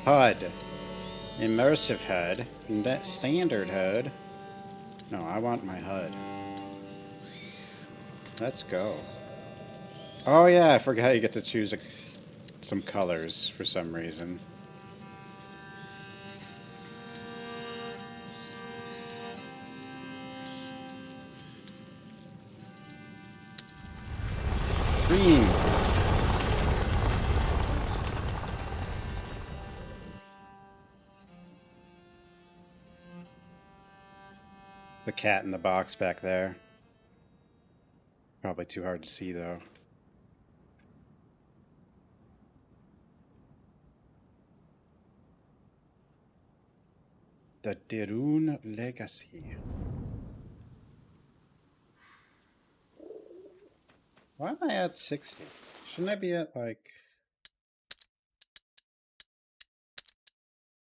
HUD. Immersive HUD. Standard HUD. No, I want my HUD. Let's go. Oh yeah, I forgot you get to choose some colors for some reason. Green. The cat in the box back there. Probably too hard to see though. The Dirun Legacy. Why am I at 60? Shouldn't I be at like...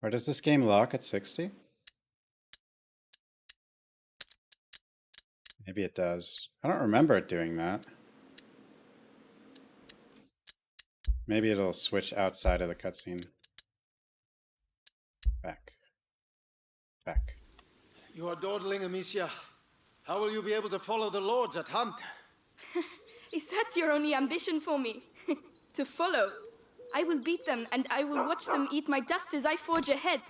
Or does this game lock at 60? Maybe it does. I don't remember it doing that. Maybe it'll switch outside of the cutscene. Back. Back. You are dawdling, Amicia. How will you be able to follow the lords at hunt? Is that your only ambition for me? To follow? I will beat them, and I will watch them eat my dust as I forge ahead.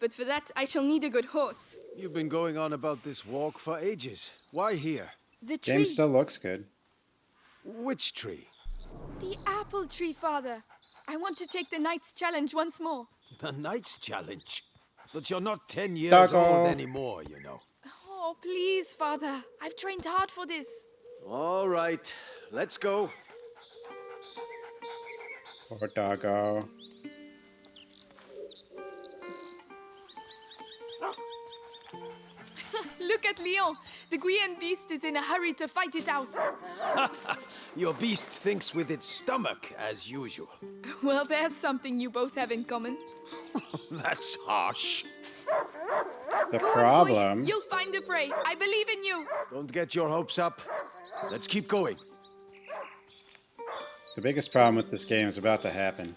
But for that, I shall need a good horse. You've been going on about this walk for ages. Why here? The tree. Game still looks good. Which tree? The apple tree, Father. I want to take the Knight's challenge once more. The Knight's Challenge. But you're not 10 years Doggo. old anymore, you know. Oh, please, Father. I've trained hard for this. All right, let's go. Poor doggo. Look at Leon. The Guian beast is in a hurry to fight it out. Your beast thinks with its stomach, as usual. Well, there's something you both have in common. That's harsh. The Go on, problem... boy. You'll find the prey. I believe in you. Don't get your hopes up. Let's keep going. The biggest problem with this game is about to happen.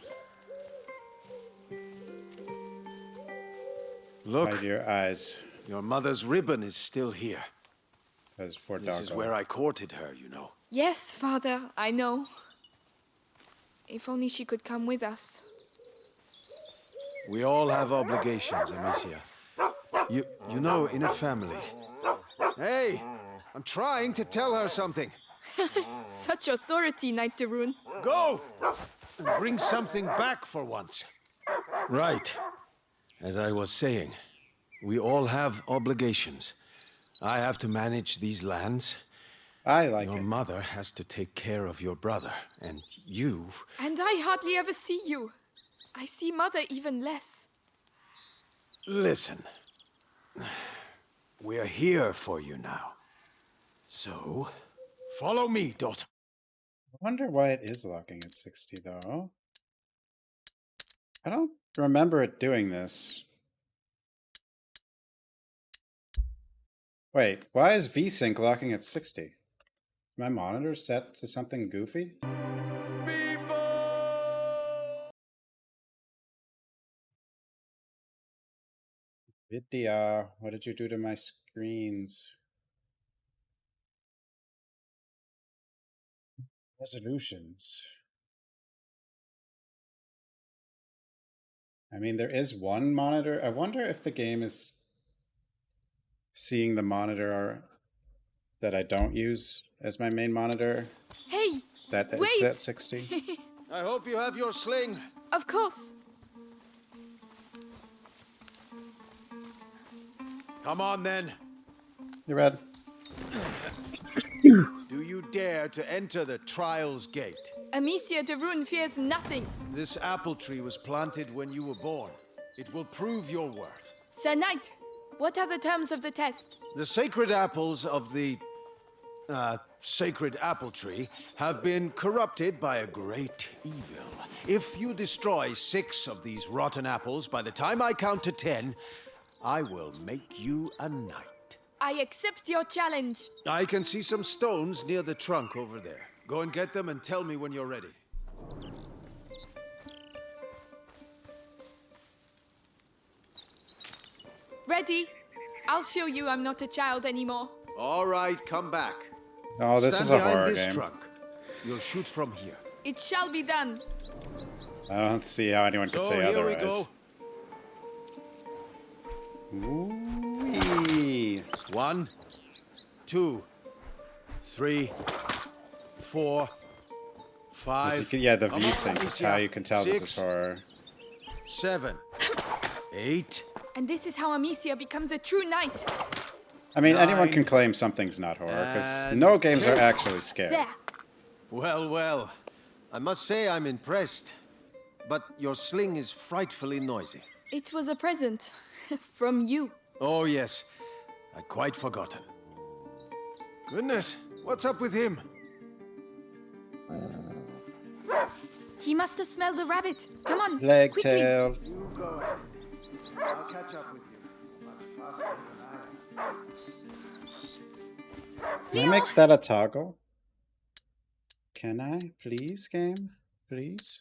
Look, Hide your eyes. your mother's ribbon is still here. As for This is doggo. where I courted her, you know. Yes, Father, I know. If only she could come with us. We all have obligations, Amicia. You know, in a family. Hey, I'm trying to tell her something. Such authority, Knight Darun. Go! And bring something back for once. Right. As I was saying, we all have obligations. I have to manage these lands. I like Your it. mother has to take care of your brother. And you... And I hardly ever see you. I see Mother even less. Listen. We're here for you now. So, follow me, daughter. I wonder why it is locking at 60 though. I don't remember it doing this. Wait, why is VSync locking at 60? Is my monitor set to something goofy? Vidya, what did you do to my screens? Resolutions. I mean, there is one monitor. I wonder if the game is seeing the monitor that I don't use as my main monitor. Hey, That is wait! at 60. I hope you have your sling. Of course. Come on, then. You read? Do you dare to enter the Trials Gate? Amicia Darun fears nothing. This apple tree was planted when you were born. It will prove your worth. Sir Knight, what are the terms of the test? The sacred apples of the sacred apple tree have been corrupted by a great evil. If you destroy 6 of these rotten apples by the time I count to 10, I will make you a knight. I accept your challenge. I can see some stones near the trunk over there. Go and get them and tell me when you're ready. Ready? I'll show you I'm not a child anymore. All right, come back. Oh, this Stand is a behind horror this game. truck. You'll shoot from here. It shall be done. I don't see how anyone could So say here we otherwise. go. Ooh-wee. 1, 2, 3, 4, 5. Yeah, the Come on, V-sync is Alicia. how you can tell this 6, is horror. 7, 8. And this is how Amicia becomes a true knight. I mean, anyone 9, can claim something's not horror, because and no games 10. are actually scary. There. Well, well. I must say I'm impressed. But your sling is frightfully noisy. It was a present. From you. Oh, yes. I'd quite forgotten. Goodness, what's up with him? He must have smelled the rabbit. Come on, Leg quickly. tail. You go. I'll catch up with you. Much faster than I am. Can I Leo! make that a toggle? Can I? Please, game? Please?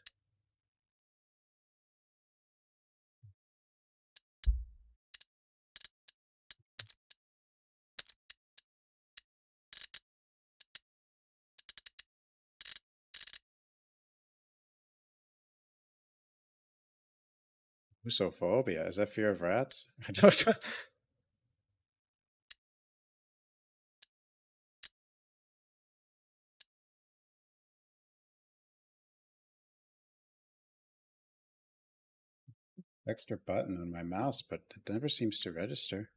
Usophobia. Is that fear of rats? I don't know. Extra button on my mouse, but it never seems to register.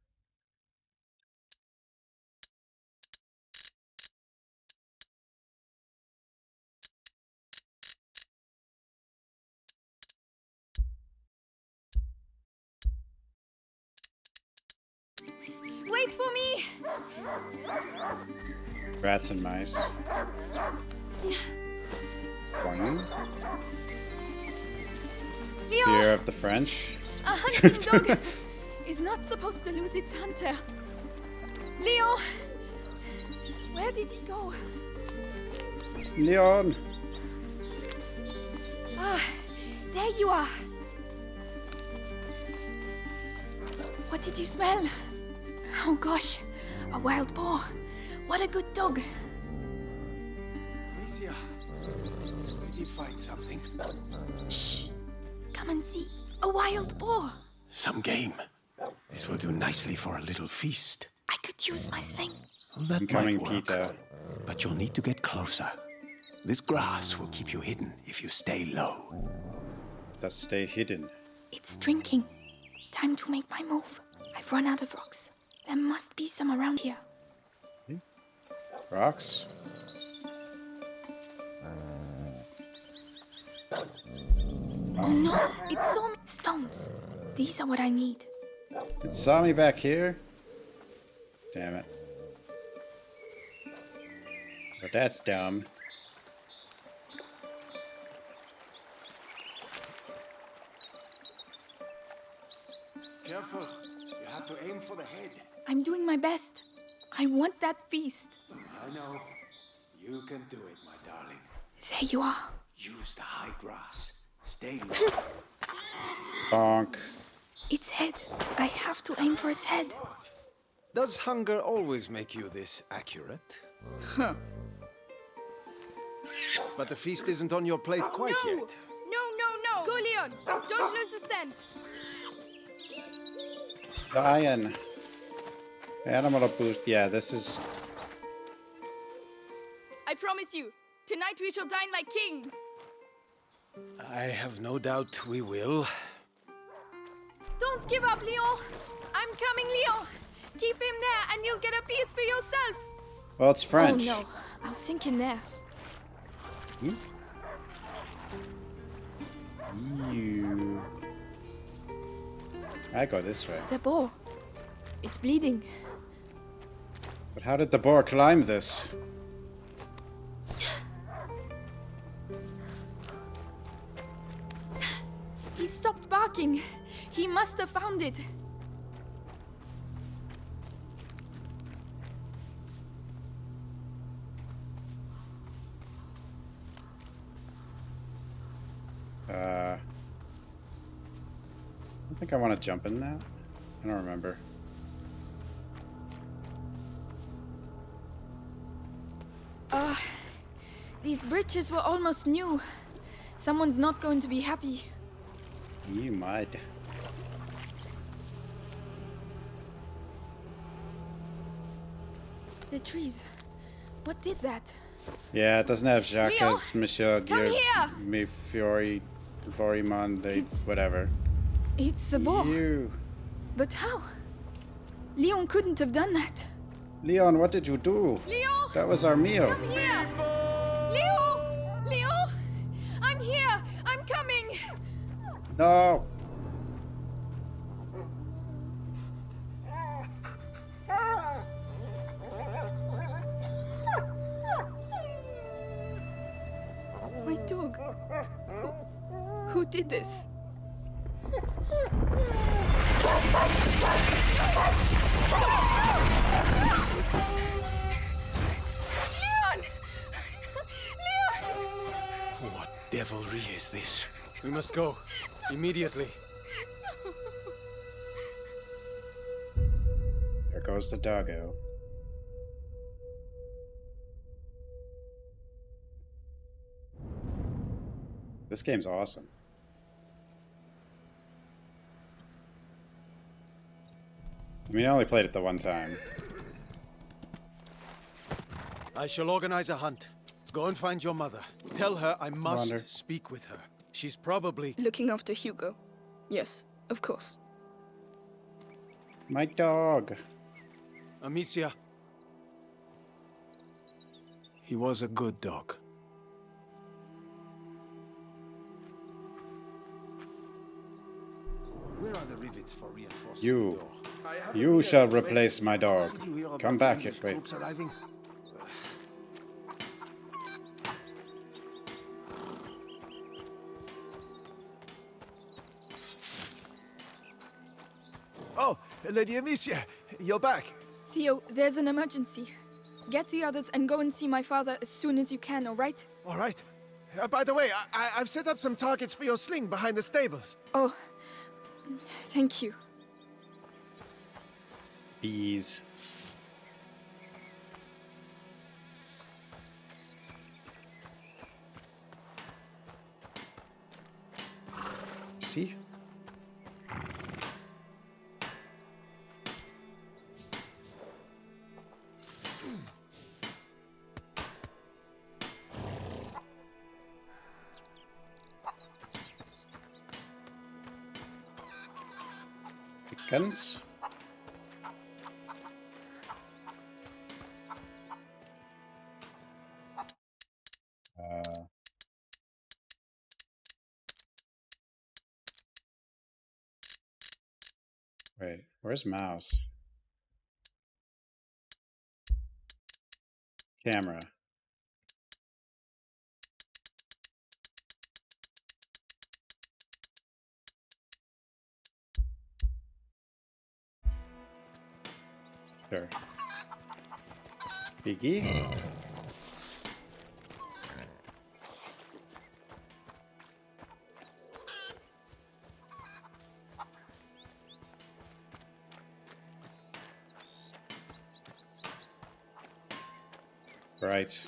Wait for me! Rats and mice. Boing. Leo! Fear of the French. A hunting dog is not supposed to lose its hunter. Leo! Where did he go? Leon! Ah, there you are. What did you smell? Oh gosh, a wild boar. What a good dog. Alicia, did you find something? Shh, come and see. A wild boar. Some game. This will do nicely for a little feast. I could use my sling. That Incoming might work, Peter. but you'll need to get closer. This grass will keep you hidden if you stay low. Does stay hidden. It's drinking. Time to make my move. I've run out of rocks. There must be some around here. Rocks? Oh no, it's so many stones. These are what I need. It saw me back here? Damn it. But that's dumb. Careful. You have to aim for the head. I'm doing my best. I want that feast. I know. You can do it, my darling. There you are. Use the high grass. Stay low. Bonk. Its head. I have to aim for its head. Does hunger always make you this accurate? Huh. But the feast isn't on your plate quite yet. No. Go, Leon. Don't lose the scent. Lion. Animal boost. Yeah, this is. I promise you, tonight we shall dine like kings. I have no doubt we will. Don't give up, Leon. I'm coming, Leon. Keep him there and you'll get a piece for yourself. Well, it's French. Oh no, I'll sink in there. You. I go this way. The boar. It's bleeding. But how did the boar climb this? He stopped barking. He must have found it. I don't think I want to jump in that. I don't remember. These bridges were almost new. Someone's not going to be happy. You might. The trees. What did that? Yeah, it doesn't have Jacques, Leo, Monsieur, come here! Me Fiori, Borimon, whatever. It's the boar. You. But how? Leon couldn't have done that. Leon, what did you do? Leo! That was our meal. Come here! Leo! Leo! I'm here! I'm coming! No. My dog. Who did this? Leon! Leon! What devilry is this? We must go. Immediately. There goes the doggo. This game's awesome. I mean, I only played it the one time. I shall organize a hunt. Go and find your mother. Tell her I must Wander. speak with her. She's probably... Looking after Hugo. Yes, of course. My dog. Amicia. He was a good dog. Where are the rivets for reinforcing the door? You shall replace my dog. Did you hear about Come the back, English wait. troops arriving? Oh, Lady Amicia, you're back. Theo, there's an emergency. Get the others and go and see my father as soon as you can, all right? All right. By the way, I've set up some targets for your sling behind the stables. Oh, thank you. Bees. See? Chickens. Wait, where's mouse? Camera. Sure. Biggie? Right.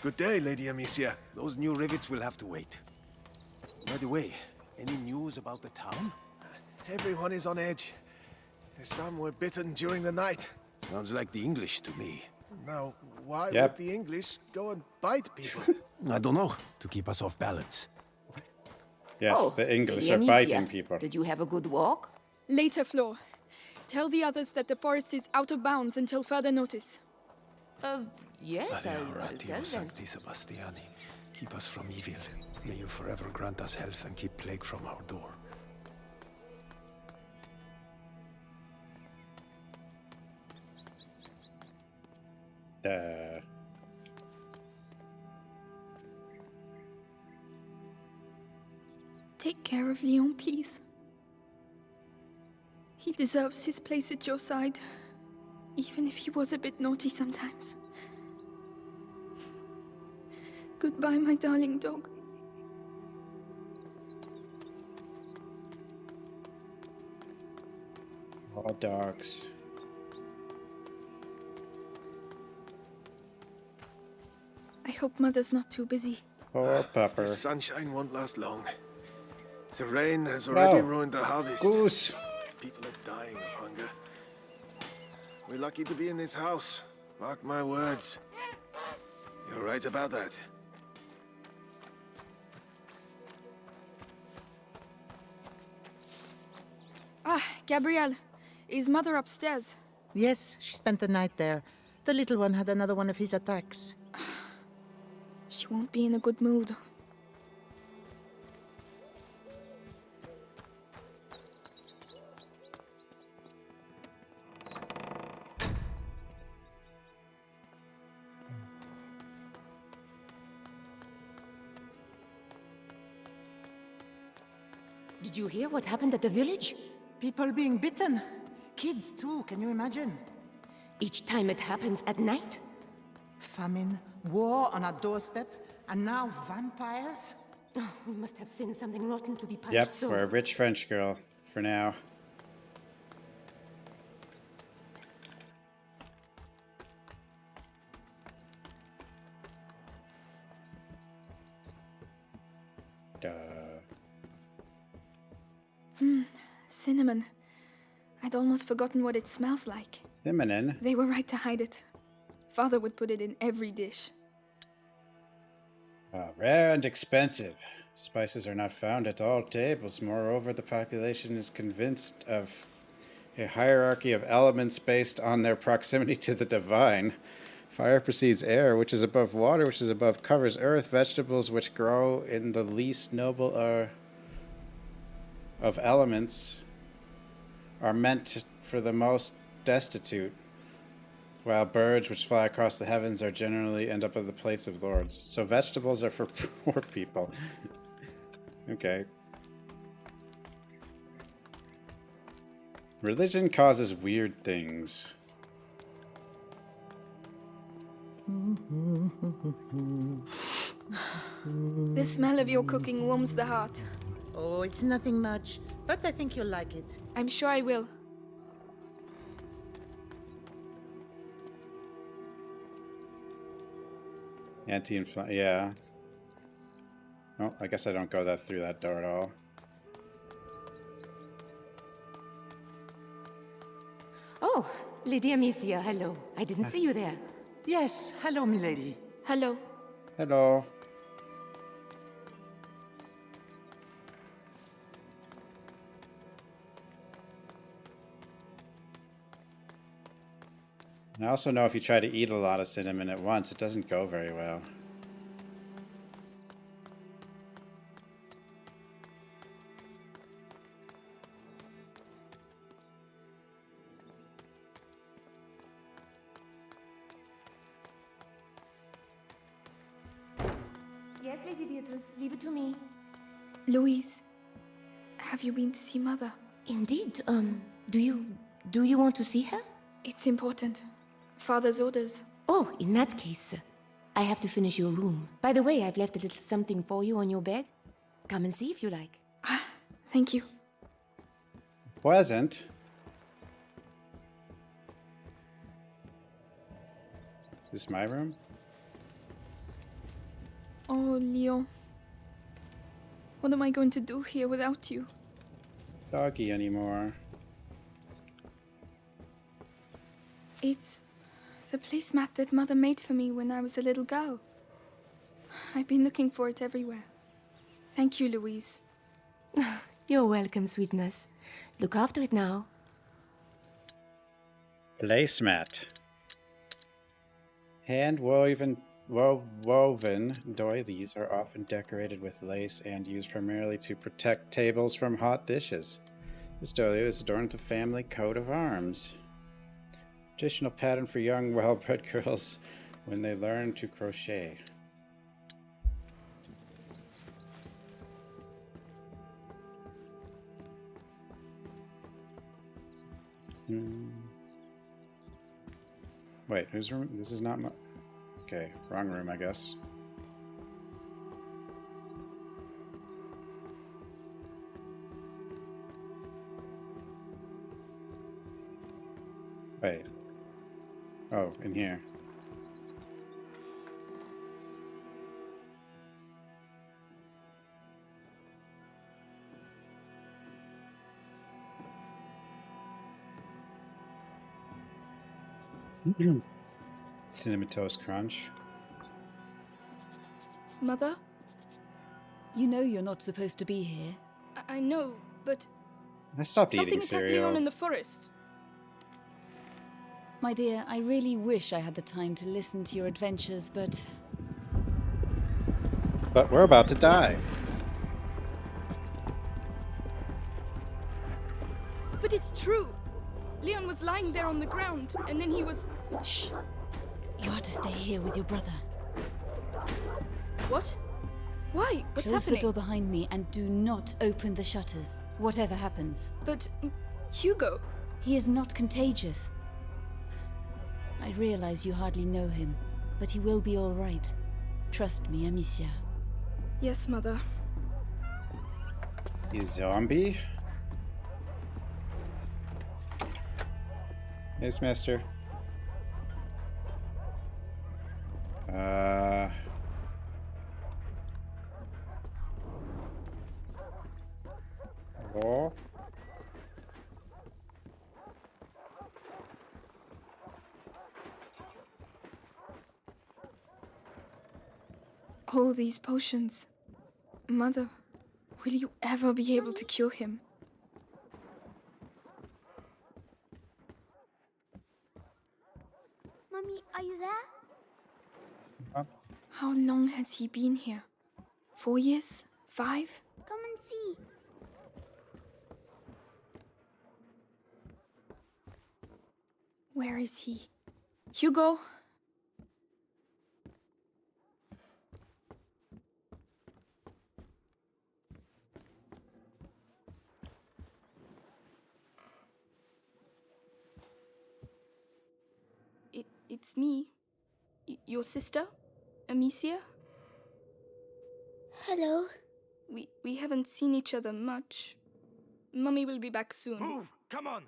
Good day, Lady Amicia. Those new rivets will have to wait. By the way, any news about the town? Everyone is on edge. Some were bitten during the night. Sounds like the English to me. Now, why Yep. would the English go and bite people? I don't know. To keep us off balance. Yes, Oh, the English Lady are Amicia, biting people. Did you have a good walk? Later, Flo. Tell the others that the forest is out of bounds until further notice. Yes, I'll Ratio tell them. Sancti Sebastiani, keep us from evil. May you forever grant us health and keep plague from our door. Take care of Leon, please. He deserves his place at your side, even if he was a bit naughty sometimes. Goodbye, my darling dog. All dogs. I hope Mother's not too busy. Poor The pupper. sunshine won't last long. The rain has No. already ruined the harvest. Goose. People are dying of hunger. We're lucky to be in this house. Mark my words. You're right about that. Ah, Gabrielle. Is Mother upstairs? Yes, she spent the night there. The little one had another one of his attacks. She won't be in a good mood. Did you hear what happened at the village? People being bitten. Kids too, can you imagine? Each time it happens at night? Famine, war on our doorstep, and now vampires? Oh, we must have sinned something rotten to be punished Yep, so. we're a rich French girl for now. Duh. Cinnamon. I'd almost forgotten what it smells like. Feminine. They were right to hide it. Father would put it in every dish. Rare and expensive. Spices are not found at all tables. Moreover, the population is convinced of a hierarchy of elements based on their proximity to the divine. Fire precedes air, which is above water, which is above covers earth. Vegetables which grow in the least noble of elements are meant for the most destitute, while birds which fly across the heavens are generally end up at the plates of lords. So vegetables are for poor people. Okay. Religion causes weird things. The smell of your cooking warms the heart. Oh, it's nothing much, but I think you'll like it. I'm sure I will. Anti-inflammatory, yeah. Oh, I guess I don't go through that door at all. Oh, Lady Amicia, hello. I didn't see you there. Yes, hello, milady. Hello. Hello. I also know if you try to eat a lot of cinnamon at once, it doesn't go very well. Yes, Lady Beatrice, leave it to me. Louise, have you been to see Mother? Indeed, do you want to see her? It's important. Father's orders. Oh, in that case, I have to finish your room. By the way, I've left a little something for you on your bed. Come and see if you like. Ah, thank you. Pleasant. Is this my room? Oh, Leon. What am I going to do here without you? Doggy anymore. It's the placemat that Mother made for me when I was a little girl. I've been looking for it everywhere. Thank you, Louise. You're welcome, sweetness. Look after it now. Placemat. Woven doilies are often decorated with lace and used primarily to protect tables from hot dishes. This doily is adorned with the family coat of arms. Traditional pattern for young, well-bred girls when they learn to crochet. Wait, whose room? This is not my... Okay, wrong room, I guess. Wait. Oh, in here. Cinnamon Toast Crunch. Mother? You know you're not supposed to be here. I know, but I stopped something eating attacked cereal. Leon in the forest. My dear, I really wish I had the time to listen to your adventures, but But we're about to die. But it's true. Leon was lying there on the ground, and then he was... shh! You are to stay here with your brother. What? Why? What's Close happening? the door behind me and do not open the shutters, whatever happens. But... Hugo... He is not contagious. I realize you hardly know him, but he will be all right. Trust me, Amicia. Yes, Mother. You zombie? Yes, master. Wall. All these potions. Mother, will you ever be able to cure him? Mommy, are you there? How long has he been here? 4 years? 5? Come and see. Where is he? Hugo? It's me. Your sister? Amicia? Hello. We haven't seen each other much. Mummy will be back soon. Move! Come on!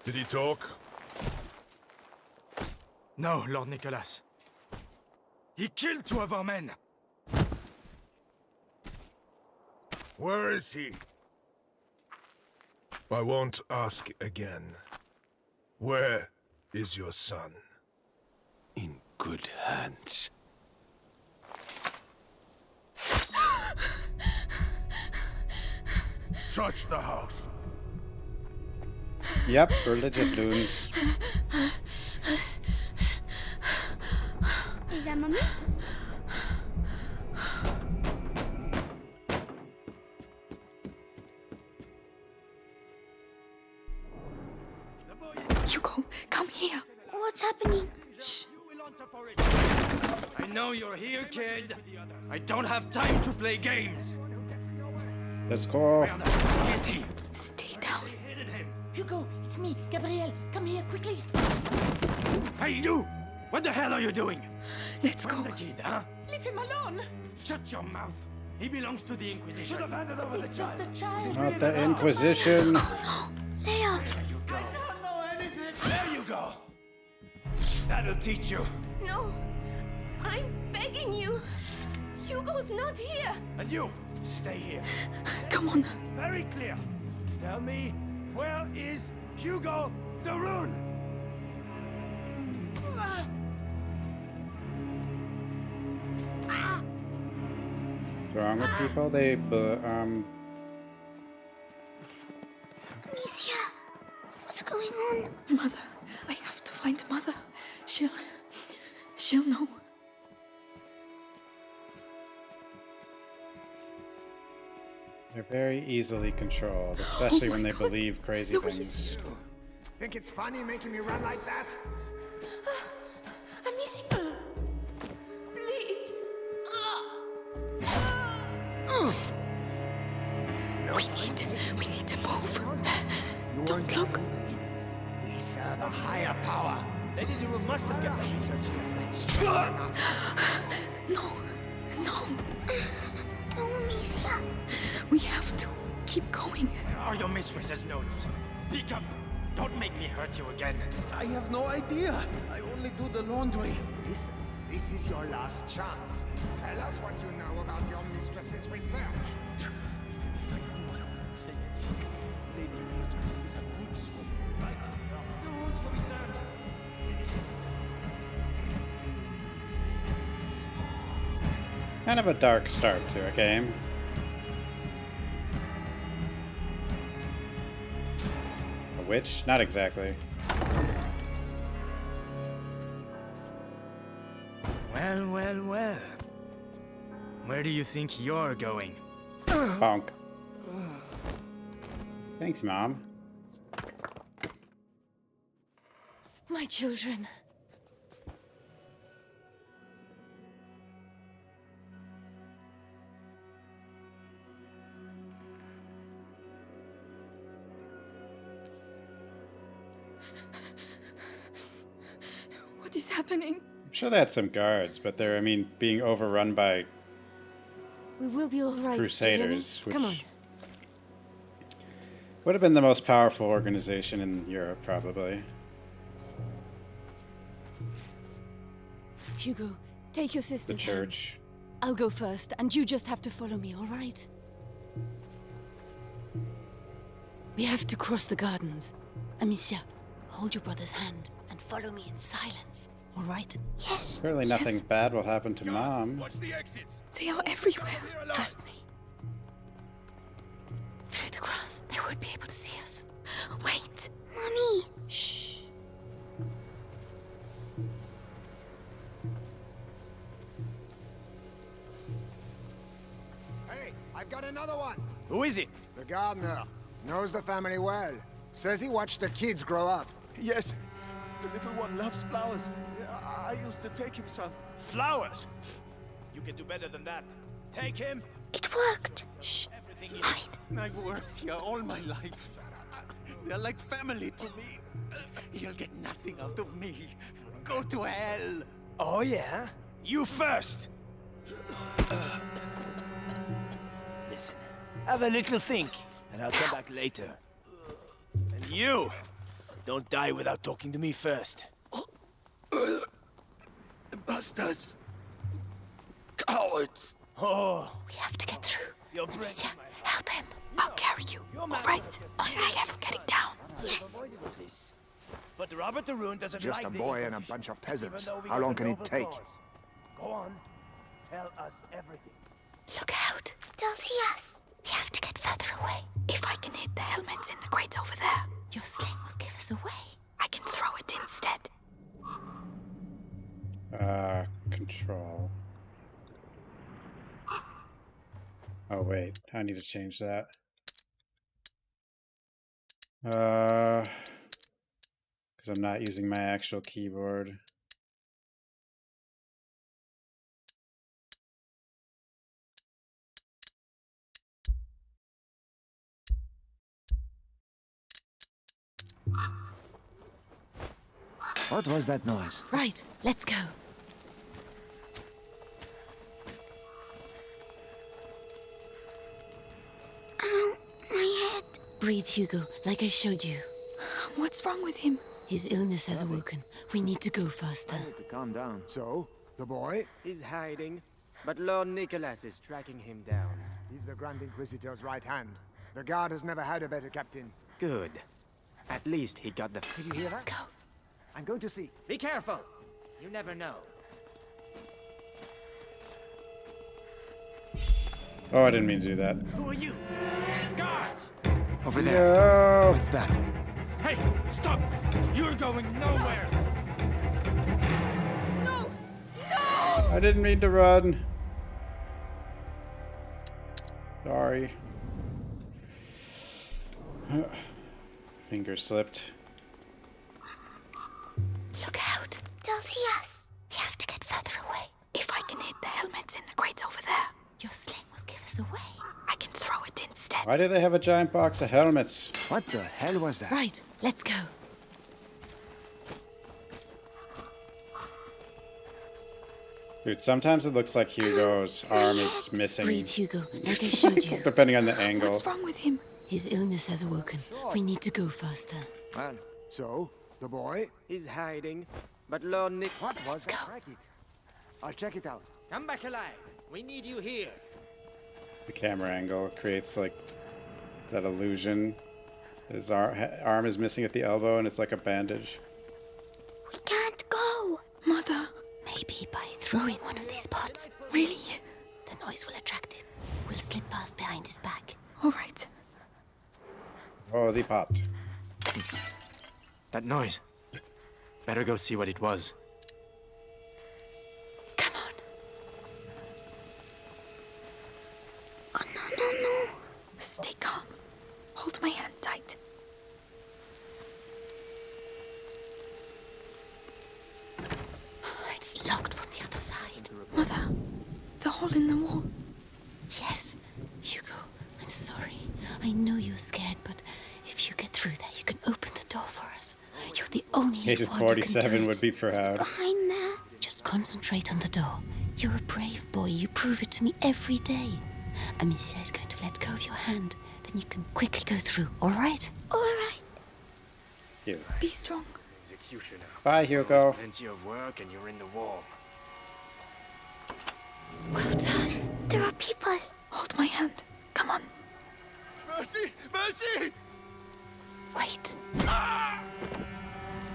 Did he talk? No, Lord Nicholas. He killed 2 of our men! Where is he? I won't ask again. Where is your son? In good hands. Search the house. Yep, religious loons. Is that Mommy? Hugo, come here. What's happening? Shh. I know you're here, kid. I don't have time to play games. Let's go. Where is he? Stay down. Hidden him. Hugo, it's me, Gabrielle. Come here quickly. Hey, you! What the hell are you doing? Let's go. Where's the kid, huh? Leave him alone. Shut your mouth. He belongs to the Inquisition. Should have handed over the He's just a child. Not the Inquisition. Leon. You go. There you go. That'll teach you. No. I'm begging you. Hugo's not here. And you, stay here. Come on. Very clear. Tell me, where is Hugo the Rune? What's wrong with people? They, Amicia. What's going on? Mother. I have to find Mother. She'll know. they're very easily controlled, especially when they believe crazy things. Think it's funny making me run like that? Amicia. Please. We need to move. Don't look. We serve a higher power. Lady Duru must have kept the research here. No. No, No, Amicia. we have to keep going. Are your mistress's notes? Speak up! Don't make me hurt you again. I have no idea. I only do the laundry. Listen, this is your last chance. Tell us what you know about your mistress's research. Even if I knew, I wouldn't say anything. Lady Beatrice is a good soul. Right. Still rooms to be searched. Finish it. Kind of a dark start to a game. A witch? Not exactly. Well, well, well. Where do you think you're going? Bonk. Thanks, Mom. My children. What is happening? I'm sure they had some guards, but they're, I mean, being overrun by We will be all right. crusaders, which Come on. would have been the most powerful organization in Europe, probably. Hugo, take your The sister's hand. church. I'll go first, and you just have to follow me, all right? We have to cross the gardens. Amicia, hold your brother's hand and follow me in silence, all right? Yes. Clearly nothing bad will happen to Mom. Watch the exits! They are everywhere. Trust me. Through the grass, they won't be able to see us. Wait. Mommy. Shh. Hey, I've got another one. Who is it? The gardener. Knows the family well. Says he watched the kids grow up. Yes, the little one loves flowers. I used to take him some. Flowers! You can do better than that. Take him! It worked. Shh. Everything you Hide. I've worked here all my life. They're like family to me. You'll get nothing out of me. Go to hell. Oh, yeah? You first! Listen, have a little think, and I'll come back later. And you! Don't die without talking to me first. Bastards. Cowards. Oh, We have to get through. you're Amicia, breaking my help him. I'll carry you. All right. I'll be careful getting down. Yes. avoided with this. But Robert the Rune doesn't Just like a the boy and a information, bunch of even peasants. though we How got long a can it noble take? cause. Go on, tell us everything. Look out. They'll see us. We have to get further away. If I can hit the helmets in the crates over there, your sling will give us away. I can throw it instead. Control. Oh, wait. I need to change that. Because I'm not using my actual keyboard. What was that noise? Right, let's go. Ow, my head. Breathe, Hugo, like I showed you. What's wrong with him? His illness has awoken. We need to go faster. To calm down. So, the boy? He's hiding, but Lord Nicholas is tracking him down. He's the Grand Inquisitor's right hand. The Guard has never had a better captain. Good. At least he got the... Did you hear Let's that? go. I'm going to see. Be careful! You never know. Oh, I didn't mean to do that. Who are you? Guards! Over there. No! What's that? Hey, stop! You're going nowhere! No! I didn't mean to run. Sorry. Finger slipped. Look out. They'll see us. We have to get further away. If I can hit the helmets in the crates over there, your sling will give us away. I can throw it instead. Why do they have a giant box of helmets? What the hell was that? Right, let's go. Dude, sometimes it looks like Hugo's arm is missing. Breathe, Hugo, like I showed you. Depending on the angle. What's wrong with him? His illness has awoken. We need to go faster. Well, so, the boy? He's hiding. But Lord Nick... What was that racket? I'll check it out. Come back alive. We need you here. The camera angle creates like that illusion. His arm is missing at the elbow and it's like a bandage. We can't go. Mother. Maybe by throwing one of these pots. Really? The noise will attract him. We'll slip past behind his back. All right. Oh, the pot. That noise. Better go see what it was. Come on. Oh, no. Stay calm. Hold my hand tight. It's locked from the other side. Mother, the hole in the wall. Yes, Hugo, I'm sorry. I know you're scared, but if you get through there, you can open the door for us. You're the only Agent one who can do 47 it. would be proud. Behind there. Just concentrate on the door. You're a brave boy. You prove it to me every day. Amicia is going to let go of your hand. Then you can quickly go through, all right? All right. Here. Be strong. Executioner. Bye, Hugo. Plenty of work and you're in the war. Well done. There are people. Hold my hand. Come on. Mercy! Mercy! Wait.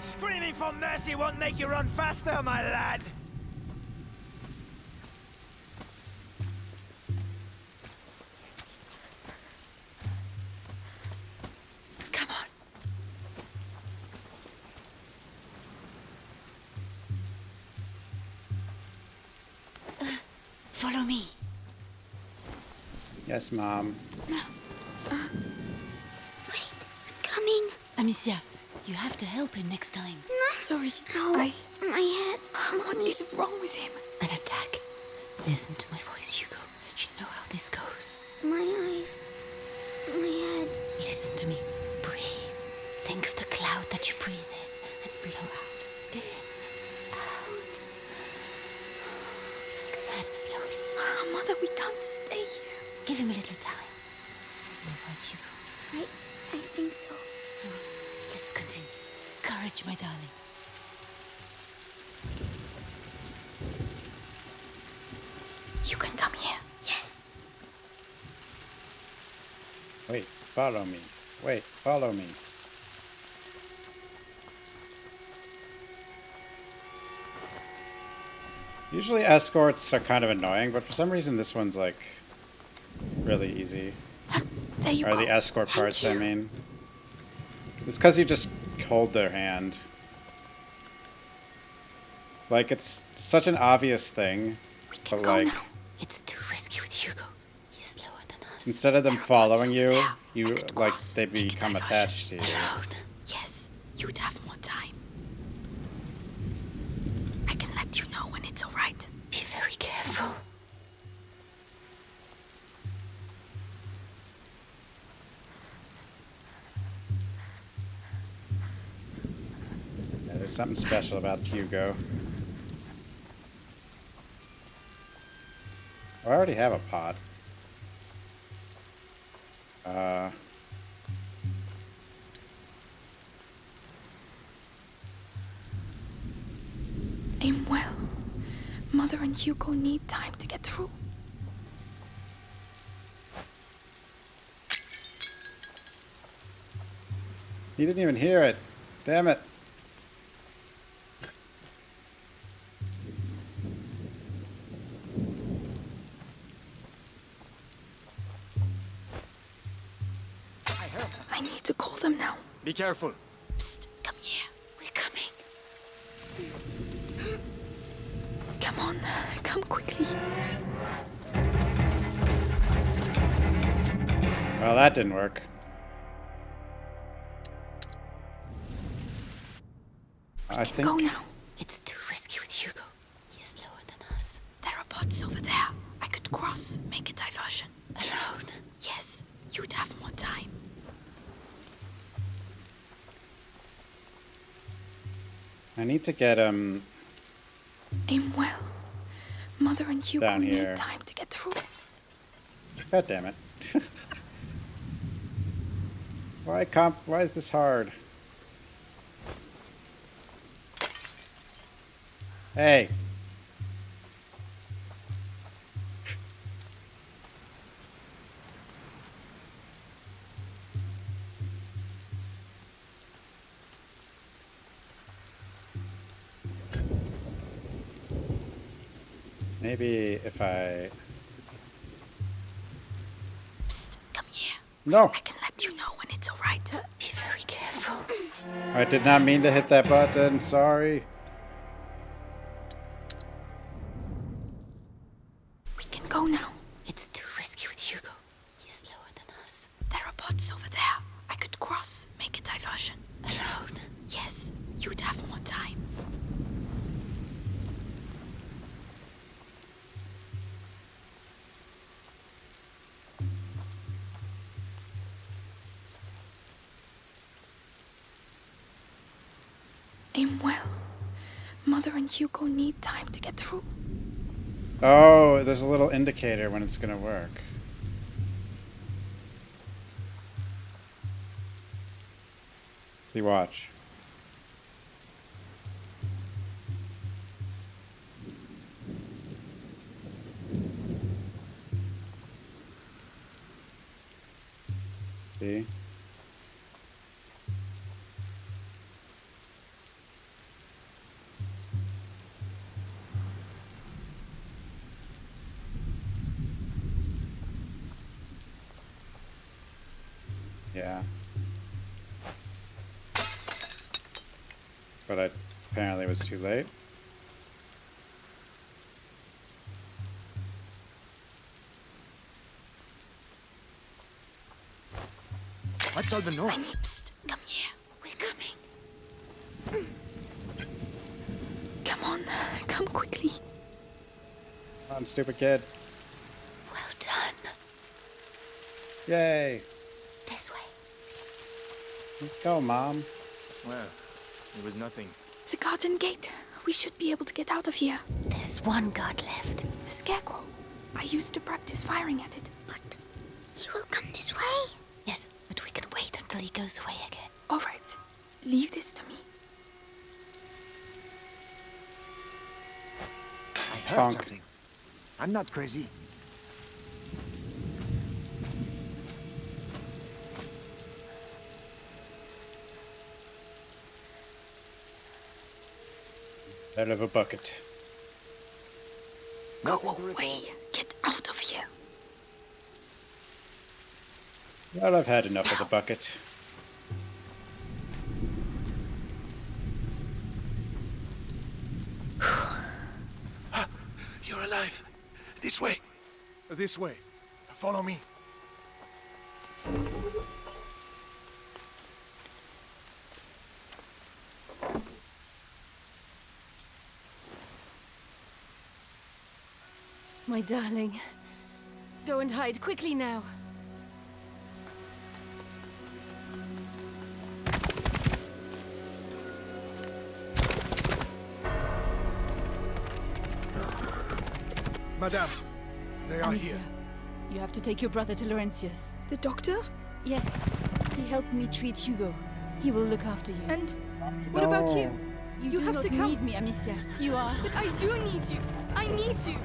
Screaming for mercy won't make you run faster, my lad. Come on. Follow me. Yes, Mom. Coming. Amicia, you have to help him next time. Sorry, Ow. My head. What is wrong with him? An attack. Listen to my voice, Hugo. You know how this goes. My eyes. My head. Listen to me. Breathe. Think of the cloud that you breathe in and blow out. In, out. Like that slowly. Mother, we can't stay here. Give him a little time. You're right, Hugo. I think so. So, let's continue. Courage, my darling. You can come here. Yes. Wait, follow me. Wait, follow me. Usually escorts are kind of annoying, but for some reason this one's like really easy. There you Or go. the escort parts, I mean. It's because you just hold their hand. Like, it's such an obvious thing. We can But go like, now. It's too risky with Hugo. He's slower than us. instead of them There are following boats you, over there. you I could like cross, they make a become diversion. attached to you. Alone. Yes, you'd have more time. I can let you know when it's all right. Be very careful. Yeah, there's something special about Hugo. I already have a pot. Aim well. Mother and Hugo need time to get through. You didn't even hear it. Damn it. I need to call them now. Be careful. Psst, come here. We're coming. Come on, come quickly. Well, that didn't work. I think Go now. It's too risky with Hugo. He's slower than us. There are pots over there. I could cross, make a diversion. Alone? Yes, you'd have more time. I need to get Aim well. Mother and Hugo Down here. need time to get through. God damn it. Why is this hard? Hey. Maybe if I... Psst, come here. No! I can let you know when it's alright. Be very careful. I did not mean to hit that button, sorry. We can go now. It's too risky with Hugo. He's slower than us. There are bots over there. I could cross, make a diversion. Alone? Yes, you'd have more time. Aim well. Mother and Hugo need time to get through. Oh, there's a little indicator when it's gonna work. See, watch. See? Yeah. But I apparently was too late. What's all the noise? Psst, come here. We're coming. Come on, come quickly. Come on, stupid kid. Well done. Yay. This way. Let's go, Mom. Well, it was nothing. The garden gate. We should be able to get out of here. There's one guard left. The scarecrow. I used to practice firing at it. But he will come this way. Yes, but we can wait until he goes away again. All right. Leave this to me. I heard something. I'm not crazy. Out of a bucket. Go away. Get out of here. Well, I've had enough of the bucket. You're alive. This way. This way. Follow me. My darling. Go and hide quickly now. Madame, they are Amicia, here. you have to take your brother to Laurentius. The doctor? Yes, he helped me treat Hugo. He will look after you. And what about you? You You do have not to come. need me, Amicia. You are. But I do need you. I need you.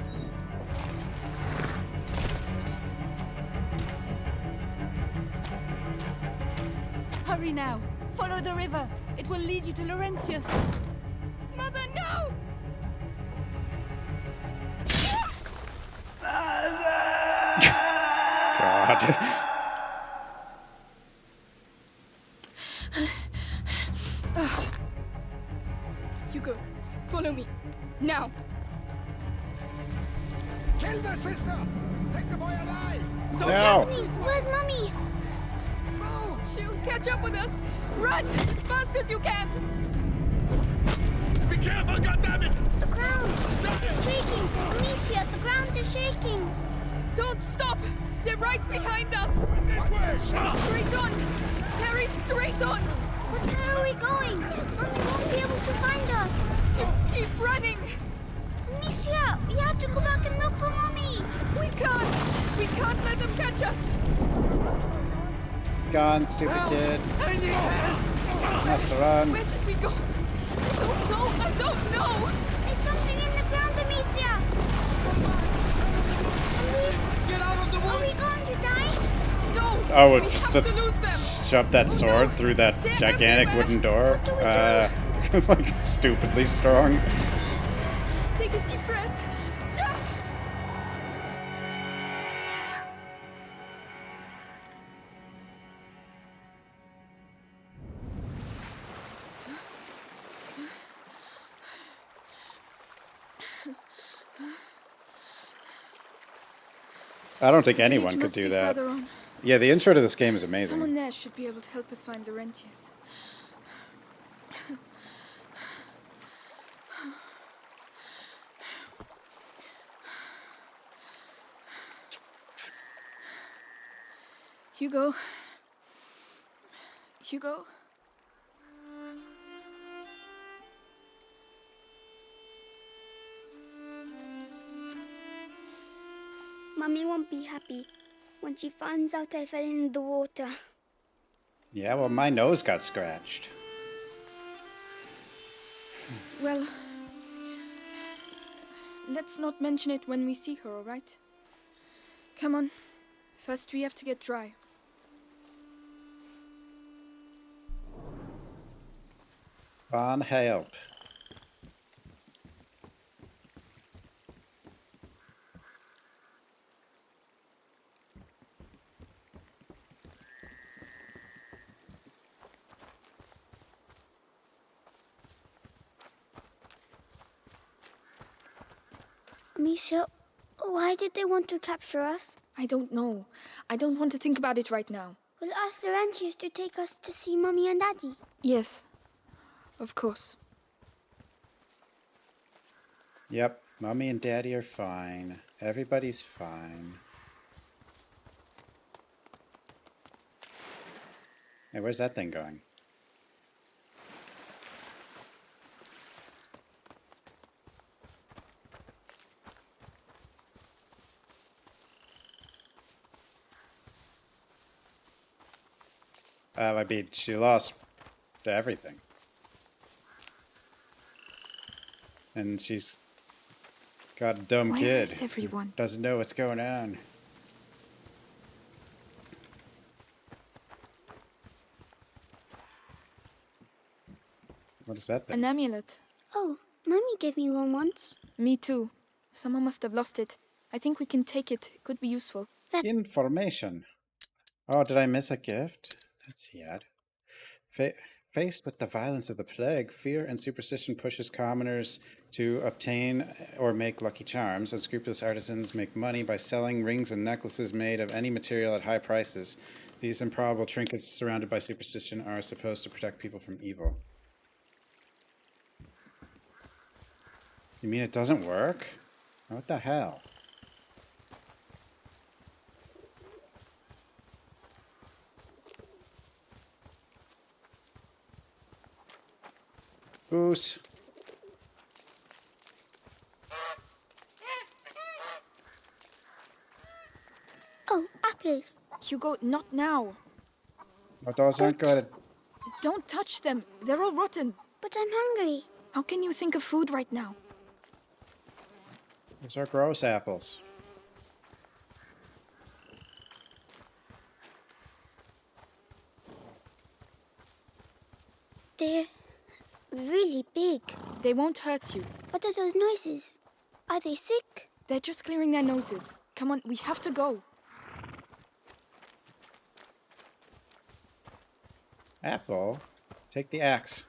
Hurry now. Follow the river. It will lead you to Laurentius. Mother, no! God. Hugo, follow me. Now. Kill the sister! Take the boy alive! No. Where's Mummy? Oh, she'll catch up with us. Run as fast as you can. Be careful, goddammit! The ground! It's shaking! Amicia, the ground is shaking! Don't stop! They're right behind us! This way! Straight on! Carry straight on! But where are we going? Mummy won't be able to find us! Just keep running! Amicia, we have to go back gone, stupid kid. Must run. Where should we go? I don't know. There's something in the ground, Amicia. Get out of the Are wood! we going to die? No. Oh, we just have to to lose them. shove that sword through that They're gigantic everywhere. wooden door. Like stupidly strong. Take a deep breath. Jack. I don't think The anyone village could must do be that. further on. Yeah, the intro to this game is amazing. Someone there should be able to help us find the rentiers. Hugo. Hugo. Mummy won't be happy when she finds out I fell in the water. Yeah, well, my nose got scratched. Well, let's not mention it when we see her, all right? Come on. First, we have to get dry. On help. Amicia, why did they want to capture us? I don't know. I don't want to think about it right now. We'll ask the rentiers to take us to see Mummy and Daddy. Yes, of course. Yep, Mommy and Daddy are fine. Everybody's fine. Hey, where's that thing going? I mean, she lost everything. And she's got a dumb Where kid. is everyone? Doesn't know what's going on. What is that thing? An amulet. Oh, Mummy gave me one once. Me too. Someone must have lost it. I think we can take it. It could be useful. Information. Oh, did I miss a gift? That's sad. Faced with the violence of the plague, fear and superstition pushes commoners to obtain or make lucky charms. Unscrupulous artisans make money by selling rings and necklaces made of any material at high prices. These improbable trinkets surrounded by superstition are supposed to protect people from evil. You mean it doesn't work? What the hell? Goose. Oh, apples. Hugo, not now. Oh, those aren't good. Don't touch them. They're all rotten. But I'm hungry. How can you think of food right now? Those are gross apples. They're really big. They won't hurt you. What are those noises? Are they sick? They're just clearing their noses. Come on, we have to go. Apple? Take the axe.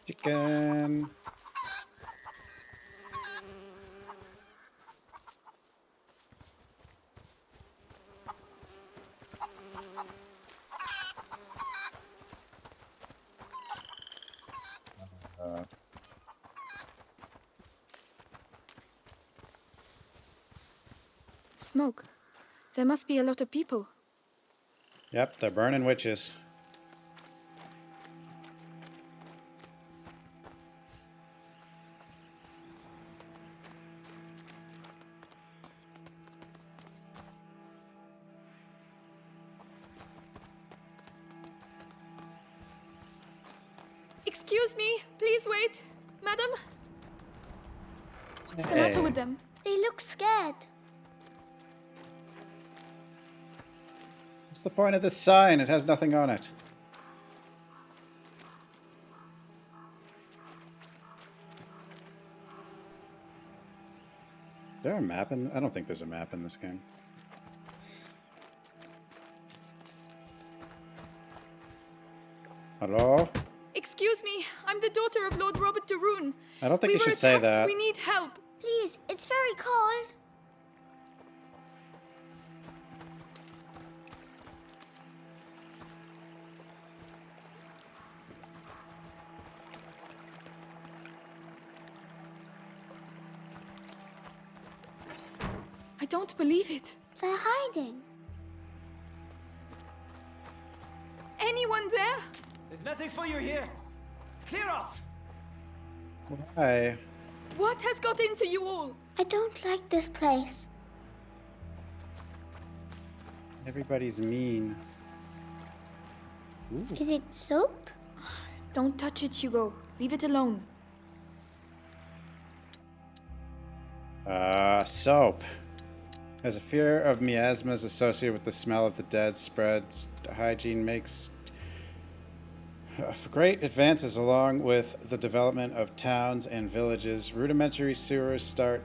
Chicken. Smoke. There must be a lot of people. Yep, they're burning witches. Excuse me, please wait. Madam? What's the matter with them? They look scared. What's the point of this sign? It has nothing on it. Is there a map in? I don't think there's a map in this game. Hello? Excuse me, I'm the daughter of Lord Robert de Rune. I don't think We you were should say attacked. that. We need help. Please, it's very cold. I don't believe it. They're hiding. Anyone there? There's nothing for you here. Clear off. Why? What has got into you all? I don't like this place. Everybody's mean. Ooh. Is it soap? Don't touch it, Hugo. Leave it alone. Soap. As a fear of miasmas associated with the smell of the dead spreads, hygiene makes great advances along with the development of towns and villages. Rudimentary sewers start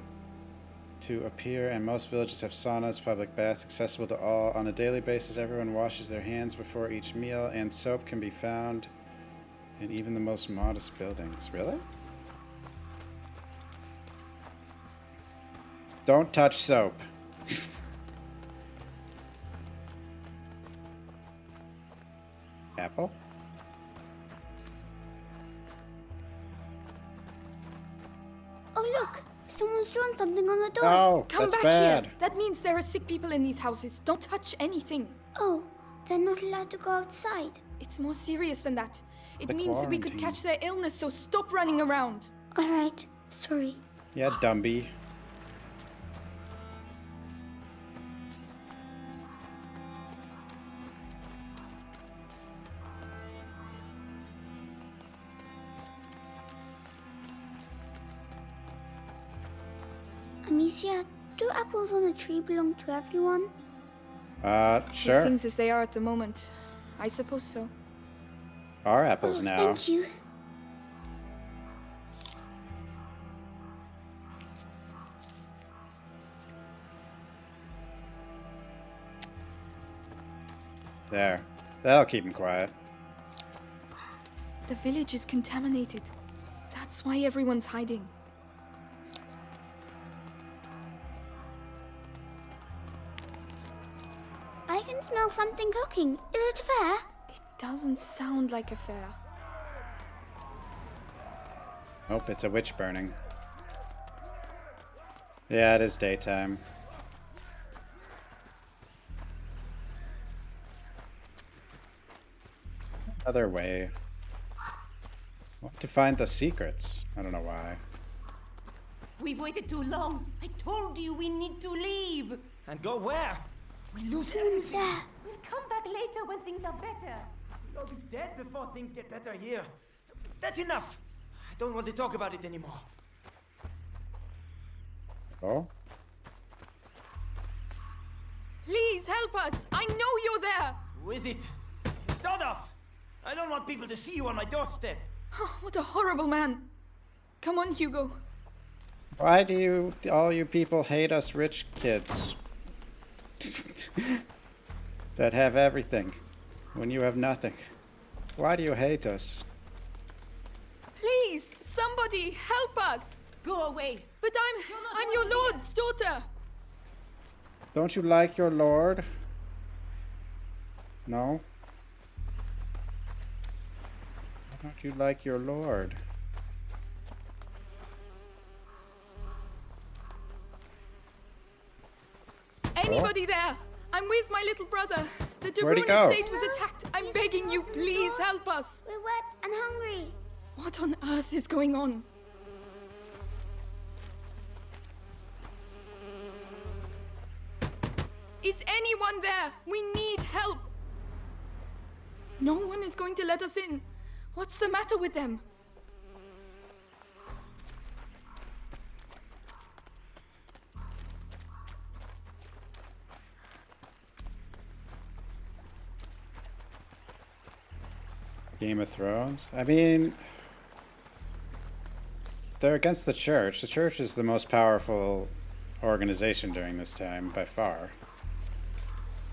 to appear, and most villages have saunas, public baths accessible to all. On a daily basis, everyone washes their hands before each meal, and soap can be found in even the most modest buildings. Really? Don't touch soap. Apple? Oh, look! Someone's drawn something on the doors. No, Come that's back bad. here. That means there are sick people in these houses. Don't touch anything. Oh, they're not allowed to go outside. It's more serious than that. It the means that we could quarantine. catch their illness, so stop running around. All right, sorry. Yeah, Dumby. Amicia, do apples on a tree belong to everyone? With Sure. things as they are at the moment, I suppose so. Our apples Oh, now. thank you. There. That'll keep him quiet. The village is contaminated. That's why everyone's hiding. I can smell something cooking. Is it fair? It doesn't sound like a fair. Nope, it's a witch burning. Yeah, it is daytime. Other way. I want to find the secrets. I don't know why. We've waited too long. I told you we need to leave. And go where? We lose Someone's everything. there. We'll come back later when things are better. We'll be dead before things get better here. That's enough. I don't want to talk about it anymore. Oh? Please help us! I know you're there! Who is it? Sod off! I don't want people to see you on my doorstep. Oh, what a horrible man! Come on, Hugo. Why do you, all you people, hate us rich kids? That have everything, when you have nothing. Why do you hate us? Please, somebody, help us! Go away. But I'm your lord's daughter! Don't you like your lord? No? Why don't you like your lord? Anybody there? I'm with my little brother. The De Where'd he Rune go? estate was attacked. I'm begging you, please help us. We're wet and hungry. What on earth is going on? Is anyone there? We need help. No one is going to let us in. What's the matter with them? Game of Thrones? I mean, they're against the church. The church is the most powerful organization during this time, by far.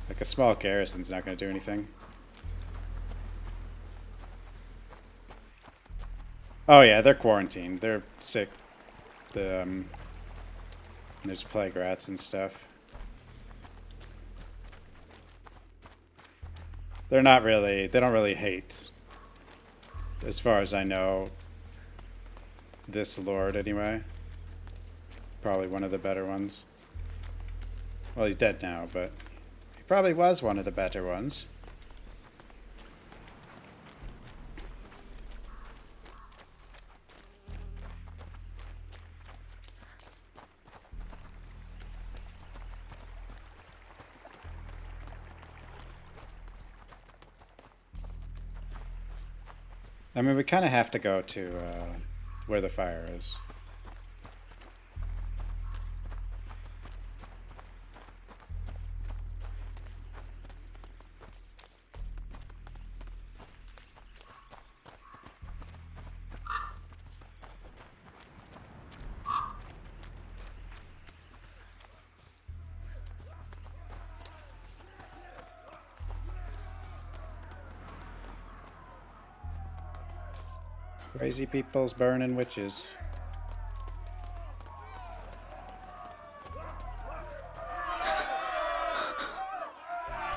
Like, a small garrison's not going to do anything. Oh yeah, they're quarantined. They're sick. There's plague rats and stuff. They don't really hate, as far as I know, this lord anyway. Probably one of the better ones. Well, he's dead now, but he probably was one of the better ones. I mean, we kind of have to go to where the fire is. Crazy people's burning witches.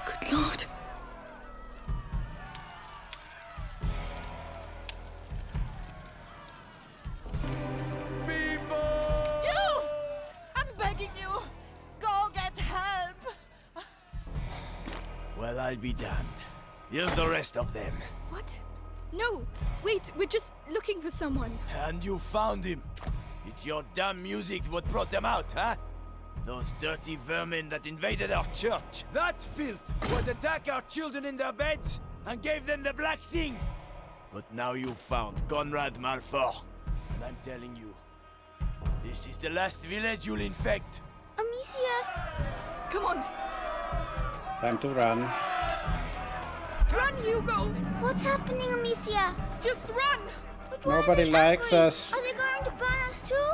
Good Lord. You! I'm begging you! Go get help! Well, I'll be damned. Here's the rest of them. What? No! Wait, we're just looking for someone. And you found him. It's your damn music what brought them out, huh? Those dirty vermin that invaded our church. That filth would attack our children in their beds and gave them the black thing. But now you found Conrad Malfour. And I'm telling you, this is the last village you'll infect. Amicia! Come on! Time to run. Run, Hugo! What's happening, Amicia? Just run! But why are Nobody they likes angry? us. Are they going to burn us too?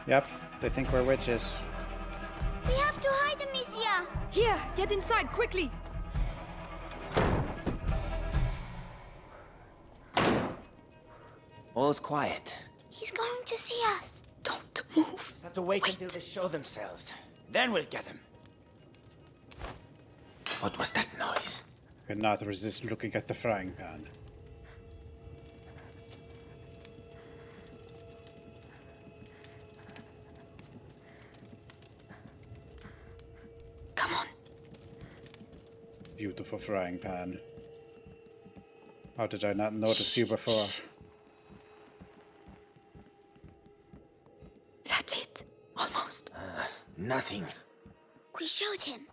Yep, they think we're witches. We have to hide, Amicia! Here, get inside, quickly! All's quiet. He's going to see us. Don't move. Just have to wait until they show themselves. Then we'll get them. What was that noise? Could not resist looking at the frying pan. Come on. Beautiful frying pan. How did I not notice you before? That's it. Almost. Nothing. We showed him.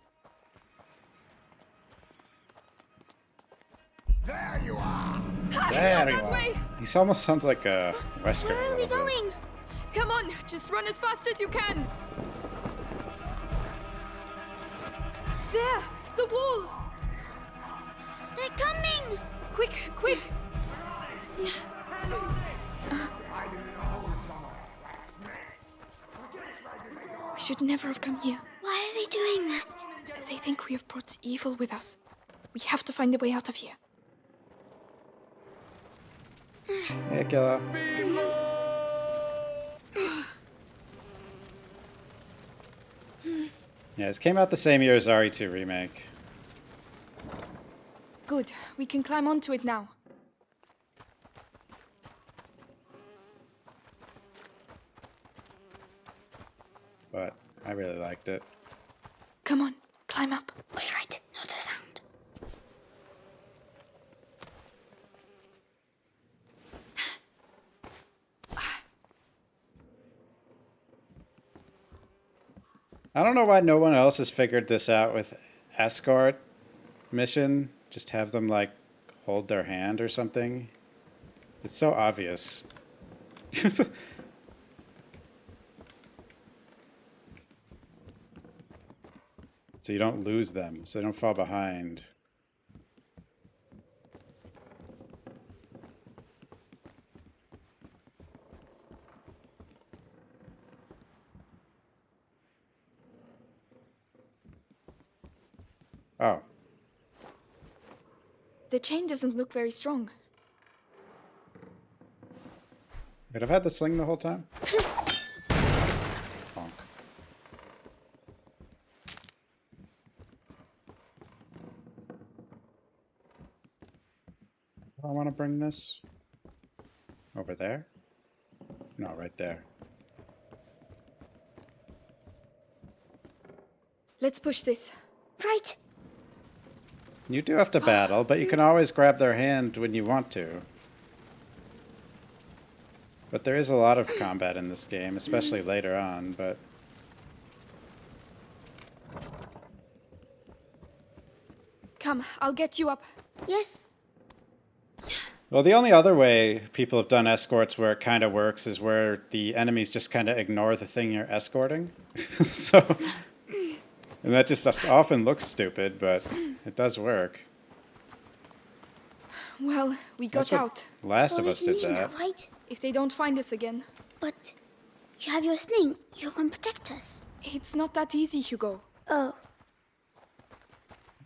There you are! There you that are. way. He almost sounds like a Wesker. Where are we a little bit. going? Come on, just run as fast as you can! There! The wall! They're coming! Quick, quick! We should never have come here. Why are they doing that? They think we have brought evil with us. We have to find a way out of here. Hey, killer. Yeah, this came out the same year as RE2 Remake. Good, we can climb onto it now. But I really liked it. Come on, climb up. All right, not a sound. I don't know why no one else has figured this out with escort mission. Just have them, like, hold their hand or something. It's so obvious. So you don't lose them, so they don't fall behind. Oh. The chain doesn't look very strong. Could I've had the sling the whole time? Bonk. I want to bring this over there. No, right there. Let's push this. Right. You do have to battle, but you can always grab their hand when you want to. But there is a lot of combat in this game, especially later on, but... Come, I'll get you up. Yes. Well, the only other way people have done escorts where it kind of works is where the enemies just kind of ignore the thing you're escorting. So... And that just often looks stupid, but it does work. Well, we got out. Last of Us did that. Right? If they don't find us again. But you have your sling. You can protect us. It's not that easy, Hugo. Oh.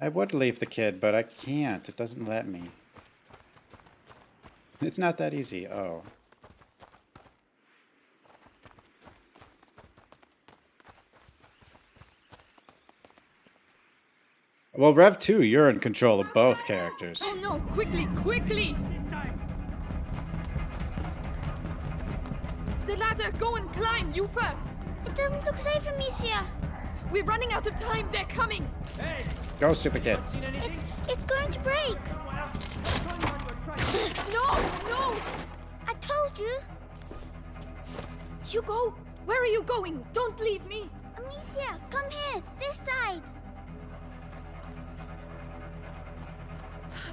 I would leave the kid, but I can't. It doesn't let me. It's not that easy. Oh. Well, Rev 2, you're in control of both characters. Oh no, quickly, quickly! The ladder, go and climb, you first! It doesn't look safe, Amicia. We're running out of time, they're coming! Hey! Go, stupid kid. It's going to break. No, no! I told you. Hugo, where are you going? Don't leave me! Amicia, come here, this side.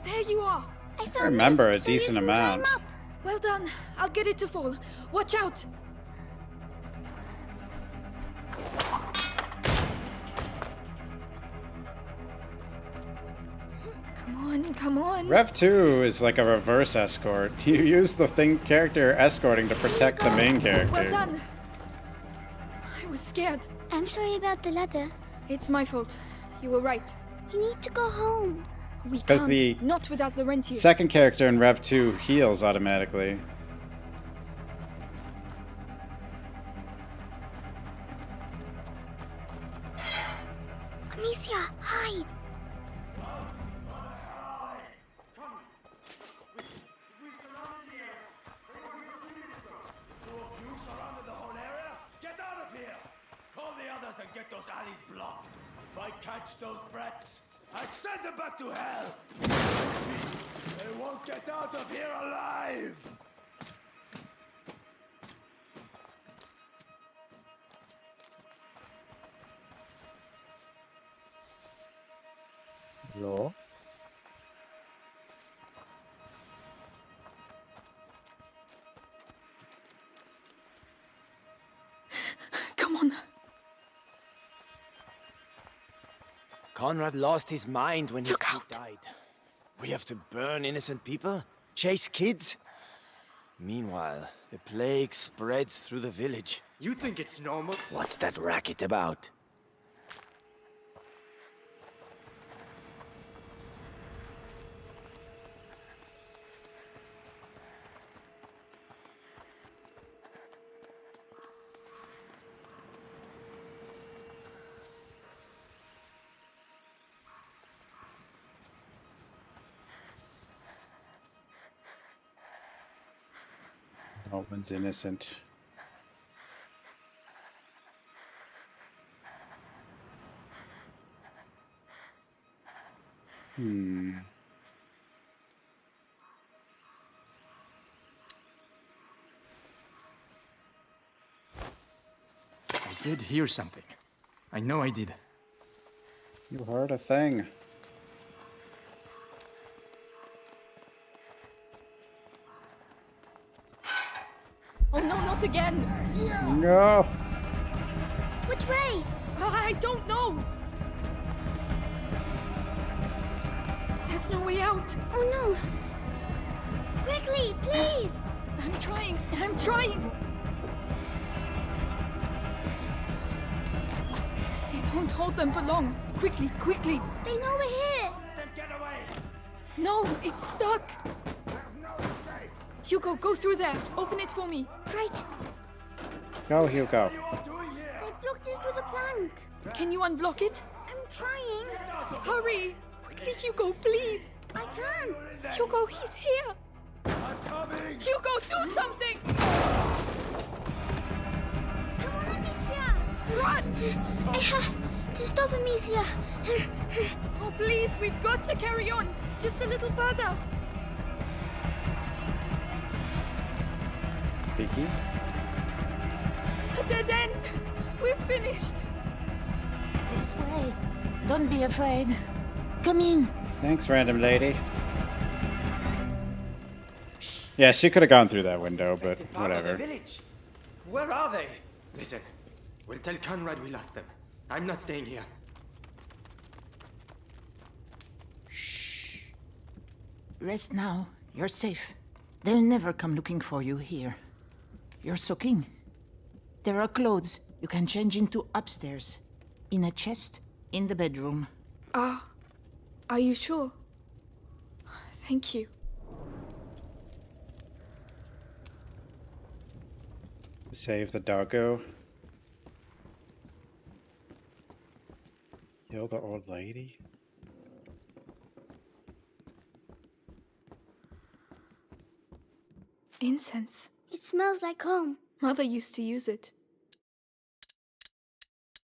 There you are. I remember a decent amount. Well done. I'll get it to fall. Watch out. Come on, come on. Rev 2 is like a reverse escort. You use the character you're escorting to protect the main character. Well done. I was scared. I'm sorry about the ladder. It's my fault. You were right. We need to go home. We Because can't. the Not without Laurentius. second character in Rev 2 heals automatically. Amicia, hide. Get out of here! Call the others and get those alleys blocked. If I catch those brats, I send them back to hell! They won't get out of here alive! Hello? Come on. Conrad lost his mind when his kid died. We have to burn innocent people? Chase kids? Meanwhile, the plague spreads through the village. You think it's normal? What's that racket about? No one's innocent. I did hear something. I know I did. You heard a thing. Oh no, not again. No. Which way? I don't know. There's no way out. Oh no. Quickly, please. I'm trying. I'm trying. It won't Don't hold them for long. Quickly, quickly. They know we're here. Then get away! No, it's stuck. Hugo, go through there. Open it for me. Right. Go, Hugo. They blocked it with a plank. Can you unblock it? I'm trying. Hurry. Quickly, Hugo, please. I can. Hugo, he's here. I'm coming! Hugo, do something. Come on, Amicia. Run. I have to stop Amicia. Oh, please, we've got to carry on. Just a little further. Vicky? A dead end. We're finished. This way. Don't be afraid. Come in. Thanks, random lady. Yeah, she could have gone through that window, but Part of the whatever. village. Where are they? Listen, we'll tell Conrad we lost them. I'm not staying here. Rest now. You're safe. They'll never come looking for you here. You're soaking. There are clothes you can change into upstairs. In a chest in the bedroom. Are you sure? Thank you. Save the doggo. Kill the old lady. Incense. It smells like home. Mother used to use it.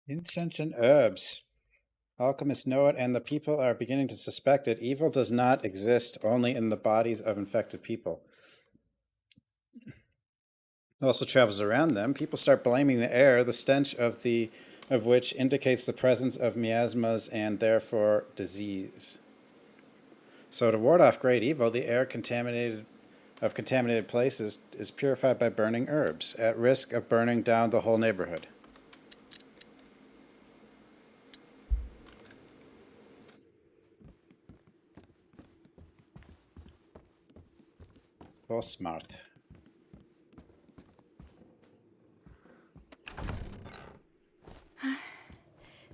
Incense and herbs. Alchemists know it, and the people are beginning to suspect it. Evil does not exist only in the bodies of infected people. It also travels around them. People start blaming the air, the stench of which indicates the presence of miasmas and therefore disease. So to ward off great evil, the air contaminated places is purified by burning herbs, at risk of burning down the whole neighborhood. So smart.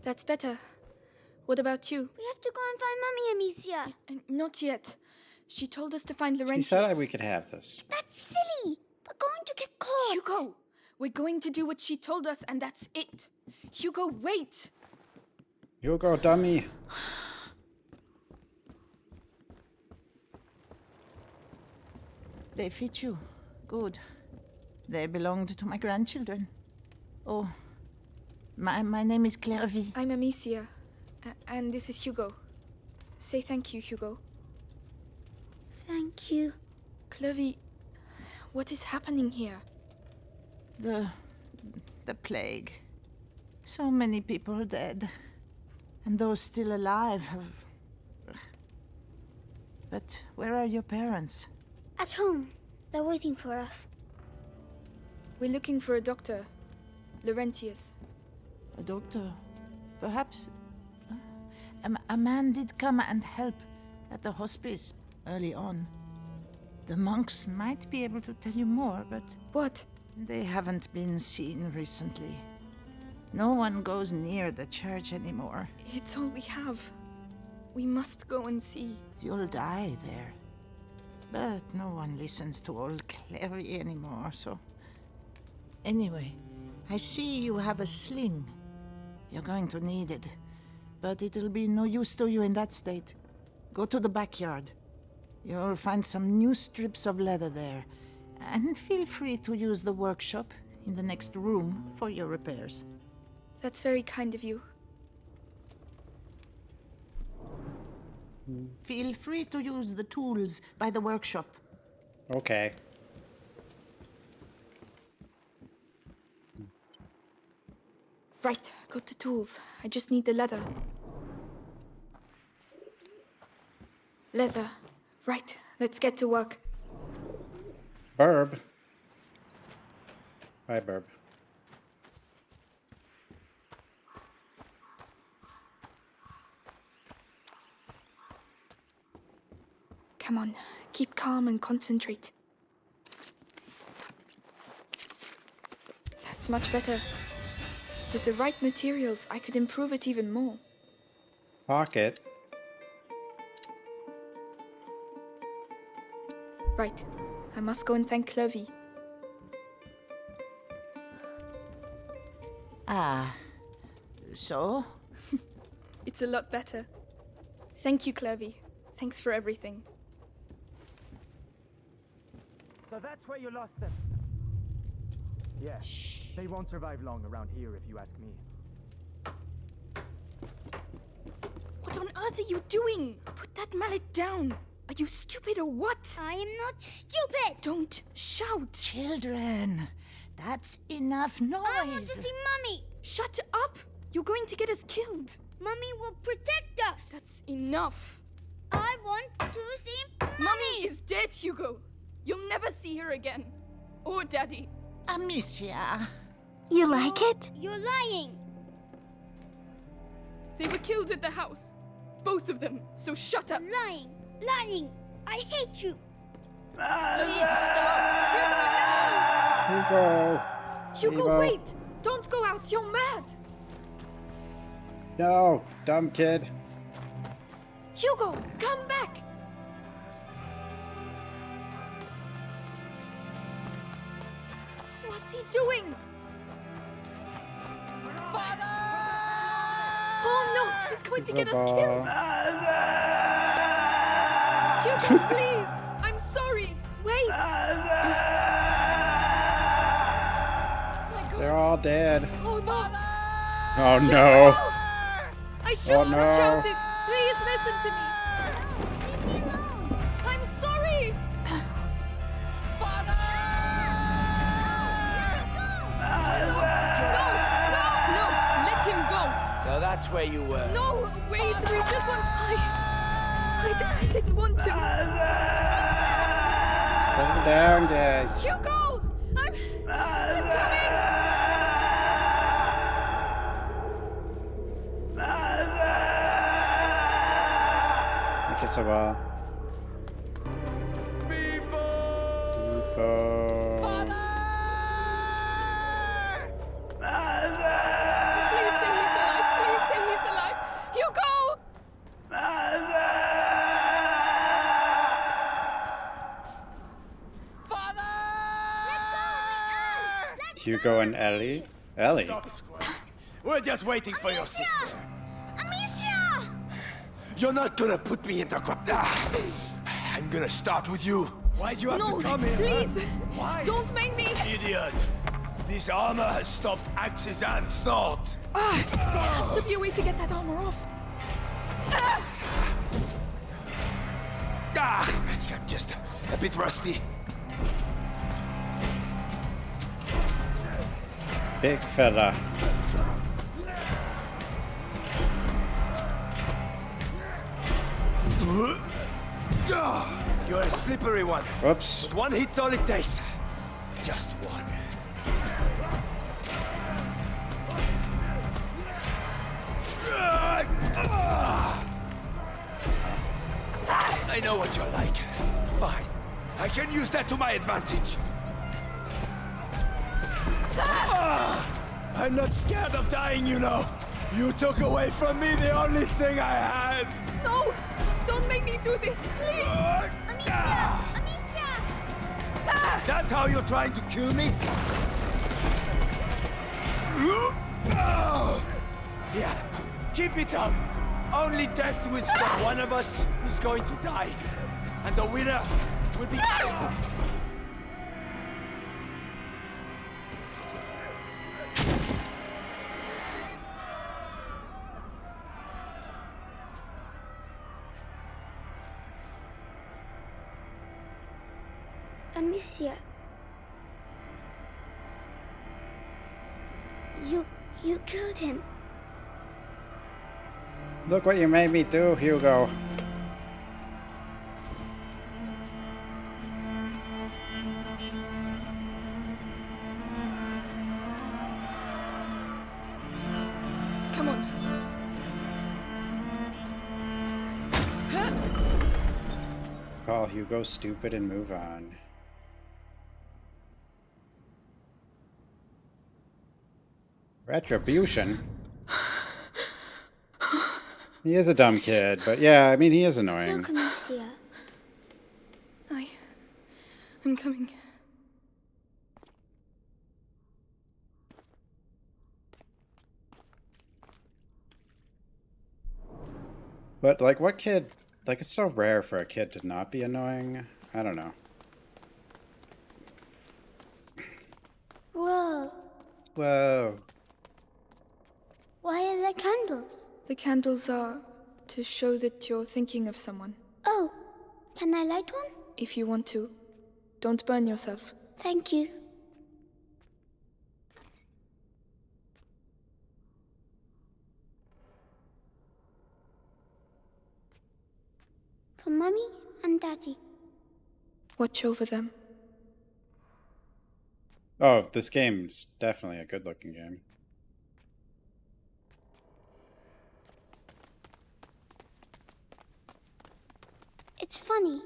That's better. What about you? We have to go and find Mummy, Amicia. Not yet. She told us to find She Laurentius. said we could have this. That's silly. We're going to get caught. Hugo, we're going to do what she told us, and that's it. Hugo, wait. Hugo, dummy. They fit you. Good. They belonged to my grandchildren. Oh, my name is Clairvy. I'm Amicia, and this is Hugo. Say thank you, Hugo. Thank you. Clovey, what is happening here? The plague. So many people dead. And those still alive have... But where are your parents? At home. They're waiting for us. We're looking for a doctor. Laurentius. A doctor? Perhaps... A man did come and help at the hospice early on. The monks might be able to tell you more, but... What? They haven't been seen recently. No one goes near the church anymore. It's all we have. We must go and see. You'll die there. But no one listens to old Clary anymore, so... Anyway, I see you have a sling. You're going to need it. But it'll be no use to you in that state. Go to the backyard. You'll find some new strips of leather there. And feel free to use the workshop in the next room for your repairs. That's very kind of you. Feel free to use the tools by the workshop. Okay. Right, got the tools. I just need the leather. Leather. Right, let's get to work. Burb. Bye, Burb. Come on, keep calm and concentrate. That's much better. With the right materials, I could improve it even more. Pocket. Right. I must go and thank Clovey. Ah, so? It's a lot better. Thank you, Clovey. Thanks for everything. So that's where you lost them. Yeah, they won't survive long around here if you ask me. What on earth are you doing? Put that mallet down. Are you stupid or what? I am not stupid. Don't shout. Children, that's enough noise. I want to see Mummy. Shut up. You're going to get us killed. Mummy will protect us. That's enough. I want to see Mummy. Mummy is dead, Hugo. You'll never see her again. Or Daddy. Amicia. You like it? You're lying. They were killed at the house. Both of them. So shut up. Lying. Lying. I hate you. Please stop. Hugo, no! Hugo. Hugo, Evo. wait! Don't go out. You're mad. No, dumb kid. Hugo, come back. What's he doing? Father! Oh no! He's going to get us Baba. killed. Hugo, please! I'm sorry! Wait! My God. They're all dead. Oh no! Oh no. I shouldn't no. have shouted! Please listen to me! I'm sorry! No! Let him go! So that's where you were. No! Wait! We just want... I didn't want to. Settle down, guys. Hugo! I'm coming! Take us a while. Beepo. Please say he's alive! Please say he's alive! Hugo! Hugo and Ellie. Ellie. We're just waiting for your sister. Amicia! You're not gonna put me in the crap. I'm gonna start with you. Why'd you have No, to come here? please! Why? Don't make me... Idiot! This armor has stopped axes and swords. There has to be a way to get that armor off. I'm just a bit rusty. Big fella. You're a slippery one. Whoops. But one hit's all it takes. Just one. I know what you're like. Fine. I can use that to my advantage. I'm not scared of dying, you know. You took away from me the only thing I had. No! Don't make me do this, please! Amicia! Amicia! Is that how you're trying to kill me? Yeah, keep it up. Only death will stop one of us is going to die. And the winner will be... Amicia. You killed him. Look what you made me do, Hugo. Come on. Call Hugo stupid and move on. Retribution? He is a dumb kid, but yeah, I mean, he is annoying. Look, Amicia. I'm coming. But, like, what kid... Like, it's so rare for a kid to not be annoying. I don't know. Whoa. Whoa. Why are there candles? The candles are to show that you're thinking of someone. Oh, can I light one? If you want to. Don't burn yourself. Thank you. For Mummy and Daddy. Watch over them. Oh, this game's definitely a good-looking game. It's funny.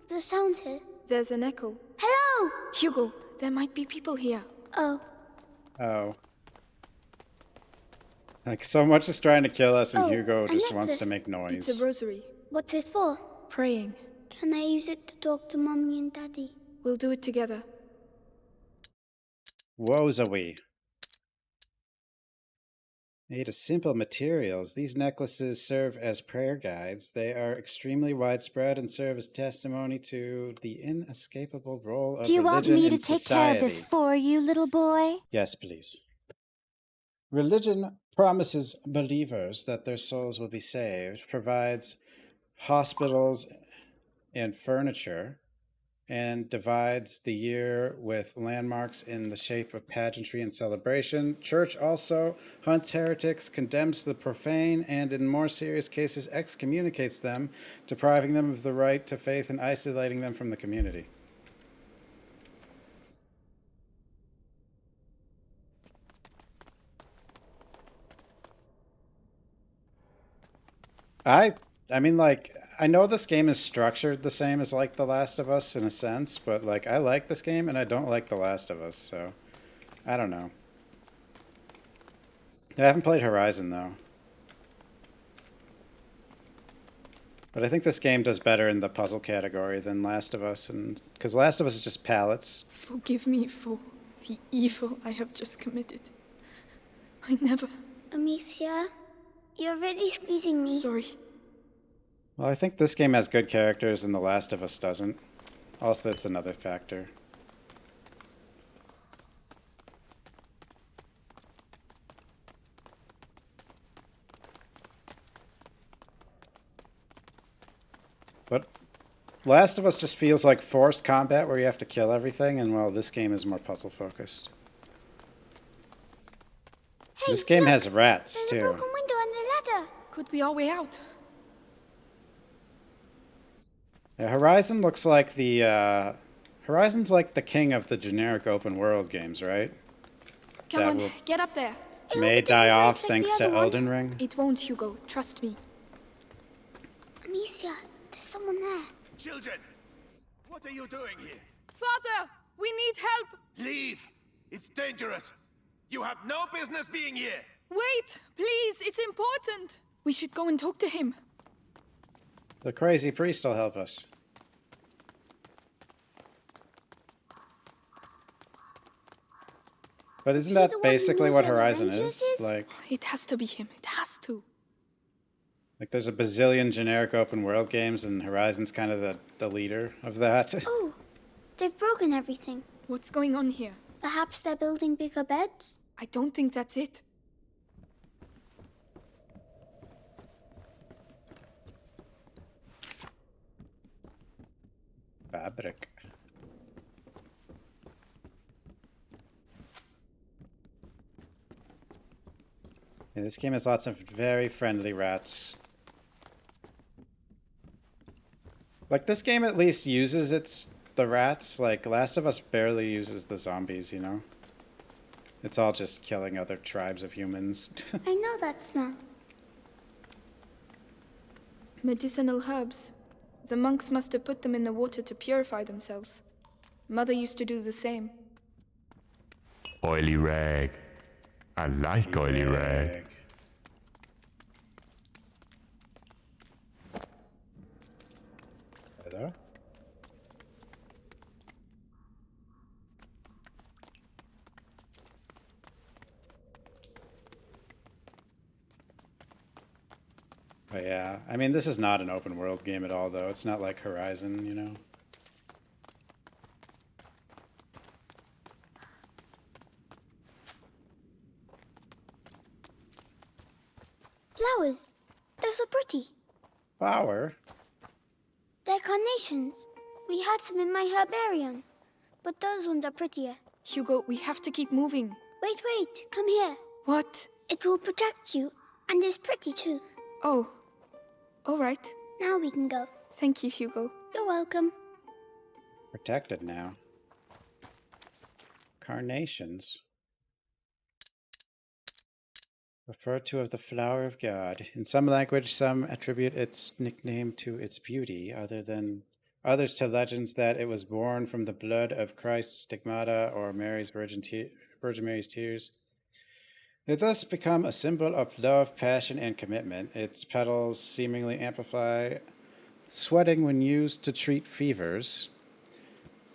The sound here. There's an echo. Hello! Hugo, there might be people here. Oh. Oh. Like, so much is trying to kill us, and Oh, Hugo a just wants to necklace. make noise. It's a rosary. What's it for? Praying. Can I use it to talk to Mummy and Daddy? We'll do it together. Woes-a-wee. Made of simple materials, these necklaces serve as prayer guides. They are extremely widespread and serve as testimony to the inescapable role of Do you want religion me in to take society. care of this for you, little boy? Yes, please. Religion promises believers that their souls will be saved, provides hospitals and furniture, and divides the year with landmarks in the shape of pageantry and celebration. Church also hunts heretics, condemns the profane, and in more serious cases excommunicates them, depriving them of the right to faith and isolating them from the community. I mean, like, I know this game is structured the same as, like, The Last of Us in a sense, but, like, I like this game and I don't like The Last of Us, so I don't know. I haven't played Horizon, though. But I think this game does better in the puzzle category than Last of Us, and because Last of Us is just palettes. Forgive me for the evil I have just committed. I never... Amicia, you're really squeezing me. Sorry. Well, I think this game has good characters and The Last of Us doesn't. Also, that's another factor. But Last of Us just feels like forced combat where you have to kill everything, and well, this game is more puzzle focused. Hey, this game look, has rats there's too. a broken window and a ladder. Could be our way out. Yeah, Horizon looks like the Horizon's like the king of the generic open world games, right? Come That on, will- get up there. May die off thanks to Elden Ring. It won't, Hugo. Trust me. Amicia, there's someone there. Children, what are you doing here? Father, we need help. Leave! It's dangerous. You have no business being here. Wait, please. It's important. We should go and talk to him. The crazy priest will help us. But isn't that basically what Horizon is? Like, It has to be him. It has to. there's a bazillion generic open world games, and Horizon's kind of the leader of that. Oh, they've broken everything. What's going on here? Perhaps they're building bigger beds? I don't think that's it. Fabric. Yeah, this game has lots of very friendly rats. Like, this game at least uses the rats. Like, Last of Us barely uses the zombies, you know? It's all just killing other tribes of humans. I know that smell. Medicinal herbs. The monks must have put them in the water to purify themselves. Mother used to do the same. Oily rag. I like oily rag. Hello? Oh yeah, I mean, this is not an open world game at all, though. It's not like Horizon, you know? Flowers. They're so pretty. Flower? They're carnations. We had some in my herbarium. But those ones are prettier. Hugo, we have to keep moving. Wait, come here. What? It will protect you, and is pretty too. Oh. All right. Now we can go. Thank you, Hugo. You're welcome. Protected now. Carnations. Referred to as the flower of God. In some language, some attribute its nickname to its beauty, others to legends that it was born from the blood of Christ's stigmata or Virgin Mary's tears. It thus become a symbol of love, passion, and commitment. Its petals seemingly amplify sweating when used to treat fevers,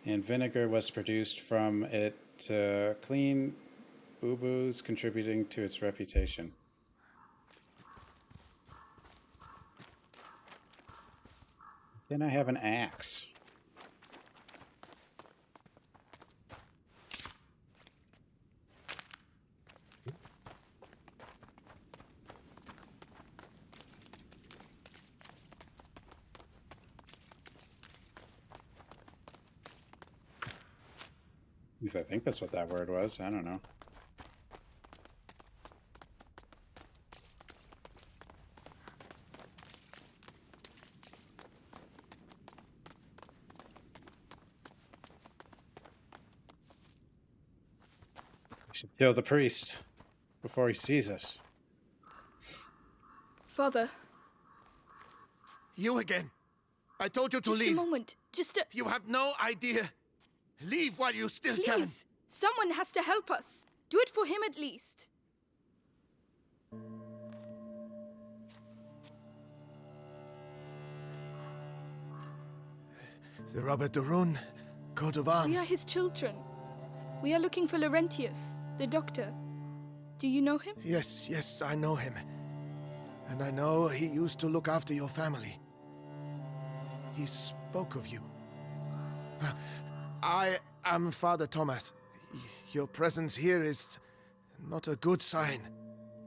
and vinegar was produced from it to clean boo-boos, contributing to its reputation. Then I have an axe. At least I think that's what that word was. I don't know. We should kill the priest before he sees us. Father. You again. I told you to leave. Just a moment. You have no idea. Leave while you still can. Please. Someone has to help us. Do it for him at least. The Robert de Rune, coat of arms. We are his children. We are looking for Laurentius, the doctor. Do you know him? Yes, I know him. And I know he used to look after your family. He spoke of you. I am Father Thomas. Your presence here is not a good sign.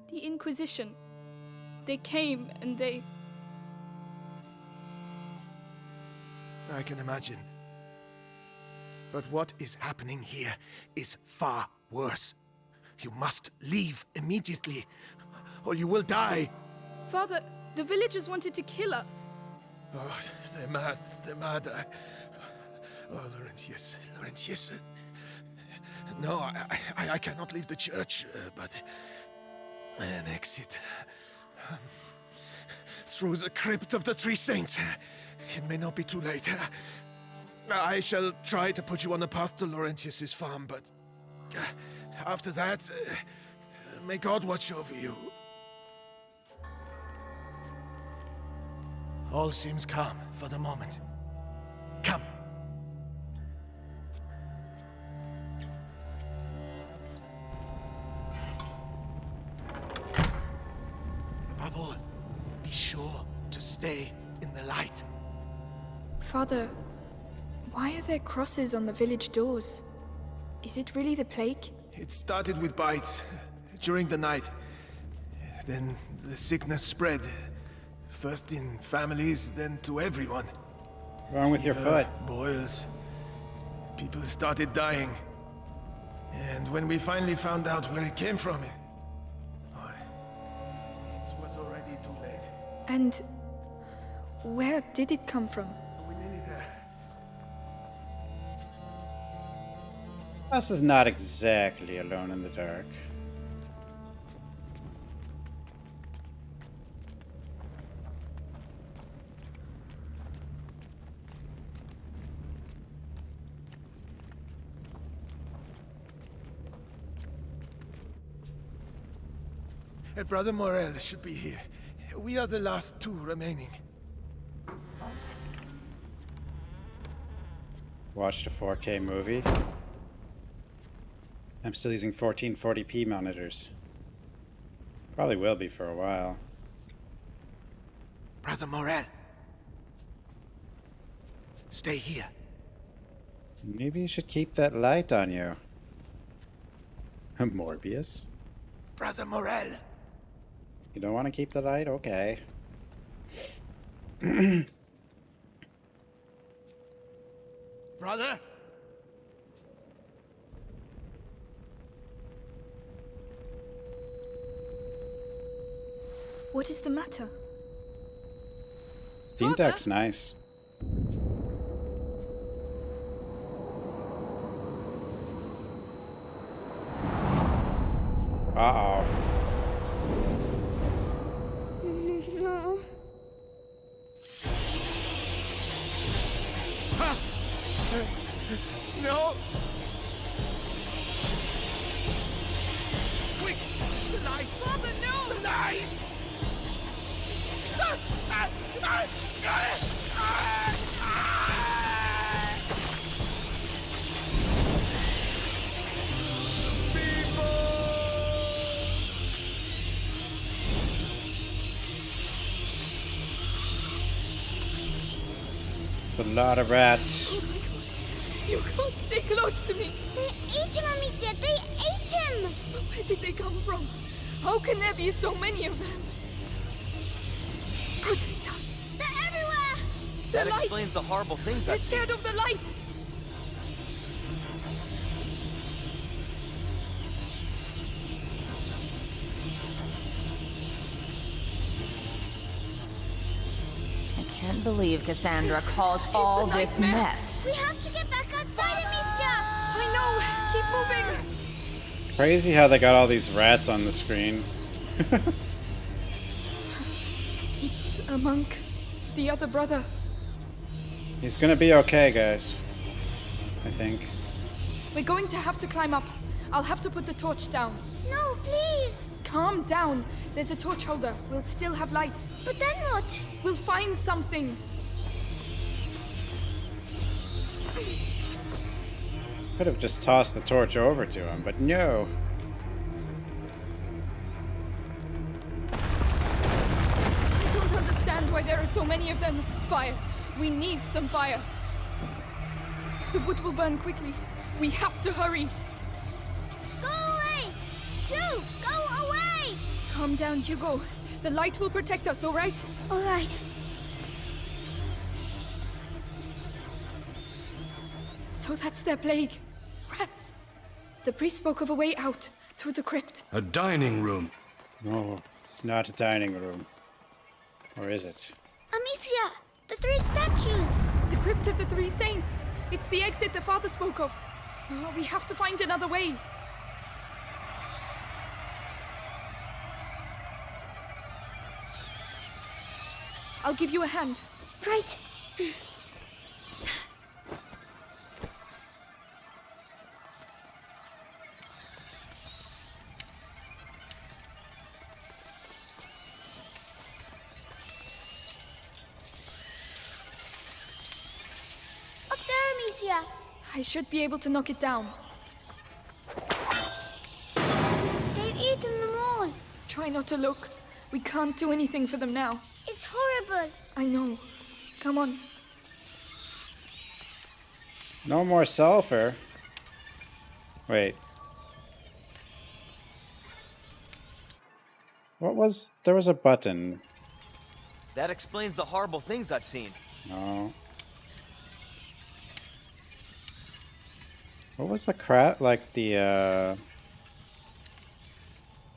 The Inquisition. They came and they... I can imagine. But what is happening here is far worse. You must leave immediately, or you will die. Father, the villagers wanted to kill us. Oh, they're mad. Oh, Laurentius. No, I cannot leave the church, but an exit through the crypt of the Three Saints. It may not be too late. I shall try to put you on the path to Laurentius's farm, but after that, may God watch over you. All seems calm for the moment. Come. Above all, be sure to stay in the light. Father, why are there crosses on the village doors? Is it really the plague? It started with bites during the night. Then the sickness spread. First in families, then to everyone. What's wrong with your foot? Boils. People started dying. And when we finally found out where it came from, it was already too late. And where did it come from? We're nearly there. Us is not exactly alone in the dark. Brother Morel should be here. We are the last two remaining. Watched a 4K movie. I'm still using 1440p monitors. Probably will be for a while. Brother Morel. Stay here. Maybe you should keep that light on you. Morbius? Brother Morel. You don't want to keep the light? Okay. Brother? What is the matter? Steam Deck's nice. Uh-oh. No. No! Quick! The light! Father, no! The light! It's a lot of rats. You can't stay close to me. They ate him, Amicia. They ate him. Where did they come from? How can there be so many of them? Protect us. They're everywhere. The light. Explains the horrible things They're I've seen. scared of the light. I can't believe Cassandra caused all this nightmare. mess. We have to get back outside, Amicia. I know. Keep moving. Crazy how they got all these rats on the screen. It's a monk. The other brother. He's gonna be okay, guys. I think. We're going to have to climb up. I'll have to put the torch down. No, please. Calm down. There's a torch holder. We'll still have light. But then what? We'll find something. Could have just tossed the torch over to him, but no. I don't understand why there are so many of them. Fire. We need some fire. The wood will burn quickly. We have to hurry. Go away. Shoo, go away. Calm down, Hugo. The light will protect us, all right? All right. So that's their plague. Rats. The priest spoke of a way out, through the crypt. A dining room. No, it's not a dining room. Or is it? Amicia, the three statues. The crypt of the three saints. It's the exit the father spoke of. Oh, we have to find another way. I'll give you a hand. Right. Up there, Amicia. I should be able to knock it down. They've eaten them all. Try not to look. We can't do anything for them now. It's horrible. I know. Come on. No more sulfur. Wait. What was... There was a button. That explains the horrible things I've seen. No. What was the crap? Like the,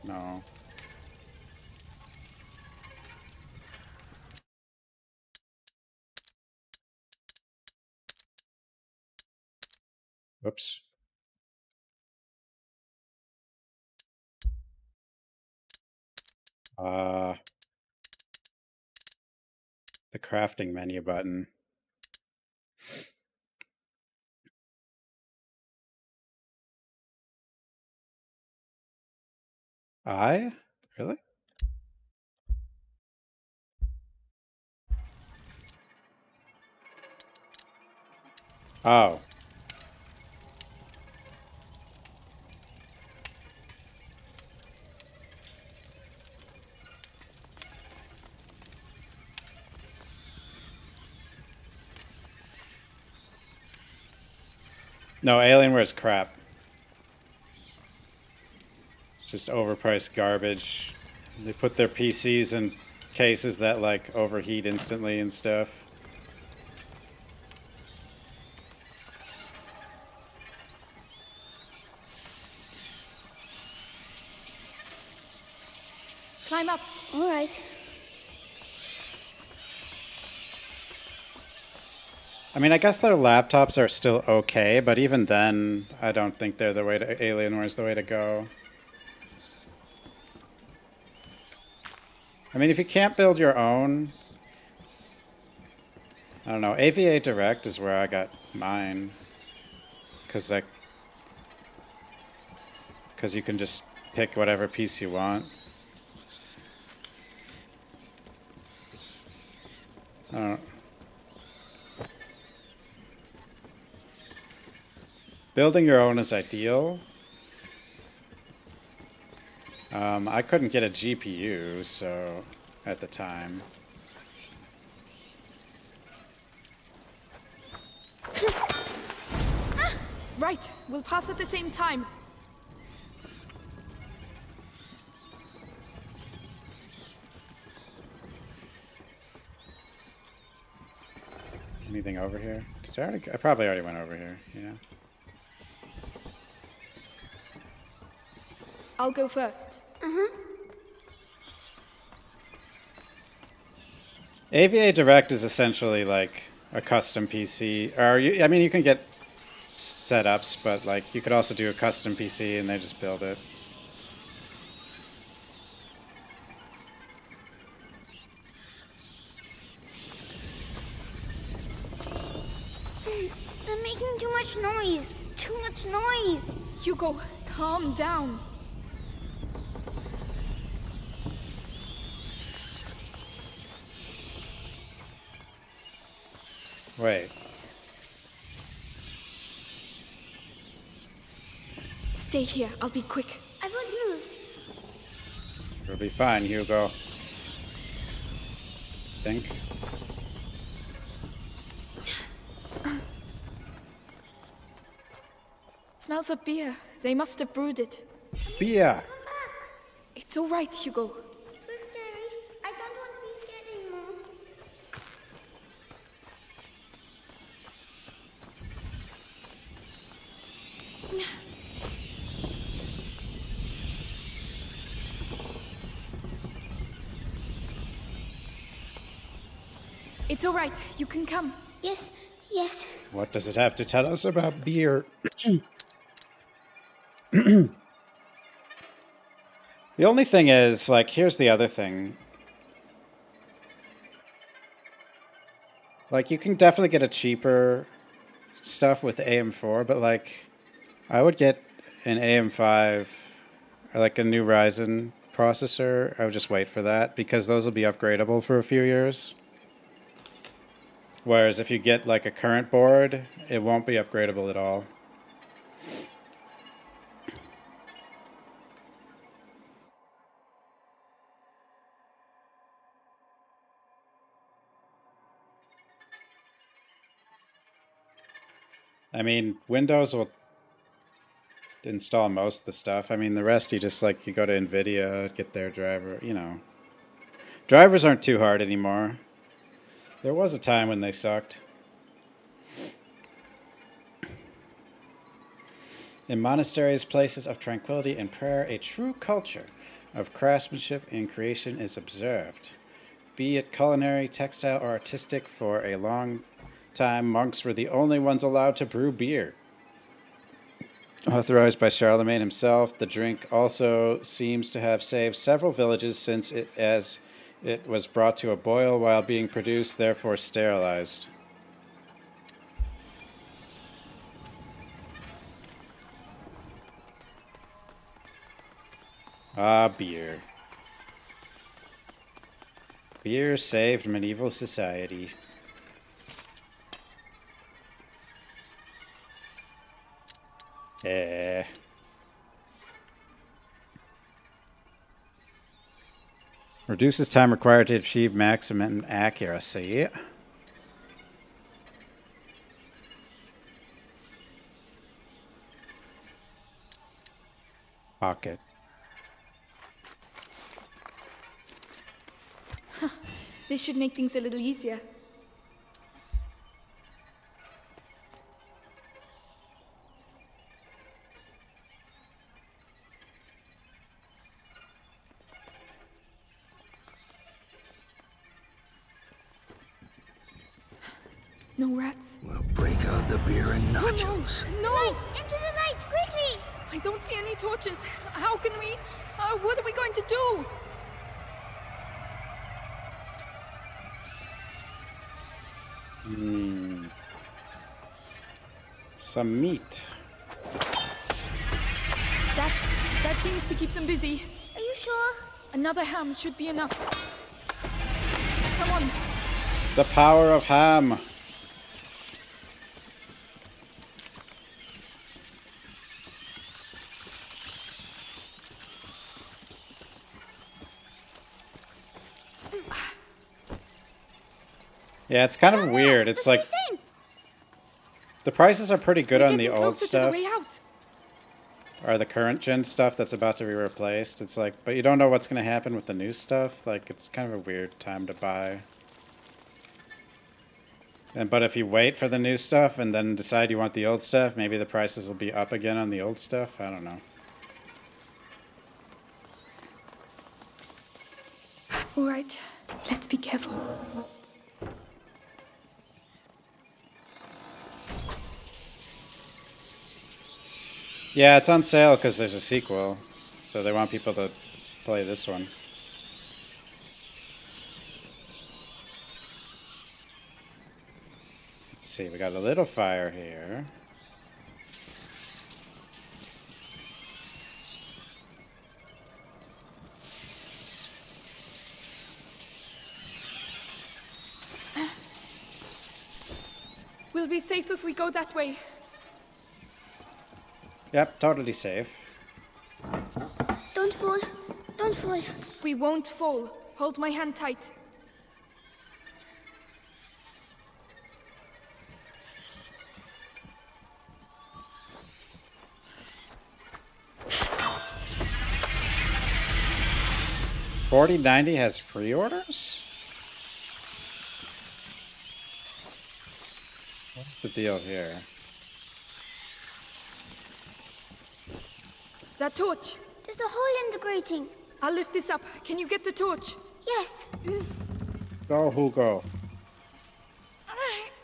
No. Whoops. The crafting menu button. I? Really? Oh. No, Alienware's crap. It's just overpriced garbage. They put their PCs in cases that like overheat instantly and stuff. Climb up. All right. I mean, I guess their laptops are still okay, but even then, I don't think they're the way to Alienware's the way to go. I mean, if you can't build your own, I don't know. AVA Direct is where I got mine, because you can just pick whatever piece you want. I don't know. Building your own is ideal. I couldn't get a GPU, so at the time. Right, we'll pass at the same time. Anything over here? I probably already went over here, yeah. I'll go first. AVA Direct is essentially like a custom PC. Or I mean, you can get setups, but like you could also do a custom PC and they just build it. They're making too much noise. Too much noise. Hugo, calm down. Wait. Stay here, I'll be quick. I won't move. It'll be fine, Hugo. Think. Smells of beer. They must have brewed it. Beer. It's all right, Hugo. Too scary. I don't want to be scared anymore. It's all right. You can come. Yes, yes. What does it have to tell us about beer? The only thing is, like, here's the other thing. Like, you can definitely get a cheaper stuff with AM4, but, like, I would get an AM5 or, like, a new Ryzen processor. I would just wait for that because those will be upgradable for a few years. Whereas if you get, like, a current board, it won't be upgradable at all. I mean, Windows will install most of the stuff. I mean, the rest you just, like, you go to NVIDIA, get their driver, you know. Drivers aren't too hard anymore. There was a time when they sucked. In monasteries, places of tranquility and prayer, a true culture of craftsmanship and creation is observed. Be it culinary, textile, or artistic, for a long time, monks were the only ones allowed to brew beer. Authorized by Charlemagne himself, the drink also seems to have saved several villages since it was brought to a boil while being produced, therefore sterilized. Ah, beer. Beer saved medieval society. Eh. Reduces time required to achieve maximum accuracy. Pocket. This should make things a little easier. No rats. We'll break out the beer and nachos. Oh, no! Light! Into the light! Quickly! I don't see any torches. How can we... what are we going to do? Some meat. That seems to keep them busy. Are you sure? Another ham should be enough. Come on. The power of ham. Yeah, it's kind of weird. It's like the prices are pretty good on the old stuff, or the current gen stuff that's about to be replaced. It's like, but you don't know what's going to happen with the new stuff. Like, it's kind of a weird time to buy. But if you wait for the new stuff and then decide you want the old stuff, maybe the prices will be up again on the old stuff. I don't know. All right, let's be careful. Yeah, it's on sale because there's a sequel, so they want people to play this one. Let's see, we got a little fire here. We'll be safe if we go that way. Yep, totally safe. Don't fall. Don't fall. We won't fall. Hold my hand tight. $40.90 has pre-orders? What's the deal here? That torch. There's a hole in the grating. I'll lift this up. Can you get the torch? Yes. Go, Hugo.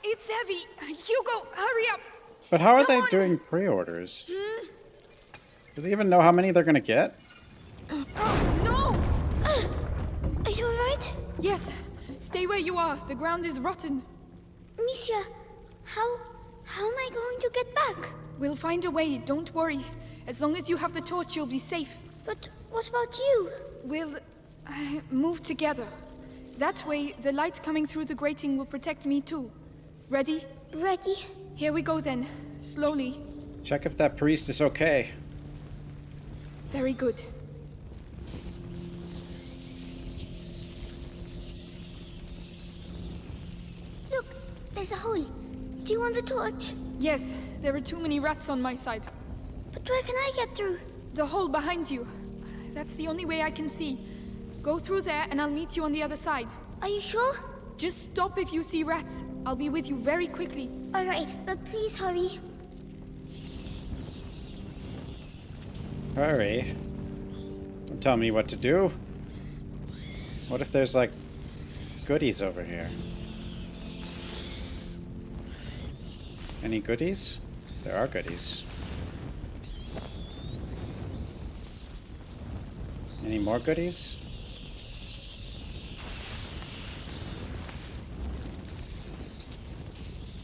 It's heavy. Hugo, hurry up. But how are they doing pre-orders? Do they even know how many they're gonna get? No! Are you alright? Yes. Stay where you are. The ground is rotten. Amicia, how am I going to get back? We'll find a way. Don't worry. As long as you have the torch, you'll be safe. But what about you? We'll move together. That way, the light coming through the grating will protect me too. Ready? Ready. Here we go then. Slowly. Check if that priest is okay. Very good. Look, there's a hole. Do you want the torch? Yes, there are too many rats on my side. But where can I get through? The hole behind you. That's the only way I can see. Go through there and I'll meet you on the other side. Are you sure? Just stop if you see rats. I'll be with you very quickly. All right, but please hurry. Hurry. Don't tell me what to do. What if there's, like, goodies over here? Any goodies? There are goodies. Any more goodies?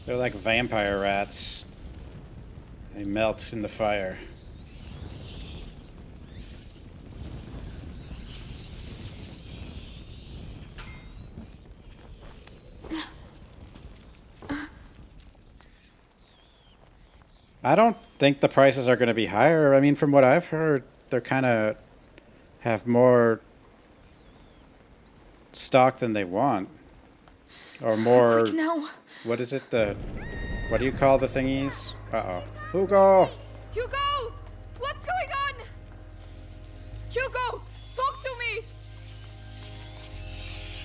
They're like vampire rats. They melt in the fire. think the prices are going to be higher. I mean, from what I've heard, they're kind of have more stock than they want, or more. Quick now. What is it? What do you call the thingies? Uh-oh. Hugo! Hugo! What's going on? Hugo! Talk to me!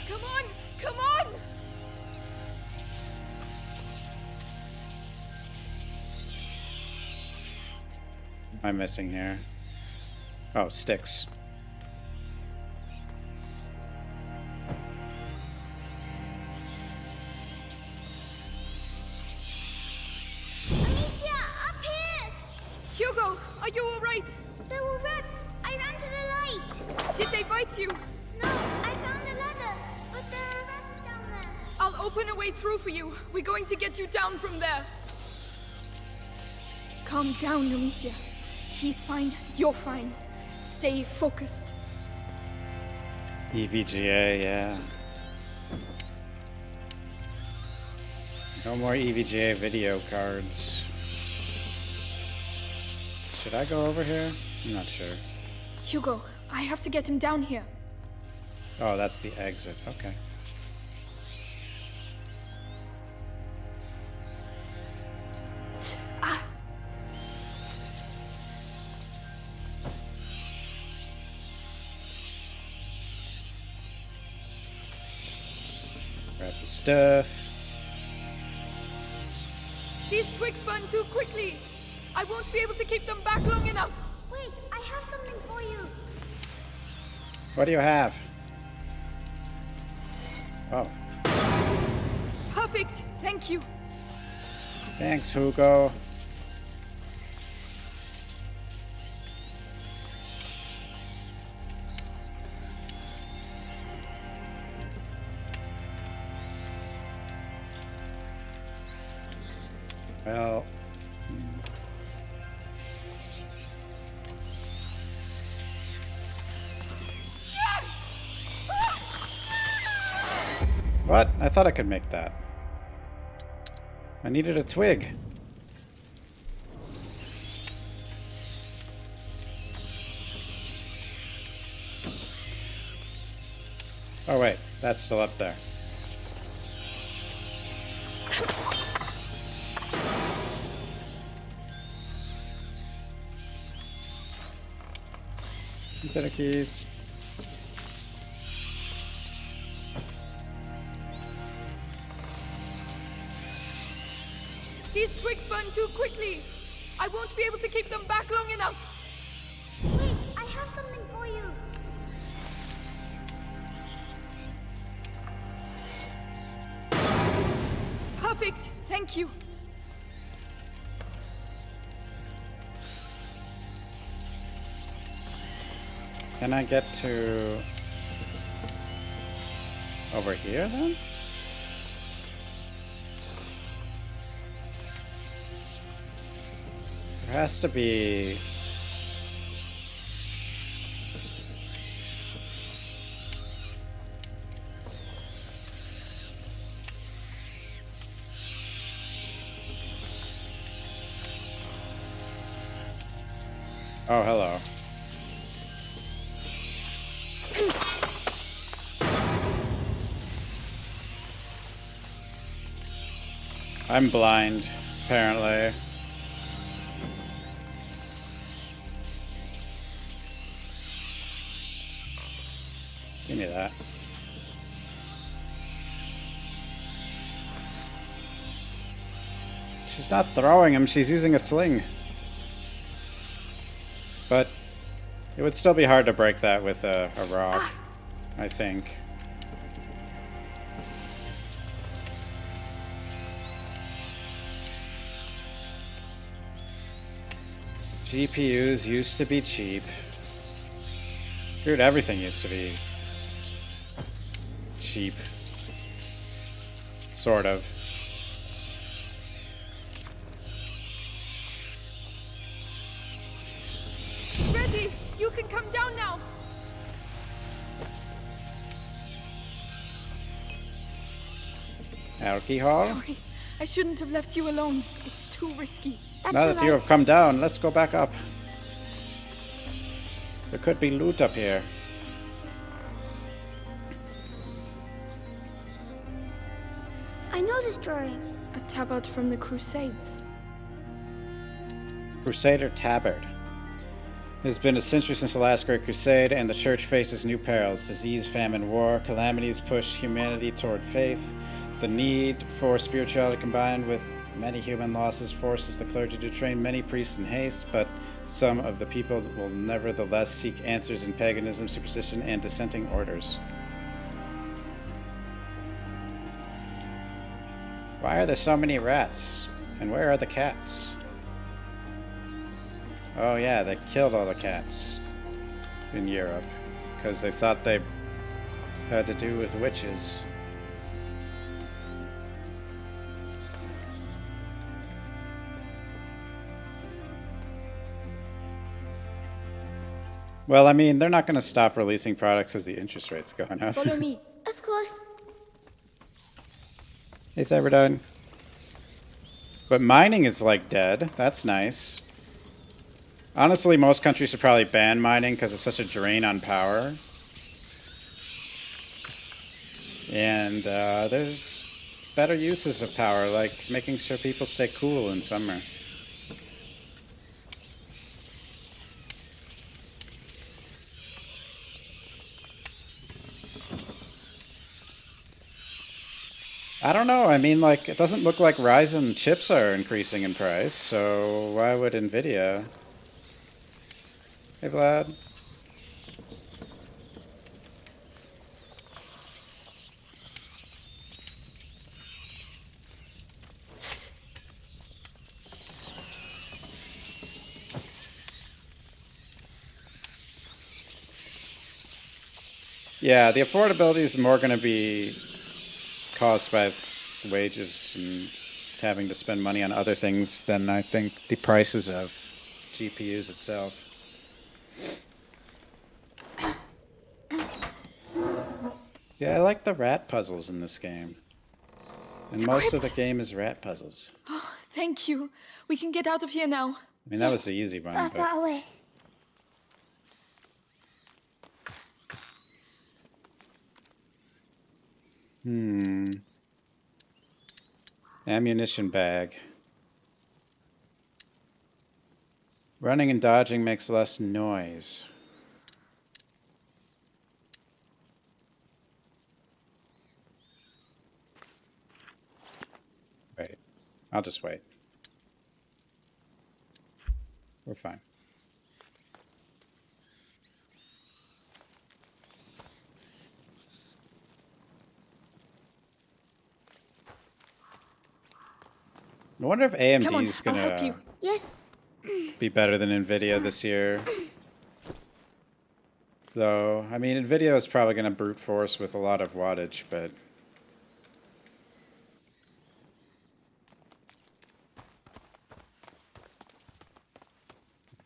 Come on! Come on! What am I missing here? Oh, sticks. Amicia, up here! Hugo, are you alright? There were rats. I ran to the light. Did they bite you? No, I found a ladder, but there are rats down there. I'll open a way through for you. We're going to get you down from there. Calm down, Amicia. He's fine. You're fine. Stay focused. EVGA, yeah. No more EVGA video cards. Should I go over here? I'm not sure. Hugo, I have to get him down here. Oh, that's the exit. Okay. Grab the stuff. These twigs burn too quickly. I won't be able to keep them back long enough. Wait, I have something for you. What do you have? Oh. Perfect. Thank you. Thanks, Hugo. Well. What? I thought I could make that. I needed a twig. Oh wait, that's still up there. Instead of keys. These twigs burn too quickly. I won't be able to keep them back long enough. Wait, I have something for you. Perfect. Thank you. Can I get to over here then? There has to be. Oh, hello. I'm blind, apparently. Give me that. She's not throwing him, she's using a sling. But it would still be hard to break that with a rock, I think. GPUs used to be cheap. Dude, everything used to be cheap. Sort of. Ready? You can come down now. Alcohol? Sorry, I shouldn't have left you alone. It's too risky. That's Now that you have come down, let's go back up. There could be loot up here. I know this drawing. A tabard from the Crusades. Crusader Tabard. It has been a century since the last Great Crusade, and the Church faces new perils. Disease, famine, war, calamities push humanity toward faith. The need for spirituality combined with many human losses forces the clergy to train many priests in haste, but some of the people will nevertheless seek answers in paganism, superstition, and dissenting orders. Why are there so many rats? And where are the cats? Oh yeah, they killed all the cats in Europe because they thought they had to do with witches. Well, I mean, they're not going to stop releasing products as the interest rate's going up. Follow me. Of course. Hey, Cyberdyne. But mining is like dead. That's nice. Honestly, most countries should probably ban mining because it's such a drain on power. And there's better uses of power, like making sure people stay cool in summer. I don't know. I mean, like, it doesn't look like Ryzen chips are increasing in price, so why would Nvidia? Hey, Vlad. Yeah, the affordability is more going to be caused by wages and having to spend money on other things than I think the prices of GPUs itself. Yeah, I like the rat puzzles in this game. And most of the game is rat puzzles. Oh, thank you. We can get out of here now. I mean, that was the easy one, but... Far away. Ammunition bag. Running and dodging makes less noise. Wait. I'll just wait. We're fine. I wonder if AMD is going to be better than Nvidia this year. Though, I mean, Nvidia is probably going to brute force with a lot of wattage, but...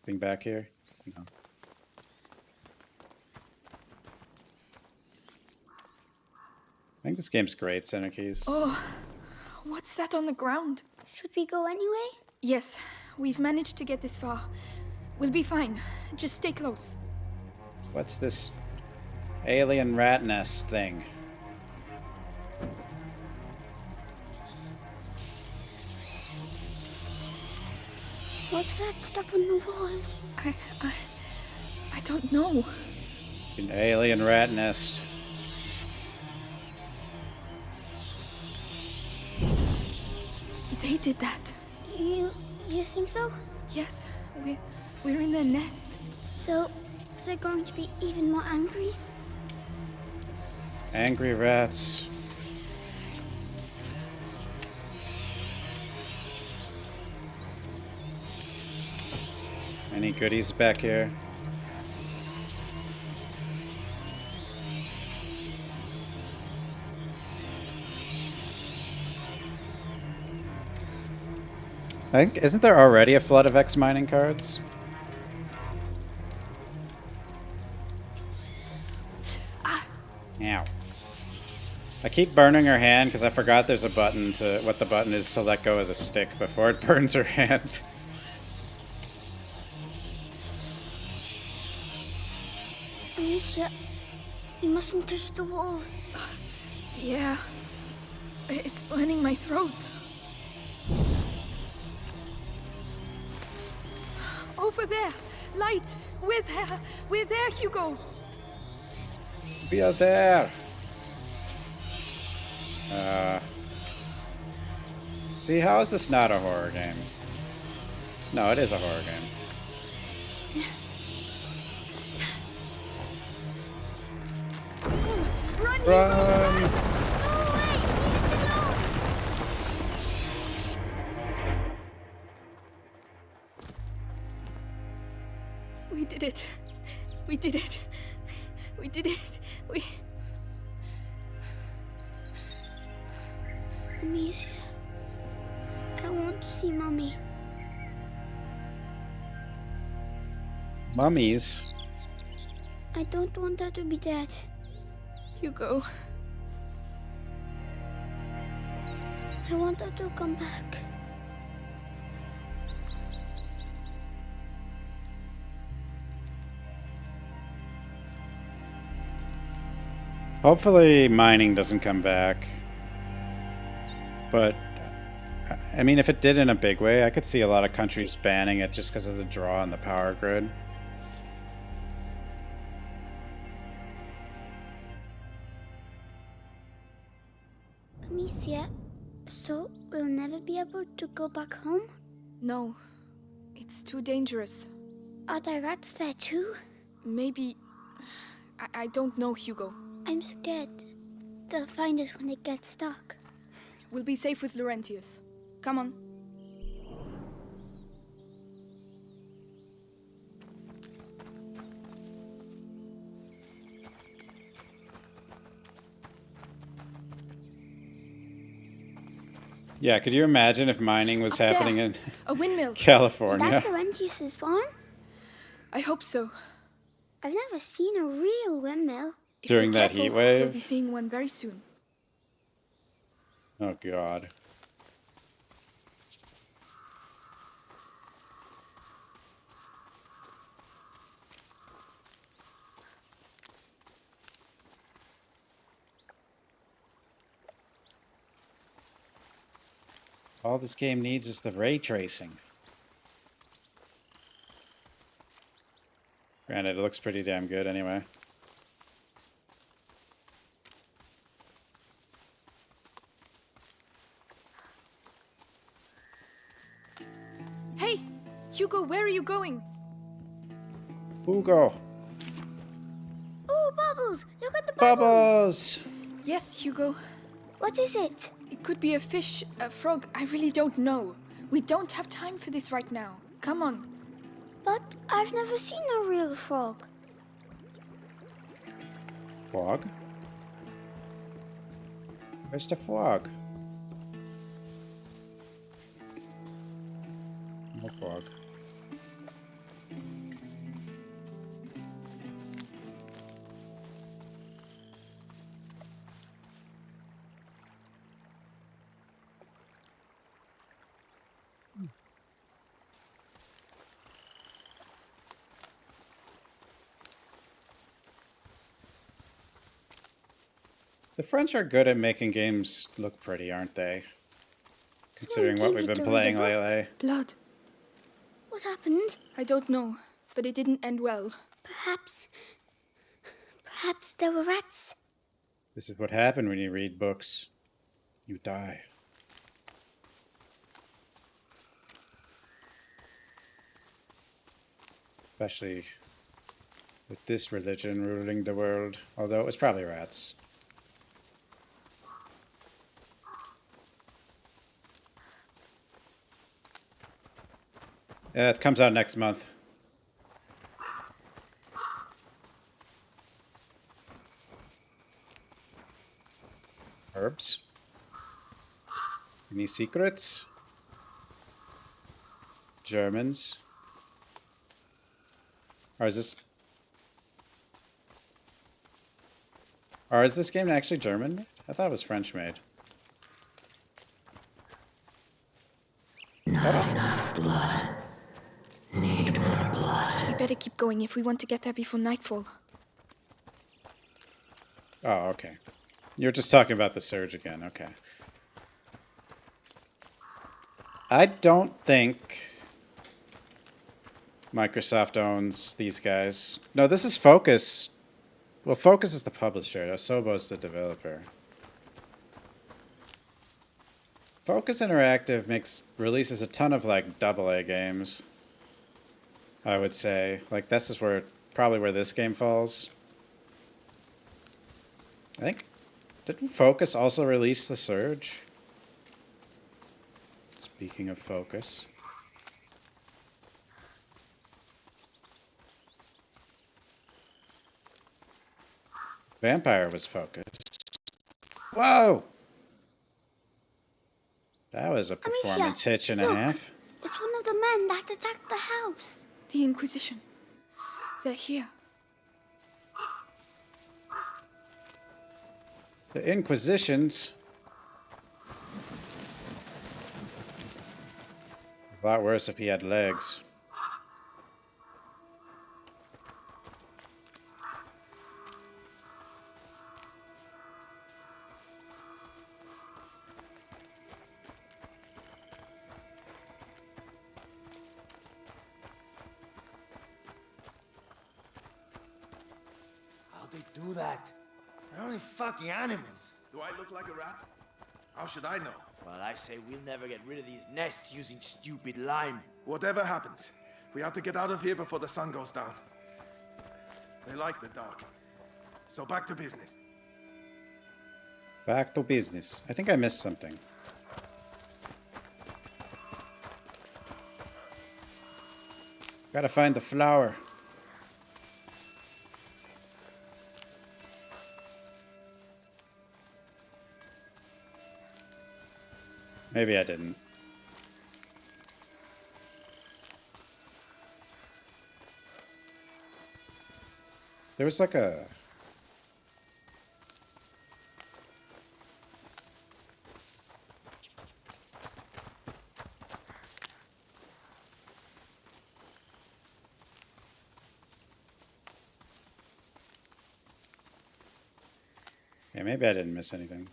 Anything back here? No. I think this game's great, Center Keys. Oh, what's that on the ground? Should we go anyway? Yes, we've managed to get this far. We'll be fine. Just stay close. What's this alien rat nest thing? What's that stuff on the walls? I don't know. An alien rat nest. They did that. You think so? Yes, we're in their nest. So they're going to be even more angry? Angry rats. Any goodies back here? I think, isn't there already a flood of X mining cards? Ow. I keep burning her hand because I forgot there's a button to, what the button is to let go of the stick before it burns her hand. Amicia, you mustn't touch the walls. Yeah. It's burning my throat. Over there! Light! We're there! We're there, Hugo! We are there! See, how is this not a horror game? No, it is a horror game. Run, Run! Hugo! We did it. We did it. We did it. Amicia, I want to see Mommy. Mummies? I don't want her to be dead. Hugo. I want her to come back. Hopefully mining doesn't come back. But, I mean, if it did in a big way, I could see a lot of countries banning it just because of the draw on the power grid. Amicia, so we'll never be able to go back home? No. It's too dangerous. Are there rats there too? Maybe... I don't know, Hugo. I'm scared. They'll find us when it gets dark. We'll be safe with Laurentius. Come on. Yeah, could you imagine if mining was Up happening there. in A windmill. California? Is that Laurentius's farm? I hope so. I've never seen a real windmill. If During we're that careful, heat wave? We'll be seeing one very soon. Oh, God. All this game needs is the ray tracing. Granted, it looks pretty damn good anyway. Hey! Hugo, where are you going? Hugo! Oh, Bubbles! Look at the Bubbles! Yes, Hugo. What is it? It could be a fish, a frog. I really don't know. We don't have time for this right now. Come on. But I've never seen a real frog. Frog? Where's the frog? No frog. The French are good at making games look pretty, aren't they? Considering what we've been playing lately. Blood. What happened? I don't know, but it didn't end well. Perhaps there were rats. This is what happened when you read books. You die. Especially with this religion ruling the world, although it was probably rats. Yeah, it comes out next month. Herbs? Any secrets? Germans? Or is this game actually German? I thought it was French made. Not enough blood. Need more blood. We better keep going if we want to get there before nightfall. Oh, okay. You're just talking about the surge again. Okay. I don't think Microsoft owns these guys. No, this is Focus. Well, Focus is the publisher. Asobo's the developer. Focus Interactive releases a ton of like AA games. I would say like this is probably where this game falls. I think didn't Focus also release the Surge? Speaking of Focus. Vampire was Focus. Whoa! That was a performance hitch and a half. It's one of the men that attacked the house. The Inquisition. They're here. The Inquisitions. A lot worse if he had legs. How'd they do that? They're only fucking animals. Do I look like a rat? How should I know? Well, I say we'll never get rid of these nests using stupid lime. Whatever happens, we have to get out of here before the sun goes down. They like the dark. So back to business. Back to business. I think I missed something. Gotta find the flower. Maybe I didn't. There was like a... Yeah, maybe I didn't miss anything.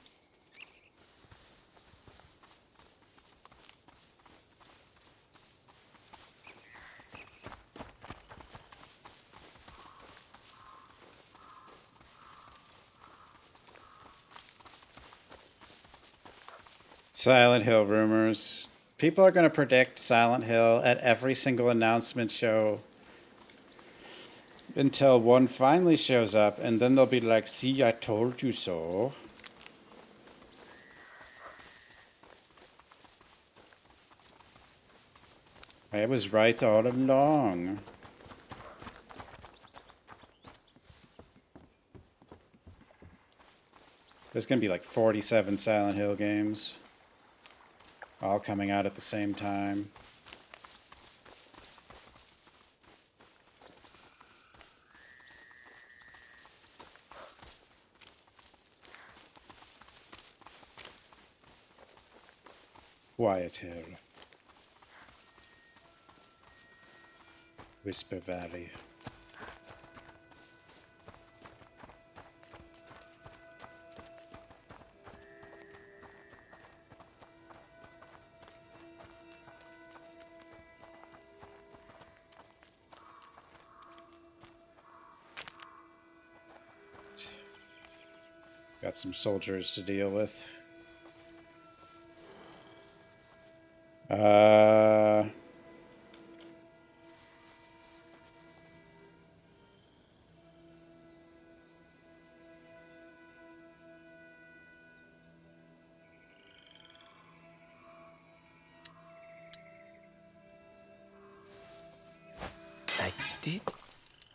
Silent Hill rumors. People are going to predict Silent Hill at every single announcement show until one finally shows up, and then they'll be like, see, I told you so. I was right all along. There's going to be like 47 Silent Hill games, all coming out at the same time. Wyatt Hill. Whisper Valley. Got some soldiers to deal with.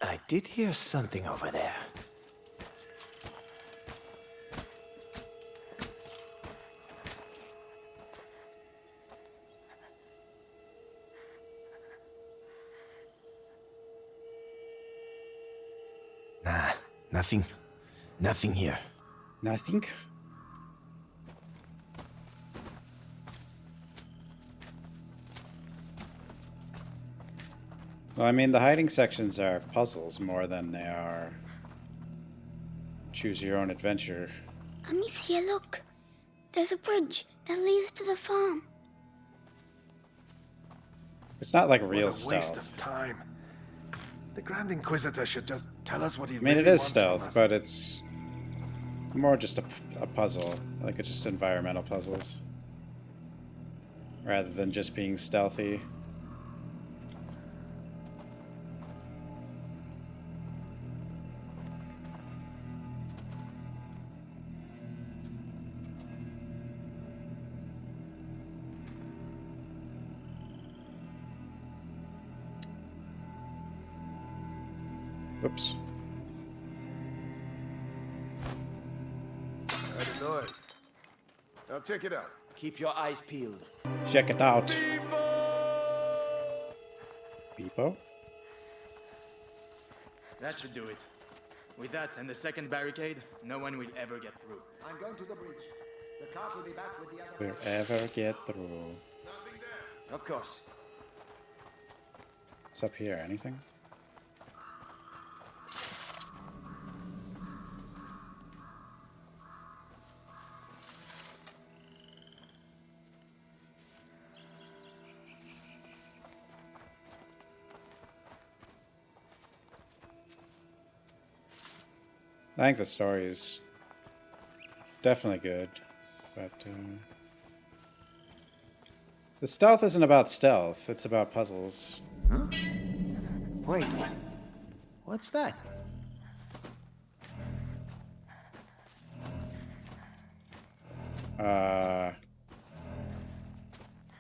I did hear something over there. Nah, nothing. Nothing here. Nothing? Well, I mean, the hiding sections are puzzles more than they are choose your own adventure. Amicia, look. There's a bridge that leads to the farm. It's not like real What a waste stealth. of time. The Grand Inquisitor should just tell us what he I mean, really it is wants stealth, from us. but it's more just a puzzle. Like, it's just environmental puzzles. Rather than just being stealthy. Oops. Heard a noise. Now check it out. Keep your eyes peeled. Check it out. Beepo? That should do it. With that and the second barricade, no one will ever get through. I'm going to the bridge. The cart will be back with the other. We'll ever get through. Of course. What's up here? Anything? I think the story is definitely good, but the stealth isn't about stealth, it's about puzzles. Huh? Wait. What's that?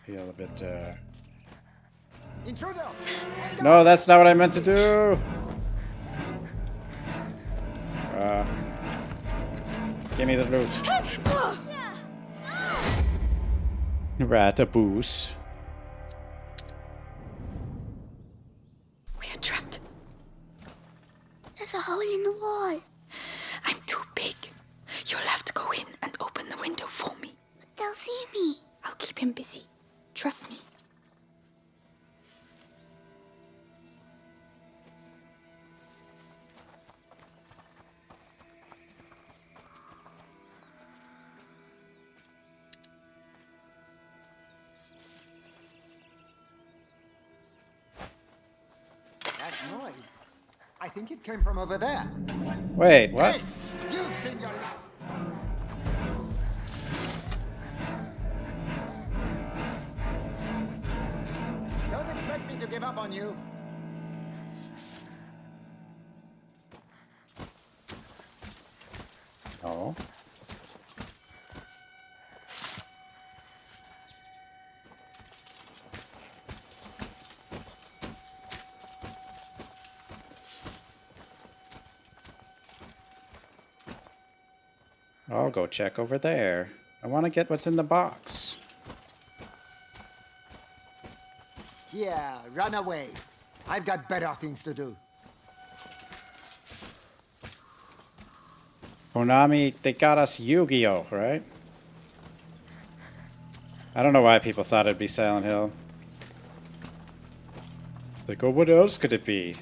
Feel a bit, Intruder! No, that's not what I meant to do! Give me the loot. Rataboos. We are trapped. There's a hole in the wall. I'm too big. You'll have to go in and open the window for me. But they'll see me. I'll keep him busy. Trust me. That noise. I think it came from over there. Wait, what? Hey, you've seen your last. Don't expect me to give up on you. Oh. I'll go check over there. I want to get what's in the box. Yeah, run away. I've got better things to do. Konami, they got us Yu-Gi-Oh, right? I don't know why people thought it'd be Silent Hill. Like, oh, what else could it be?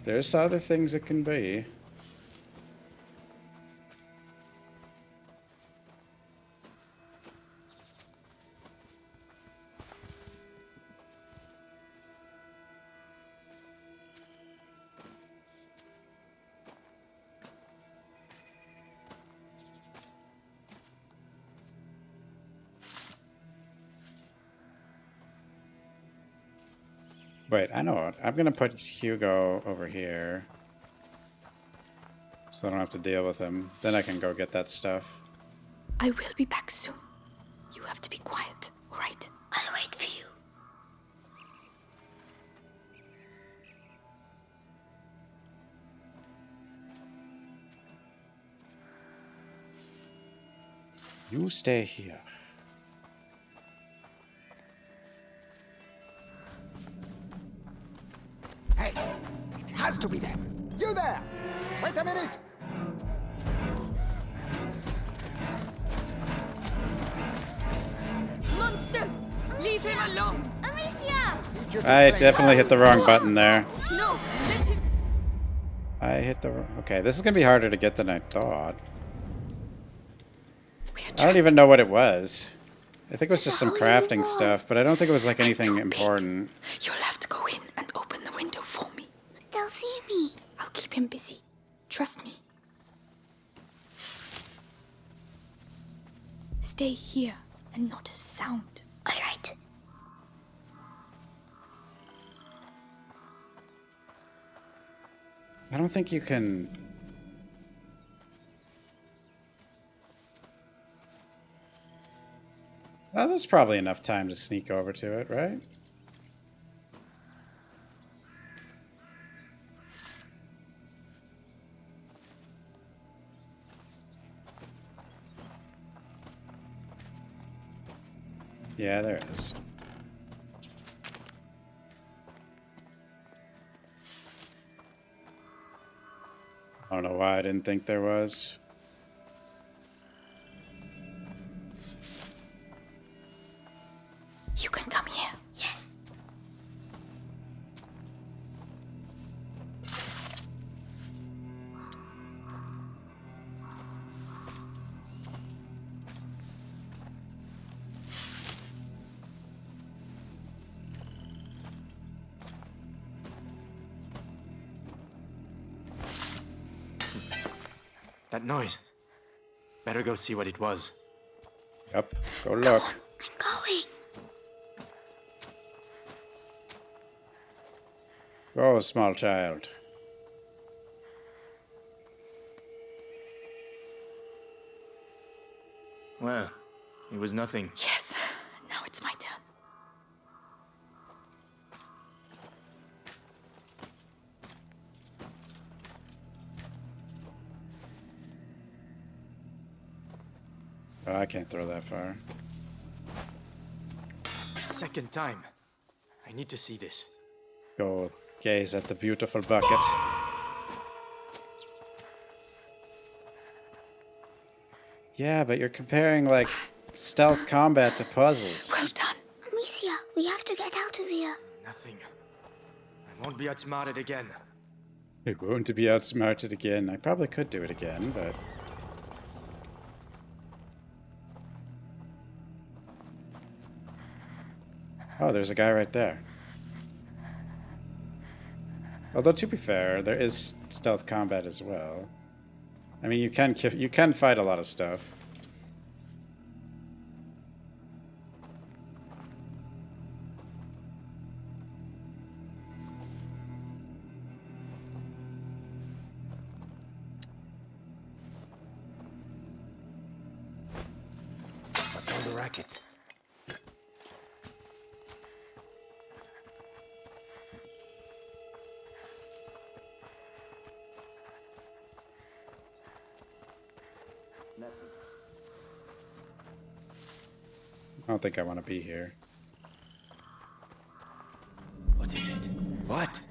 There's other things it can be. Wait, I know what. I'm gonna put Hugo over here. So I don't have to deal with him. Then I can go get that stuff. I will be back soon. You have to be quiet, all right? I'll wait for you. You stay here. Hey, it has to be them. You there! Wait a minute! Monsters! Leave him alone! Amicia! I definitely hit the wrong button there. No! Let him... I hit the... Okay, this is going to be harder to get than I thought. I don't even know what it was. I think it was just some crafting stuff, but I don't think it was like anything important. You'll have to go in and open the window for me. But they'll see me. I'll keep him busy. Trust me. Stay here and not a sound. All right. I don't think you can... Well, there's probably enough time to sneak over to it, right? Yeah, there is. I don't know why I didn't think there was. You can come here. Yes. That noise. Better go see what it was. Yep, go look. I'm going. Go, small child. Well, it was nothing. Yes, now it's my turn. Oh, I can't throw that far. It's the second time. I need to see this. Go gaze at the beautiful bucket. Yeah, but you're comparing, like, stealth combat to puzzles. Well done. Amicia, we have to get out of here. Nothing. I won't be outsmarted again. You're going to be outsmarted again. I probably could do it again, but... Oh, there's a guy right there. Although, to be fair, there is stealth combat as well. I mean, you can fight a lot of stuff. What's on the racket? I don't think I want to be here. What is it? What?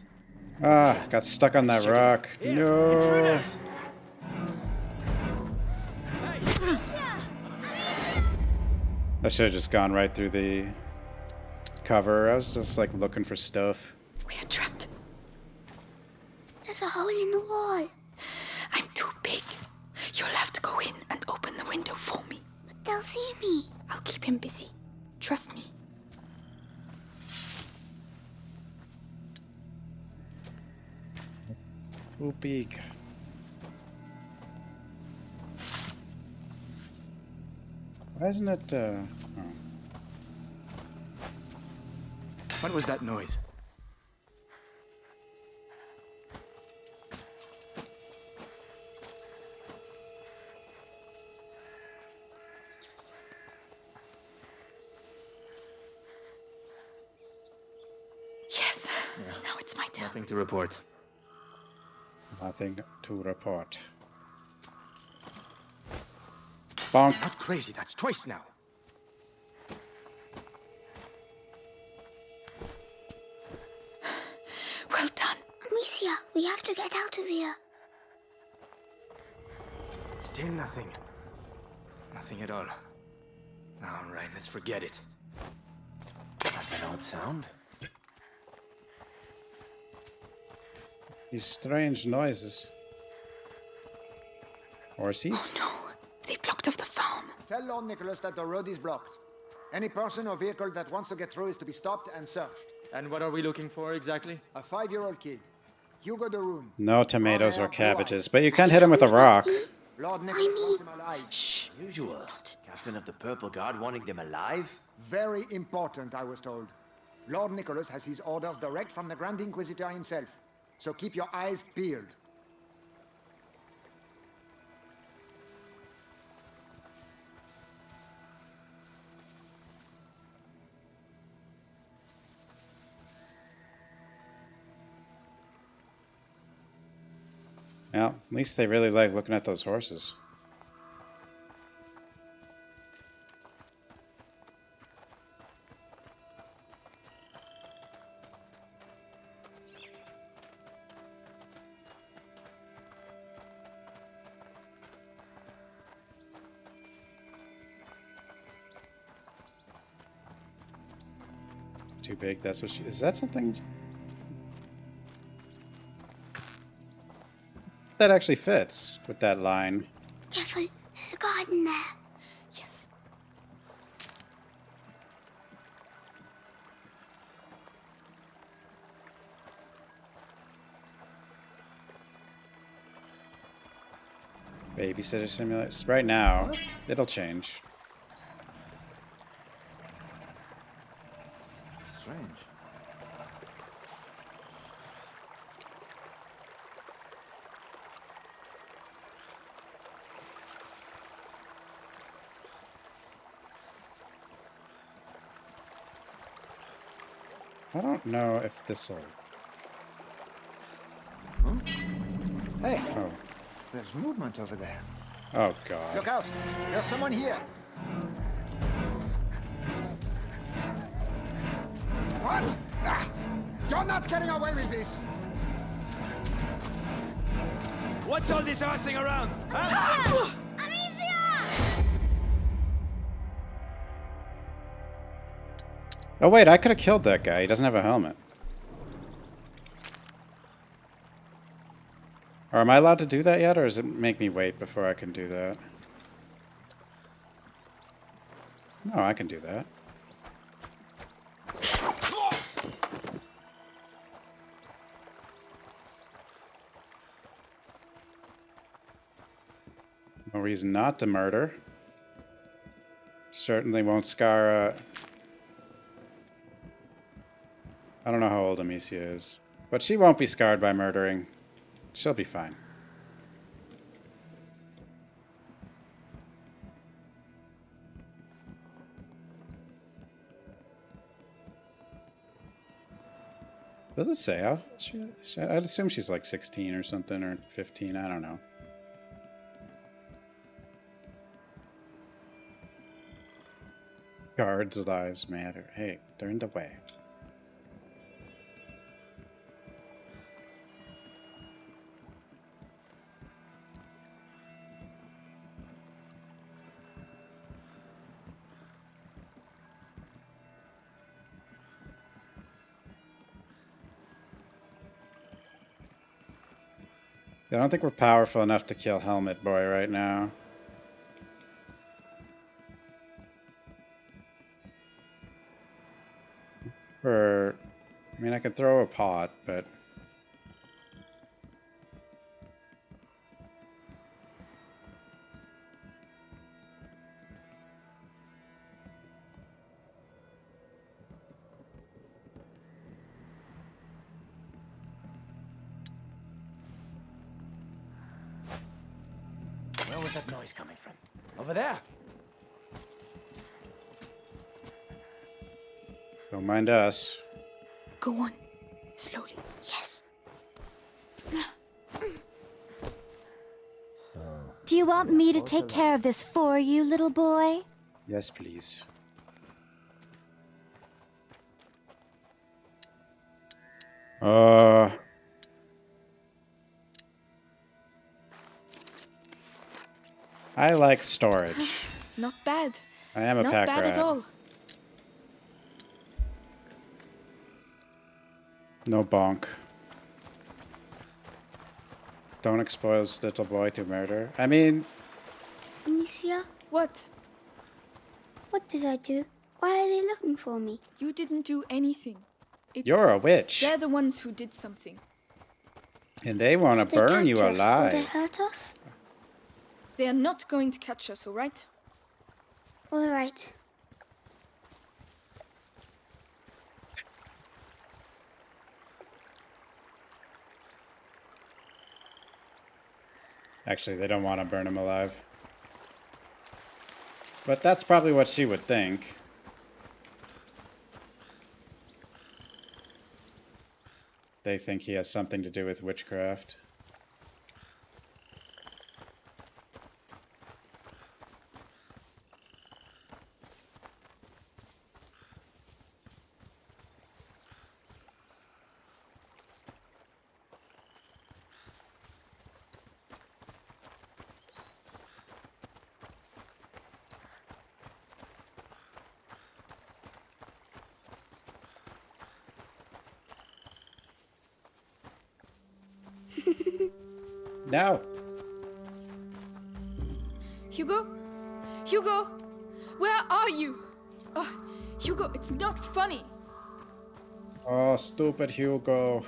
Ah, got stuck on that rock. No. Intruders! I should have just gone right through the cover. I was just like looking for stuff. We are trapped. There's a hole in the wall. I'm too big. You'll have to go in and open the window for me. But they'll see me. I'll keep him busy. Trust me. Too big. Why isn't it, oh. What was that noise? Yes, now it's my turn. Nothing to report. Nothing to report. Bonk. Not crazy, that's twice now. Well done. Amicia, we have to get out of here. Still nothing. Nothing at all. All right, let's forget it. That's an odd sound. These strange noises. Horses? Oh no, they blocked off the farm. Tell Lord Nicholas that the road is blocked. Any person or vehicle that wants to get through is to be stopped and searched. And what are we looking for exactly? A 5-year-old kid. Hugo de Rune. No tomatoes Brown or hair, blue cabbages, eyes. but you can't hit him with a rock. Lord Nicholas wants him alive. Shh. Usual. Captain of the Purple Guard wanting them alive? Very important, I was told. Lord Nicholas has his orders direct from the Grand Inquisitor himself. So keep your eyes peeled. Well, at least they really like looking at those horses. Too big, that's what she... Is that something... That actually fits with that line. Careful, there's a garden there. Yes. Babysitter simulators. Right now, it'll change. Strange. I don't know if this'll... Hey, Oh. there's movement over there. Oh, God. Look out! There's someone here! What? Ah, you're not getting away with this! What's all this horsing around? Huh? Oh, wait, I could have killed that guy. He doesn't have a helmet. Or am I allowed to do that yet, or does it make me wait before I can do that? No, I can do that. No reason not to murder. Certainly won't scar, I don't know how old Amicia is, but she won't be scarred by murdering. She'll be fine. Does it say how? I'd assume she's like 16 or something, or 15, I don't know. Guards' lives matter. Hey, they're in the way. I don't think we're powerful enough to kill Helmet Boy right now. Or, I mean, I could throw a pot, but... Where was that noise coming from? Over there. Don't mind us. Go on. Slowly. Yes. Do you want me to take care of this for you, little boy? Yes, please. I like storage. Not bad. I am a Not pack bad rat. at all. No bonk. Don't expose little boy to murder. I mean... Amicia? What? What did I do? Why are they looking for me? You didn't do anything. You're a witch. They're the ones who did something. And they want to burn you Will they alive. hurt us? They are not going to catch us, all right? All right. Actually, they don't want to burn him alive. But that's probably what she would think. They think he has something to do with witchcraft. No. Hugo? Hugo? Where are you? Oh, Hugo, it's not funny. Oh, stupid Hugo.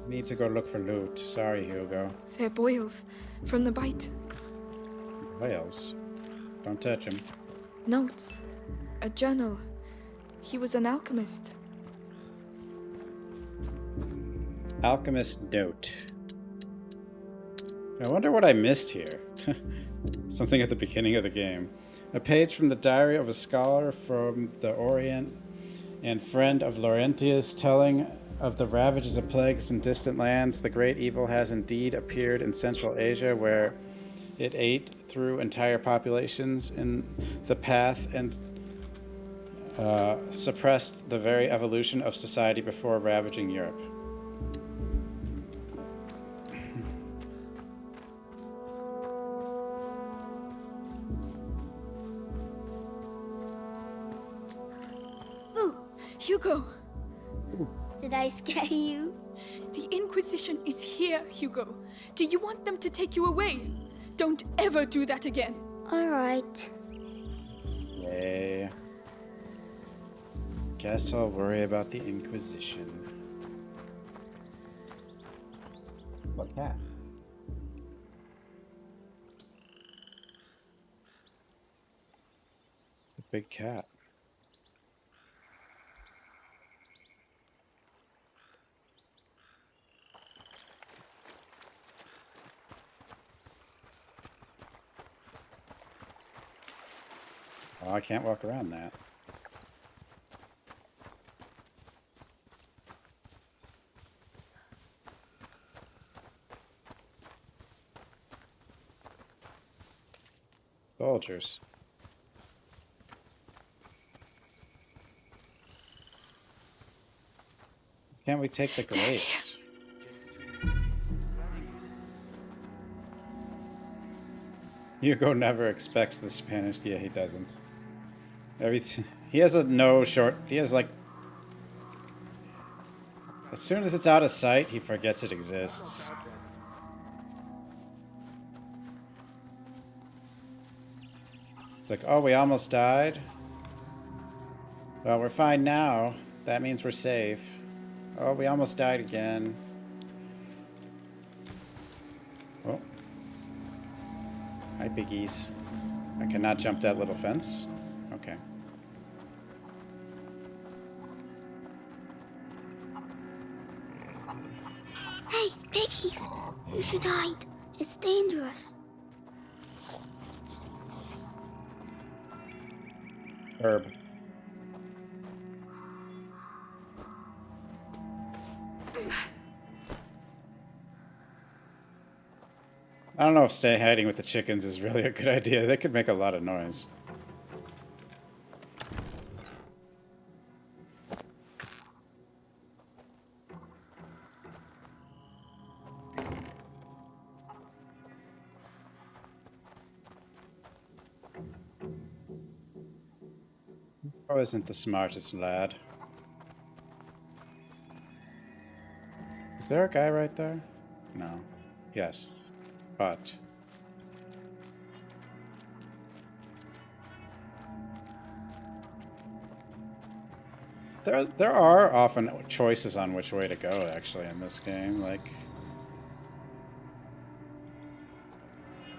Need to go look for loot. Sorry, Hugo. They're boils from the bite. Whales. Don't touch him. Notes. A journal. He was an alchemist. Alchemist note. I wonder what I missed here. Something at the beginning of the game. A page from the diary of a scholar from the Orient and friend of Laurentius telling of the ravages of plagues in distant lands. The great evil has indeed appeared in Central Asia, where it ate through entire populations in the path and suppressed the very evolution of society before ravaging Europe. Hugo! Did I scare you? The Inquisition is here, Hugo. Do you want them to take you away? Don't ever do that again. All right. Yay. Guess I'll worry about the Inquisition. What cat? A big cat. Oh, I can't walk around that. Soldiers. Can't we take the grapes? Hugo never expects the Spanish. Yeah, he doesn't. He has a no short. He has like. As soon as it's out of sight, he forgets it exists. It's like, oh, we almost died. Well, we're fine now. That means we're safe. Oh, we almost died again. Oh. Hi, piggies. I cannot jump that little fence. Okay. Hey, piggies! You should hide. It's dangerous. Herb. I don't know if stay hiding with the chickens is really a good idea. They could make a lot of noise. Who isn't the smartest lad? there a guy right there? No. Yes. But... There are often choices on which way to go, actually, in this game. Like...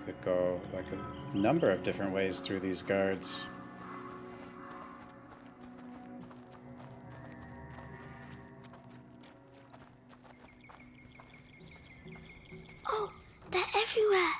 Could go, like, a number of different ways through these guards. Oh, they're everywhere.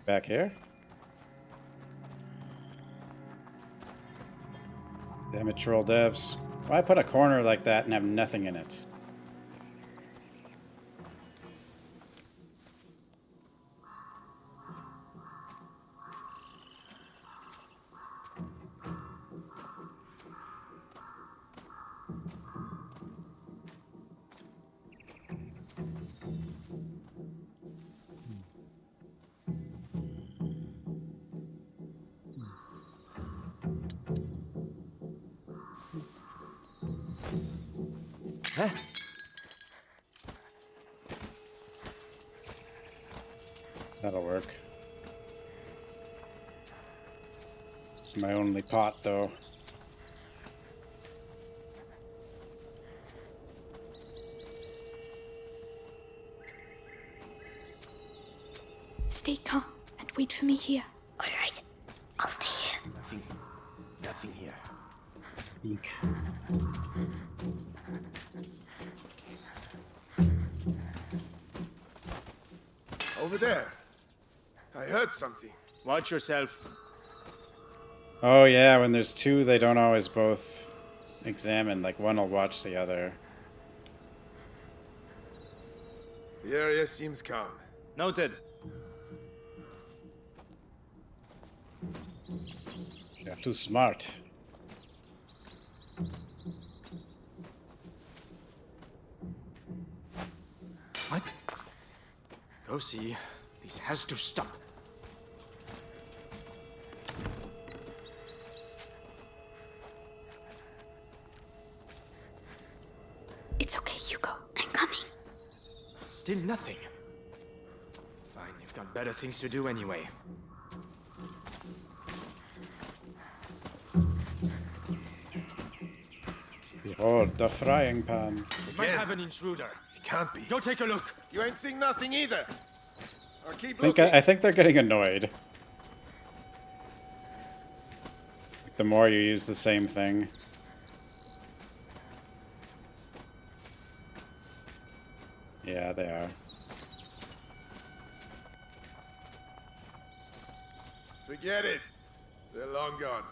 Back here? Damn it, troll devs. Why put a corner like that and have nothing in it? Huh? That'll work. It's my only pot, though. Stay calm and wait for me here. All right, I'll stay here. Nothing here. Eek. Over there. I heard something. Watch yourself. Oh yeah, when there's two, they don't always both examine. Like, one will watch the other. The area seems calm. Noted. You're too smart. What? Go see. This has to stop. It's okay, Hugo. I'm coming. Still nothing. Fine, you've got better things to do anyway. Behold, the frying pan. We might have an intruder. It can't be. Go take a look. You ain't seeing nothing either. I'll keep I think, looking. I think they're getting annoyed. The more you use the same thing. Yeah, they are. Forget it. They're long gone.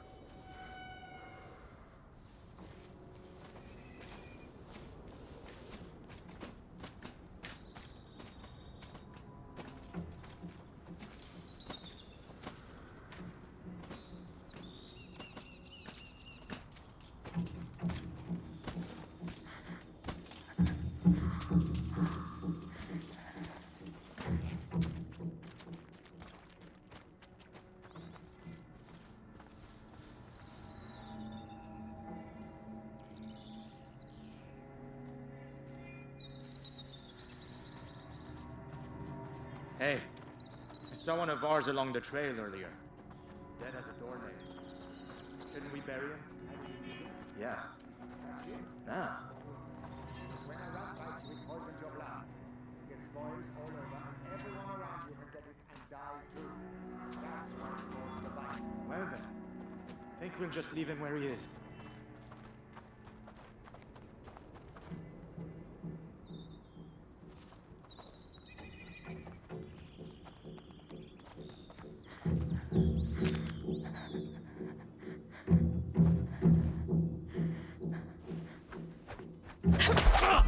Hey, I saw one of ours along the trail earlier. Dead as a doornail. Shouldn't we bury him? Yeah. Ah. When a rat bites you, it poisons your blood. You get boils all over, and everyone around you can get it and die too. That's what's called the bite. Well then, I think we'll just leave him where he is.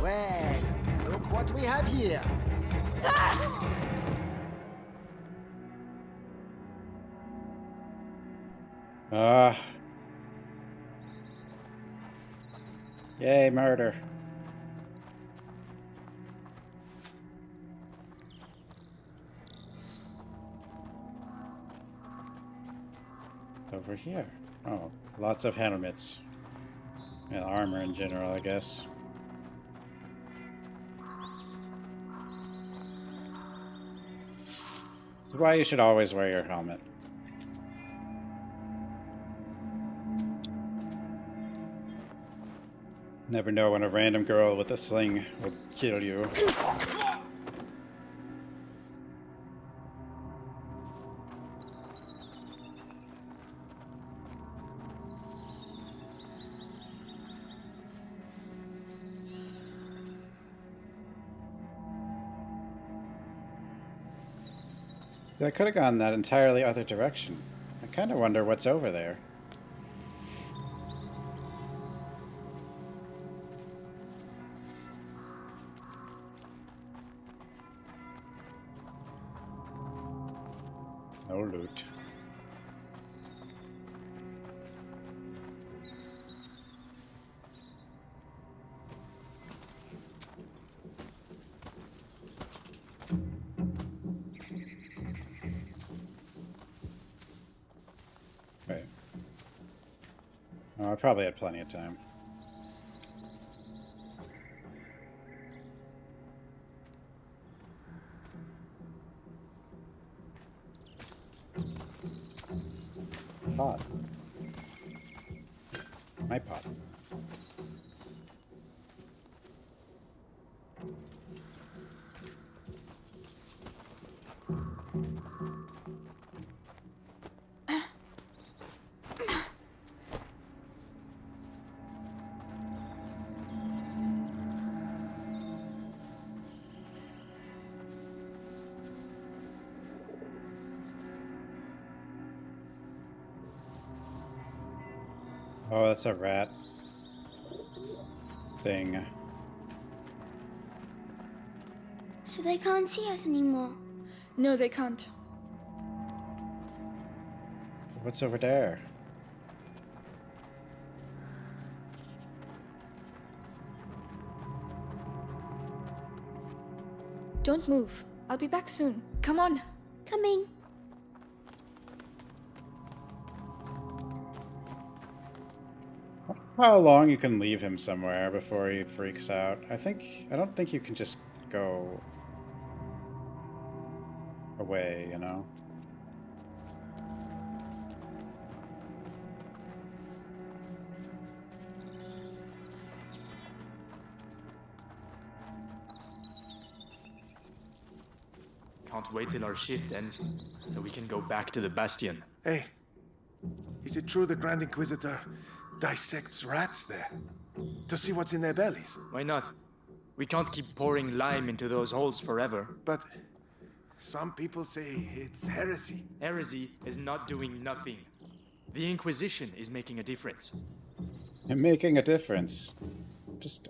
Well, we have here? Yay, murder. Over here. Oh, lots of helmets. And armor in general, I guess. This is why you should always wear your helmet. Never know when a random girl with a sling will kill you. I could have gone that entirely other direction. I kind of wonder what's over there. No loot. Wait. Oh, I probably had plenty of time. Pot. My pot. Oh, that's a rat thing. So they can't see us anymore. No, they can't. What's over there? Don't move. I'll be back soon. Come on. Coming. How long you can leave him somewhere before he freaks out? I don't think you can just go away, you know? Can't wait till our shift ends, so we can go back to the Bastion. Hey, is it true the Grand Inquisitor dissects rats there? To see what's in their bellies? Why not? We can't keep pouring lime into those holes forever. But some people say it's heresy. Heresy is not doing nothing. The Inquisition is making a difference. And making a difference.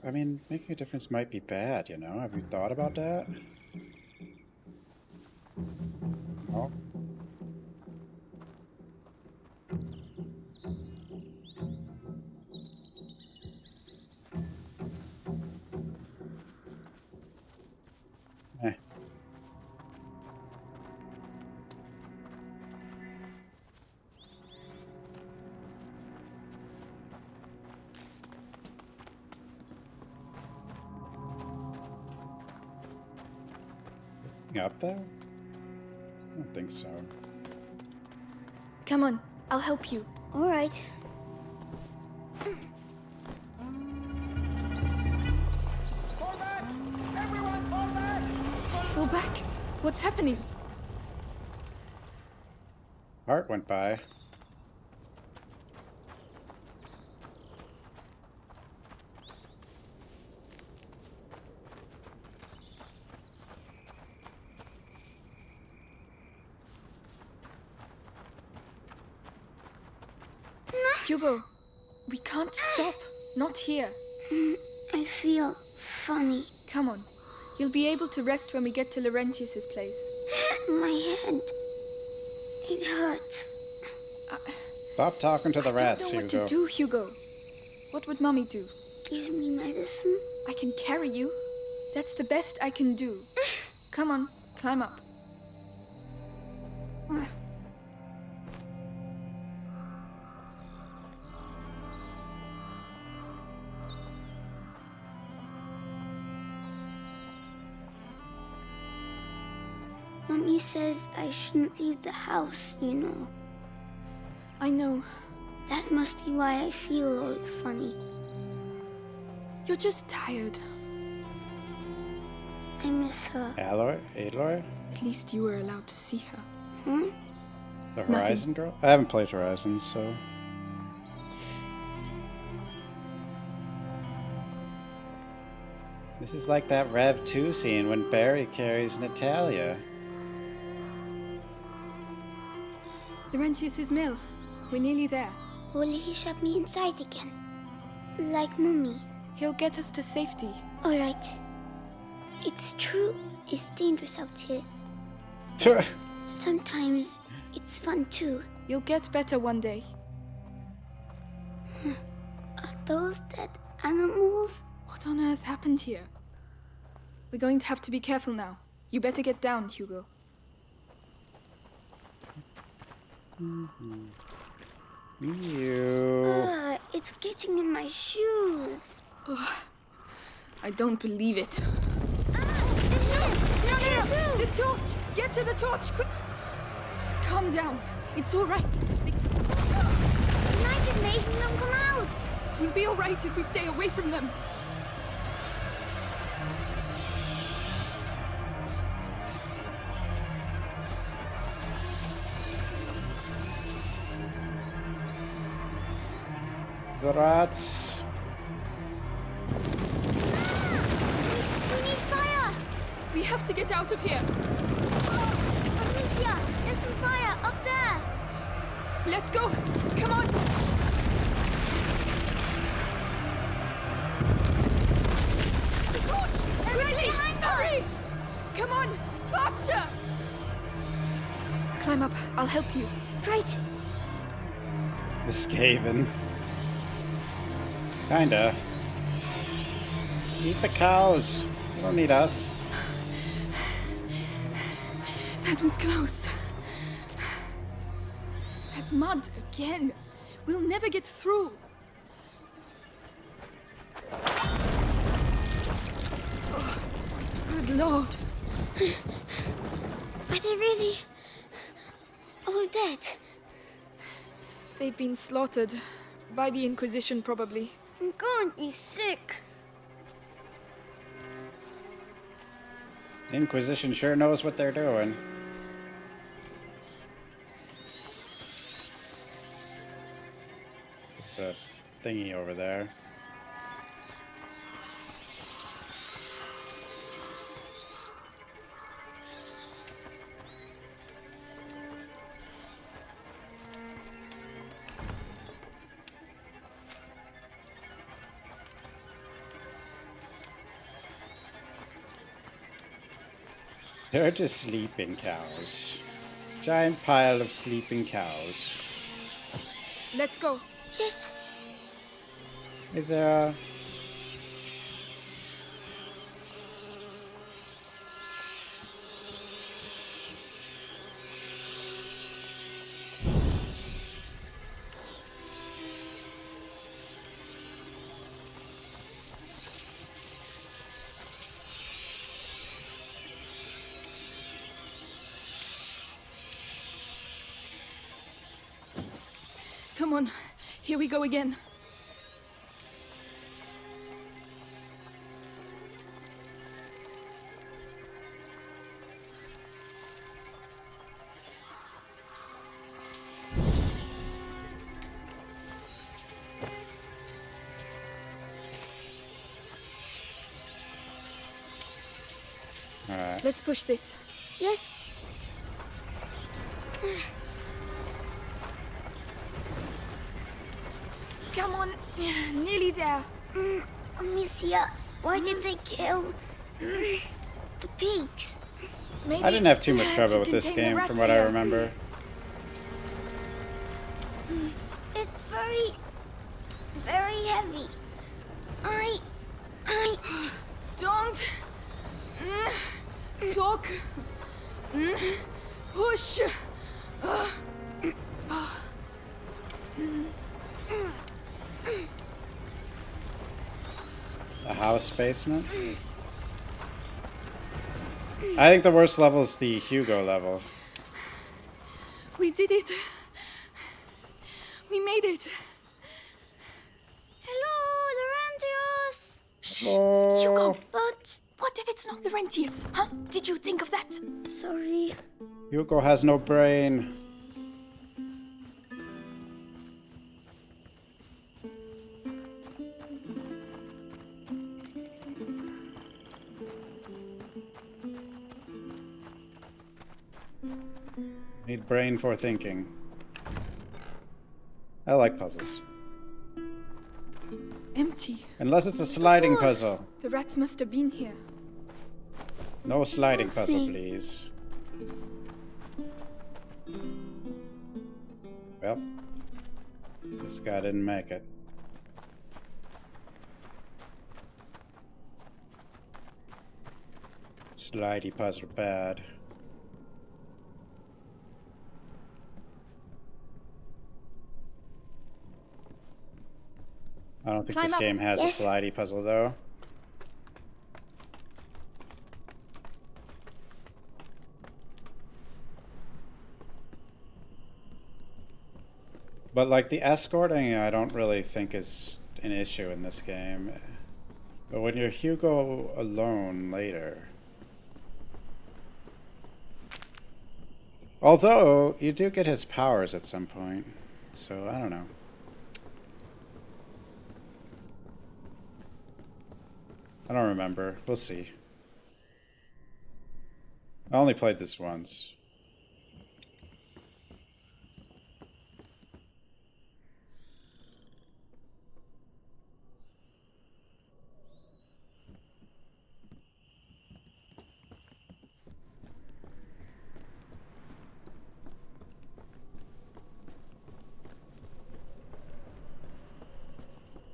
I mean, making a difference might be bad, you know? Have you thought about that? No? Eh. Up there? I don't think so. Come on. I'll help you. All right. Fall back. What's happening? Heart went by. Hugo, we can't stop. Not here. I feel funny. Come on. You'll be able to rest when we get to Laurentius's place. My head. It hurts. Stop talking to the I rats, don't know what Hugo. to do, Hugo. What would Mommy do? Give me medicine. I can carry you. That's the best I can do. Come on, climb up. Mummy says I shouldn't leave the house, you know. I know. That must be why I feel all funny. You're just tired. I miss her. Aloy? At least you were allowed to see her. Hmm? The Horizon girl? I haven't played Horizon, so... This is like that Rev 2 scene when Barry carries Natalia. Laurentius's mill. We're nearly there. Will he shut me inside again? Like Mummy? He'll get us to safety. Alright. It's true, it's dangerous out here. Sometimes it's fun too. You'll get better one day. Are those dead animals? What on earth happened here? We're going to have to be careful now. You better get down, Hugo. It's getting in my shoes. Ugh. I don't believe it. No! The torch! Get to the torch, quick! Calm down. It's all right. The night is making them come out. We'll be all right if we stay away from them. The rats. We need fire. We have to get out of here. Amicia, there's some fire up there. Let's go. Come on. The torch! Quickly! Behind Hurry! us. Come on! Faster! Climb up. I'll help you. Right. The Skaven. Kinda. Eat the cows. You don't need us. That was close. That mud again. We'll never get through. Oh, good Lord. Are they really all dead? They've been slaughtered. By the Inquisition, probably. I'm going to be sick. Inquisition sure knows what they're doing. There's a thingy over there. They're just sleeping cows. Giant pile of sleeping cows. Let's go. Yes. Is there a... Come on. Here we go again. All right. Let's push this. Yes. Come on. Nearly there. Amicia, why did they kill? The pigs. Maybe I didn't have too much to trouble with this contain the game, rats from what I here. remember. It's very, very heavy. I... Don't talk. Push. A house basement? I think the worst level is the Hugo level. We did it. We made it. Hello, Laurentius! Oh. Hugo! But... What if it's not Laurentius? Huh? Did you think of that? Sorry. Hugo has no brain. Need brain for thinking. I like puzzles. Empty. Unless it's a sliding puzzle. The rats must have been here. No sliding puzzle, please. Well, this guy didn't make it. Slidey puzzle bad. I don't think Climb this up. game has Yes. a slidey puzzle though. But like the escorting, I don't really think is an issue in this game. But when you're Hugo alone later. Although, you do get his powers at some point. So, I don't know. I don't remember. We'll see. I only played this once.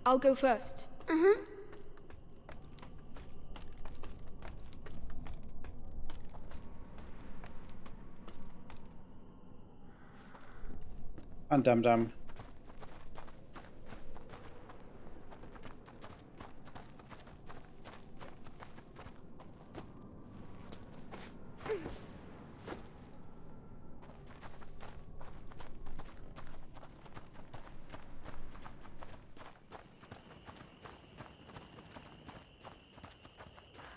I'll go first. Uh-huh. On Dum Dum.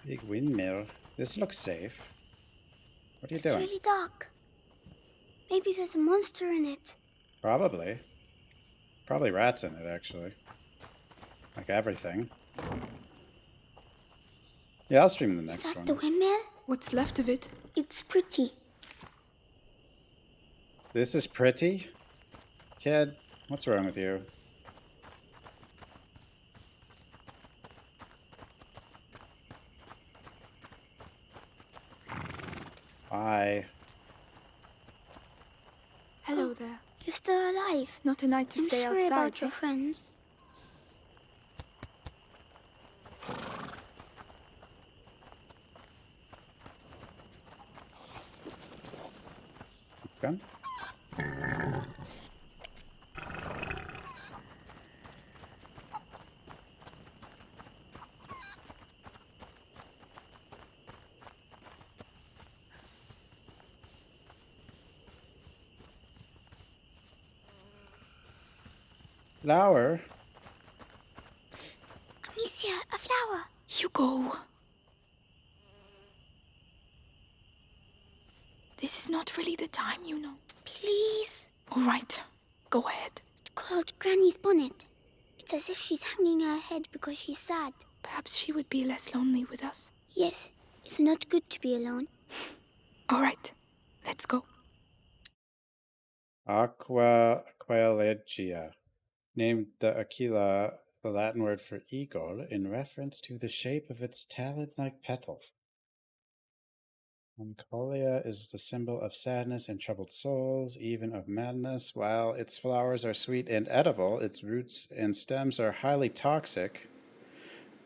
Big windmill. This looks safe. What are you It's doing? really dark. Maybe there's a monster in it. Probably. Probably rats in it, actually. Like everything. Yeah, I'll stream the Is next that one. the windmill? What's left of it? It's pretty. This is pretty? Kid, what's wrong with you? Bye. Hello there. You're still alive. Not a night to I'm stay sorry outside. about your friends. Gun? Flower? Amicia, a flower. Hugo. This is not really the time, you know. Please. All right. Go ahead. It's called Granny's bonnet. It's as if she's hanging her head because she's sad. Perhaps she would be less lonely with us. Yes, it's not good to be alone. All right. Let's go. Aqualegia. Named the Aquila, the Latin word for eagle, in reference to the shape of its talon-like petals. Melancholia is the symbol of sadness and troubled souls, even of madness. While its flowers are sweet and edible, its roots and stems are highly toxic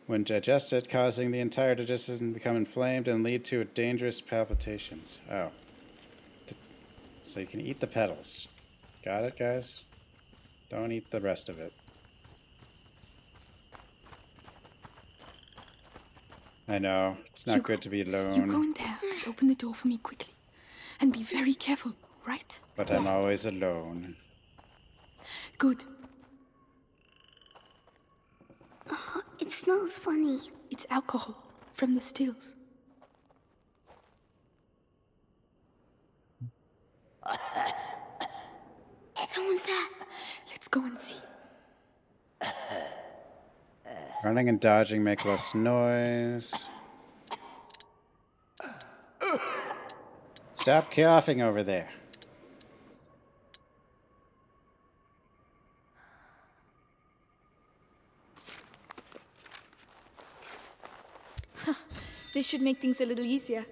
when digested, causing the entire digestion to become inflamed and lead to dangerous palpitations. Oh. So you can eat the petals. Got it, guys? Don't eat the rest of it. I know. It's not good to be alone. You go in there and open the door for me quickly. And be very careful, right? But I'm always alone. Good. It smells funny. It's alcohol from the stills. Someone's there. Let's go and see. Running and dodging make less noise. Stop coughing over there. This should make things a little easier.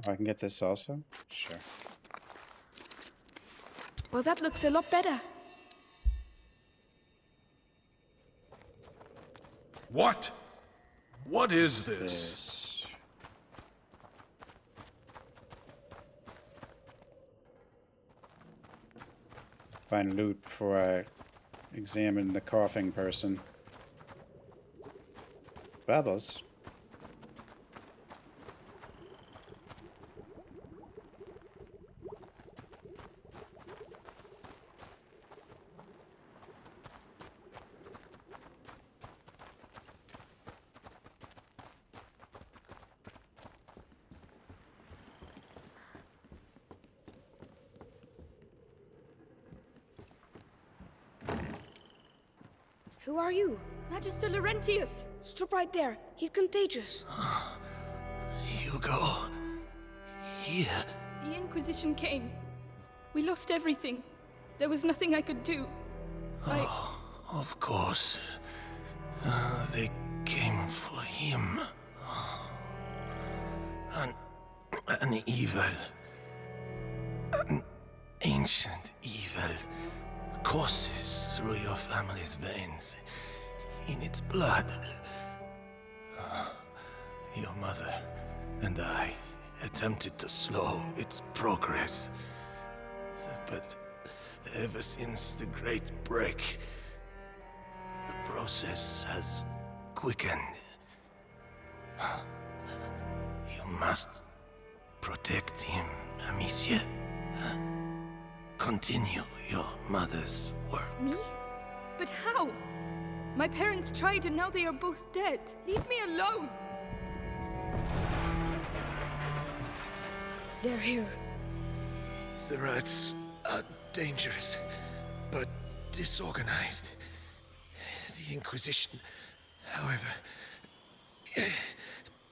Oh, I can get this also? Sure. Well, that looks a lot better. What? What is this? Find loot before I examine the coughing person. Bubbles. Who are you? Magister Laurentius! Stop right there. He's contagious. Hugo. Here. The Inquisition came. We lost everything. There was nothing I could do. Of course. They came for him. An evil. An ancient evil courses through your family's veins. In its blood. Your mother and I attempted to slow its progress. But ever since the Great Break, the process has quickened. You must protect him, Amicia. Continue your mother's work. Me? But how? My parents tried and now they are both dead. Leave me alone! They're here. The rats are dangerous, but disorganized. The Inquisition, however,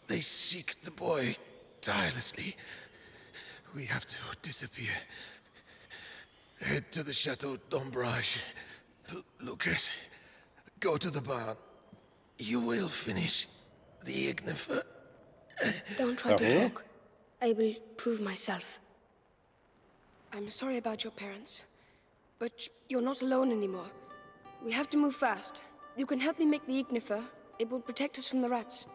they seek the boy tirelessly. We have to disappear. Head to the Chateau d'Ombrage. Lucas, go to the barn. You will finish the Ignifer. Don't try to talk. I will prove myself. I'm sorry about your parents, but you're not alone anymore. We have to move fast. You can help me make the Ignifer. It will protect us from the rats.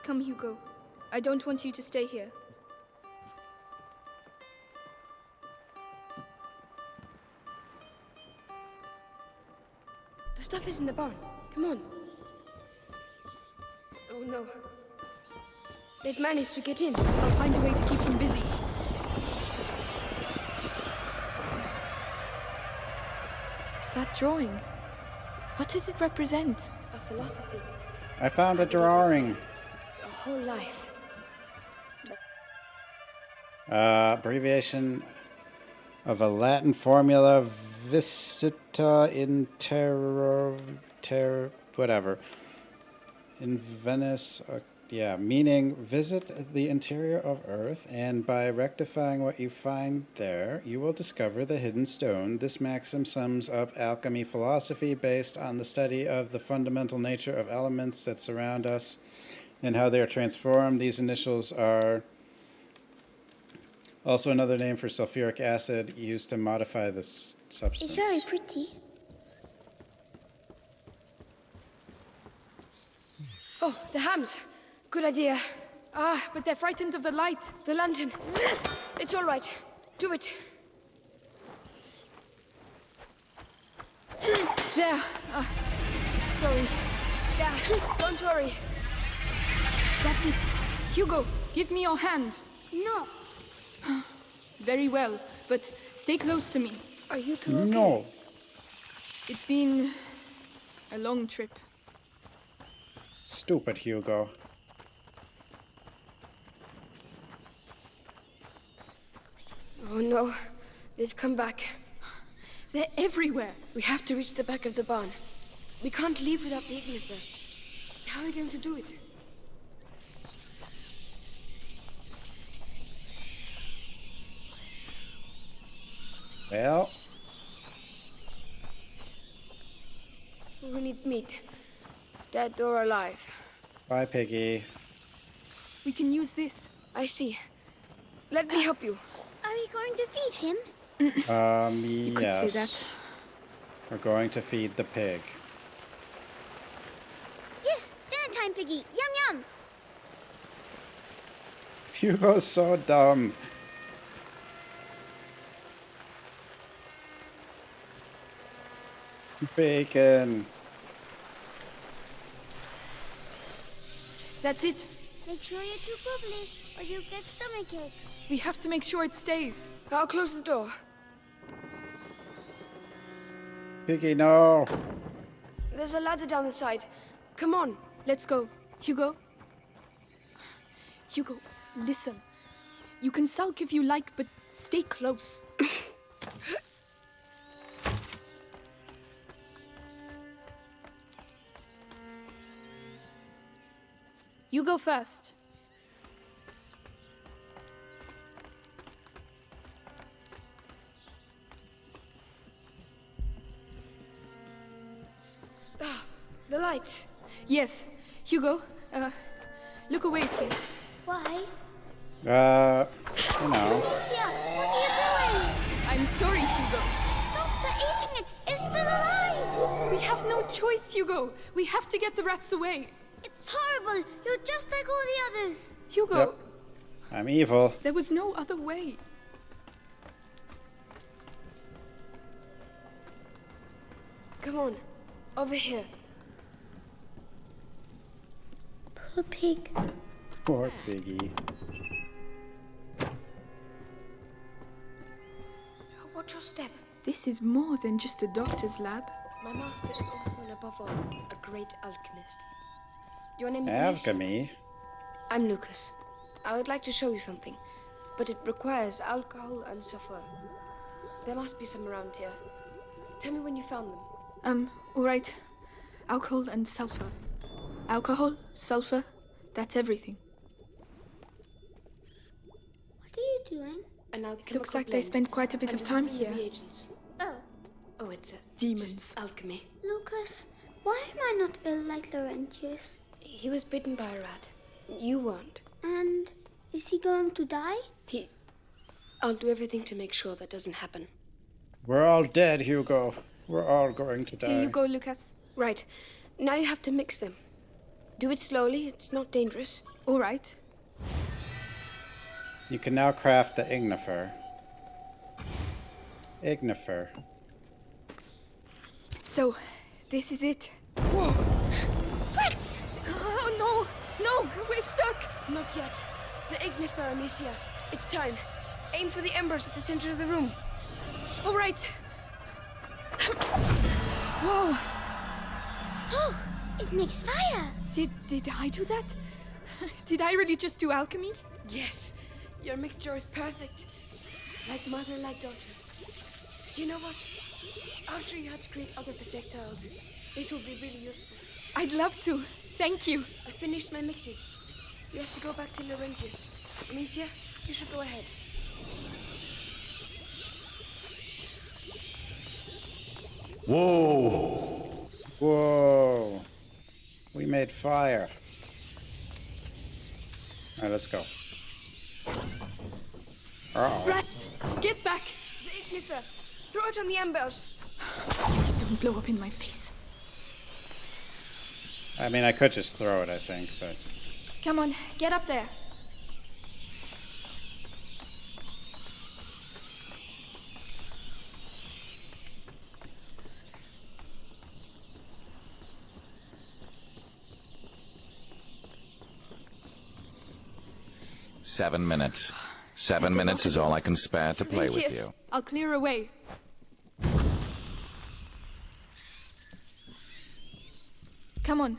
Come, Hugo. I don't want you to stay here. The stuff is in the barn. Come on. Oh no. They've managed to get in. I'll find a way to keep them busy. That drawing. What does it represent? A philosophy. I found a drawing. A whole life. Abbreviation of a Latin formula, visita in terra, whatever. In Venice, Yeah, meaning visit the interior of Earth, and by rectifying what you find there, you will discover the hidden stone. This maxim sums up alchemy philosophy based on the study of the fundamental nature of elements that surround us and how they are transformed. These initials are also another name for sulfuric acid used to modify this substance. It's very pretty. Oh, the hams. Good idea. Ah, but they're frightened of the light. The lantern. It's all right. Do it. There. Sorry. There. Don't worry. That's it. Hugo, give me your hand. No. Very well, but stay close to me. Are you two okay? No. It's been a long trip. Stupid Hugo. Oh no. They've come back. They're everywhere. We have to reach the back of the barn. We can't leave without the igniter. How are we going to do it? Well, We need meat. Dead or alive. bye, Piggy. We can use this. I see. Let me help you. Are we going to feed him? You could Yes. say that. We're going to feed the pig. Yes, dinner time, Piggy. Yum yum. Hugo's so dumb. Bacon. That's it. Make sure you chew properly, or you'll get stomachache. We have to make sure it stays. I'll close the door. Piggy, no. There's a ladder down the side. Come on. Let's go. Hugo? Hugo, listen. You can sulk if you like, but stay close. You go first. Ah, the lights. Yes. Hugo, look away, please. Why? You know. Alicia, what are you doing? I'm sorry, Hugo. Stop the eating it. It's still alive. We have no choice, Hugo. We have to get the rats away. It's horrible. You're just like all the others. Hugo, Yep. I'm evil. there was no other way. Come on. Over here. Poor pig. Poor Piggy. Watch your step. This is more than just a doctor's lab. My master is also, and above all, a great alchemist. Your name is Alicia? Alchemy. I'm Lucas. I would like to show you something, but it requires alcohol and sulfur. There must be some around here. Tell me when you found them. All right. Alcohol and sulfur. Alcohol, sulfur, that's everything. What are you doing? It looks like they spent quite a bit of time here. Oh. Oh, it's Demons. just alchemy. Lucas, why am I not ill like Laurentius? He was bitten by a rat. You weren't. And is he going to die? I'll do everything to make sure that doesn't happen. We're all dead, Hugo. We're all going to die. Here you go, Lucas. Right. Now you have to mix them. Do it slowly. It's not dangerous. All right. You can now craft the ignifer. Ignifer. So, this is it. Whoa! Rats! Oh, no! No! We're stuck! Not yet. The ignifer, Amicia. It's time. Aim for the embers at the center of the room. All right. Whoa! Oh, it makes fire! Did I do that? Did I really just do alchemy? Yes. Your mixture is perfect. Like mother, like daughter. You know what? I'll show you how to create other projectiles. It will be really useful. I'd love to. Thank you. I finished my mixes. You have to go back to Laurentius. Amicia, you should go ahead. Whoa! Whoa! We made fire. Alright, let's go. Uh-oh. Rats! Get back! The Igniter! Throw it on the embers! Please don't blow up in my face. I mean, I could just throw it, I think, but... Come on, get up there. Seven minutes. 7 minutes is all I can spare to play with Laurentius, you. I'll clear a way. Come on.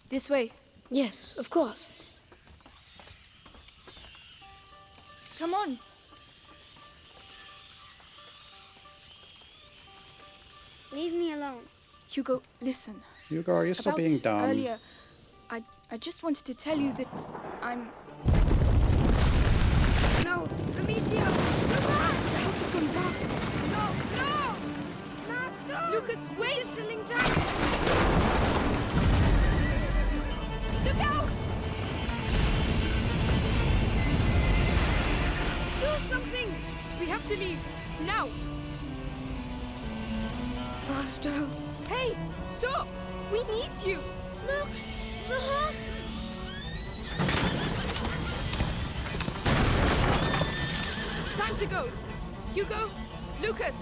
This way. Yes, of course. Come on. Leave me alone. Hugo, listen. Hugo, are you still About being dumb? Earlier, I just wanted to tell you that I'm... No, Amicia! The house is going dark. No, no! Master! Lucas, wait! Just settling down! Look out! Do something! We have to leave. Now! Master! Hey! Stop! We need you! Look! The horse! Time to go! Hugo! Lucas!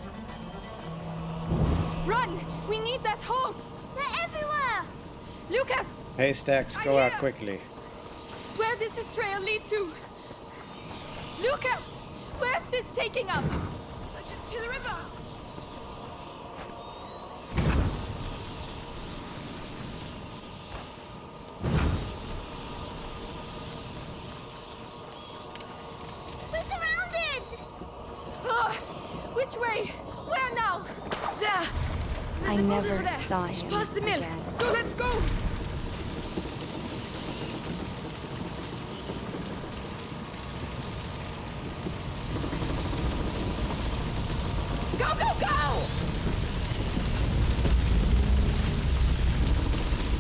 Run! We need that horse! They're everywhere! Lucas! Haystacks, go out quickly. Where does this trail lead to? Lucas! Where's this taking us? To the river! We're surrounded! Ah, which way? Where now? There! I There's a boat never over there. saw Just him past the mill. again. So let's go! Go, go, go!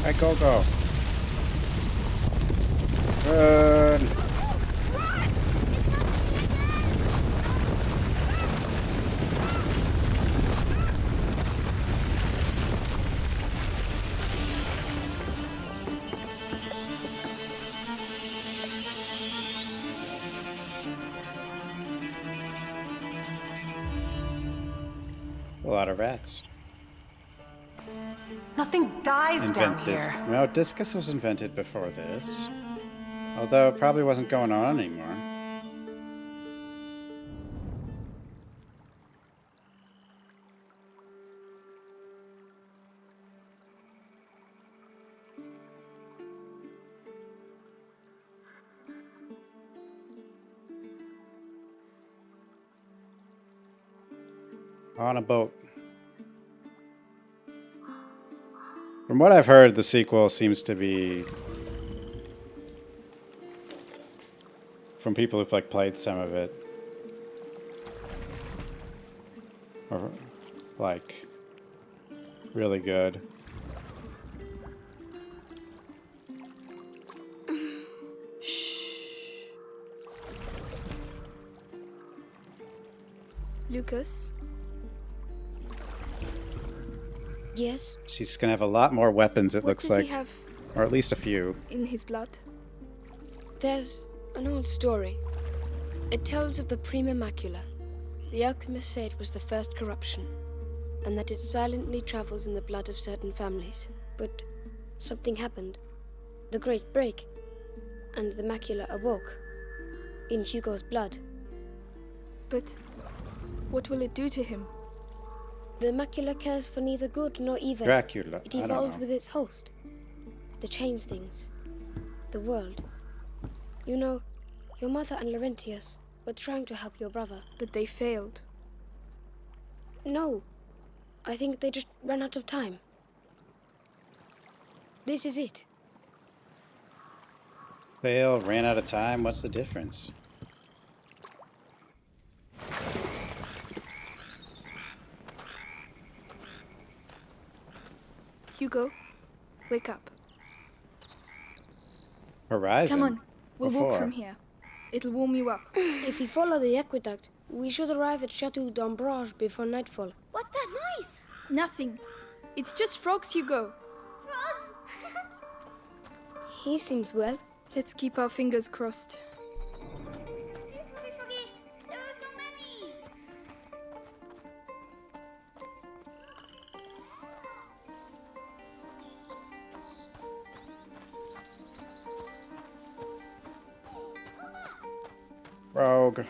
Alright, go. Run! A lot of rats. Nothing dies down Invent here. No, discus was invented before this. Although it probably wasn't going on anymore. On a boat. From what I've heard, the sequel seems to be from people who've like played some of it, or like really good. Lucas? Yes? She's gonna have a lot more weapons, it What looks does like. he have Or at least a few. in his blood? There's an old story. It tells of the Prima Macula. The alchemists say it was the first corruption, and that it silently travels in the blood of certain families. But something happened. The Great Break, and the macula awoke in Hugo's blood. But what will it do to him? The macula cares for neither good nor evil. Dracula, It I don't evolves know. with its host. To change things. The world. You know, your mother and Laurentius were trying to help your brother. But they failed. No. I think they just ran out of time. This is it. Fail, ran out of time. What's the difference? Hugo, wake up. Horizon? Come on, we'll walk Before. from here. It'll warm you up. If we follow the aqueduct, we should arrive at Chateau d'Ambrage before nightfall. What's that noise? Nothing. It's just frogs, Hugo. Frogs? He seems well. Let's keep our fingers crossed. Froggy, Froggy, there are so many. Rogue.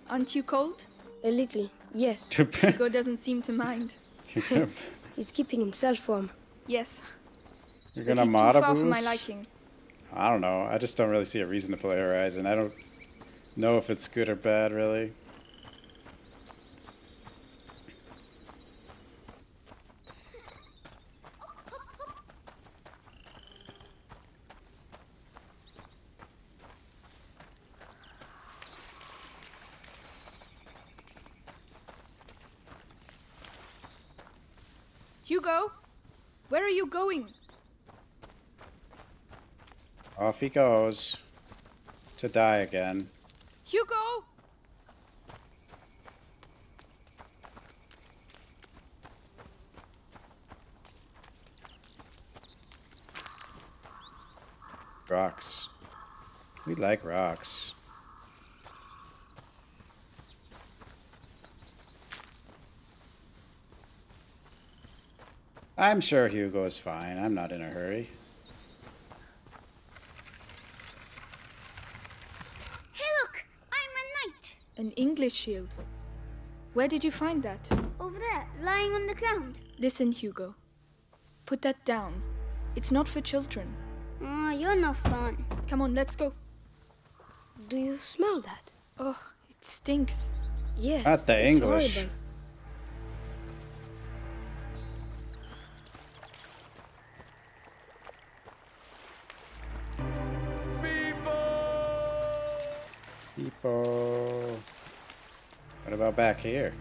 Aren't you cold? A little, yes. Hugo doesn't seem to mind. He's keeping himself warm. Yes. You're But gonna he's too mod a far for my boost? liking. I don't know. I just don't really see a reason to play Horizon. I don't know if it's good or bad, really. Hugo, where are you going? Off he goes. To die again. Hugo! Rocks. We like rocks. I'm sure Hugo is fine. I'm not in a hurry. Hey, look! I'm a knight. An English shield. Where did you find that? Over there, lying on the ground. Listen, Hugo. Put that down. It's not for children. Oh, you're no fun. Come on, let's go. Do you smell that? Oh, it stinks. Yes. Not the it's English. horrible. People. What about back here?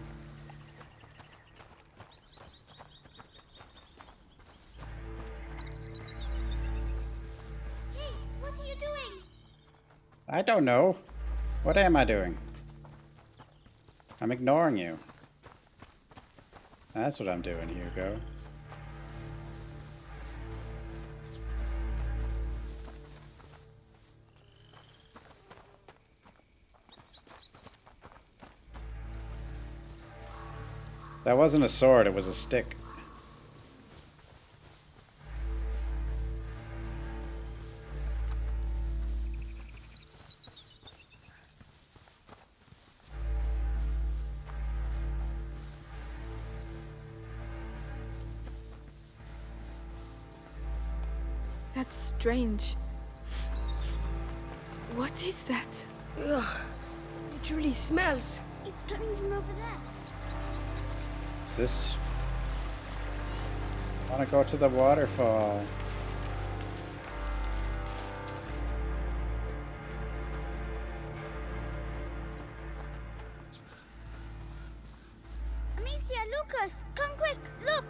Hey, what are you doing? I don't know. What am I doing? I'm ignoring you. That's what I'm doing, Hugo. That wasn't a sword, it was a stick. That's strange. What is that? Ugh, it really smells. It's coming from over there. What's this? I want to go to the waterfall. Amicia, Lucas, come quick, look!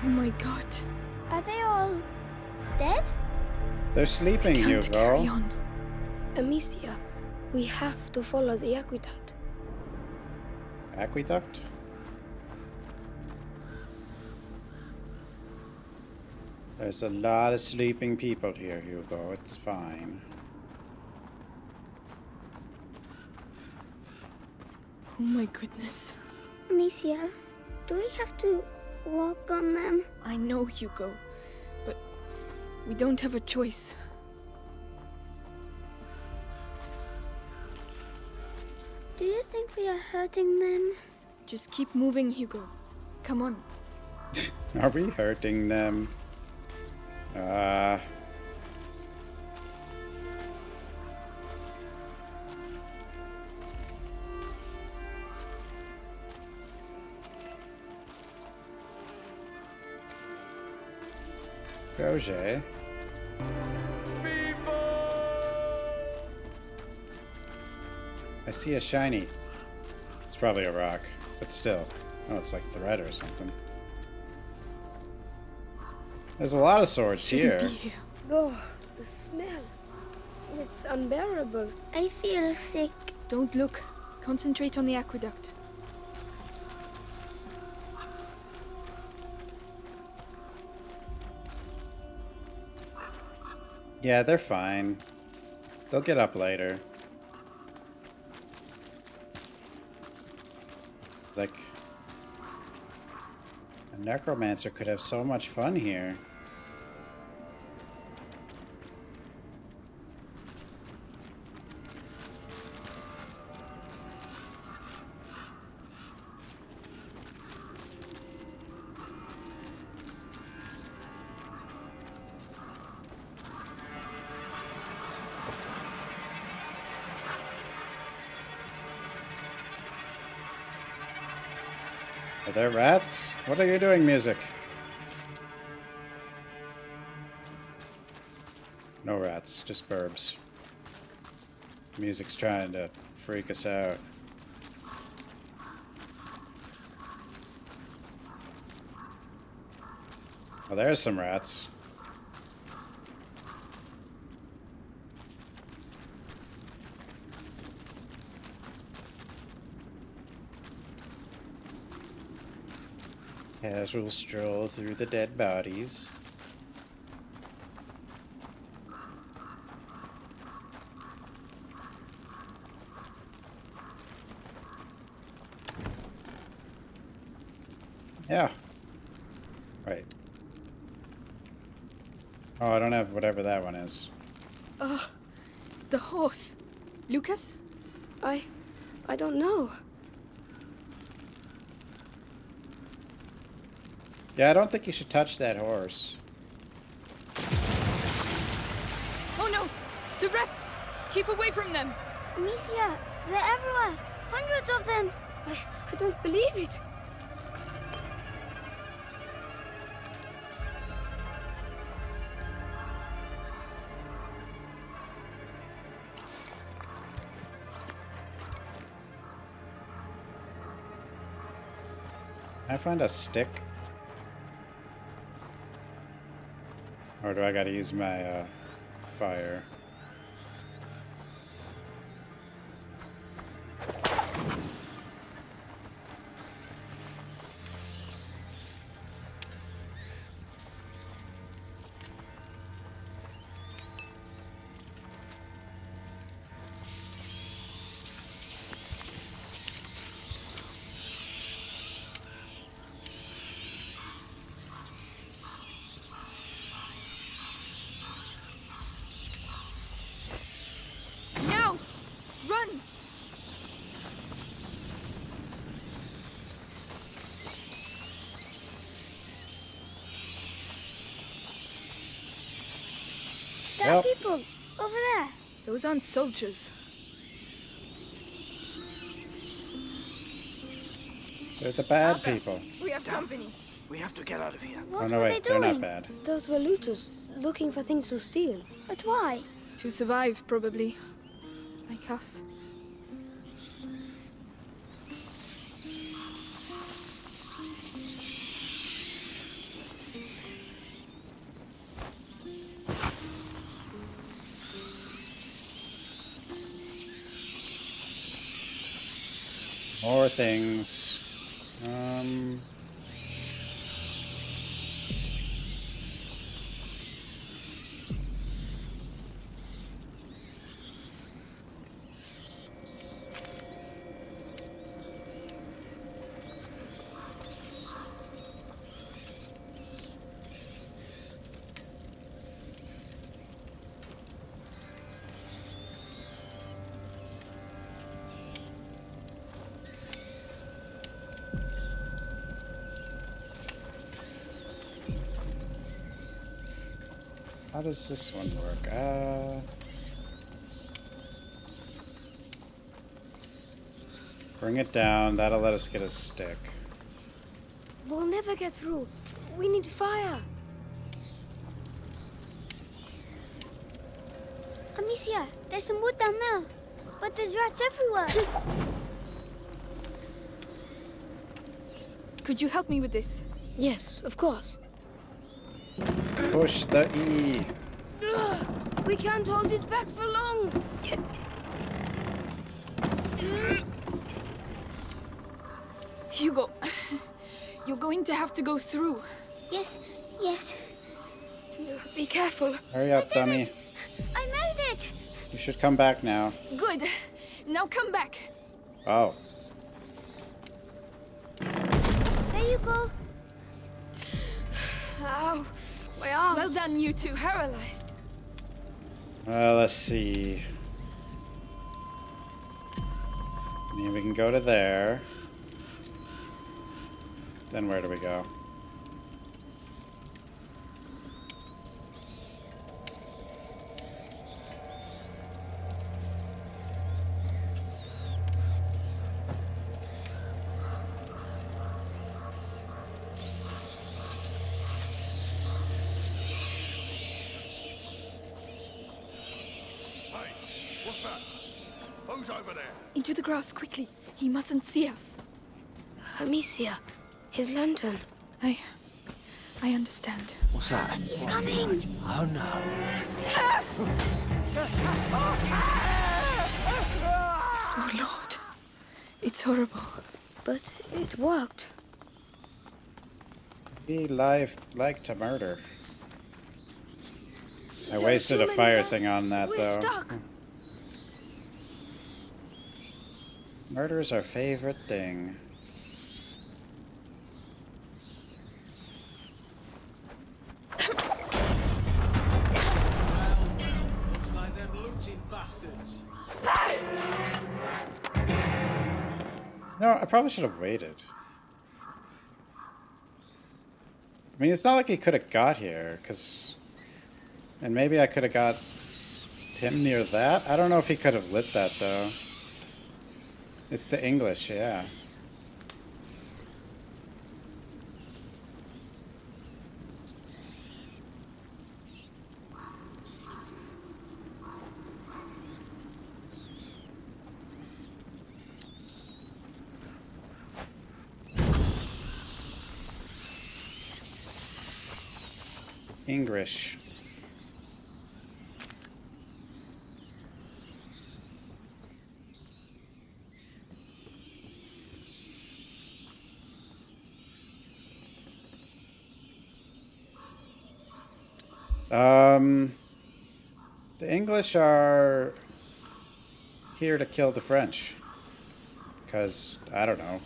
Oh my god. Are they all dead? They're sleeping, Can't Hugo. carry on. Amicia, we have to follow the aqueduct. Aqueduct? There's a lot of sleeping people here, Hugo. It's fine. Oh my goodness. Amicia, do we have to walk on them? I know, Hugo, but we don't have a choice. Do you think we are hurting them? Just keep moving, Hugo. Come on. Are we hurting them? Goje. I see a shiny. It's probably a rock, but still. Oh, it's like thread or something. There's a lot of swords here. Oh, the smell. It's unbearable. I feel sick. Don't look. Concentrate on the aqueduct. Yeah, they're fine. They'll get up later. Like, a necromancer could have so much fun here. Are there rats? What are you doing, music? No rats, just burbs. Music's trying to freak us out. Oh, there's some rats. Casual stroll through the dead bodies. Yeah. Right. Oh, I don't have whatever that one is. Ugh. The horse. Lucas? I don't know. Yeah, I don't think you should touch that horse. Oh no! The rats! Keep away from them! Amicia, they're everywhere. Hundreds of them. I don't believe it. Can I find a stick? Or do I gotta use my fire? Now! Run! There are people over there. Those aren't soldiers. They're the bad people. We have company. We have to get out of here. Oh no, wait, they're not bad. Those were looters looking for things to steal. But why? To survive, probably. Like us. More things. How does this one work? Bring it down. That'll let us get a stick. We'll never get through. We need fire. Amicia, there's some wood down there. But there's rats everywhere. Could you help me with this? Yes, of course. Push the E. We can't hold it back for long. Hugo, you're going to have to go through. Yes, yes. Be careful. Hurry up, dummy. I made it! You should come back now. Good. Now come back. Oh. There you go. Ow. My arms. Well done, you two. Paralyzed. Let's see. Maybe we can go to there. Then where do we go? What's that? Who's over there? Into the grass, quickly. He mustn't see us. Amicia, his lantern. I understand. What's that? He's coming! Oh no. Oh, Lord. It's horrible. But it worked. He like to murder. I wasted a fire thing on that, We're though. stuck. Murder's our favorite thing. Looks like them looting bastards. No, I probably should have waited. I mean, it's not like he could have got here, because... And maybe I could have got him near that? I don't know if he could have lit that, though. It's the English, yeah. English. The English are here to kill the French. Because, I don't know.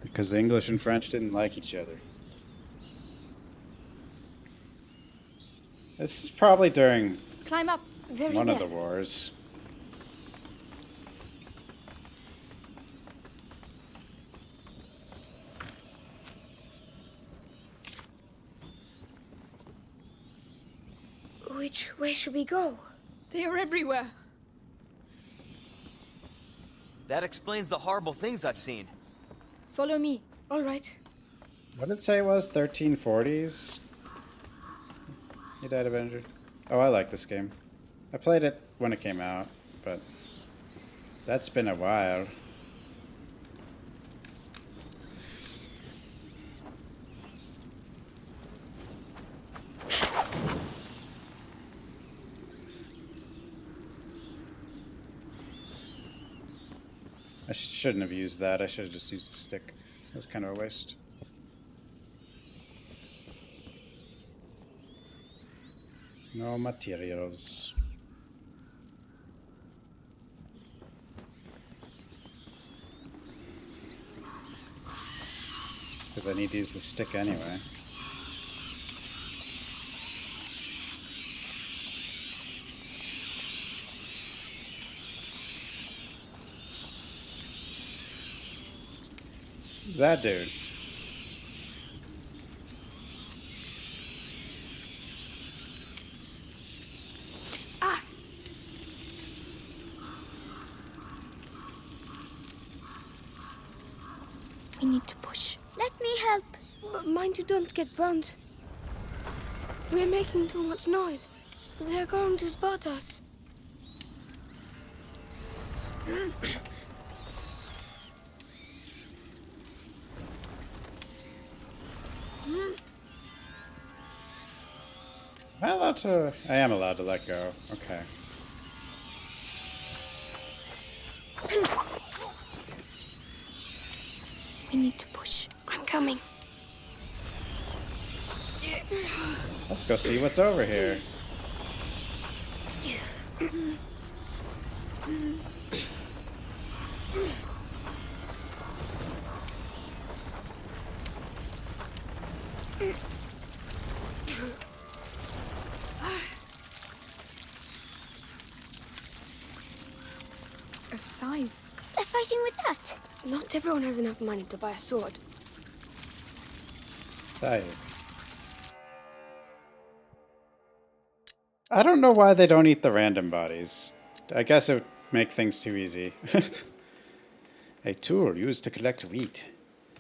Because the English and French didn't like each other. This is probably during Climb up. one of the wars. Which way should we go? They are everywhere. That explains the horrible things I've seen. Follow me. All right. What did it say it was? 1340s? He died of injury. Oh, I like this game. I played it when it came out, but that's been a while. I shouldn't have used that. I should have just used a stick. It was kind of a waste. No materials. Because I need to use the stick anyway. Who's that dude? We need to push. Let me help. Mind you don't get burnt. We're making too much noise. They're going to spot us. Am I allowed to? I am allowed to let go. Okay. We need to push. I'm coming. Let's go see what's over here. A scythe. They're fighting with that. Not everyone has enough money to buy a sword. I don't know why they don't eat the random bodies. I guess it would make things too easy. A tool used to collect wheat.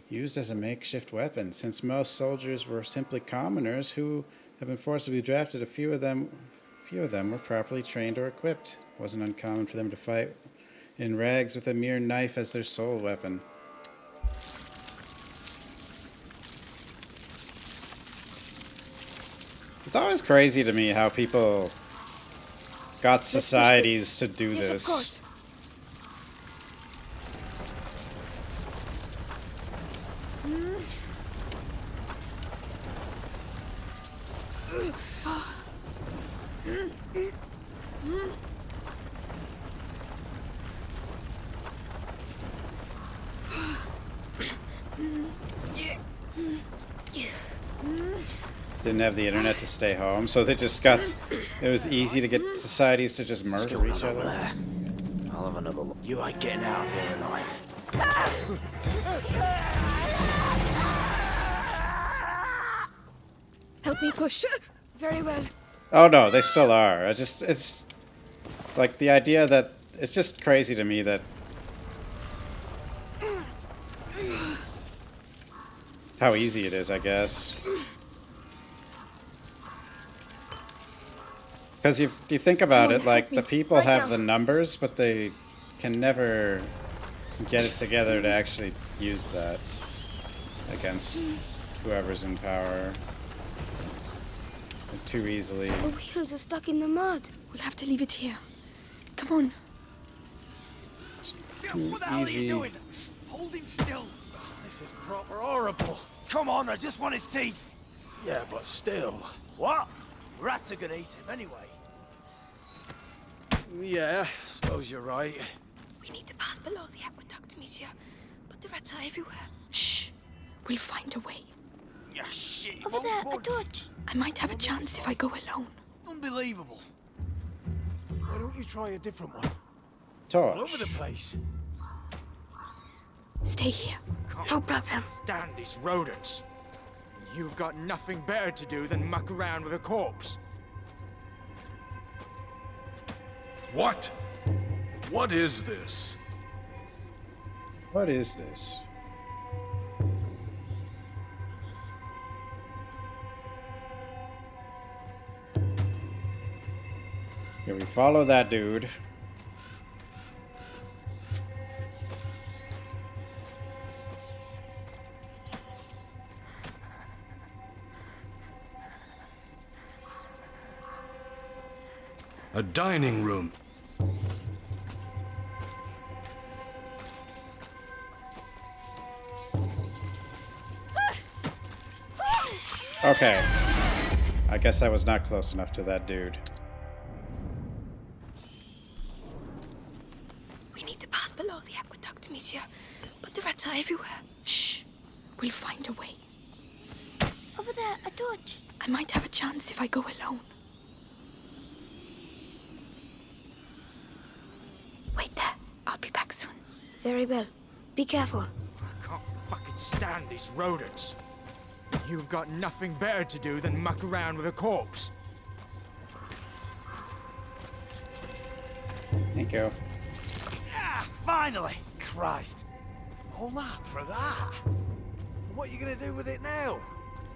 Used as a makeshift weapon. Since most soldiers were simply commoners who have been forcibly drafted, a few of them were properly trained or equipped. It wasn't uncommon for them to fight in rags with a mere knife as their sole weapon. It's always crazy to me how people got societies to do Yes, this. of course. Didn't have the internet to stay home, so they just got. It was easy to get societies to just murder each other. I'll have another look. You ain't getting out of here alive. Help me push. Very well. Oh no, they still are. It's like the idea that it's just crazy to me that how easy it is, I guess. Because you think about it, like the people have the numbers, but they can never get it together to actually use that against whoever's in power too easily. The wheels are stuck in the mud. We'll have to leave it here. Come on. What the hell are you doing? Hold him still. This is proper horrible. Come on, I just want his teeth. Yeah, but still. What? Rats are gonna eat him anyway. Yeah, suppose you're right. We need to pass below the aqueduct, monsieur. But the rats are everywhere. Shh. We'll find a way. Yeah, shit. Over there, a torch. I might have a chance if I go alone. Unbelievable. Why don't you try a different one? Torch. All over the place. Stay here. No problem. Damn these rodents. You've got nothing better to do than muck around with a corpse. What? What is this? What is this? Here we follow that dude. A dining room. Okay. I guess I was not close enough to that dude. We need to pass below the aqueduct, monsieur. But the rats are everywhere. Shh. We'll find a way. Over there, a torch. I might have a chance if I go alone. Wait there. I'll be back soon. Very well. Be careful. I can't fucking stand these rodents. You've got nothing better to do than muck around with a corpse. Thank you. Ah, finally! Christ. All that for that? What are you gonna do with it now?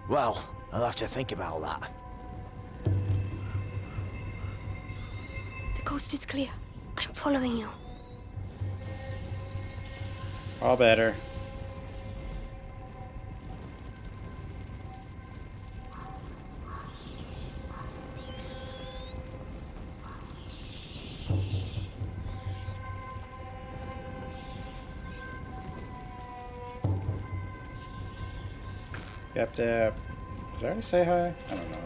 Well, I'll have to think about that. The coast is clear. I'm following you. All better. Yep, yep. Did I already say hi? I don't know.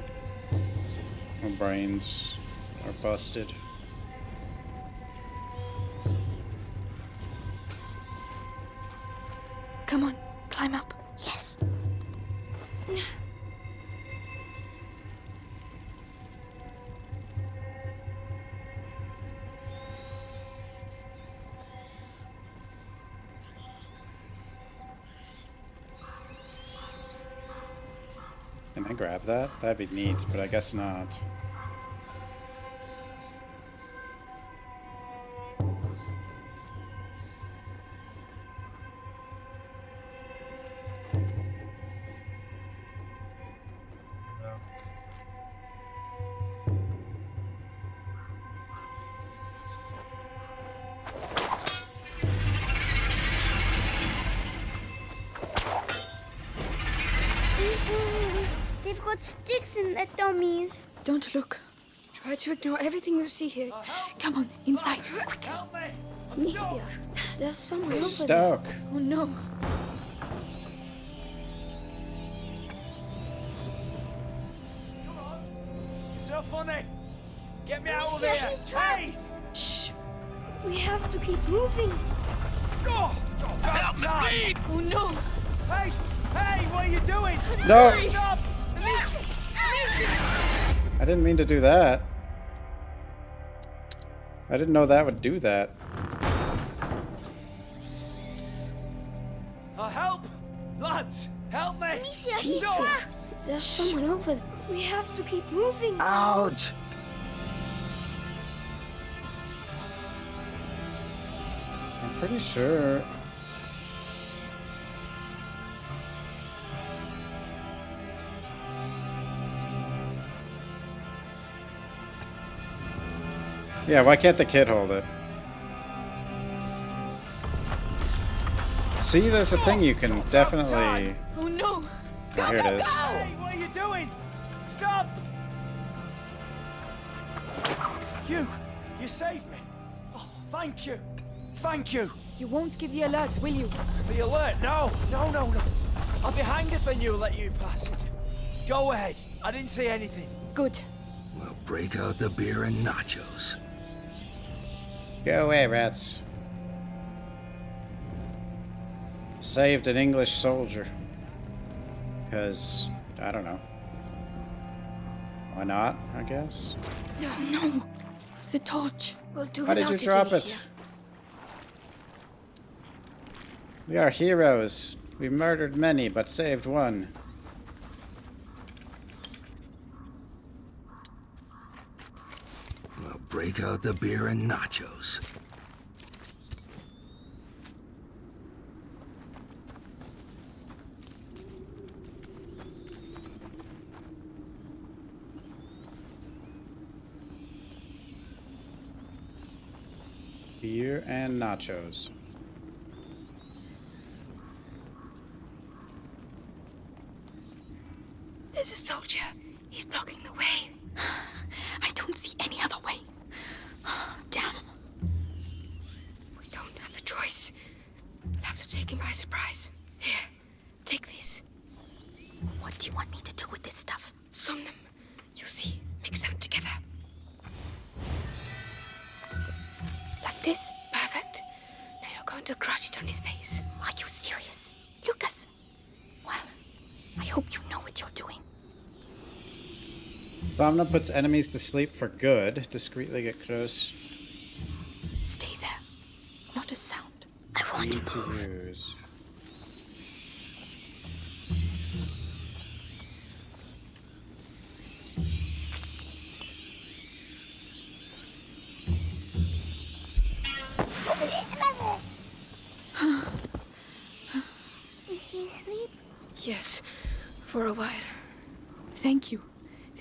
My brains are busted. Come on, climb up. Yes. Can I grab that? That'd be neat, but I guess not. They've got sticks in their dummies. Don't look. Try to ignore everything you see here. Come on, inside. Quickly. Amicia, there's someone over Stuck. there. Oh no. It's so funny. Get me out of Amicia, here. he's trapped. Hey! Shh. We have to keep moving. Oh, Help me, please! Oh no. Hey! Hey, what are you doing? No! Stop! I didn't mean to do that. I didn't know that would do that. Help! Lads! Help me! Amicia, he's No! trapped. There's someone over there. We have to keep moving. Ouch! I'm pretty sure. Yeah, why can't the kid hold it? See, there's a thing you can definitely... Oh no. Oh, here it is. Hey, what are you doing? Stop! You saved me. Oh, thank you. Thank you. You won't give the alert, will you? The alert? No. No. I'll be hanged if I knew let you pass it. Go ahead. I didn't say anything. Good. We'll break out the beer and nachos. Go away, rats. Saved an English soldier. Because, I don't know. Why not, I guess? No. The torch. We'll do Why did without you drop Amicia. it? We are heroes. We murdered many, but saved one. We'll break out the beer and nachos. Beer and nachos. There's a soldier. He's blocking the way. I don't see any other way. Damn. We don't have a choice. We'll have to take him by surprise. Here, take this. What do you want me to do with this stuff? Some them. You see, mix them together. Like this? Perfect. Now you're going to crush it on his face. Are you serious? Lucas? Well, I hope you know what you're doing. Stamina puts enemies to sleep for good. Discreetly get close. Stay there. Not a sound. I want Easy to move. to use. Is he asleep? Yes, for a while. Thank you.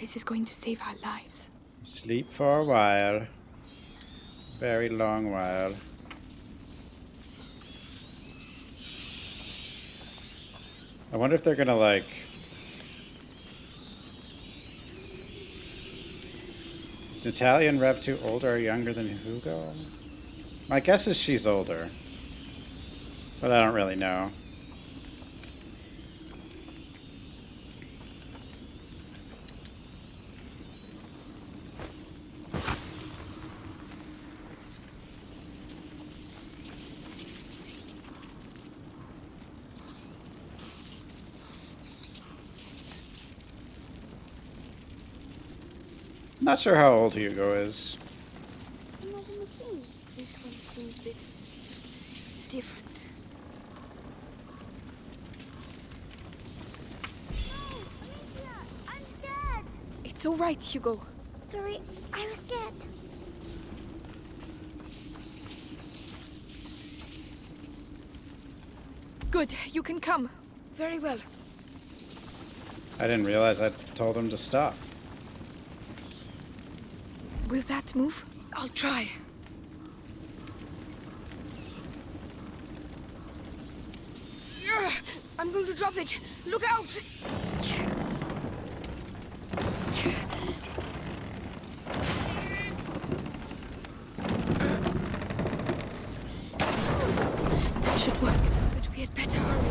This is going to save our lives. Sleep for a while. very long while. I wonder if they're gonna, like... Is Natalia Rev 2 older or younger than Hugo? My guess is she's older. But I don't really know. Not sure how old Hugo is. Another machine. This one seems a bit different. No, Alicia, I'm scared. It's all right, Hugo. Sorry, I was scared. Good, you can come. Very well. I didn't realize I told him to stop. Will that move? I'll try. I'm going to drop it. Look out! That should work, but we had better hurry.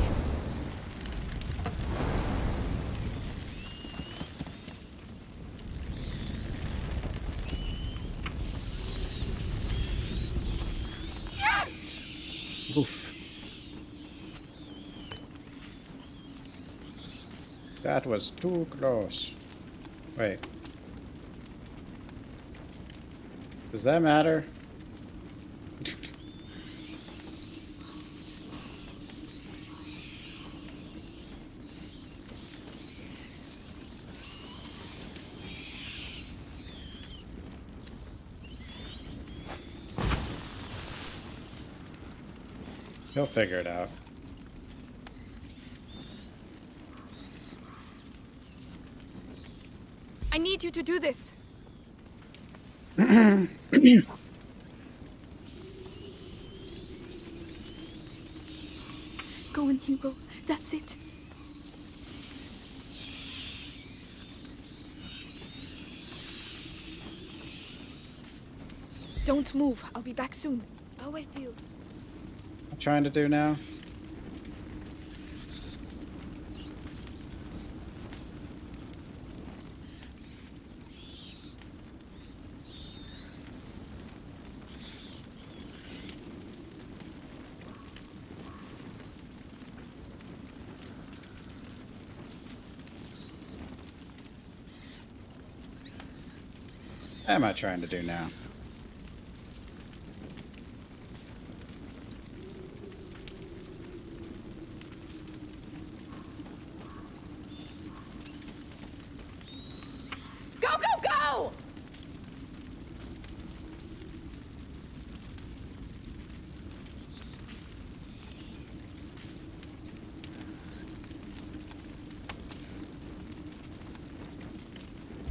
Oof. That was too close. Wait. Does that matter? He'll figure it out. I need you to do this. Go on, Hugo. That's it. Don't move. I'll be back soon. I'll wait for you. I'm trying to do now. What am I trying to do now? Go, go, go!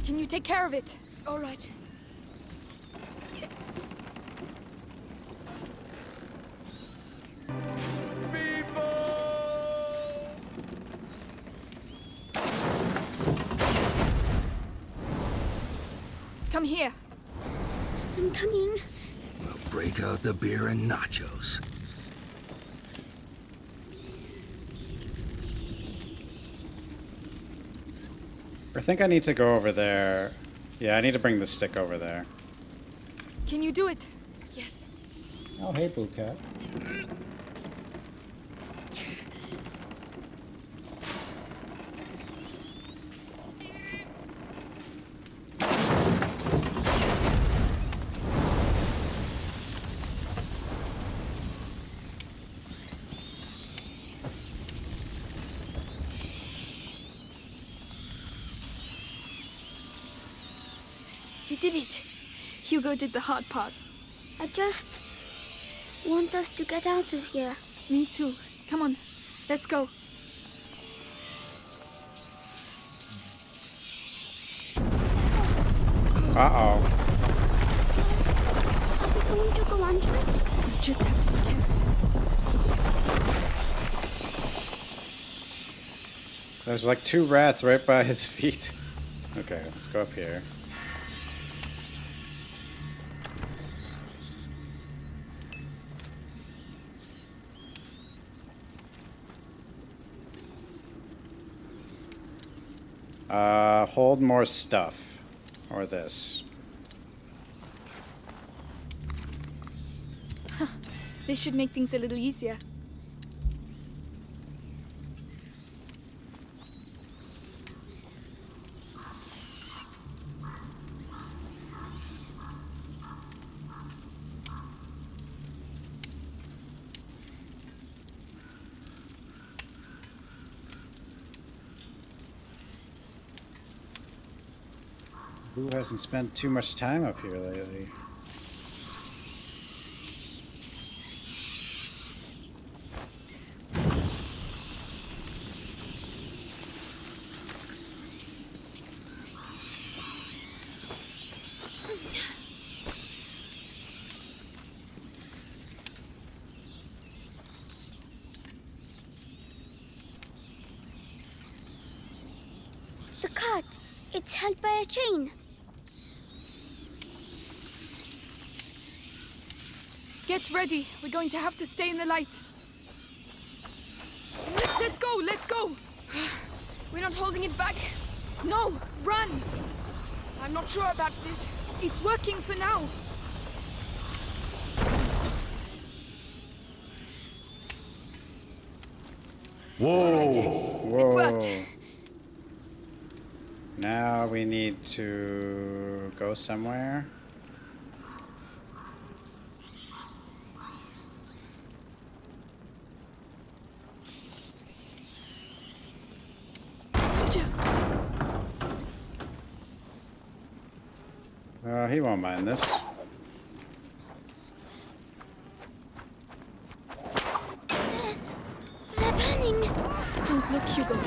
Can you take care of it? All right. Come here. I'm coming. We'll break out the beer and nachos. I think I need to go over there. Yeah, I need to bring the stick over there. Can you do it? Yes. Oh, hey, Boo Cat. You did it. Hugo did the hard part. I just want us to get out of here. Me too. Come on. Let's go. Uh-oh. going to go under it? You just have to be careful. There's like 2 rats right by his feet. Okay, let's go up here. Hold more stuff. Or this. Huh. This should make things a little easier. Who hasn't spent too much time up here lately? The cart. It's held by a chain. Get ready. We're going to have to stay in the light. Let's go! Let's go! We're not holding it back. No! Run! I'm not sure about this. It's working for now. Whoa! Whoa. Now we need to go somewhere. Soldier! He won't mind this. They're burning. Don't look, Hugo.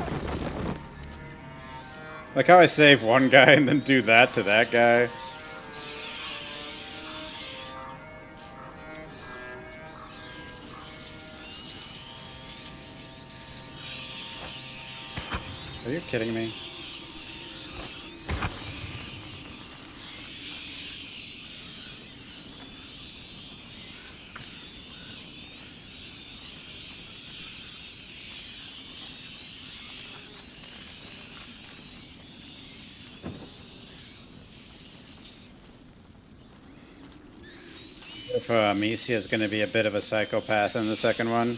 Like how I save one guy and then do that to that guy. Are you kidding me? If Amicia is going to be a bit of a psychopath in the second one.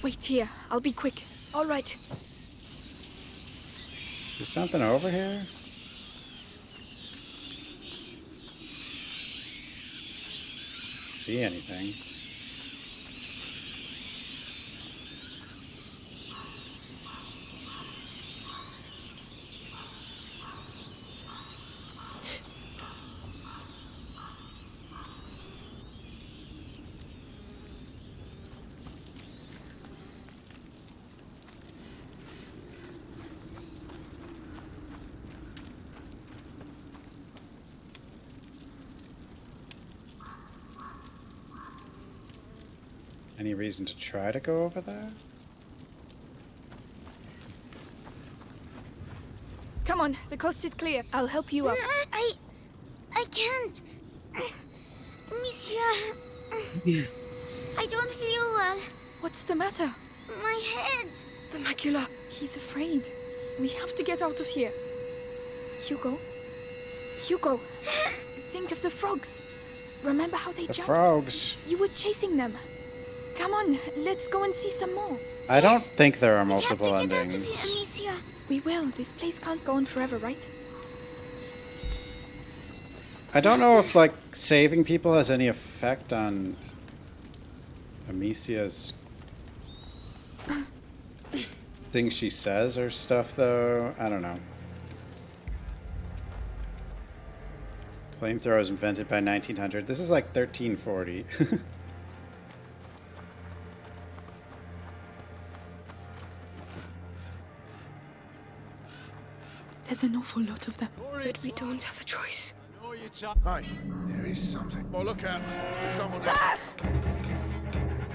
Wait here. I'll be quick. All right. There's something over here? See anything? Any reason to try to go over there? Come on, the coast is clear. I'll help you up. I can't. Monsieur, I don't feel well. What's the matter? My head. The macula. He's afraid. We have to get out of here. Hugo? Hugo! Think of the frogs. Remember how they The jumped? frogs. You were chasing them. Come on, let's go and see some more. I don't think there are multiple endings. We will. This place can't go on forever, right? I don't know if, like, saving people has any effect on Amicia's things she says or stuff, though. I don't know. Flamethrower was invented by 1900. This is like 1340. There's an awful lot of them. But we don't have a choice. Hey, there is something. Oh, look out. There's someone there.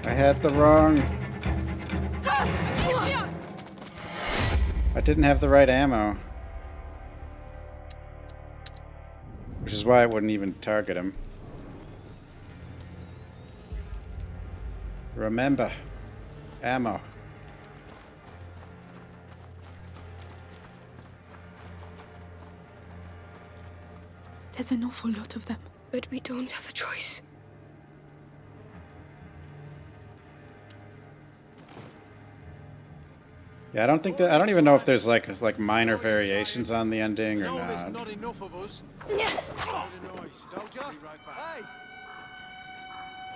I had the wrong... I didn't have the right ammo. Which is why I wouldn't even target him. Remember, ammo. There's an awful lot of them. But we don't have a choice. Yeah, I don't think that. I don't even know if there's like minor variations on the ending or There's not. not enough of us. Soldier, right back. Hey!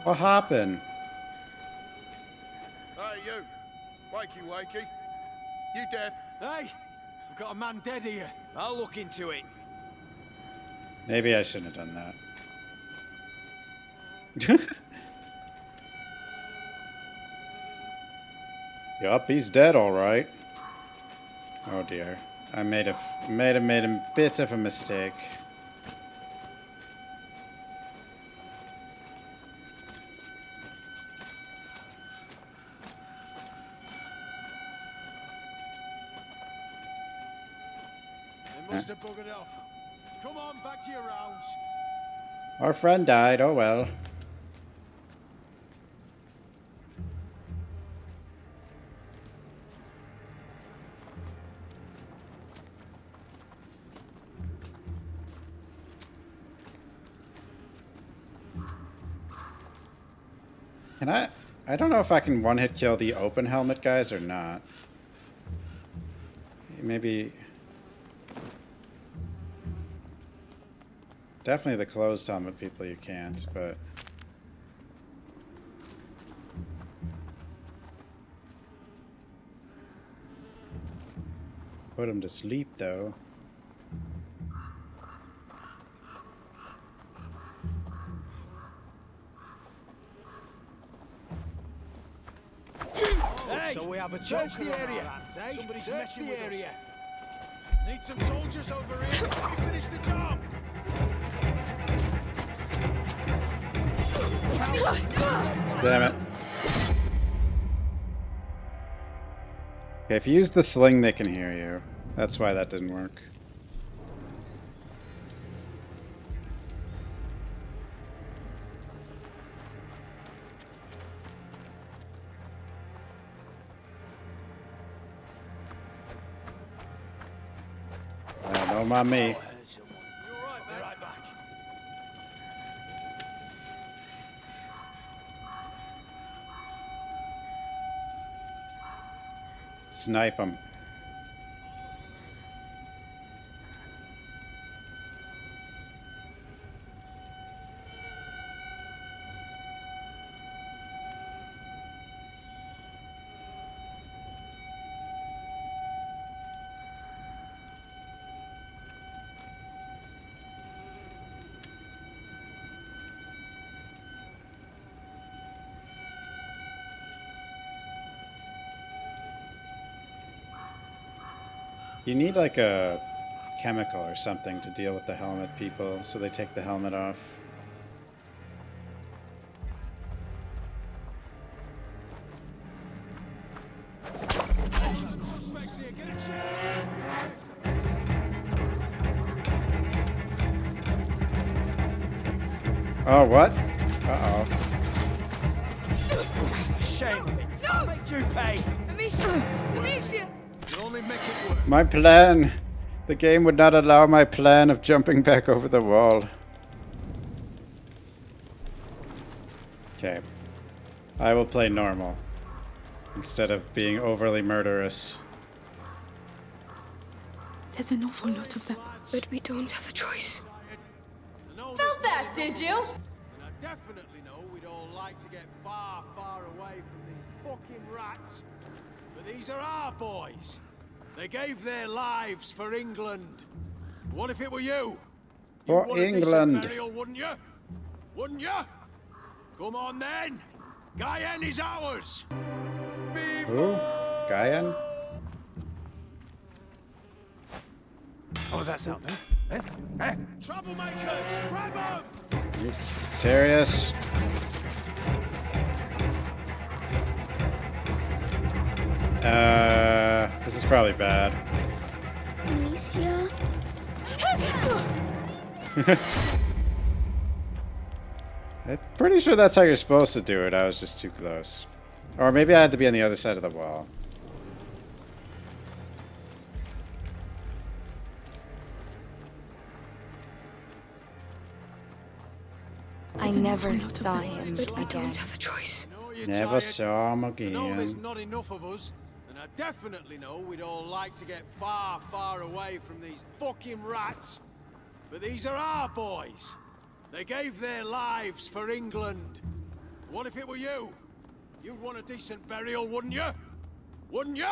What happened? Hey, you. Wakey, wakey. You deaf? Hey! We've got a man dead here. I'll look into it. Maybe I shouldn't have done that. Yup, he's dead, all right. Oh dear, I made a bit of a mistake. They must have buggered off. Come on, back to your rounds. Our friend died. Oh well. Can I don't know if I can one-hit kill the open helmet guys or not. Maybe... Definitely the closed helmet people you can't, but... Put him to sleep, though. Hey, so we have a search the area. Somebody's messing with area. Need some soldiers over here. Let me finish the job. Damn it. Okay, if you use the sling, they can hear you. That's why that didn't work. No, not me. Snipe him. You need like a chemical or something to deal with the helmet people, so they take the helmet off. Oh, what? Uh-oh. Shame. No! Make you pay. Amicia! Amicia! You only make it work. My plan! The game would not allow my plan of jumping back over the wall. Okay. I will play normal, instead of being overly murderous. There's an awful lot of them. But we don't have a choice. An old that, did you? And I definitely know we'd all like to get far, far away from these fucking rats. But these are our boys. They gave their lives for England. What if it were you? For You'd want a decent England. burial, wouldn't you? Wouldn't you? Come on then. Guyenne is ours. Who? Guyenne? What was that sound, eh? Eh? Troublemakers! Grab them! Are you serious? This is probably bad. Amicia? I'm pretty sure that's how you're supposed to do it. I was just too close. Or maybe I had to be on the other side of the wall. I never saw him But we again. don't have a choice. Never saw him I know there's again. not enough of us, and I definitely know we'd all like to get far, far away from these fucking rats. But these are our boys. They gave their lives for England. What if it were you? You'd want a decent burial, wouldn't you? Wouldn't you?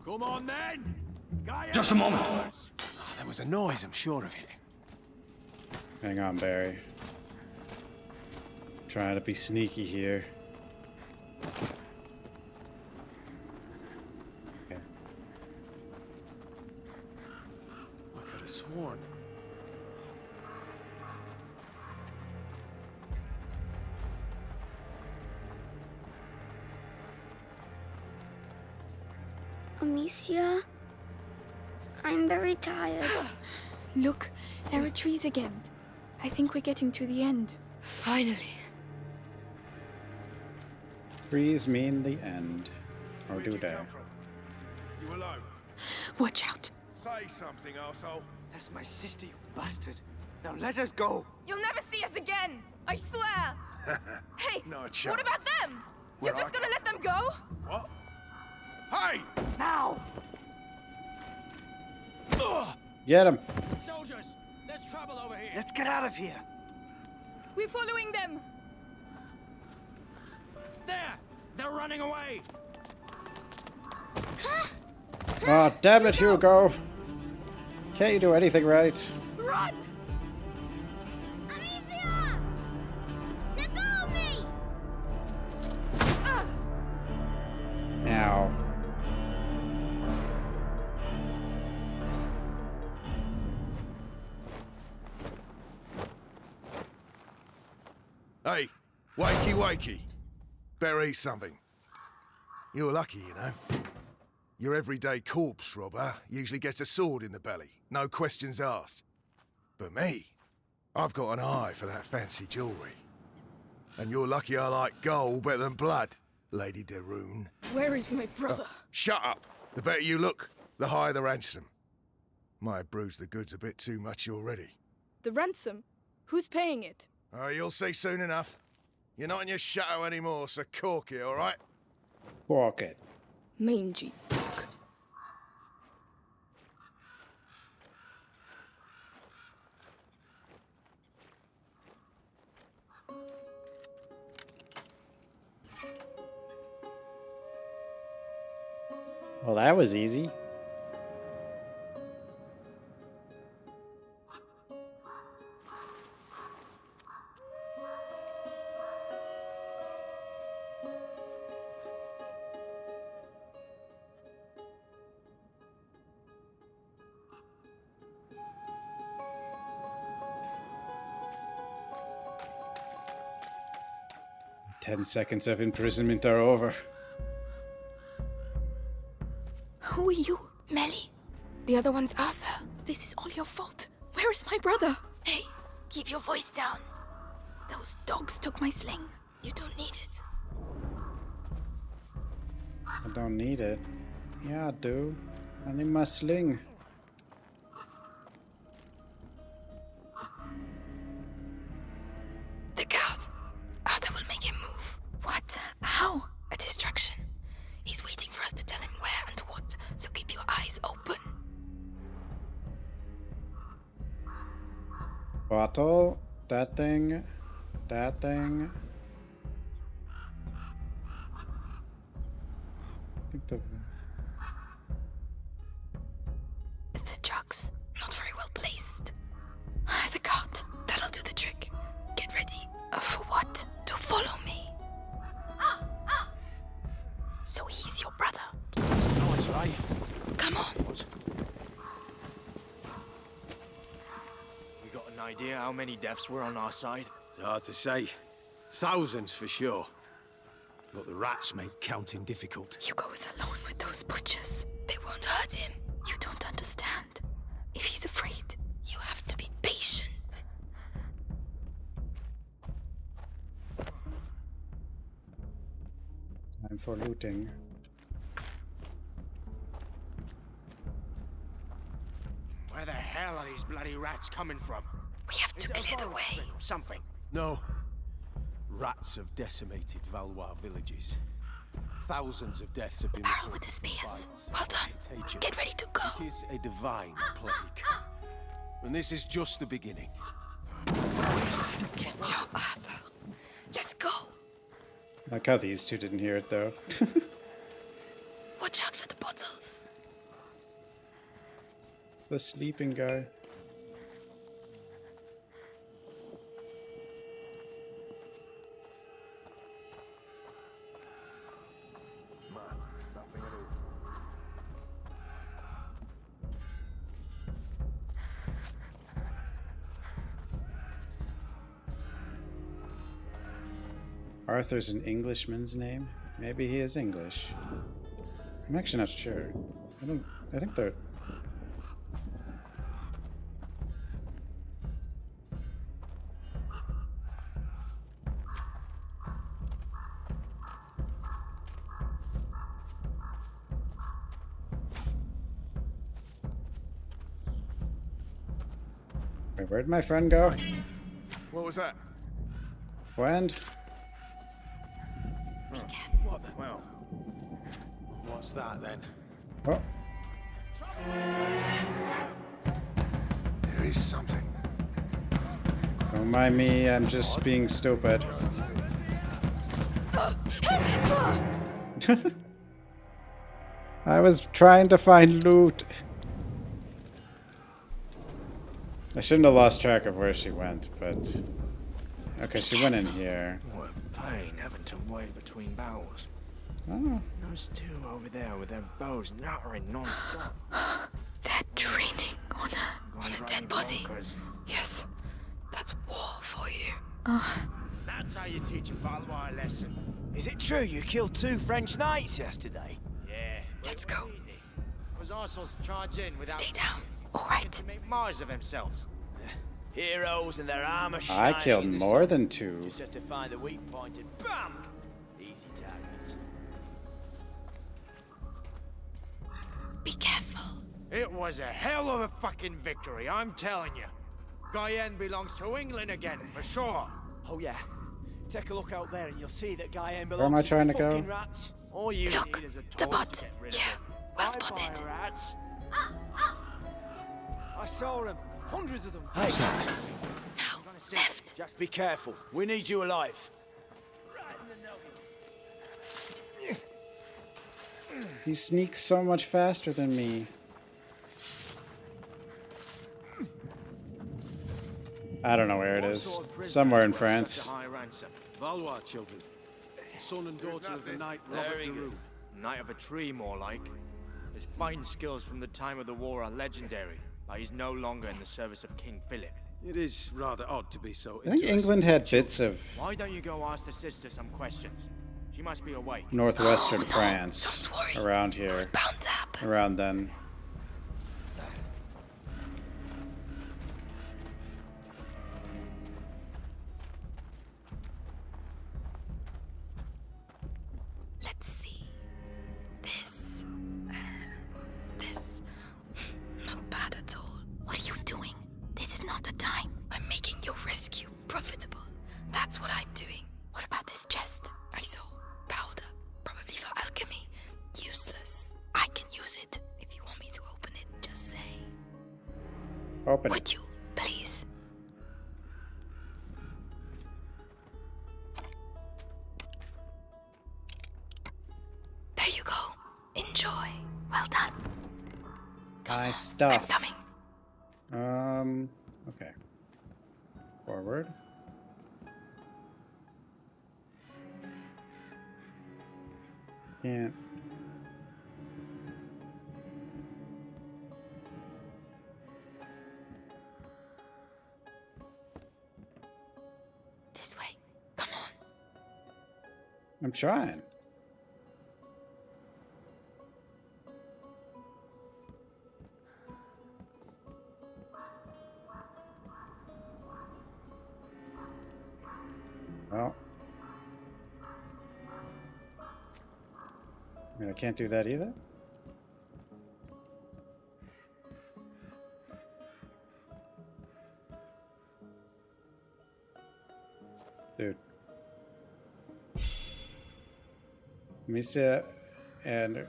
Come on then. Just a moment. Oh, there was a noise, I'm sure of it. Hang on, Barry. Trying to be sneaky here. Okay. I could have sworn. Amicia? I'm very tired. Look, there are trees again. I think we're getting to the end. Finally. Trees mean the end. Or do they? You alone? Watch out. Say something, arsehole. That's my sister, you bastard. Now let us go. You'll never see us again. I swear. Hey, No what chance. about them? You're just gonna let them go? What? Hey! Now! Get him! Soldiers, there's trouble over here. Let's get out of here. We're following them. There! They're running away! Oh, damn it, Hugo! Can't you do anything right? Run! Amicia! Let go of me! Now. Hey, wakey wakey. Bury something. You're lucky, you know. Your everyday corpse robber usually gets a sword in the belly, no questions asked. But me, I've got an eye for that fancy jewellery. And you're lucky I like gold better than blood, Lady de Rune. Where is my brother? Shut up! The better you look, the higher the ransom. Might have bruised the goods a bit too much already. The ransom? Who's paying it? Oh, you'll see soon enough. You're not in your shadow anymore, so cork it, all right? Walk it. Mangy dog. Well, that was easy. Ten seconds of imprisonment are over. Who are you? Melly. The other one's Arthur. This is all your fault. Where is my brother? Hey, keep your voice down. Those dogs took my sling. You don't need it. I don't need it. Yeah, I do. I need my sling. The guard. Arthur will make him move. What? How? A distraction. He's waiting for us to tell him where and what, so keep your eyes open. Bottle. that thing. That thing. I think The jugs, not very well placed. The cart, that'll do the trick. Get ready. For what? To follow me. So he's your brother. No, it's right. Come on. We got an idea how many deaths were on our side? It's hard to say. Thousands for sure. But the rats make counting difficult. Hugo is alone with those butchers. They won't hurt him. You don't understand. If he's afraid, you have to be patient. Time for looting. Where the hell are these bloody rats coming from? We have to clear the way. Something. No. Rats have decimated Valois villages. Thousands of deaths have been Barrel with the spears. Well done. Get ready to go. It is a divine plague. And this is just the beginning. Good job, Arthur. Let's go. I like how these two didn't hear it though. Watch out for the bottles. The sleeping guy. Arthur's an Englishman's name? Maybe he is English. I'm actually not sure. I think they're... Wait, where'd my friend go? What was that? Friend? What the? Well, what's that then? Oh. There is something. Don't mind me, I'm just being stupid. I was trying to find loot. I shouldn't have lost track of where she went, but... Okay, she went in here. What a pain having to wait between battles. Oh. Those two over there with their bows nattering non-stop. They're training on a dead body. Yes, that's war for you. That's how you teach a Valois a lesson. Is it true you killed 2 French knights yesterday? Yeah. Let's go. Those arseholes charge in without... Stay down. All right. To make Mars of themselves. Heroes and their armor I shining killed in the more sun. than 2. Just have to find the weak point and BAM! Easy targets. Be careful. It was a hell of a fucking victory, I'm telling you. Guyenne belongs to England again, for sure. Oh yeah. Take a look out there and you'll see that Guyenne belongs Where am I to trying the to go? fucking rats. All you Look, need is a the torch bot. to get rid of Yeah, them. well Bye-bye, spotted. rats. I saw them. Hundreds of them. Now, left. Just be careful. We need you alive. He sneaks so much faster than me. I don't know where it is. Somewhere in France. Valois children. Son and daughter of the knight Robert de Rune. Knight of a tree, more like. His fighting skills from the time of the war are legendary, but he's no longer in the service of King Philip. It is rather odd to be so I think England had bits of Why don't you go ask the sister some questions? She must be awake. northwestern France around here. Bound to happen. Around then. Let's see. This. Not bad at all. What are you doing? This is not the time. I'm making your rescue profitable. That's what I'm doing. What about this chest? I saw powder. Probably for alchemy. Useless. I can use it. If you want me to open it, just say. Open Would it. you, please? Enjoy. Well done. My stuff. I'm coming. Okay. Forward. Can't. This way. Come on. I'm trying. Well. I mean, I can't do that either. Dude. Misa and...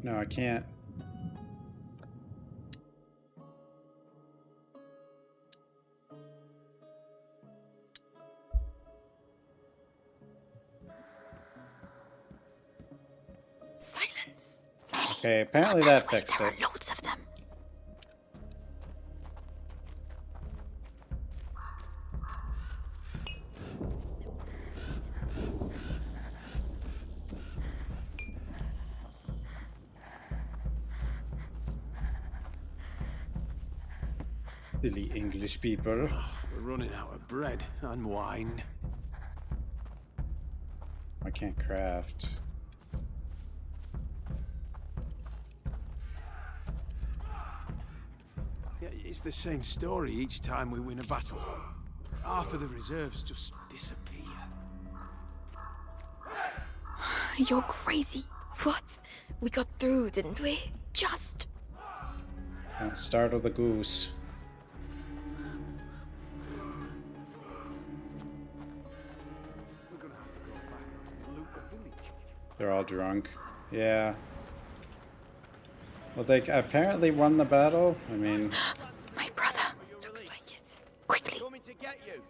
No, I can't. Silence. Okay, apparently that fixed There it. are loads of them. Silly English people. We're running out of bread and wine. I can't craft. Yeah, it's the same story each time we win a battle. Half of the reserves just disappear. You're crazy. What? We got through, didn't we? Just. Don't startle the goose. They're all drunk. Yeah. Well, they apparently won the battle. I mean... My brother. Looks like it. Quickly. Coming to get you.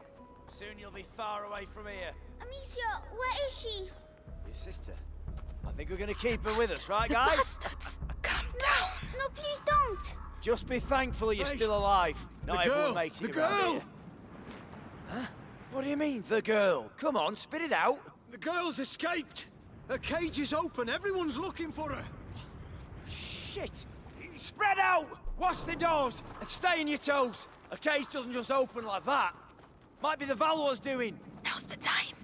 Soon you'll be far away from here. Amicia, where is she? Your sister. I think we're gonna keep her with us, right, The guys? bastards. Calm down. No, please don't. Just be thankful you're still alive. Not everyone makes it around here. Huh? What do you mean, the girl? Come on, spit it out. The girl's escaped. Her cage is open. Everyone's looking for her. Shit! Spread out! Watch the doors and stay on your toes. A cage doesn't just open like that. Might be the Valois doing. Now's the time.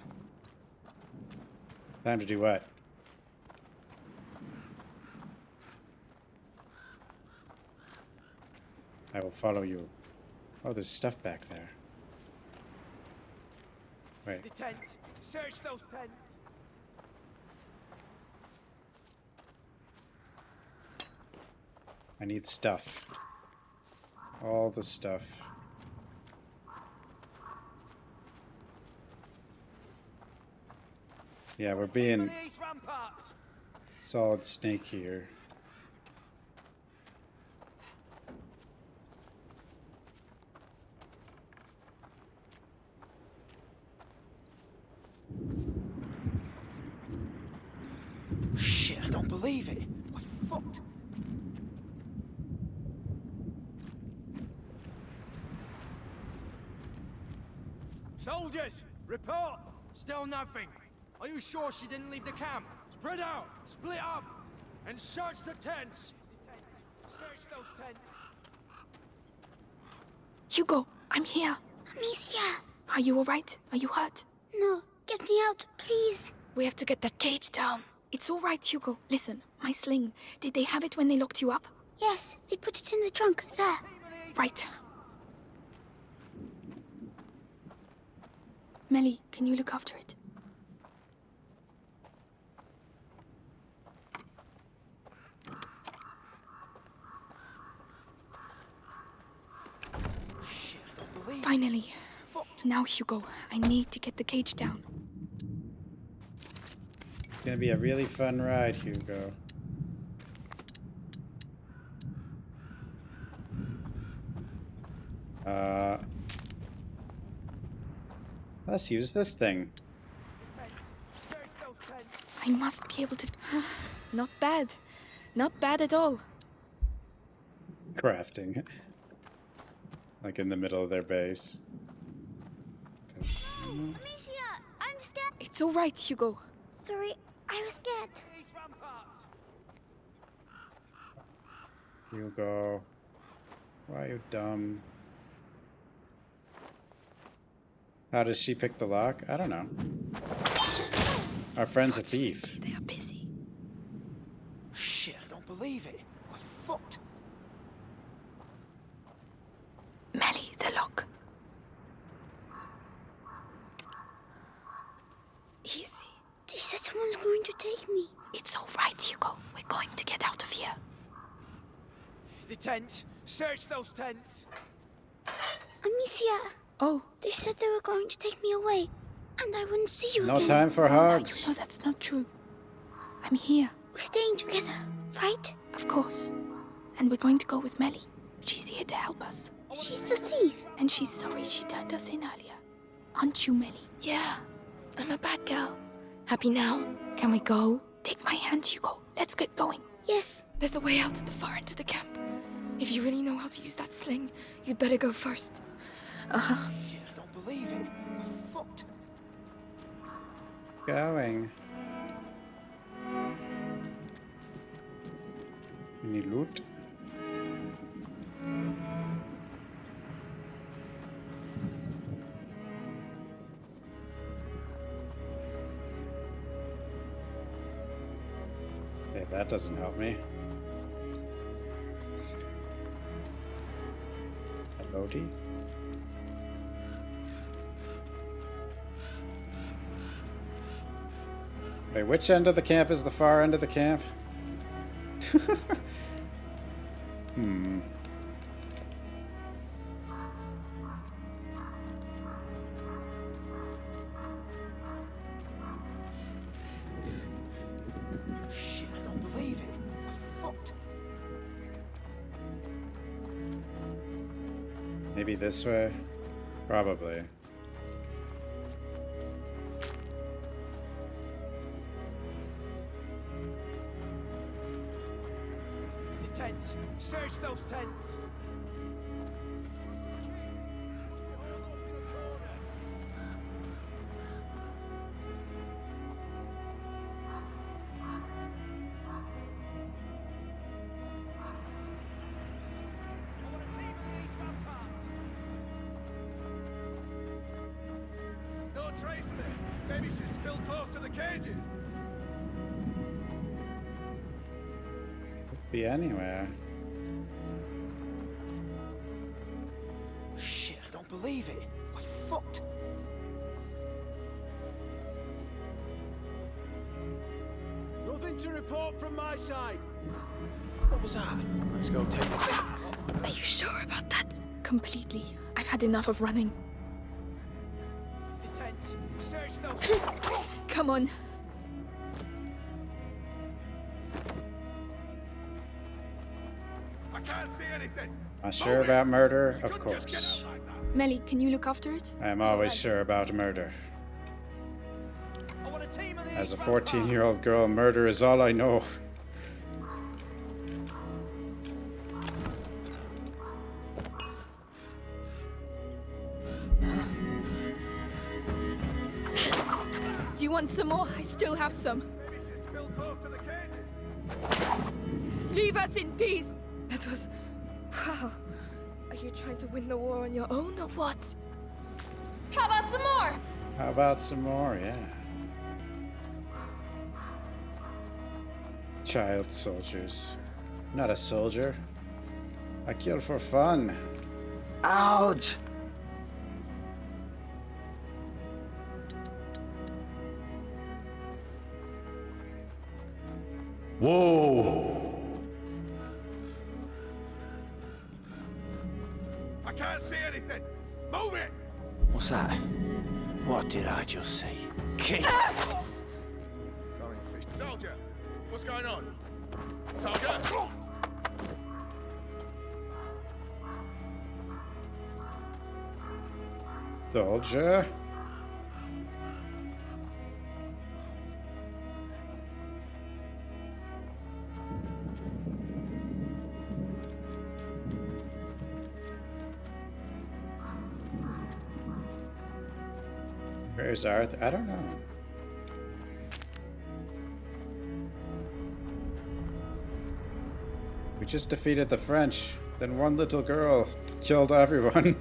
Time to do what? I will follow you. Oh, there's stuff back there. Wait. The tent. Search those tents. I need stuff. All the stuff. Yeah, we're being solid snake here. Shit, I don't believe it. We're fucked. Soldiers, report! Still nothing. Are you sure she didn't leave the camp? Spread out, split up, and search the tents. Search those tents. Hugo, I'm here. Amicia. Are you alright? Are you hurt? No, get me out, please. We have to get that cage down. It's alright, Hugo. Listen, my sling. Did they have it when they locked you up? Yes, they put it in the trunk, there. Right. Melly, can you look after it? Finally. Now, Hugo, I need to get the cage down. It's gonna be a really fun ride, Hugo. Let's use this thing. I must be able to... Not bad. Not bad at all. Crafting. Like in the middle of their base. Amicia, I'm scared. It's all right, Hugo. Sorry, I was scared. Hugo. Why are you dumb? How does she pick the lock? I don't know. Our friend's a thief. They are busy. Shit, I don't believe it. We're fucked. Melly, the lock. Easy. They said someone's going to take me. It's all right, Hugo. We're going to get out of here. The tents. Search those tents. Amicia. Oh. They said they were going to take me away, and I wouldn't see you No again. time for hugs. No, that's not true. I'm here. We're staying together, right? Of course. And we're going to go with Melly. She's here to help us. She's the thief. And she's sorry she turned us in earlier. Aren't you, Melly? Yeah. I'm a bad girl. Happy now? Can we go? Take my hand, Hugo. Let's get going. Yes. There's a way out at the far end of the camp. If you really know how to use that sling, you'd better go first. Uh-huh. Shit, I don't believe it. We're fucked. Going. Any loot? Okay, that doesn't help me. Hello, D. Wait, which end of the camp is the far end of the camp? Hmm. Shit, I don't believe it. We're fucked. Maybe this way? Probably. The tents. Search those tents. No trace of it. Maybe she's still close to the cages. Could be anywhere. Shit, I don't believe it. We're fucked. Nothing to report from my side. What was that? Let's go take a look. Are you sure about that? Completely. I've had enough of running. The tents. Search those. Come on. I can't see anything. Not sure about murder? Of course. Melly, can you look after it? I am always sure about murder. As a 14-year-old girl, murder is all I know. Do you want some more? I still have some. Leave us in peace! That was... Wow. Are you trying to win the war on your own or what? How about some more? How about some more? Yeah. Child soldiers. Not a soldier. I kill for fun. Ouch! Whoa! I can't see anything. Move it. What's that? What did I just see? Kid! Sorry, fish. Soldier, what's going on? Soldier. Soldier. Where's Arthur? I don't know. We just defeated the French. Then one little girl killed everyone.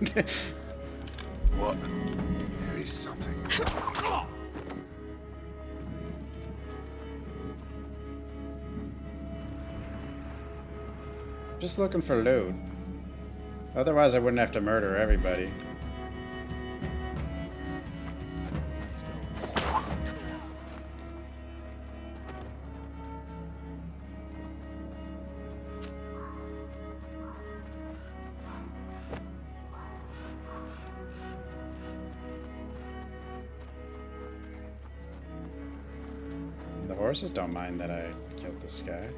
What? There is something. Just looking for loot. Otherwise, I wouldn't have to murder everybody. The horses don't mind that I killed this guy.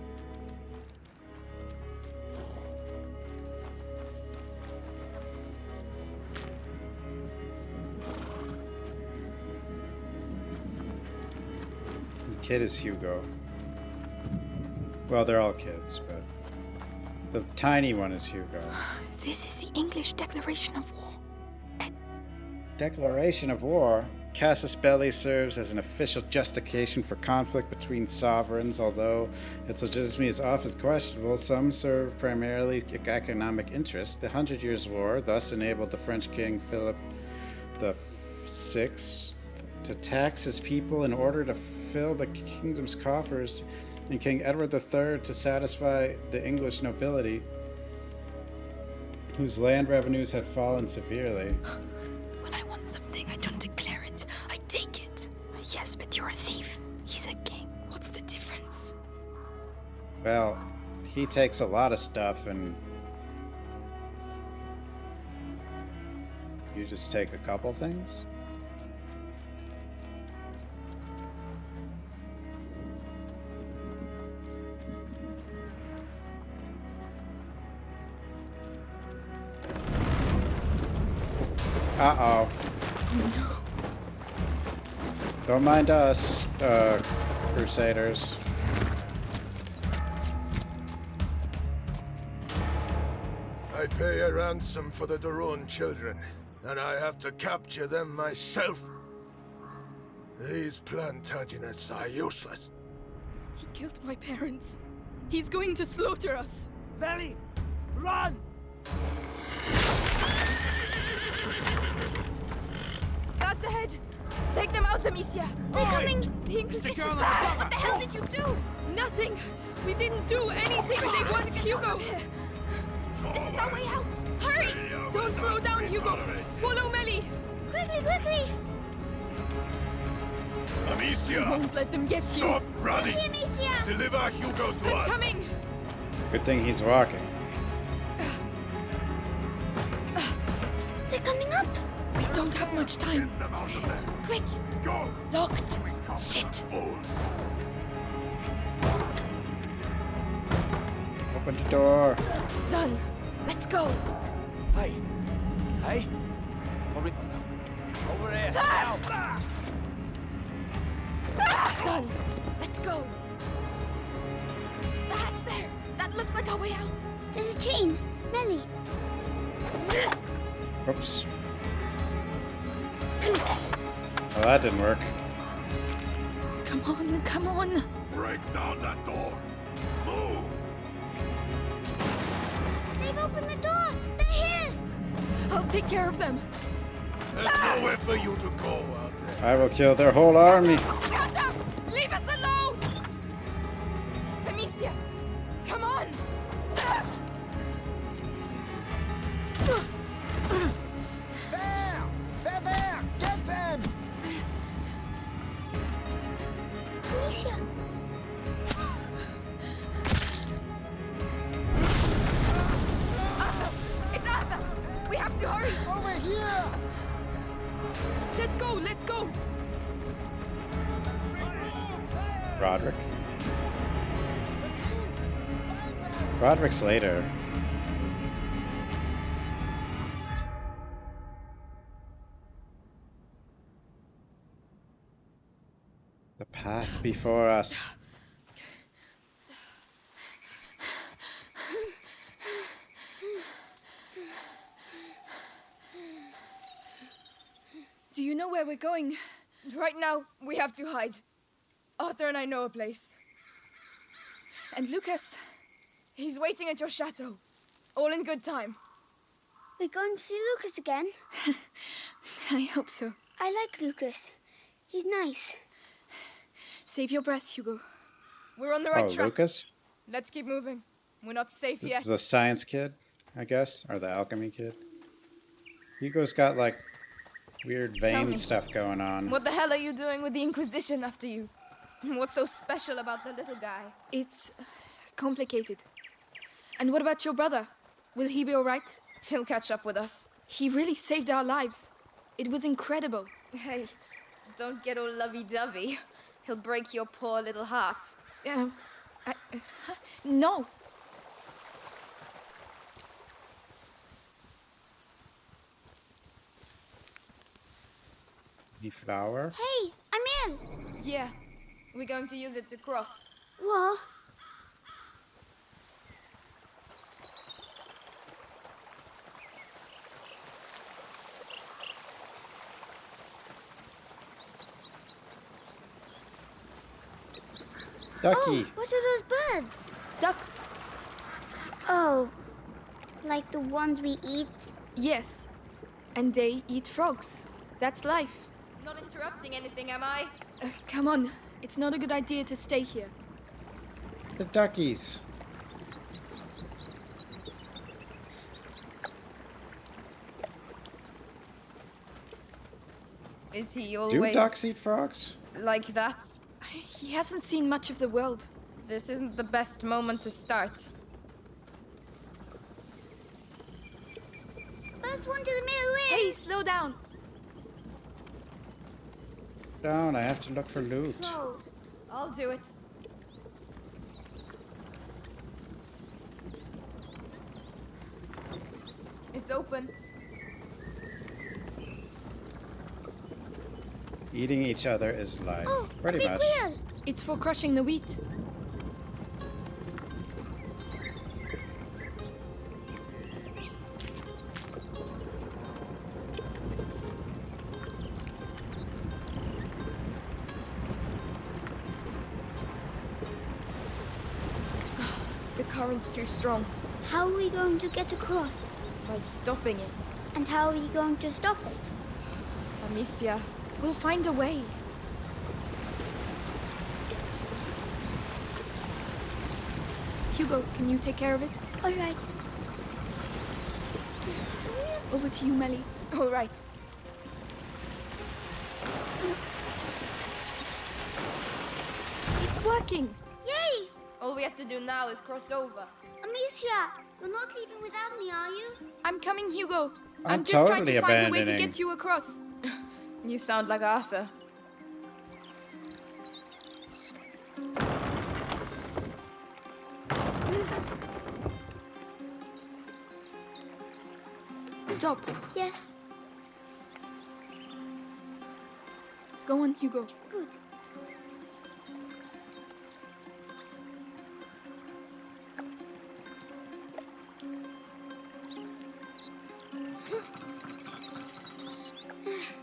The kid is Hugo. Well, they're all kids, but the tiny one is Hugo. This is the English Declaration of War. Declaration of war. Casus Belli serves as an official justification for conflict between sovereigns, although its legitimacy is often questionable. Some serve primarily economic interests. The 100 Years' War thus enabled the French King Philip VI to tax his people in order to fill the kingdom's coffers, and King Edward III to satisfy the English nobility, whose land revenues had fallen severely. When I want something, I don't declare it. I take it. Yes, but you're a thief. He's a king. What's the difference? Well, he takes a lot of stuff, and you just take a couple things? Uh-oh. Don't mind us, Crusaders. I pay a ransom for the Daron children, and I have to capture them myself. These Plantagenets are useless. He killed my parents. He's going to slaughter us. Belly! Run! Guards ahead! Take them out, Amicia! They're coming! The Inquisition! What the hell did you do? Nothing! We didn't do anything! They want Hugo! This is our way out! Hurry! Don't slow down, Hugo! Follow Melly! Quickly, quickly! Amicia! Won't let them get you! Stop running! Quickly, Amicia! Deliver Hugo to I'm us! coming! Good thing he's walking. They're coming up! We don't have much time. Get them out of there! Quick! Go! Locked! Shit! Open the door. Done! Let's go! Hey! Hey! Over here! Ah! Done! Let's go! The hatch there! That looks like our way out! There's a chain. Melly. Oops. Well, that didn't work. Come on, come on! Break down that door! Move! They've opened the door! They're here! I'll take care of them! There's nowhere for you to go out there. I will kill their whole army. Shut up! Leave us alone! Amicia! Come on! There! They're there! Get them! Amicia! It's Arthur! We have to hurry! Over here! Let's go, let's go! Roderick. Roderick's later. The path before us. Do you You know where we're going. Right now, we have to hide. Arthur and I know a place. And Lucas, he's waiting at your chateau. All in good time. We're going to see Lucas again? I hope so. I like Lucas. He's nice. Save your breath, Hugo. We're on the right track. Lucas? Let's keep moving. We're not safe yet. This is the science kid, I guess, or the alchemy kid. Hugo's got like weird vein stuff going on. What the hell are you doing with the Inquisition after you? What's so special about the little guy? It's complicated. And what about your brother? Will he be all right? He'll catch up with us. He really saved our lives. It was incredible. Hey, don't get all lovey-dovey. He'll break your poor little heart. No. The flower? Hey, I'm in. Yeah, we're going to use it to cross. What? Ducky. Oh, what are those birds? Ducks. Oh, like the ones we eat? Yes, and they eat frogs. That's life. Not interrupting anything, am I? Come on, it's not a good idea to stay here. The duckies. Is he always... Do ducks eat frogs? Like that? He hasn't seen much of the world. This isn't the best moment to start. First one to the middle way. Hey, slow down. Down, I have to look for loot. Closed. I'll do it. It's open. Eating each other is life. Oh, pretty a big much. wheel. It's for crushing the wheat. The current's too strong. How are we going to get across? By stopping it. And how are we going to stop it? Amicia, we'll find a way. Hugo, can you take care of it? All right. Over to you, Melly. All right. It's working. Yay! All we have to do now is cross over. Amicia, you're not leaving without me, are you? I'm coming, Hugo. I'm just trying totally to find a way to abandoning. get you across. You sound like Arthur. Stop. Yes. Go on, Hugo. Good.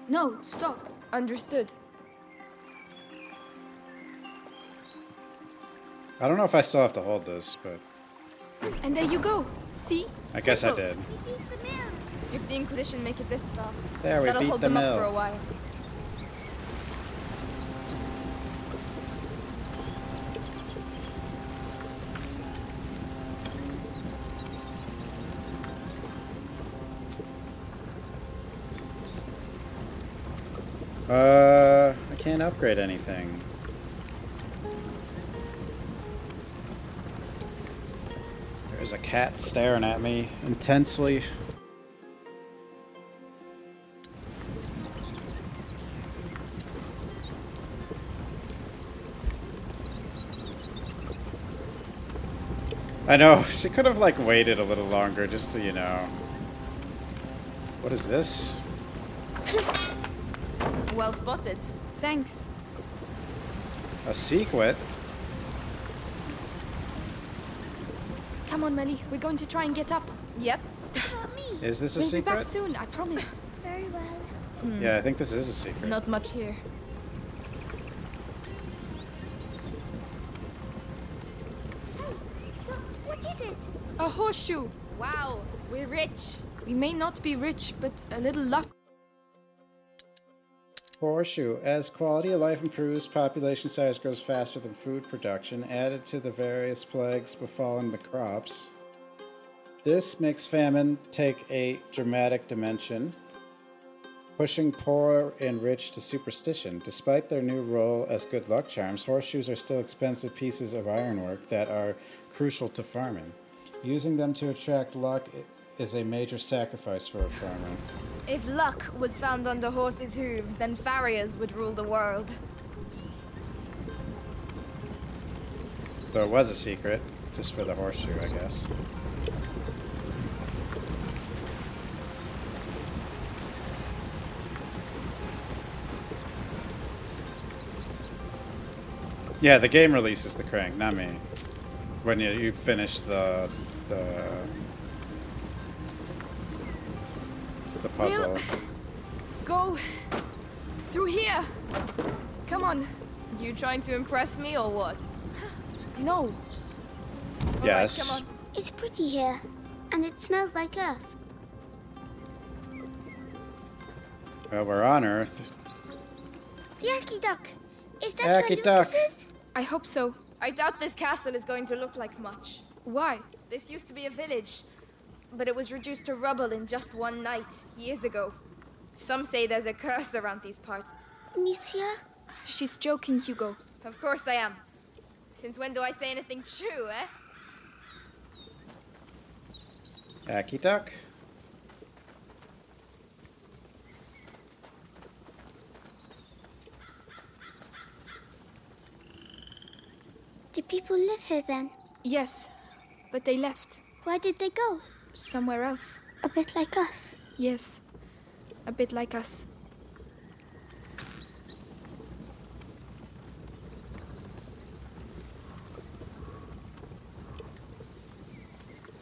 No, stop. Understood. I don't know if I still have to hold this, but And there you go. See? I guess I Simple. did. If the Inquisition make it this far, There, we that'll beat hold the them mill. up for a while. I can't upgrade anything. There's a cat staring at me intensely. I know, she could have like waited a little longer just to, you know. What is this? Well spotted. Thanks. A sequit? Come on, Melly. We're going to try and get up. Yep. What about me? Is this a We'll be secret? back soon, I promise. Very well. Yeah, I think this is a secret. Not much here. What is it? A horseshoe! Wow, we're rich. We may not be rich, but a little luck. Horseshoe. As quality of life improves, population size grows faster than food production, added to the various plagues befalling the crops. This makes famine take a dramatic dimension, pushing poor and rich to superstition. Despite their new role as good luck charms, horseshoes are still expensive pieces of ironwork that are crucial to farming. Using them to attract luck is a major sacrifice for a farmer. If luck was found under horses' hooves, then farriers would rule the world. So it was a secret, just for the horseshoe, I guess. Yeah, the game releases the crank, not me. When you finish the puzzle. We'll go through here. Come on. You trying to impress me or what? No. Yes. All right, come on. It's pretty here, and it smells like earth. Well, we're on Earth. The Aki Duck. Is that Aki where Duck. Lucas is? I hope so. I doubt this castle is going to look like much. Why? This used to be a village, but it was reduced to rubble in just one night, years ago. Some say there's a curse around these parts. Amicia? She's joking, Hugo. Of course I am. Since when do I say anything true, eh? Aki Duck. Do people live here then? Yes, but they left. Where did they go? Somewhere else. A bit like us. Yes, a bit like us.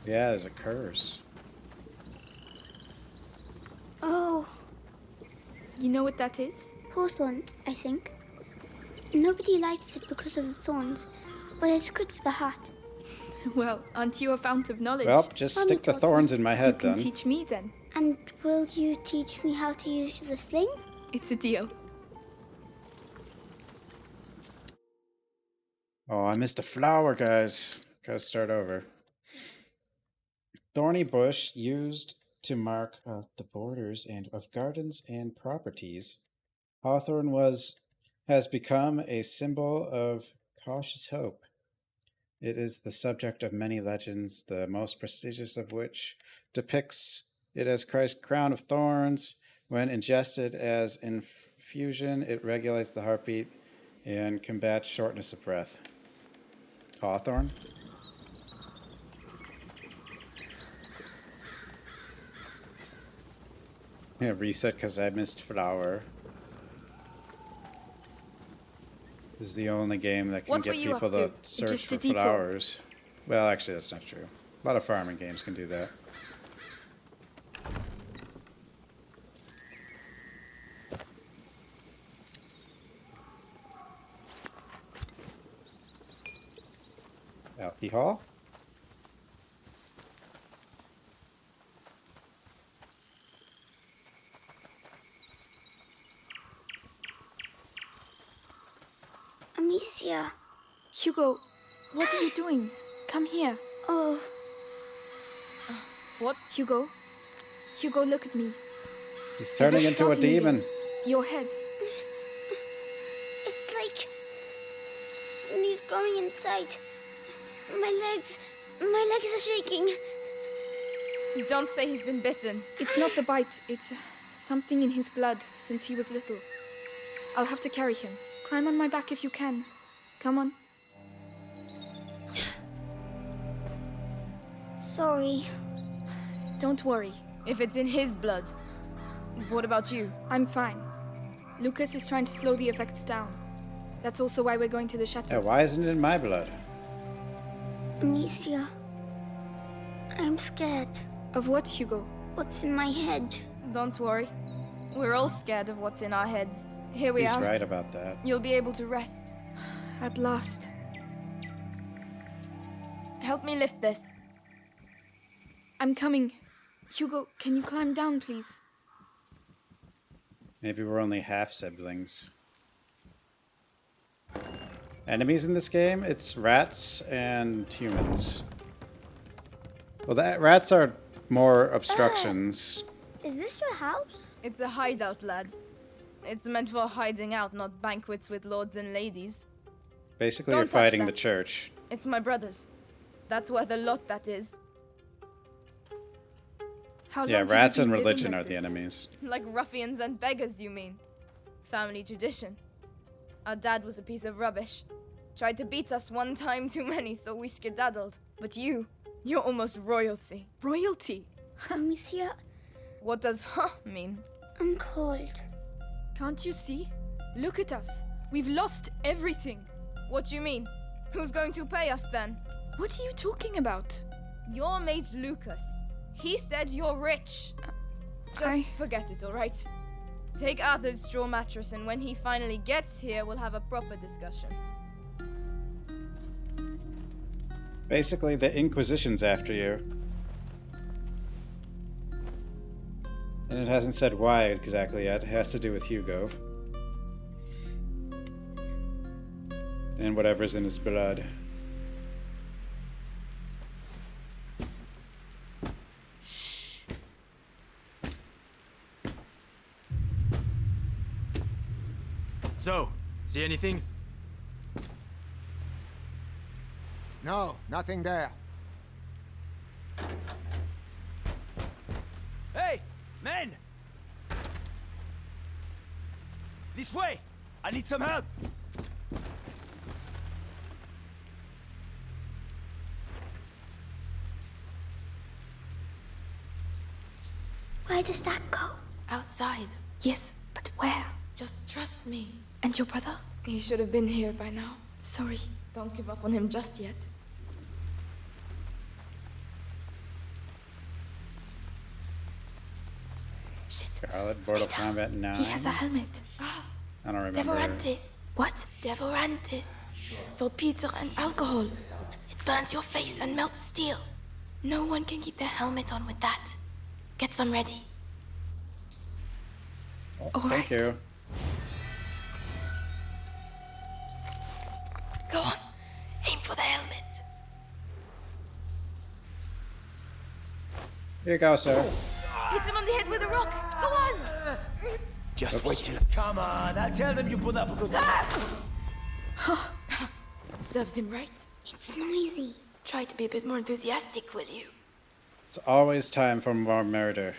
Yeah, there's a curse. Oh. You know what that is? Hawthorn, I think. Nobody likes it because of the thorns, but it's good for the heart. Well, aren't you a fount of knowledge? Well, just stick the thorns in my head You can then. teach me then. And will you teach me how to use the sling? It's a deal. Oh, I missed a flower, guys. Gotta start over. Thorny bush used to mark the borders of gardens and properties. Hawthorn has become a symbol of cautious hope. It is the subject of many legends, the most prestigious of which depicts it as Christ's crown of thorns. When ingested as infusion, it regulates the heartbeat and combats shortness of breath. Hawthorn? Yeah, reset because I missed flower. This is the only game that can What get were you people up to to? search Just for a detour? flowers. Well, actually, that's not true. A lot of farming games can do that. Alcohol? Amicia. Hugo, what are you doing? Come here. Oh. What? Hugo? Hugo, look at me. He's Is turning it into a starting demon. again? Your head. It's like somebody's growing inside. My legs are shaking. Don't say he's been bitten. It's not the bite. It's something in his blood since he was little. I'll have to carry him. Climb on my back if you can. Come on. Sorry. Don't worry. If it's in his blood. What about you? I'm fine. Lucas is trying to slow the effects down. That's also why we're going to the chateau. Yeah, why isn't it in my blood? Amicia. I'm scared. Of what, Hugo? What's in my head? Don't worry. We're all scared of what's in our heads. Here we He's are. right about that. You'll be able to rest. At last. Help me lift this. I'm coming. Hugo, can you climb down, please? Maybe we're only half siblings. Enemies in this game? It's rats and humans. Well, rats are more obstructions. Is this your house? It's a hideout, lad. It's meant for hiding out, not banquets with lords and ladies. Basically, Don't you're touch fighting the that. church. It's my brother's. That's worth a lot, that is. How Yeah, long have you rats been and living religion like are the this? enemies. Like ruffians and beggars, you mean? Family tradition. Our dad was a piece of rubbish. Tried to beat us one time too many, so we skedaddled. But you're almost royalty. Royalty? Monsieur, What does huh mean? I'm cold. Can't you see? Look at us. We've lost everything. What do you mean? Who's going to pay us then? What are you talking about? Your mate Lucas. He said you're rich. Just forget it, all right? Take Arthur's straw mattress, and when he finally gets here, we'll have a proper discussion. Basically, the Inquisition's after you. And it hasn't said why exactly yet. It has to do with Hugo. And whatever's in his blood. So, see anything? No, nothing there. Hey, men! This way! I need some help! Where does that go? Outside. Yes, but where? Just trust me. And your brother? He should have been here by now. Sorry. Don't give up on him just yet. Shit. Scarlet, Mortal Kombat 9. He has a helmet. I don't remember. Devorantis. What? Devorantis. Saltpeter and alcohol. It burns your face and melts steel. No one can keep their helmet on with that. Get some ready. Oh, thank you. Go on. Aim for the helmet. Here you go, sir. Hit him on the head with a rock. Go on. Just wait till... Come on, I'll tell them you put up a good... Serves him right. It's noisy. Try to be a bit more enthusiastic, will you? It's always time for more murder.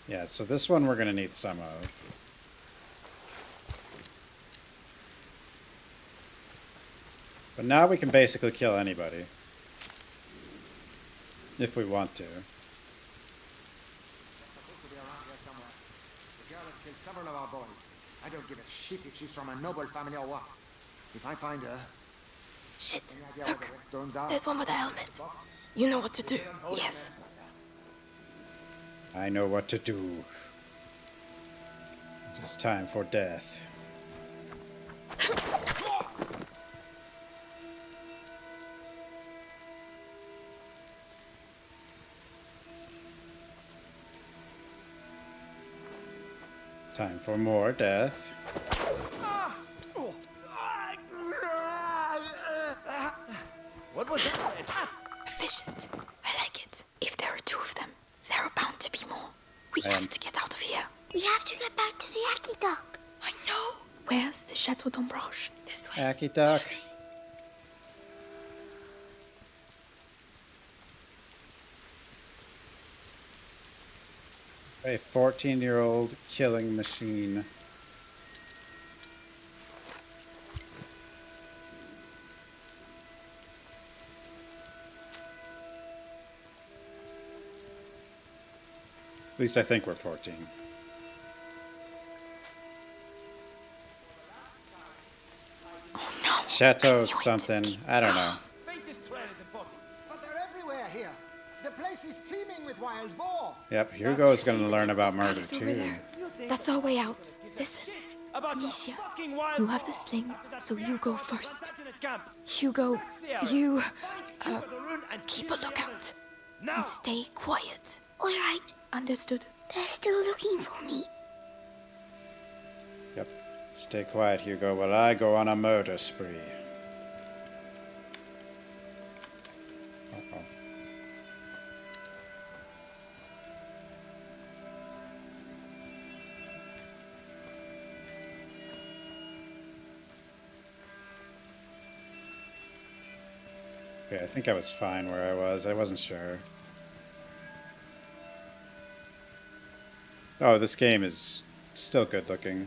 Yeah, so this one we're gonna need some of. But now we can basically kill anybody. If we want to. Supposed to be around here somewhere. The girl has killed several of our boys. I don't give a shit if she's from a noble family or what. If I find her... Shit. Any idea Look. what the red stones are? There's one with a helmet. You know what to do. Yes. I know what to do. It is time for death. Time for more death. What was that? Efficient. I like it. If there are two of them, there are bound to be more. We have to get out of here. We have to get back to the Aqueduct. I know. Where's the Chateau d'Ombrage? This way. Aqueduct. A 14-year-old killing machine. At least I think we're 14. Oh no! Chateau something. I don't know. But they're everywhere here. The place is teeming with wild boar. Yep, Hugo's gonna learn about murder Palace over too. there. That's our way out. Listen, Amicia, you have the sling, so you go first. Hugo, you keep a lookout and stay quiet. All right. Understood. They're still looking for me. Yep. Stay quiet, Hugo, while I go on a murder spree. Uh-oh. Okay, I think I was fine where I was. I wasn't sure. Oh, this game is still good looking.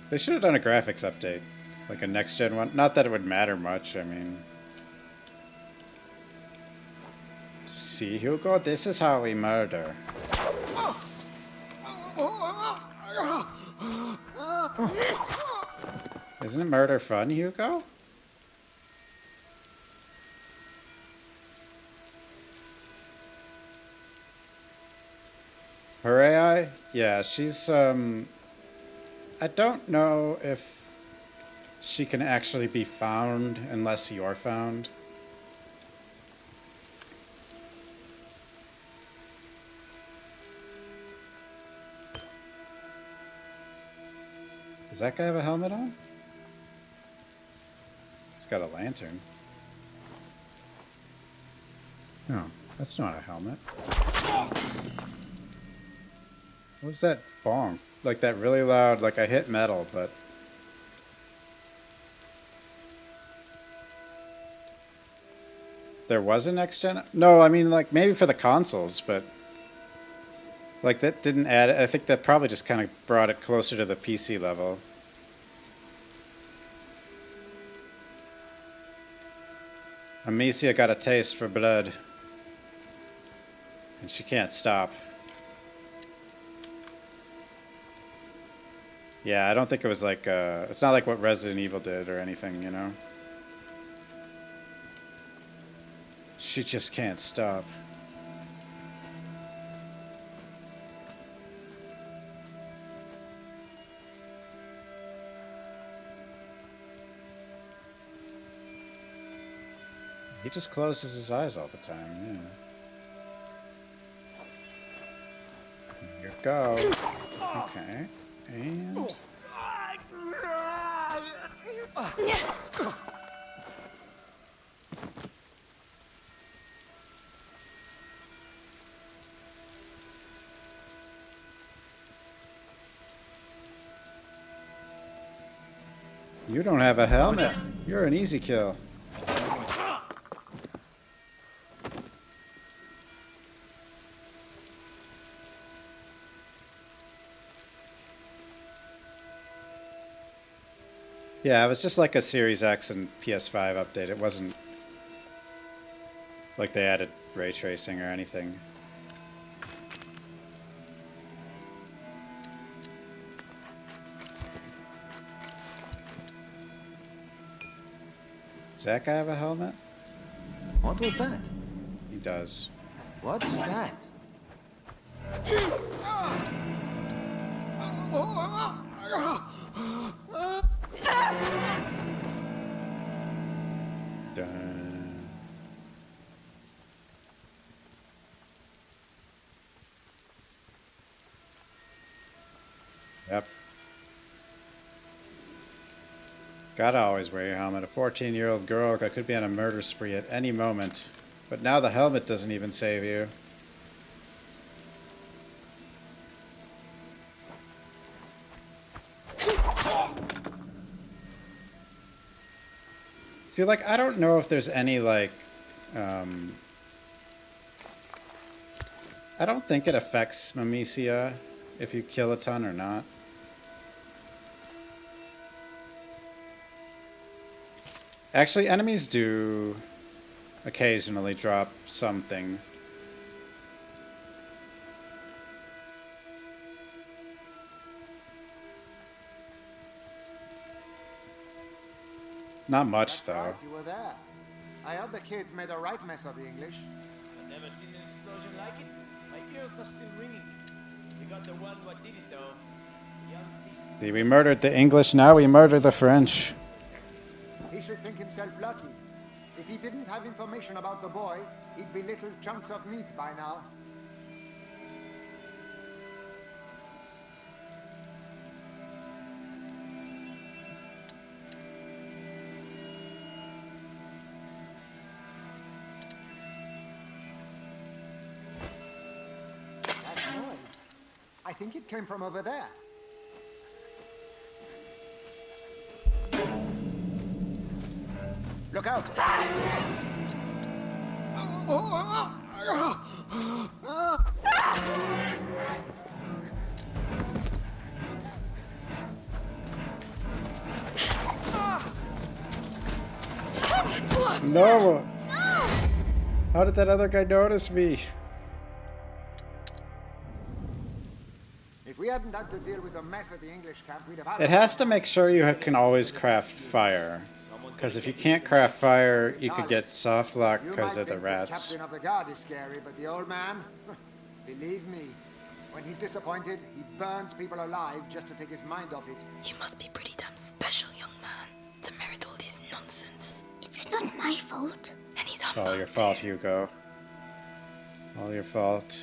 They should have done a graphics update, like a next-gen one. Not that it would matter much, I mean... See, Hugo, this is how we murder. Isn't murder fun, Hugo? Her AI? Yeah, she's, I don't know if she can actually be found unless you're found. Does that guy have a helmet on? He's got a lantern. No, that's not a helmet. What was that bonk? Like that really loud, like I hit metal, but... There was a next gen? No, I mean like maybe for the consoles, but... Like that didn't add, I think that probably just kind of brought it closer to the PC level. Amicia got a taste for blood. And she can't stop. Yeah, I don't think it was like, it's not like what Resident Evil did or anything, you know? She just can't stop. He just closes his eyes all the time, yeah. Here we go. Okay. And... You don't have a helmet. You're an easy kill. Yeah, it was just like a Series X and PS5 update. It wasn't like they added ray tracing or anything. Does that guy have a helmet? What was that? He does. What's that? Dun. Yep. Gotta always wear your helmet. A 14-year-old girl that could be on a murder spree at any moment. But now the helmet doesn't even save you. See, like, I don't know if there's any, like, I don't think it affects Mamicia if you kill a ton or not. Actually, enemies do occasionally drop something. Not much, That's though. right, you were there. I heard the kids made a right mess of the English. I've never seen an explosion like it. My ears are still ringing. We got the one what did it though. The young thief. See, we murdered the English, now we murder the French. He should think himself lucky. If he didn't have information about the boy, he'd be little chunks of meat by now. That noise. I think it came from over there. Look out! No! How did that other guy notice me? If we hadn't had to deal with the mess at the English camp, we'd have had It has to make sure you can always craft fire. Because if you can't craft fire, you could get soft lock You because might of the think rats. captain of the guard is scary, but the old man, believe me, when he's disappointed, he burns people alive just to take his mind off it. You must be pretty damn special, young man, to merit all this nonsense. It's not my fault. And he's It's humble. all your fault, Hugo. All your fault.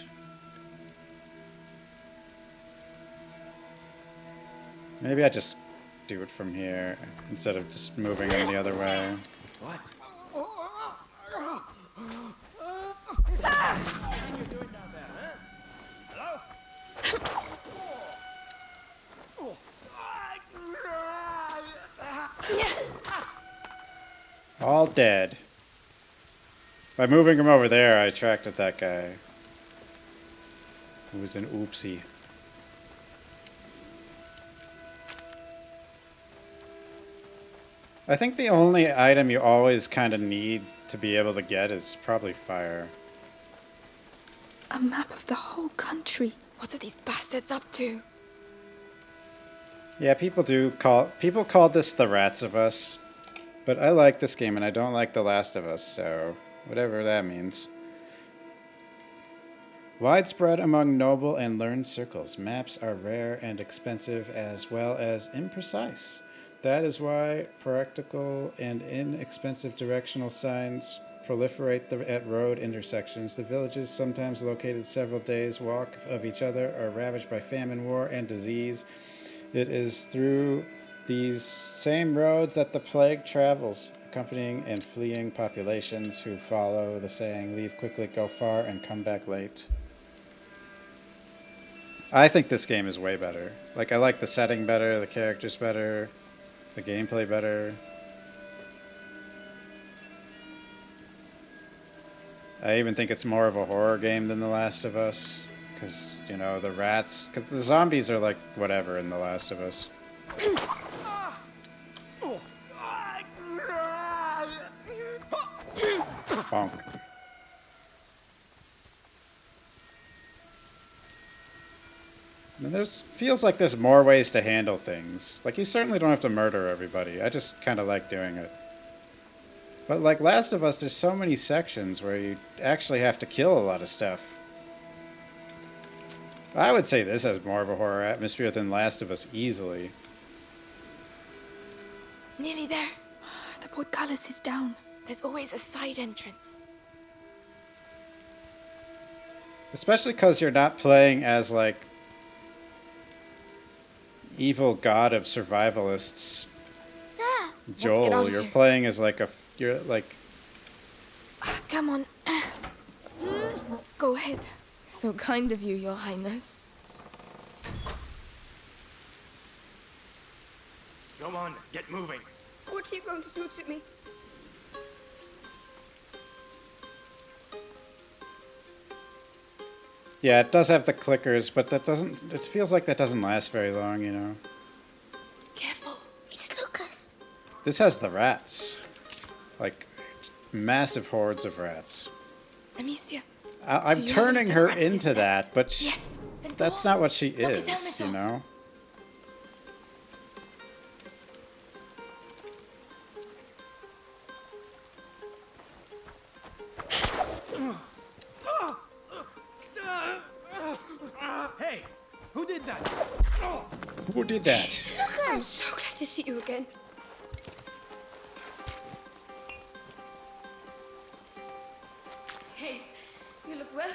Maybe I just do it from here instead of just moving them the other way. What? All dead. By moving him over there, I attracted that guy. Who was an oopsie. I think the only item you always kind of need to be able to get is probably fire. A map of the whole country. What are these bastards up to? Yeah, people call this the Rats of Us, but I like this game and I don't like The Last of Us, so whatever that means. Widespread among noble and learned circles, maps are rare and expensive as well as imprecise. That is why practical and inexpensive directional signs proliferate at road intersections. The villages, sometimes located several days' walk of each other, are ravaged by famine, war, and disease. It is through these same roads that the plague travels, accompanying and fleeing populations who follow the saying, leave quickly, go far, and come back late. I think this game is way better. Like, I like the setting better, the characters better, the gameplay better. I even think it's more of a horror game than The Last of Us. Because, you know, the rats... Because the zombies are like whatever in The Last of Us. Bonk. And feels like there's more ways to handle things. Like, you certainly don't have to murder everybody. I just kind of like doing it. But like Last of Us, there's so many sections where you actually have to kill a lot of stuff. I would say this has more of a horror atmosphere than Last of Us, easily. Nearly there. The portcullis is down. There's always a side entrance. Especially because you're not playing as, like, evil god of survivalists. Ah, Joel, you're playing as, like, you're, like... Come on. Go ahead. So kind of you, Your Highness. Come on, get moving. What are you going to do to me? Yeah, it does have the clickers, but that doesn't... It feels like that doesn't last very long, you know? Careful. It's Lucas. This has the rats. Like, massive hordes of rats. Amicia. I'm turning her into that, but yes, that's not what she is, you know? Who did that? I'm so glad to see you again. Hey, you look well.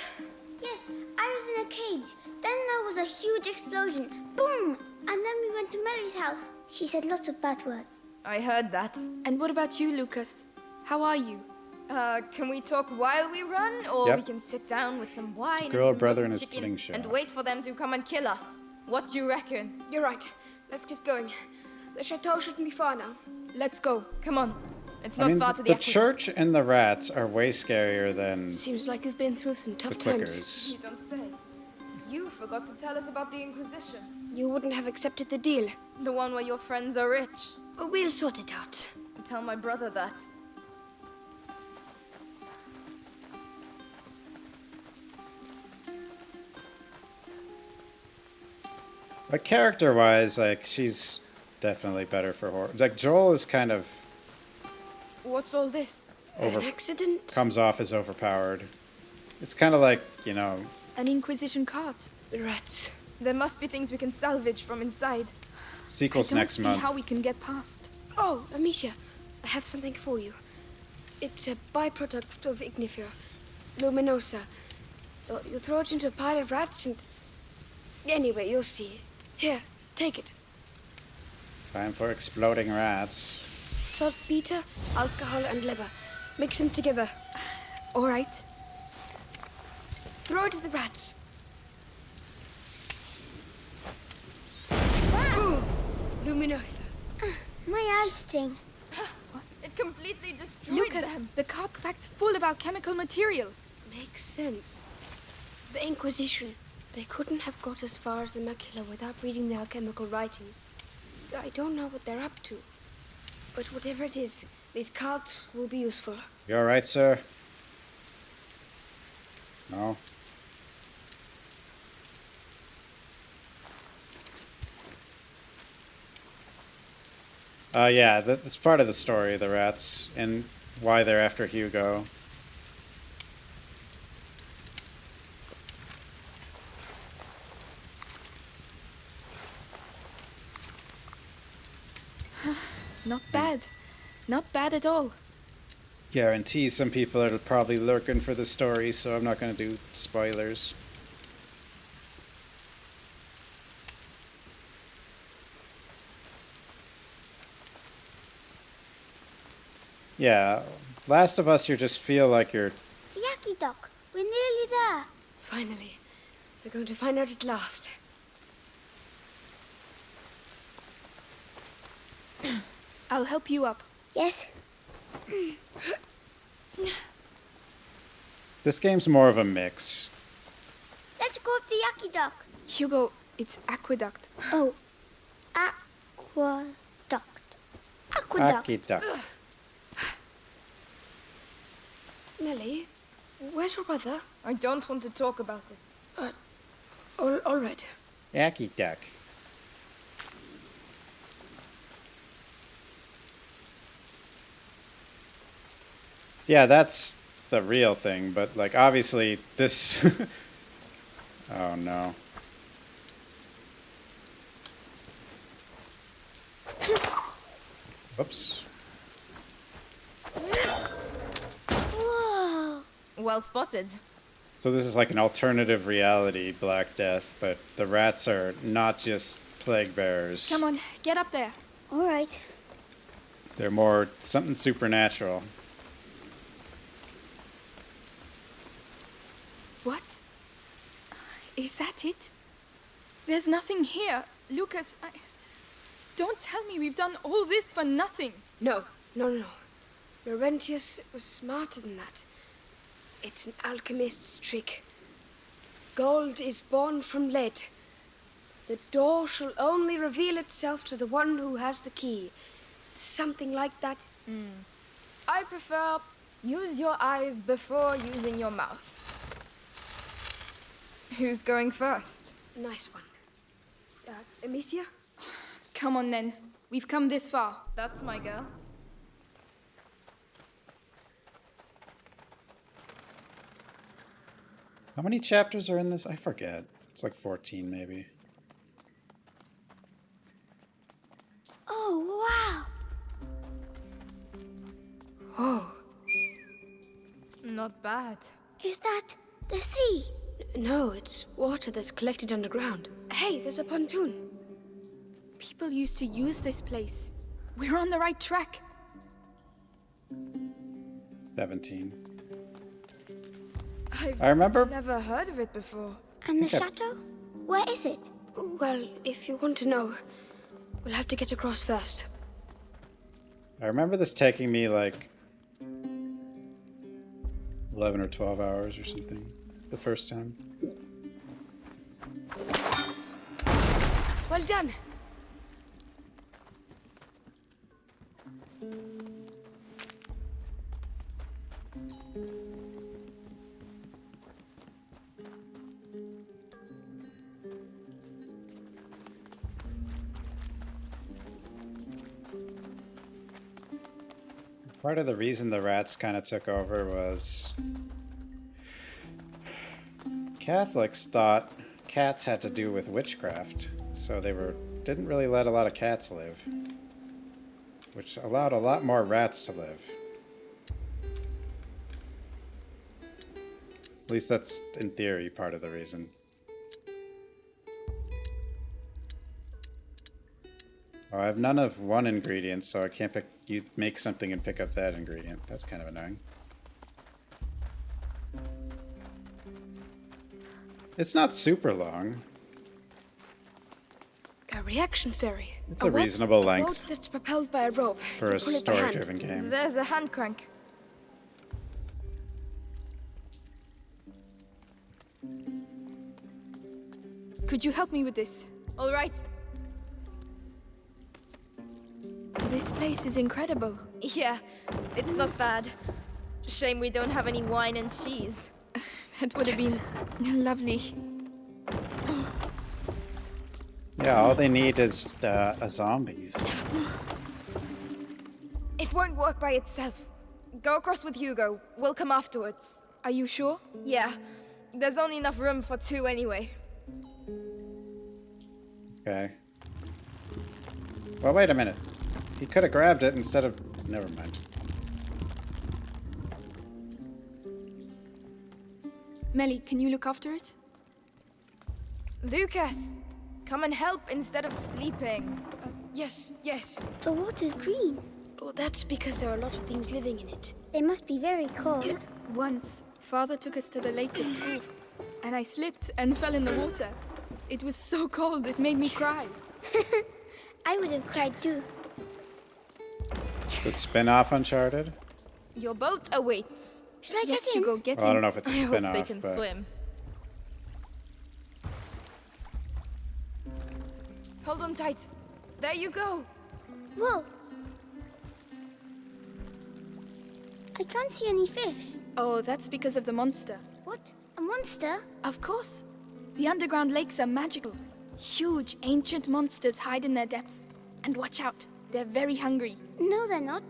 Yes, I was in a cage. Then there was a huge explosion. Boom! And then we went to Melly's house. She said lots of bad words. I heard that. And what about you, Lucas? How are you? Can we talk while we run? Or Yep. we can sit down with some wine Girl, and some brother, roast and his chicken slingshot. and wait for them to come and kill us? What do you reckon? You're right. Let's get going. The chateau shouldn't be far now. Let's go. Come on. It's I not mean, far to the aqueduct. church and the rats are way scarier than Seems like you've been through some the tough times. clickers. You don't say. You forgot to tell us about the Inquisition. You wouldn't have accepted the deal. The one where your friends are rich. We'll sort it out. Tell my brother that. But character-wise, like, she's definitely better for horror. Like, Joel is kind of What's all this? over... An accident? Comes off as overpowered. It's kind of like, you know... An Inquisition cart. The rats. There must be things we can salvage from inside. Sequels I don't next see month. how we can get past. Oh, Amicia, I have something for you. It's a byproduct of Ignifer, Luminosa. You throw it into a pile of rats and... Anyway, you'll see. Here, take it. Time for exploding rats. Saltpeter, alcohol, and liver. Mix them together. All right. Throw it at the rats. Boom! Luminosa. My eyes sting. What? It completely destroyed Lucas, them. the cart's packed full of alchemical material. Makes sense. The Inquisition. They couldn't have got as far as the macula without reading the alchemical writings. I don't know what they're up to. But whatever it is, these carts will be useful. You alright, sir? No? Yeah, that's part of the story, the rats, and why they're after Hugo. Not bad. Not bad at all. Guarantee some people are probably lurking for the story, so I'm not going to do spoilers. Yeah, Last of Us, you just feel like you're... The Yaki Dock. We're nearly there. Finally. We're going to find out at last. I'll help you up. Yes. This game's more of a mix. Let's go up the Yaki Dock. Hugo, it's aqueduct. Oh. Aqueduct. Aqueduct. Aqueduct. Nelly, where's your brother? I don't want to talk about it. All right. Aqueduct. Yeah, that's the real thing, but like obviously this oh no. Whoops. Whoa. Well spotted. So this is like an alternative reality Black Death, but the rats are not just plague bearers. Come on, get up there. All right. They're more something supernatural. What? Is that it? There's nothing here. Lucas, don't tell me we've done all this for nothing. No. Laurentius was smarter than that. It's an alchemist's trick. Gold is born from lead. The door shall only reveal itself to the one who has the key. Something like that. I prefer use your eyes before using your mouth. Who's going first? Nice one. Amicia? Come on then. We've come this far. That's my girl. How many chapters are in this? I forget. It's like 14 maybe. that? Is that the sea? No, it's water that's collected underground. Hey, there's a pontoon. People used to use this place. We're on the right track. 17. I've I remember. never heard of it before. And the chateau? Where is it? Well, if you want to know, we'll have to get across first. I remember this taking me like 11 or 12 hours or something the first time. Well done. Part of the reason the rats kind of took over was Catholics thought cats had to do with witchcraft, so they didn't really let a lot of cats live, which allowed a lot more rats to live. At least that's, in theory, part of the reason. Oh, I have none of one ingredient, so I can't pick. You make something and pick up that ingredient. That's kind of annoying. It's not super long. A reaction ferry. It's a reasonable A length boat that's propelled by a rope. for You a pull it by hand. story-driven game. There's a hand crank. Could you help me with this? All right. This place is incredible. Yeah, it's not bad. Shame we don't have any wine and cheese. That would have been lovely. Yeah, all they need is a zombies. It won't work by itself. Go across with Hugo. We'll come afterwards. Are you sure? Yeah. There's only enough room for two anyway. Okay. Well, wait a minute. He could have grabbed it instead of... Never mind. Melly, can you look after it? Lucas! Come and help instead of sleeping. Yes. The water's green. Well, that's because there are a lot of things living in it. They must be very cold. Once, Father took us to the lake at Tuve, and I slipped and fell in the water. It was so cold, it made me cry. I would have cried too. The spin-off Uncharted? Your boat awaits. Shall I Yes, get in? Hugo, get Well, in. I don't know if it's a I hope spin-off, they can but... swim. Hold on tight. There you go. Whoa. I can't see any fish. Oh, that's because of the monster. What? A monster? Of course. The underground lakes are magical. Huge, ancient monsters hide in their depths. And watch out, they're very hungry. No, they're not.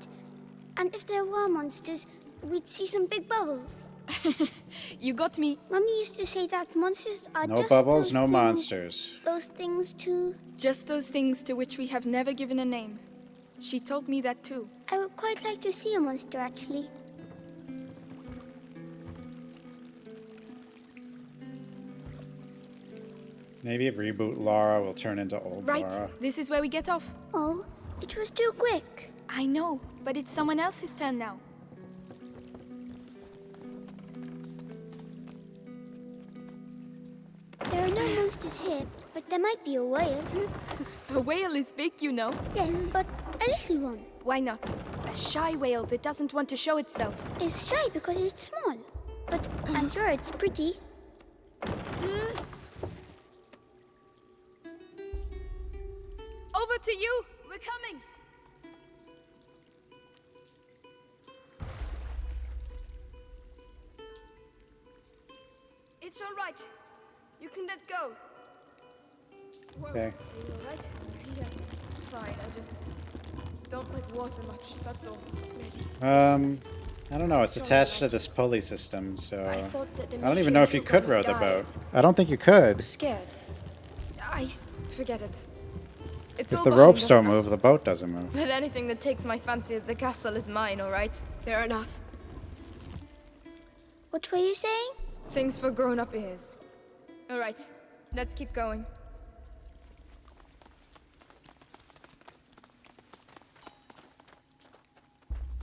And if there were monsters, we'd see some big bubbles. You got me. Mummy used to say that monsters are No just bubbles, those no things, monsters. Those things too. Just those things to which we have never given a name. She told me that too. I would quite like to see a monster, actually. Maybe if reboot Lara will turn into old Right, Lara. this is where we get off. Oh, it was too quick. I know, but it's someone else's turn now. There are no monsters here, but there might be a whale. A whale is big, you know. Yes, but a little one. Why not? A shy whale that doesn't want to show itself. It's shy because it's small. But I'm sure it's pretty. Over to you. We're coming. It's all right. You can let go. Okay. All right? Yeah, fine. I just don't like water much. That's all. I don't know. It's attached to this pulley system, so... I thought that I don't even know if you could row the die. boat. I don't think you could. Scared. I forget it. It's If all the behind ropes us don't now. move, the boat doesn't move. But anything that takes my fancy at the castle is mine, all right? Fair enough. What were you saying? Things for grown-up ears. All right, let's keep going.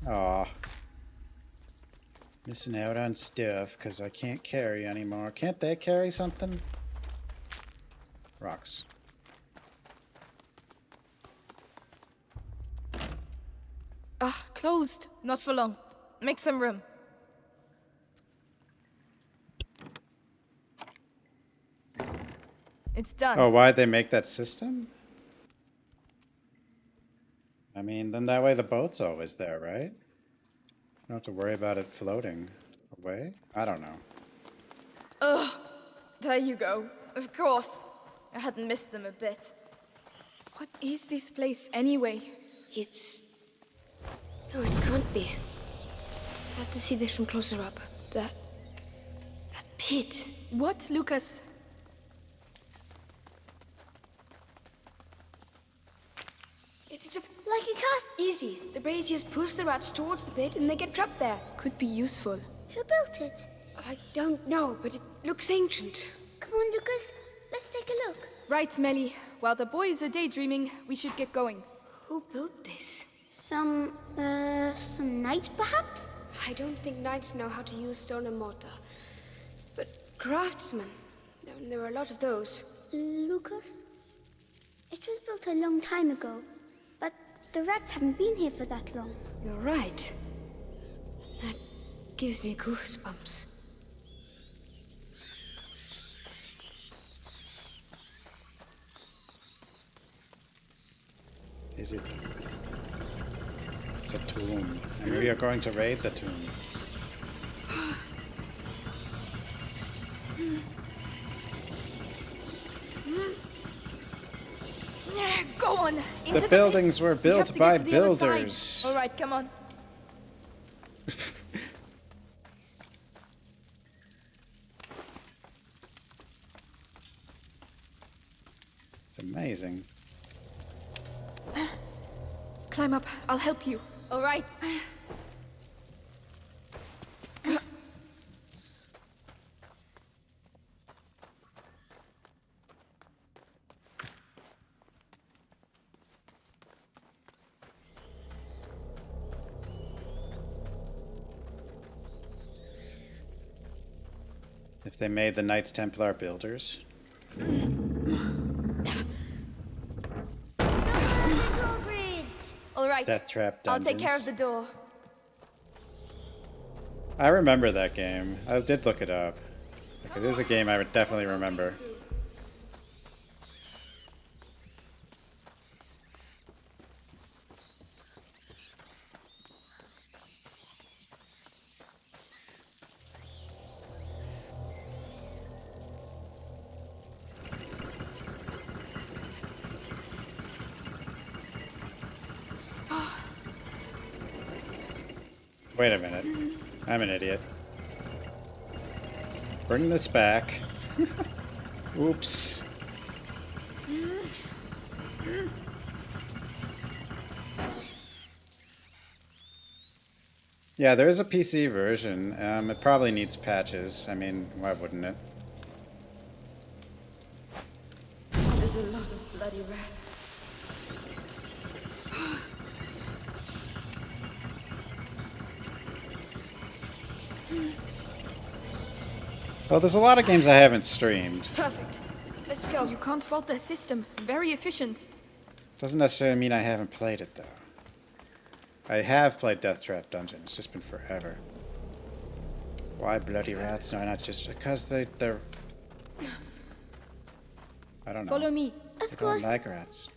Aw. Missing out on stuff because I can't carry anymore. Can't they carry something? Rocks. Ah, closed. Not for long. Make some room. It's done. Oh, why'd they make that system? I mean, then that way the boat's always there, right? You don't have to worry about it floating away? I don't know. Ugh. There you go. Of course. I hadn't missed them a bit. What is this place anyway? It's... No, it can't be. I have to see this from closer up. That pit. What, Lucas? It's like a cast. Easy. The braziers push the rats towards the pit and they get trapped there. Could be useful. Who built it? I don't know, but it looks ancient. Come on, Lucas. Let's take a look. Right, Melly. While the boys are daydreaming, we should get going. Who built this? Some knights, perhaps? I don't think knights know how to use stone and mortar. But craftsmen. There are a lot of those. Lucas? It was built a long time ago, but the rats haven't been here for that long. You're right. That gives me goosebumps. Is it? It's a tomb. And we are going to raid the tomb. Go on! Into The buildings were we have built to by get to the other side. builders. All right, come on. It's amazing. Climb up. I'll help you. All right. If they made the Knights Templar builders. All right. Death Trap I'll take care of Dungeons. the door. I remember that game. I did look it up. Like, it is a game I would definitely remember. Wait a minute. I'm an idiot. Bring this back. Oops. Yeah, there is a PC version. It probably needs patches. I mean, why wouldn't it? There's a lot of bloody rats. Well, there's a lot of games I haven't streamed. Perfect. Let's go. You can't fault their system. Very efficient. Doesn't necessarily mean I haven't played it, though. I have played Death Trap Dungeon. It's just been forever. Why bloody rats? No, not just because they're... I don't know. Follow me. I don't like rats.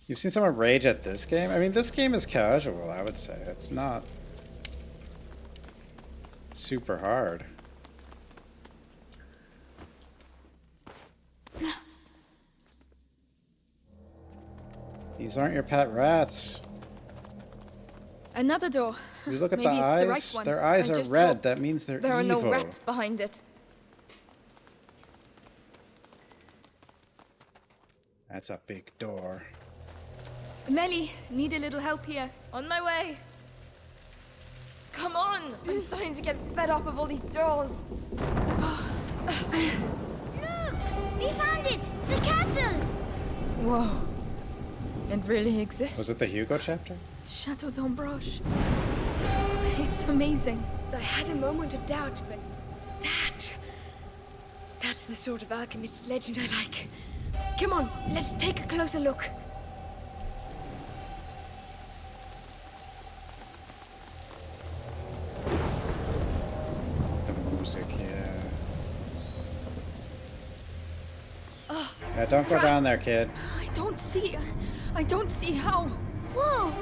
You've seen someone rage at this game? I mean, this game is casual, I would say. It's not super hard. These aren't your pet rats. Another door. You look at Maybe the it's eyes. the right one. Their eyes I are just red. hope That means they're there are evil. no rats behind it. That's a big door. Melly, need a little help here. On my way. on! I'm starting to get fed up of all these doors. Look! We found it! The castle! Whoa. It really exists. Was it the Hugo chapter? Chateau d'Ambrose. It's amazing. I had a moment of doubt, but that's the sort of alchemist legend I like. Come on, let's take a closer look. The music, yeah. Oh, Yeah, don't go down there, kid. I don't see how. Whoa!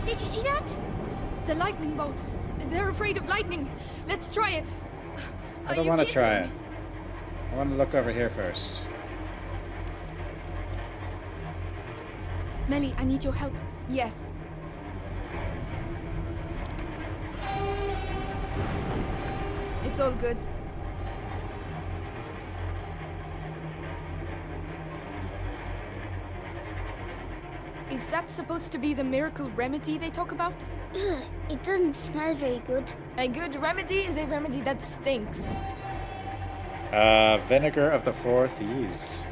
Did you see that? The lightning bolt. They're afraid of lightning. Let's try it. I don't want to try it. I want to look over here first. Melly, I need your help. Yes. It's all good. Is that supposed to be the miracle remedy they talk about? Ugh, it doesn't smell very good. A good remedy is a remedy that stinks. Vinegar of the Four Thieves.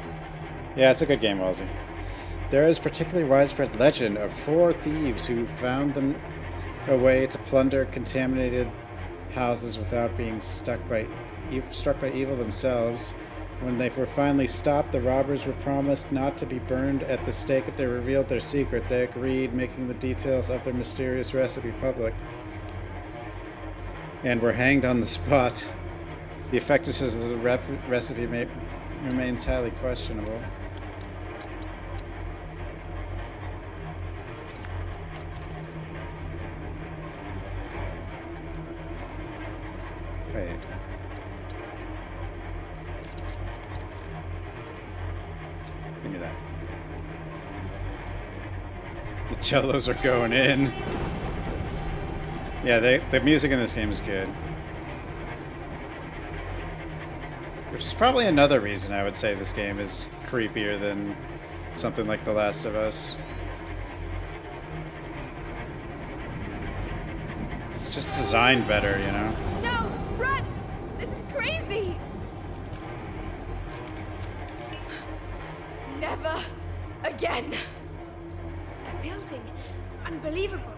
Yeah, it's a good game, Wellesley. There is particularly widespread legend of 4 thieves who found them a way to plunder contaminated houses without being struck by evil themselves. When they were finally stopped, the robbers were promised not to be burned at the stake if they revealed their secret. They agreed, making the details of their mysterious recipe public, and were hanged on the spot. The effectiveness of the recipe remains highly questionable. Wait. Give me that. The cellos are going in. Yeah, the music in this game is good. Which is probably another reason I would say this game is creepier than something like The Last of Us. It's just designed better, you know? No! Run! This is crazy! Never again! A building. Unbelievable.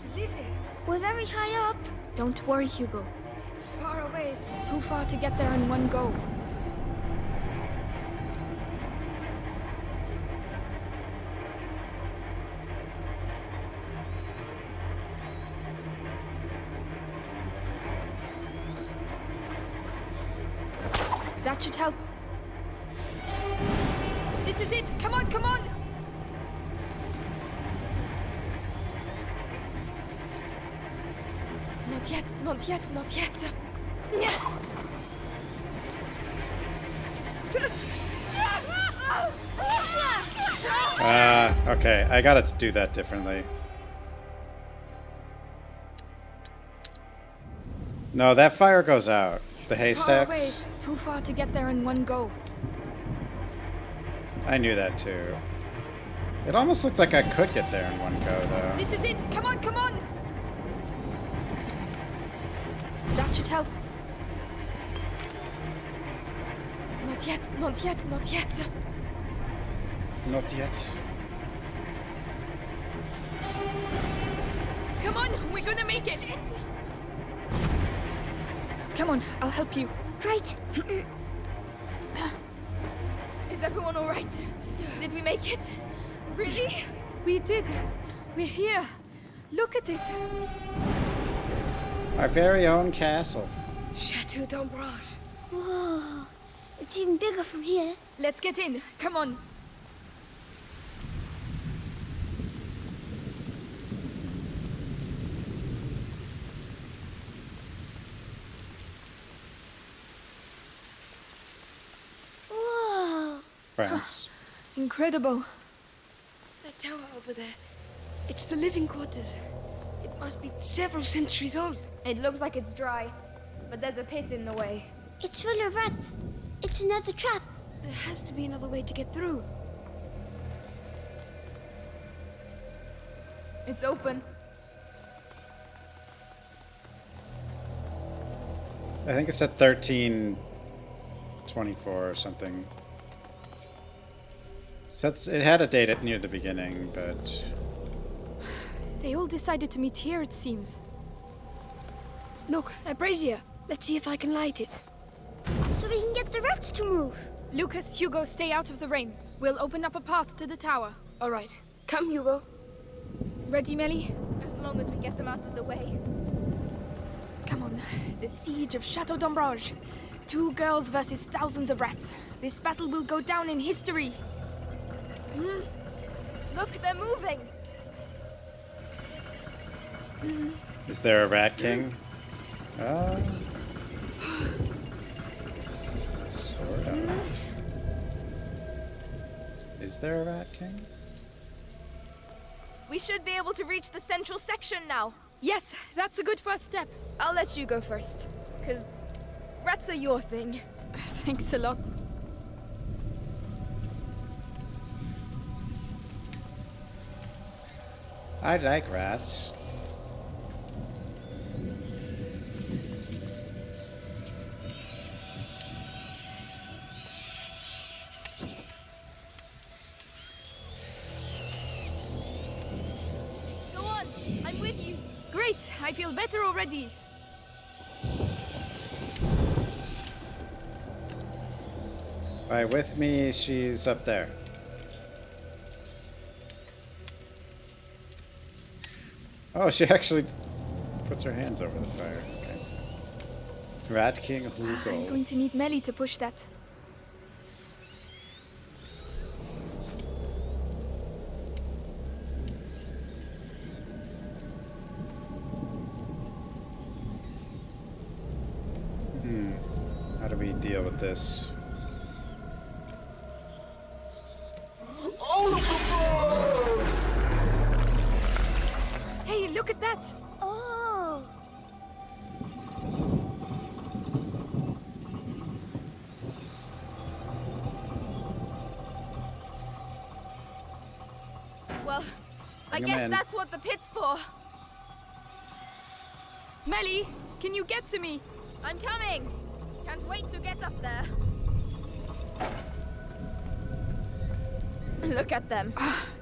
To live in. We're very high up. Don't worry, Hugo. It's far away. Too far to get there in one go. That should help. This is it! Come on, come on! Not yet, not yet, not yet. Okay, I gotta do that differently. No, that fire goes out. The haystacks. Far away. Too far to get there in one go. I knew that too. It almost looked like I could get there in one go, though. This is it! Come on, come on! That should help. Not yet, not yet, not yet. Not yet. Come on, we're gonna make it! Come on, I'll help you. Right. Is everyone alright? Did we make it? Really? We did. We're here. Look at it. Our very own castle. Chateau d'Ambrose. Whoa. It's even bigger from here. Let's get in. Come on. Whoa. France. Incredible. That tower over there. It's the living quarters. It must be several centuries old. It looks like it's dry, but there's a pit in the way. It's full of rats. It's another trap. There has to be another way to get through. It's open. I think it's at 1324 or something. So it had a date at near the beginning, but... They all decided to meet here, it seems. Look, a brazier. Let's see if I can light it. So we can get the rats to move. Lucas, Hugo, stay out of the rain. We'll open up a path to the tower. All right. Come, Hugo. Ready, Melly? As long as we get them out of the way. Come on. The siege of Chateau d'Ombrage. 2 girls versus thousands of rats. This battle will go down in history. Look, they're moving. Is there a Rat King? Sort of. Is there a Rat King? We should be able to reach the central section now. Yes, that's a good first step. I'll let you go first, 'cause rats are your thing. Thanks a lot. I like rats. Go on, I'm with you. Great, I feel better already. Alright, with me, she's up there. Oh, she actually puts her hands over the fire. Okay. Rat King Hugo. I'm going to need Melly to push that. How do we deal with this? Hey, look at that! Oh! Well, I Bring 'em guess in. that's what the pit's for. Melly, can you get to me? I'm coming. Can't wait to get up there. Look at them.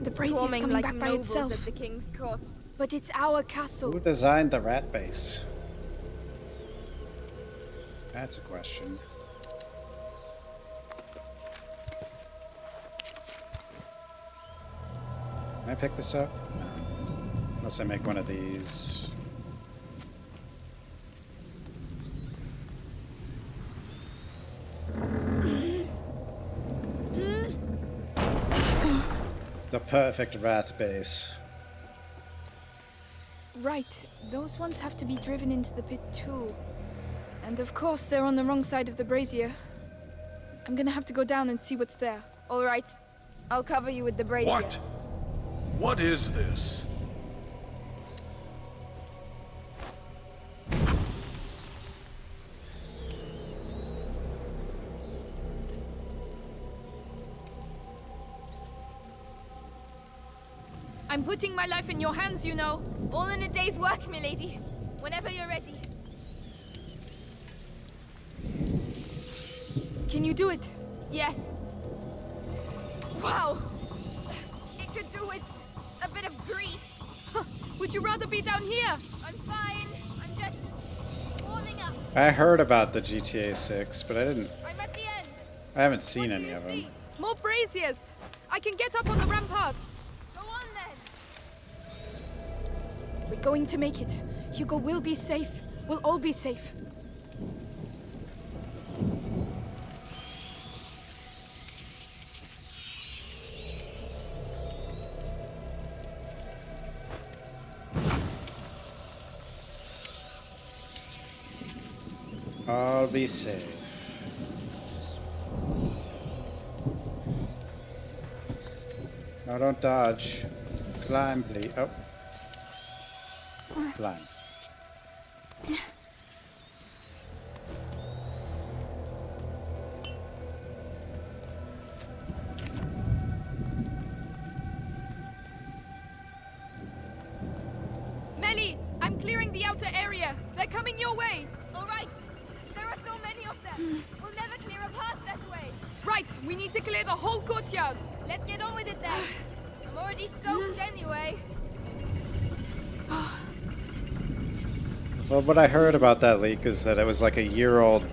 The brazier's Swarming coming like back by nobles itself. at the king's court. But it's our castle. Who designed the rat base? That's a question. Can I pick this up? No. Unless I make one of these. The perfect rat base. Right, those ones have to be driven into the pit too. And of course they're on the wrong side of the brazier. I'm gonna have to go down and see what's there. All right, I'll cover you with the brazier. What? What is this? I'm putting my life in your hands, you know. All in a day's work, milady. Whenever you're ready. Can you do it? Yes. Wow! It could do with a bit of grease. Would you rather be down here? I'm fine. I'm just warming up. I heard about the GTA 6, but I didn't. I'm at the end. I haven't seen any of them. More braziers. I can get up on the ramparts. Go on then. We're going to make it. Hugo will be safe. We'll all be safe. I'll be safe. No, don't dodge. Climb, please. Oh. Climb. Melly, I'm clearing the outer area. They're coming your way. All right. They're There are so many of them. We'll never clear a path that way. Right, we need to clear the whole courtyard. Let's get on with it then. I'm already soaked anyway. Well, what I heard about that leak is that it was like a year-old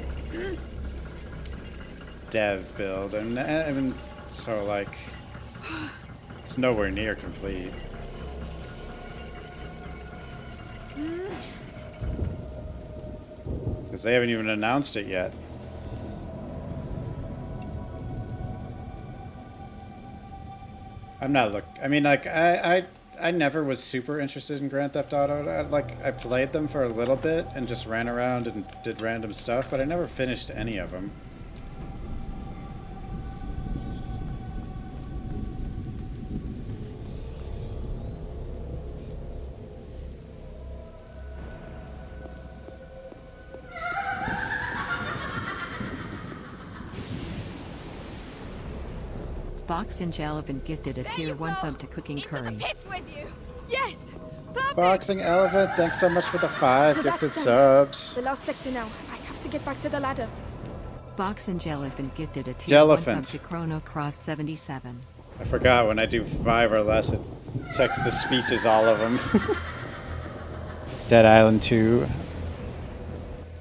dev build, and so like it's nowhere near complete. Because they haven't even announced it yet. I'm not I mean, like I never was super interested in Grand Theft Auto. I played them for a little bit and just ran around and did random stuff, but I never finished any of them. Box and Elephant gifted a tier 1 sub to Cooking Into Curry. the pits with you. Yes! Perfect! Boxing Elephant, thanks so much for the 5 Well, gifted that's done. subs. The last sector now. I have to get back to the ladder. Box and Elephant gifted a tier 1 sub Jelliphant. to Chrono Cross 77. I forgot when I do 5 or less, it text-to-speech is all of them. Dead Island 2.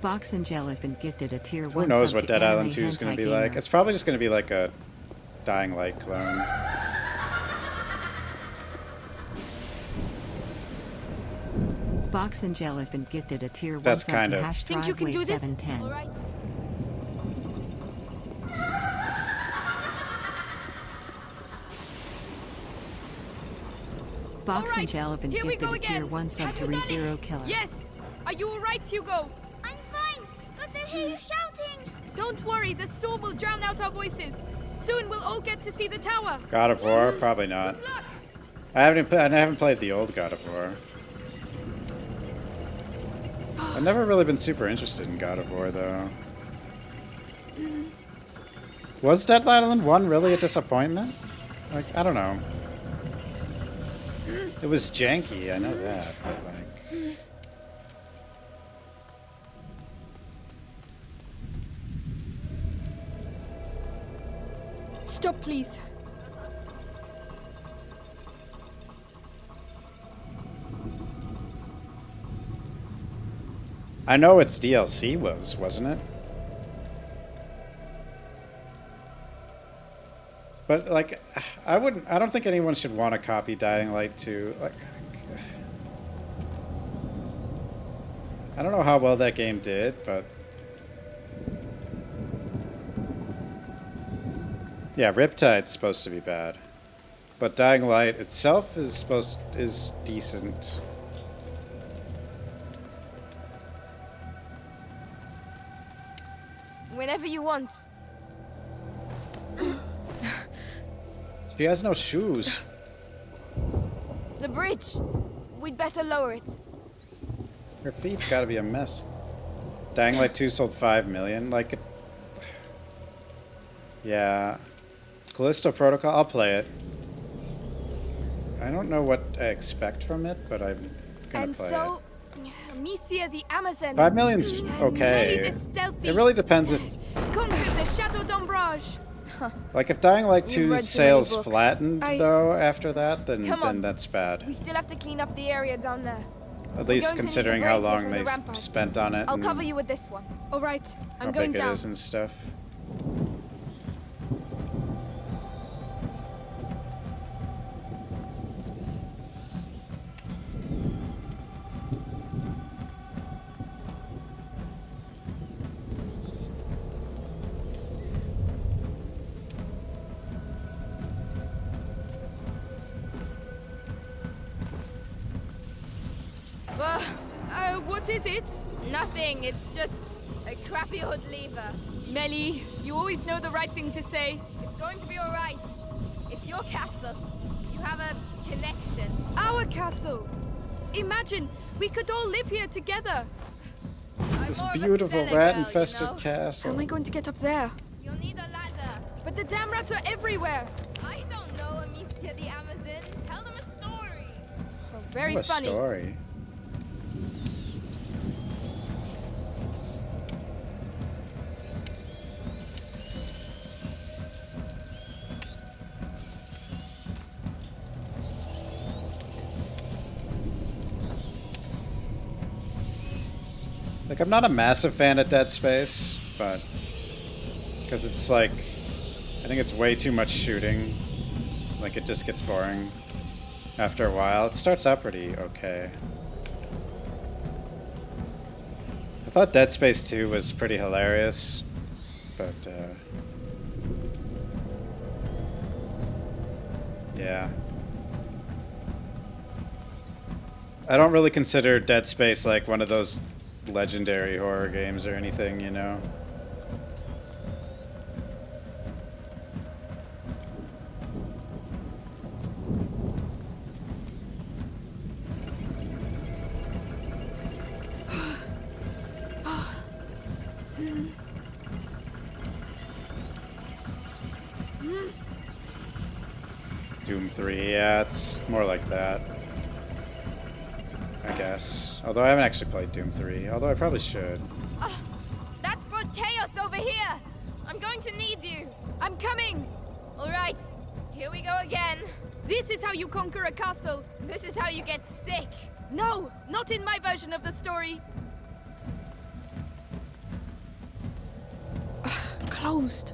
Box and Elephant gifted a tier 1 Who knows sub what to Dead Anime Island 2 is going to be Hentai like? Gamer. It's probably just going to be like a Dying Light clone. Box and Elephant gifted a tier 1 That's sub kind to of- Hash Think you can Driveway do this? 710. All right. Box All and right, Elephant here we gifted go a tier again. 1 sub Have to you done it? ReZero Killer. Yes! Are you alright, Hugo? I'm fine, but they hear you shouting. Don't worry, the storm will drown out our voices. Soon we'll all get to see the tower. God of War? Probably not. I haven't played the old God of War. I've never really been super interested in God of War, though. Was Dead Island 1 really a disappointment? Like, I don't know. It was janky, I know that, but like... Stop, please. I know its DLC wasn't it? But like, I don't think anyone should want to copy Dying Light 2. Like, I don't know how well that game did, but yeah, Riptide's supposed to be bad, but Dying Light itself is decent. Whenever you want. She has no shoes. The bridge. We'd better lower it. Her feet's gotta be a mess. Dying Light 2 sold 5 million. Like, yeah. Callisto Protocol, I'll play it. I don't know what I expect from it, but I'm gonna And play so, Misia the Amazon. it. 5 million's and okay. Nelly the Stealthy. It really depends if, Conquered the Chateau d'Ombrage. like, if Dying Light You've 2's read too many sales books. flattened, though, after that, then Come on. that's bad. We still have to clean up the area down there. At We're least going to need considering the how brazier long from the they ramparts. spent on it. I'll and cover you with this one. All right, how I'm going big it down. is and stuff. What is it? Nothing. It's just a crappy old lever. Melly, you always know the right thing to say. It's going to be all right. It's your castle. You have a connection. Our castle. Imagine, we could all live here together. This more of a beautiful cellar rat-infested girl, you know? castle. How am I going to get up there? You'll need a ladder. But the damn rats are everywhere. I don't know, Amicia the Amazon. Tell them a story. Oh, very What a funny. story. Like, I'm not a massive fan of Dead Space, but because it's like, I think it's way too much shooting. Like, it just gets boring after a while. It starts out pretty okay. I thought Dead Space 2 was pretty hilarious, but yeah. I don't really consider Dead Space like one of those legendary horror games or anything, you know? Doom 3, yeah, it's more like that, I guess. Although I haven't actually played Doom 3, although I probably should. That's brought chaos over here! I'm going to need you! I'm coming! Alright, here we go again. This is how you conquer a castle. This is how you get sick. No, not in my version of the story. Closed.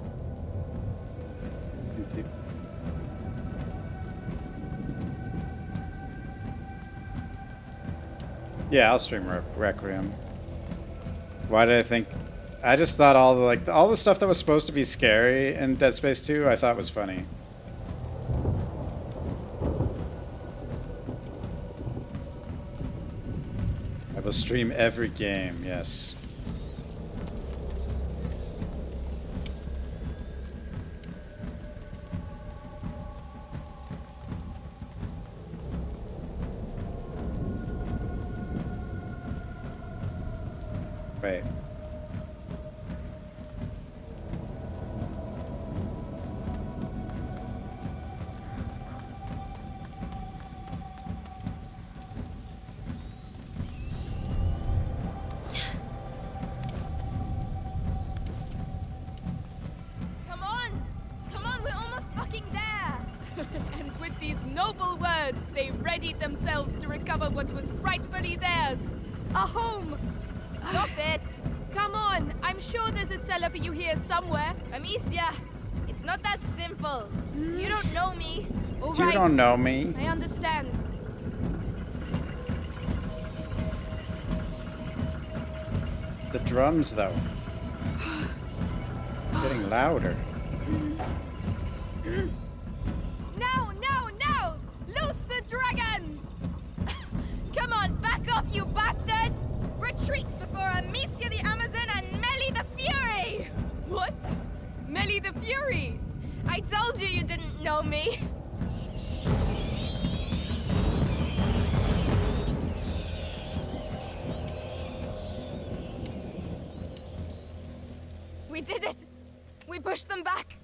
Yeah, I'll stream Requiem. Why did I think? I just thought all the stuff that was supposed to be scary in Dead Space 2, I thought was funny. I will stream every game, yes. Wait. Come on, we're almost fucking there. And with these noble words, they readied themselves to recover what was rightfully theirs. A home! Stop it! Come on, I'm sure there's a cellar for you here somewhere. Amicia, it's not that simple. You don't know me. All You right. don't know me. I understand. The drums, though. Getting louder. No, no, no! Loose the dragons! Come on, back off, you bastards! Retreat before Amicia the Amazon and Melly the Fury! What? Melly the Fury? I told you didn't know me. We did it! We pushed them back!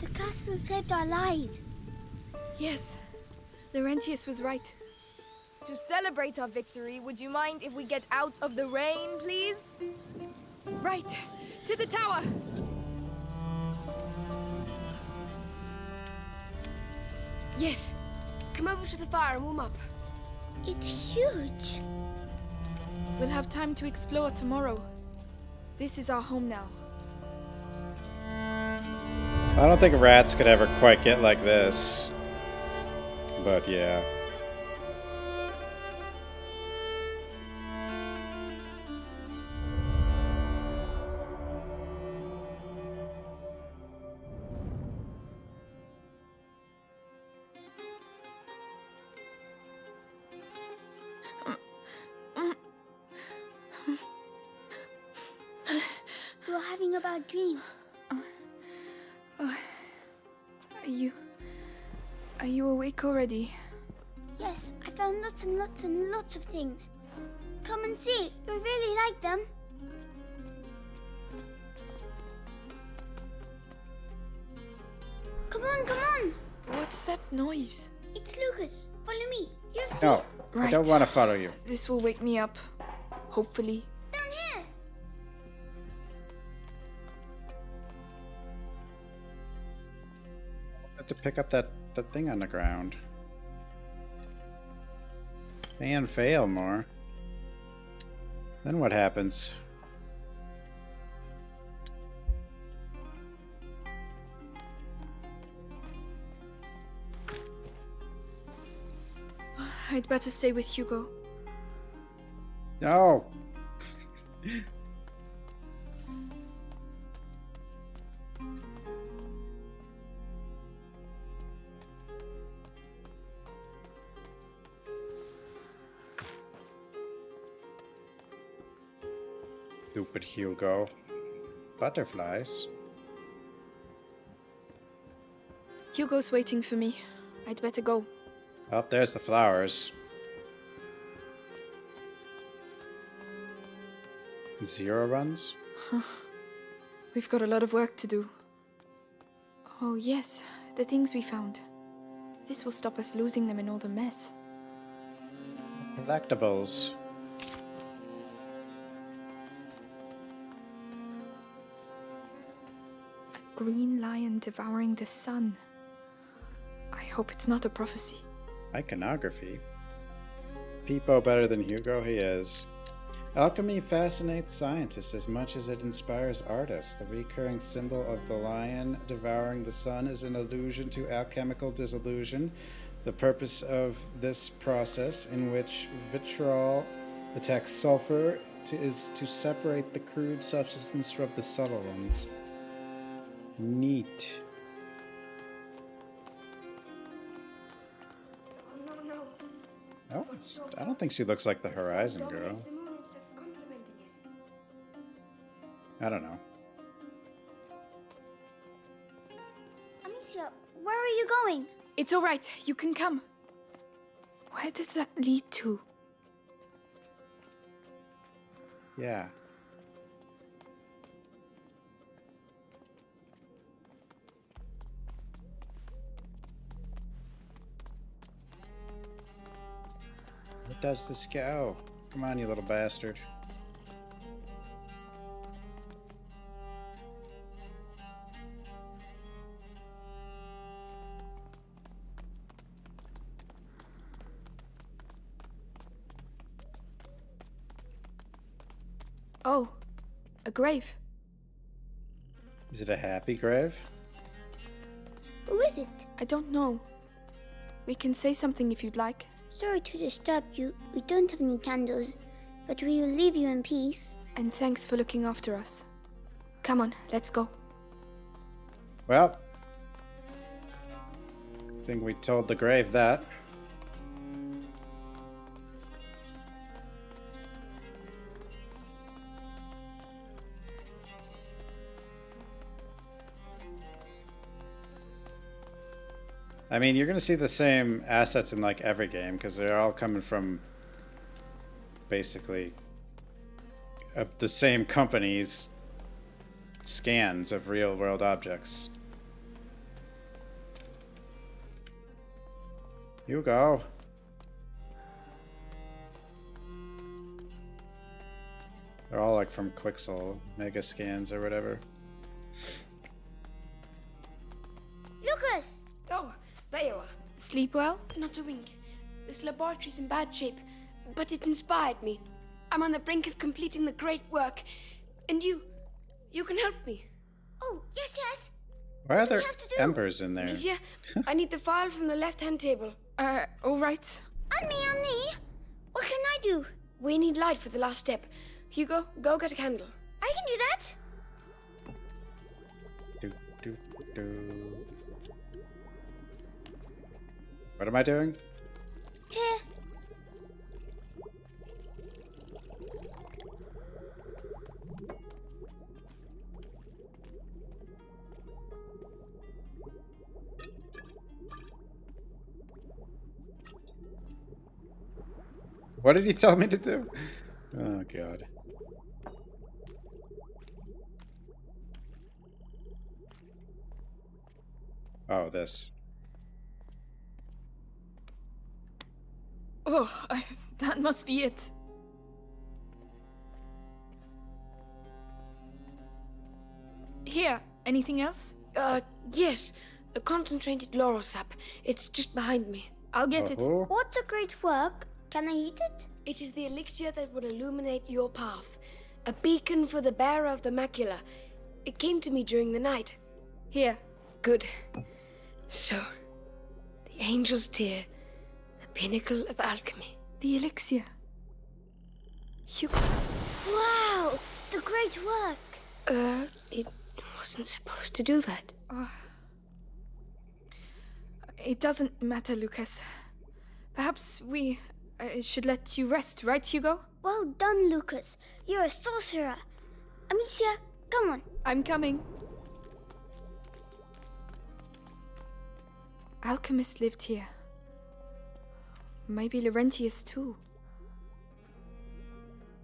The castle saved our lives. Yes, Laurentius was right. To celebrate our victory, would you mind if we get out of the rain, please? Right, to the tower! Yes, come over to the fire and warm up. It's huge. We'll have time to explore tomorrow. This is our home now. I don't think rats could ever quite get like this. But yeah. You're having a bad dream. Are you awake already? Yes, I found lots and lots and lots of things. Come and see. You'll really like them. Come on, come on. What's that noise? It's Lucas. Follow me. You'll see. No, I Right. don't want to follow you. This will wake me up. Hopefully. Down here. I have to pick up that thing on the ground. And fail more. Then what happens? I'd better stay with Hugo. No. Stupid Hugo. Butterflies. Hugo's waiting for me. I'd better go. Oh, there's the flowers. 0 runs? We've got a lot of work to do. Oh, yes, the things we found. This will stop us losing them in all the mess. Collectibles. A green lion devouring the sun. I hope it's not a prophecy. Iconography. Peepo better than Hugo? He is. Alchemy fascinates scientists as much as it inspires artists. The recurring symbol of the lion devouring the sun is an allusion to alchemical dissolution, the purpose of this process in which vitriol attacks sulfur is to separate the crude substance from the subtle ones. Neat. Oh, I don't think she looks like the Horizon girl. I don't know. Amicia, where are you going? It's all right. You can come. Where does that lead to? Yeah. Where does this go? Come on, you little bastard. Oh, a grave. Is it a happy grave? Who is it? I don't know. We can say something if you'd like. Sorry to disturb you. We don't have any candles, but we will leave you in peace. And thanks for looking after us. Come on, let's go. Well, I think we told the grave that. I mean, you're going to see the same assets in like every game because they're all coming from basically the same company's scans of real world objects. You go. They're all like from Quixel mega scans or whatever. Lucas! Oh, there you are. Sleep well? Not a wink. This laboratory's in bad shape, but it inspired me. I'm on the brink of completing the great work, and you can help me. Oh, yes, yes. Why are there embers in there? Amicia, I need the file from the left-hand table. All right. Annie, what can I do? We need light for the last step. Hugo, go get a candle. I can do that. What am I doing? Here. What did he tell me to do? Oh, God. Oh, this. Oh, that must be it. Here, anything else? Yes. A concentrated laurel sap. It's just behind me. I'll get it. What's a great work? Can I eat it? It is the elixir that will illuminate your path. A beacon for the bearer of the macula. It came to me during the night. Here. Good. So, the angel's tear, the pinnacle of alchemy. The elixir. Hugo. Wow! The great work! It wasn't supposed to do that. It doesn't matter, Lucas. Perhaps we should let you rest, right, Hugo? Well done, Lucas. You're a sorcerer. Amicia, come on. I'm coming. Alchemists lived here. Maybe Laurentius too.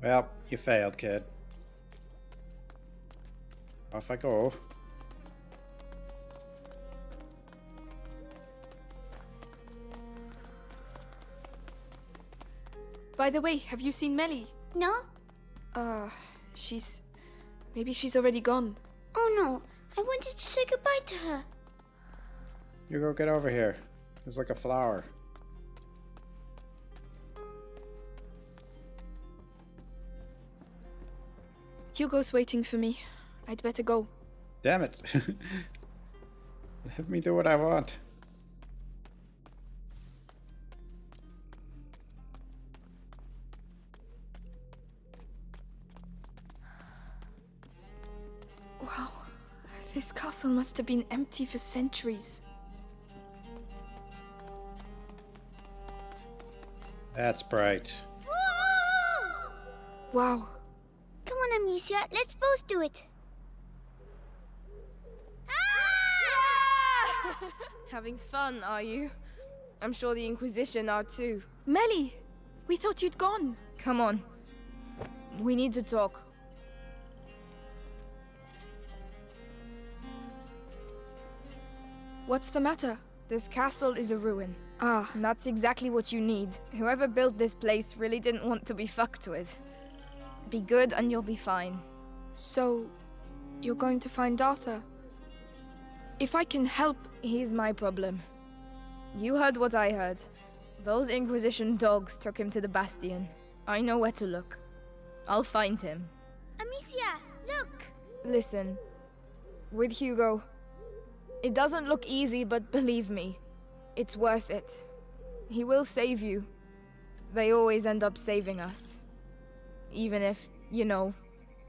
Well, you failed, kid. Off I go. By the way, have you seen Melly? No? Maybe she's already gone. Oh no, I wanted to say goodbye to her. You go get over here. It's like a flower. Hugo's waiting for me. I'd better go. Damn it. Let me do what I want. Wow. This castle must have been empty for centuries. That's bright. Wow. Come on, Amicia, let's both do it. Having fun, are you? I'm sure the Inquisition are too. Melly! We thought you'd gone. Come on. We need to talk. What's the matter? This castle is a ruin. Ah. And that's exactly what you need. Whoever built this place really didn't want to be fucked with. Be good and you'll be fine. So, you're going to find Arthur? If I can help... He's my problem. You heard what I heard. Those Inquisition dogs took him to the Bastion. I know where to look. I'll find him. Amicia, look! Listen. With Hugo... It doesn't look easy, but believe me, it's worth it. He will save you. They always end up saving us. Even if, you know,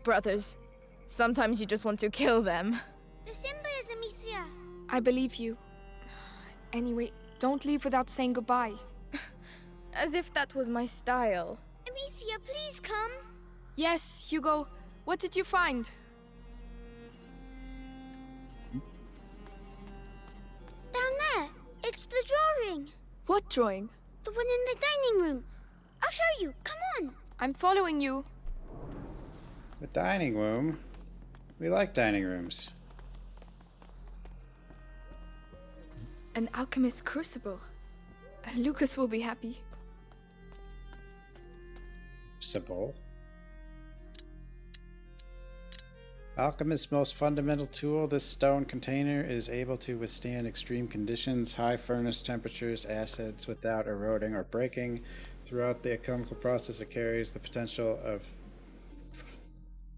brothers. Sometimes you just want to kill them. The symbol is Amicia. I believe you. Anyway, don't leave without saying goodbye. As if that was my style. Amicia, please come. Yes, Hugo. What did you find? Down there. It's the drawing. What drawing? The one in the dining room. I'll show you. Come on. I'm following you. The dining room? We like dining rooms. An alchemist's crucible. Lucas will be happy. Simple. Alchemist's most fundamental tool, this stone container is able to withstand extreme conditions, high furnace temperatures, acids without eroding or breaking. Throughout the alchemical process, it carries the potential of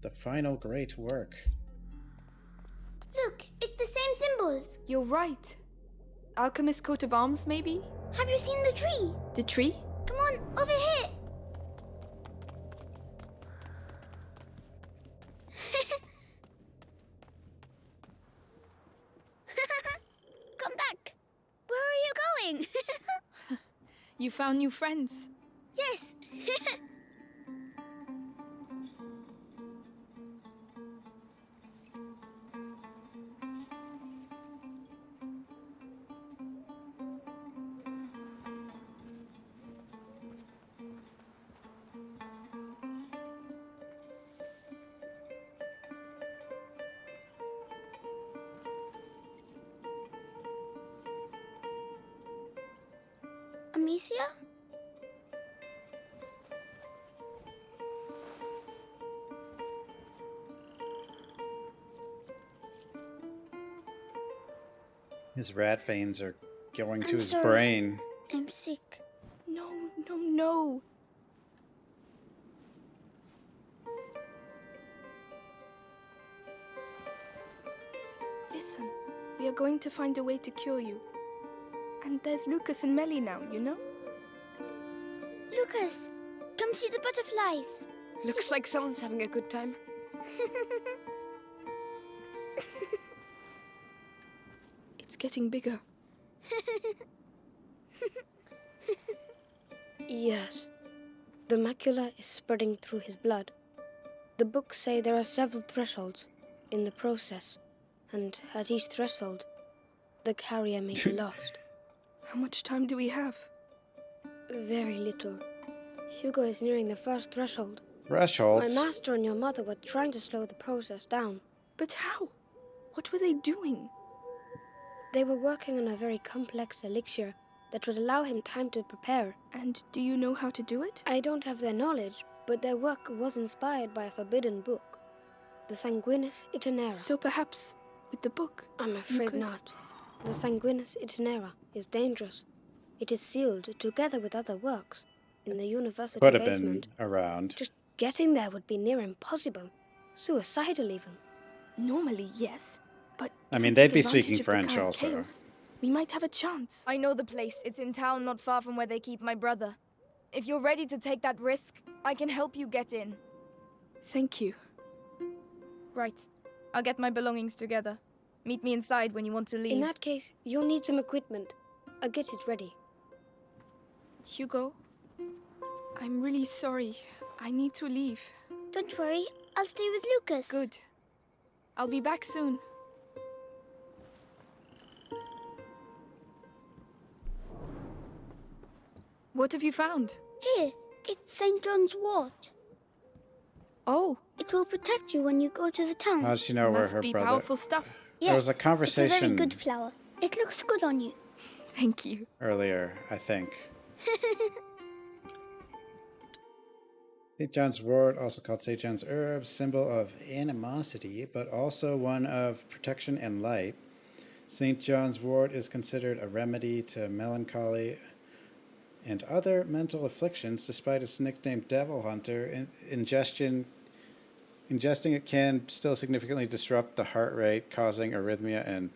the final great work. Look, it's the same symbols. You're right. Alchemist's coat of arms, maybe? Have you seen the tree? The tree? Come on, over here. Come back. Where are you going? You found new friends. Yes. Amicia? His rat veins are going to I'm his sorry. brain. I'm sick. No, no! Listen, we are going to find a way to cure you. And there's Lucas and Melly now, you know? Lucas, come see the butterflies. Looks like someone's having a good time. It's getting bigger. Yes. The macula is spreading through his blood. The books say there are several thresholds in the process, and at each threshold, the carrier may be lost. How much time do we have? Very little. Hugo is nearing the first threshold. Thresholds? My master and your mother were trying to slow the process down. But how? What were they doing? They were working on a very complex elixir that would allow him time to prepare. And do you know how to do it? I don't have their knowledge, but their work was inspired by a forbidden book, the Sanguinis Itinera. So perhaps with the book? I'm afraid not. The Sanguinis Itinera is dangerous. It is sealed together with other works in the university Could have basement. been around. Just getting there would be near impossible. Suicidal even. Normally, yes. But I mean, they'd be speaking French also. Chaos, we might have a chance. I know the place. It's in town not far from where they keep my brother. If you're ready to take that risk, I can help you get in. Thank you. Right. I'll get my belongings together. Meet me inside when you want to leave. In that case, you'll need some equipment. I'll get it ready. Hugo, I'm really sorry. I need to leave. Don't worry, I'll stay with Lucas. Good. I'll be back soon. What have you found? Here, it's St. John's wort. Oh. It will protect you when you go to the town. How does she know where Must her be brother... powerful stuff. Yes, there was a conversation... it's a very good flower. It looks good on you. Thank you. Earlier, I think. St. John's wort, also called St. John's herb, symbol of animosity, but also one of protection and light. St. John's wort is considered a remedy to melancholy and other mental afflictions, despite its nickname Devil Hunter. Ingesting it can still significantly disrupt the heart rate, causing arrhythmia and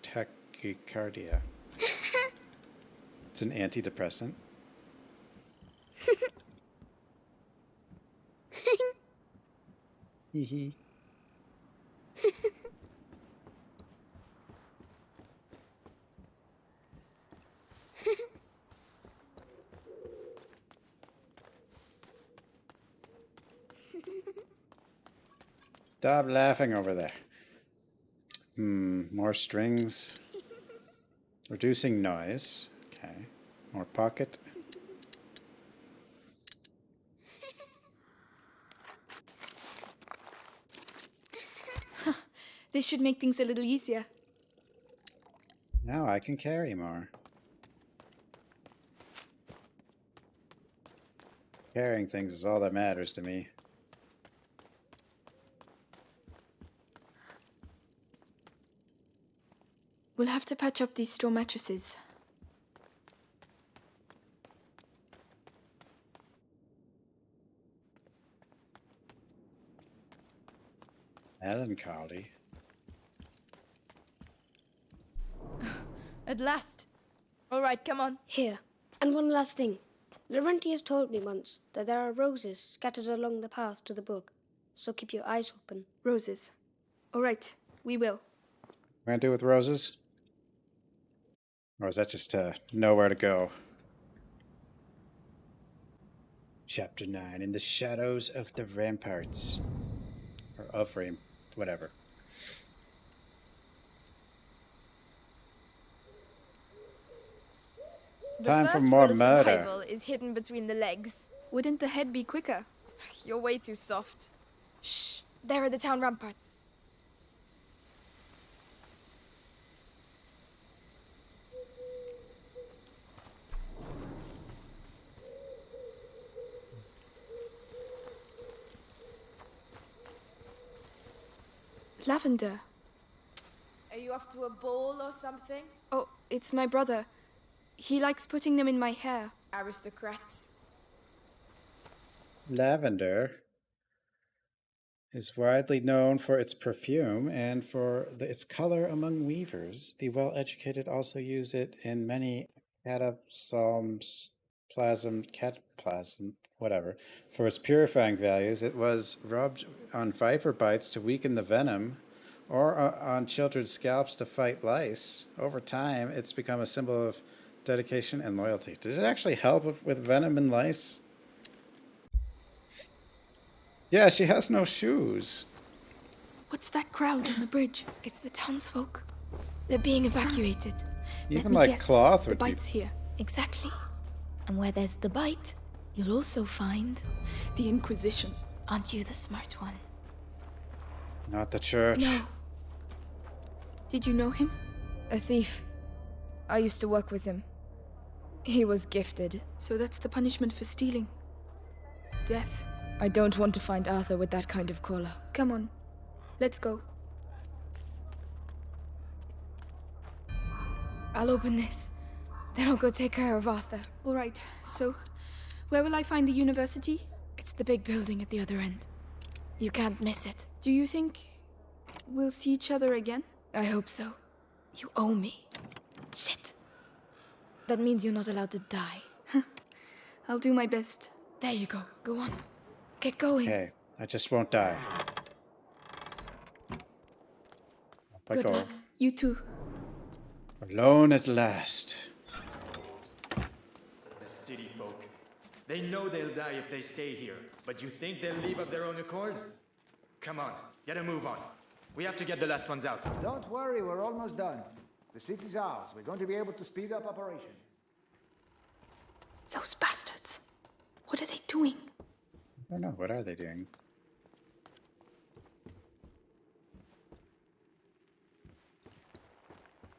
tachycardia. It's an antidepressant. Hee. Stop laughing over there. More strings. Reducing noise. Okay. More pocket. This should make things a little easier. Now I can carry more. Carrying things is all that matters to me. We'll have to patch up these straw mattresses. Melancholy. At last. All right, come on. Here. And one last thing. Laurentius told me once that there are roses scattered along the path to the book, so keep your eyes open. Roses. All right, we will. We're gonna do with roses? Or is that just to know where to go? Chapter 9, In the Shadows of the Ramparts. Or of whatever. Time for more murder. Survival is hidden between the legs. Wouldn't the head be quicker? You're way too soft. Shh, there are the town ramparts. Lavender. Are you off to a ball or something? Oh, it's my brother. He likes putting them in my hair. Aristocrats. Lavender is widely known for its perfume and for its color among weavers. The well-educated also use it in many cataplasms, cataplasm, whatever. For its purifying values, it was rubbed on viper bites to weaken the venom, or on children's scalps to fight lice. Over time, it's become a symbol of dedication and loyalty. Did it actually help with venom and lice? Yeah, she has no shoes. What's that crowd on the bridge? It's the townsfolk. They're being evacuated. Let Even me like guess. cloth The would be. bite's here. Exactly. And where there's the bite, you'll also find the Inquisition. Aren't you the smart one? Not the church. No. Did you know him? A thief. I used to work with him. He was gifted. So that's the punishment for stealing. Death. I don't want to find Arthur with that kind of collar. Come on. Let's go. I'll open this. Then I'll go take care of Arthur. All right, so where will I find the university? It's the big building at the other end. You can't miss it. Do you think we'll see each other again? I hope so. You owe me. Shit. That means you're not allowed to die. I'll do my best. There you go. Go on. Get going. Okay, I just won't die. Up I Good go. luck. You too. Alone at last. The city folk. They know they'll die if they stay here, but you think they'll leave of their own accord? Come on, get a move on. We have to get the last ones out. Don't worry, we're almost done. The city's ours. We're going to be able to speed up operation. Those bastards. What are they doing? I don't know. What are they doing?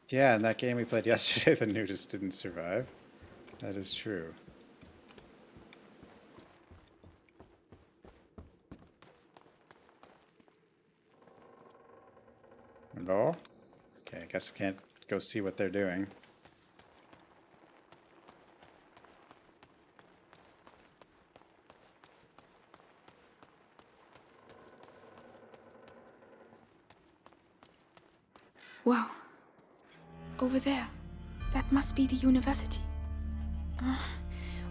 Yeah, in that game we played yesterday, the nudist didn't survive. That is true. Hello? Okay, I guess we can't go see what they're doing. Wow. Over there. That must be the university.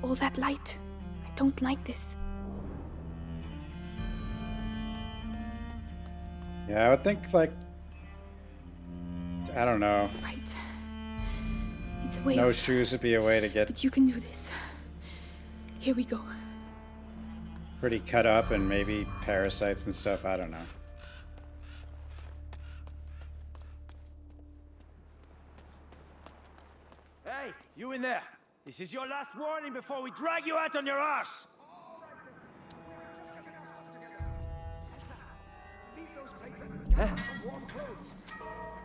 All that light. I don't like this. Yeah, I would think, like, I don't know. Right. It's a way No of... shoes would be a way to get But you can do this. Here we go. pretty cut up and maybe parasites and stuff. I don't know. Hey, you in there! This is your last warning before we drag you out on your arse! Huh?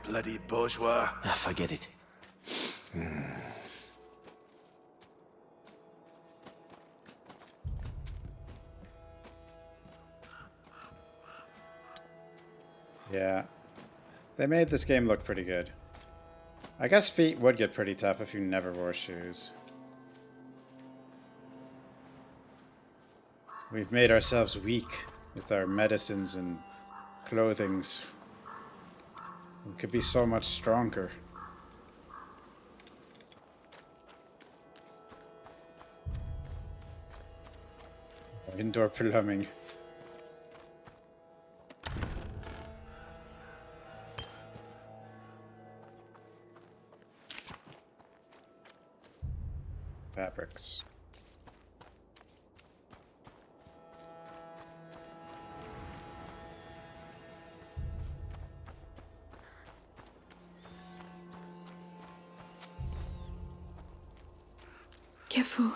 Bloody bourgeois. Ah, forget it. Yeah. They made this game look pretty good. I guess feet would get pretty tough if you never wore shoes. We've made ourselves weak with our medicines and clothings. We could be so much stronger. Indoor plumbing. Fabrics. Careful.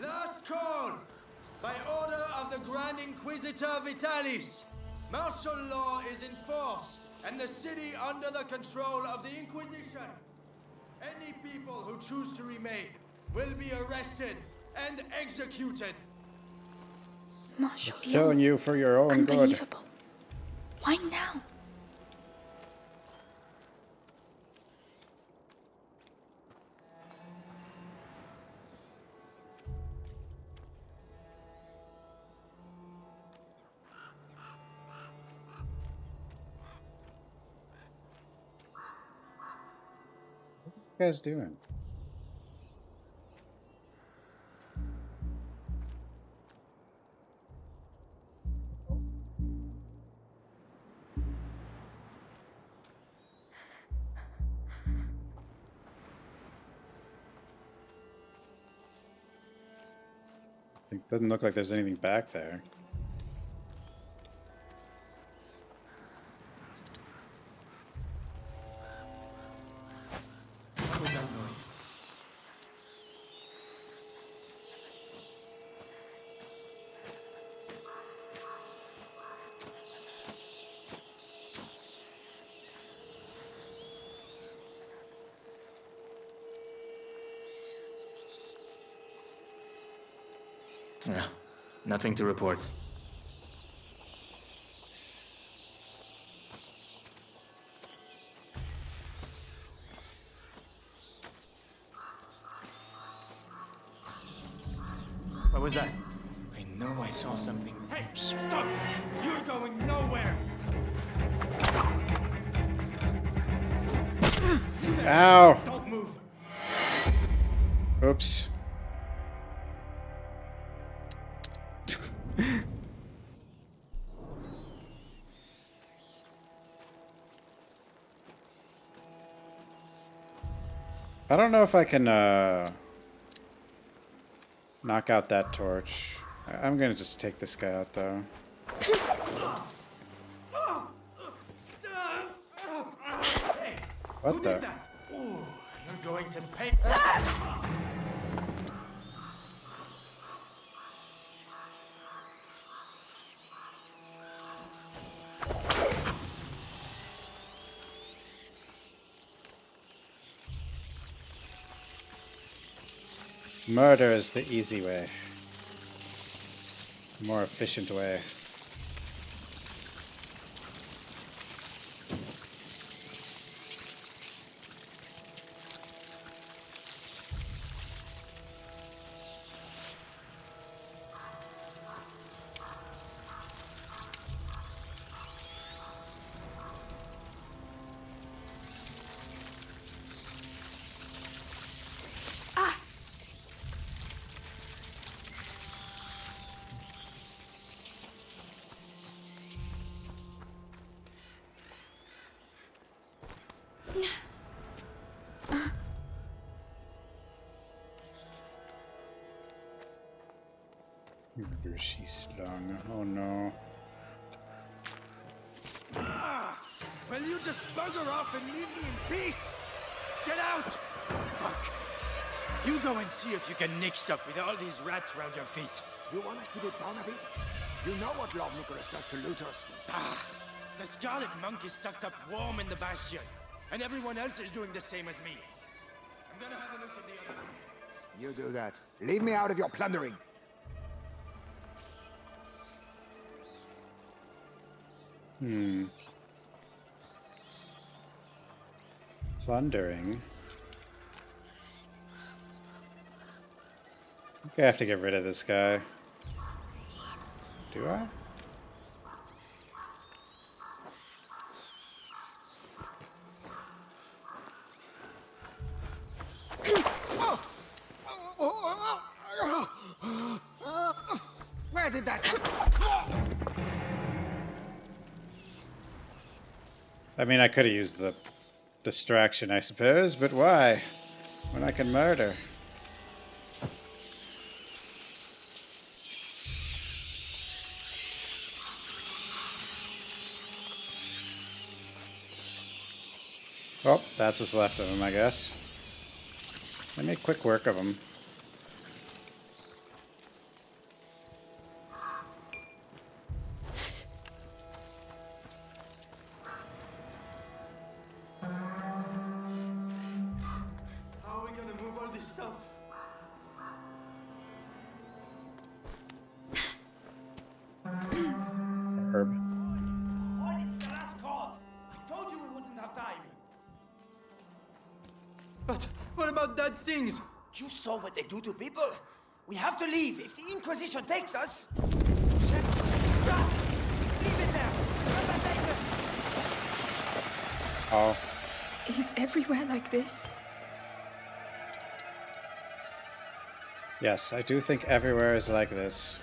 Last call! By order of the Grand Inquisitor Vitalis, martial law is in force, and the city under the control of the Inquisition. Any people who choose to remain will be arrested and executed. Marshal, Killing you for your own good. unbelievable. Why now? you guys doing? It doesn't look like there's anything back there. What was that noise? Yeah, nothing to report. What was that? I know I saw something. Hey, stop! You're going nowhere! Ow! Don't move! Oops. I don't know if I can knock out that torch. I'm gonna just take this guy out though. What the? That? Ooh, you're going to pay. Murder is the easy way. More efficient way. She's slung. Oh no. Will you just bugger off and leave me in peace? Get out! Fuck. You go and see if you can nick stuff with all these rats around your feet. You wanna keep it down a bit? You know what Lord Nicholas does to looters. The Scarlet Monk is tucked up warm in the bastion, and everyone else is doing the same as me. I'm gonna have a look at the other. You do that. Leave me out of your plundering. Plundering. I think I have to get rid of this guy. Do I? Where did that come? I mean, I could have used the distraction, I suppose, but why? When I can murder. Oh, that's what's left of him, I guess. Let me make quick work of him. How are we gonna move all this stuff? Herb. Why did the last call? I told you we wouldn't have time. But what about Dad's things? You saw what they do to people. We have to leave. If the Inquisition takes us... Check rat! Leave it there! Come back later! Oh. He's everywhere like this. Yes, I do think everywhere is like this.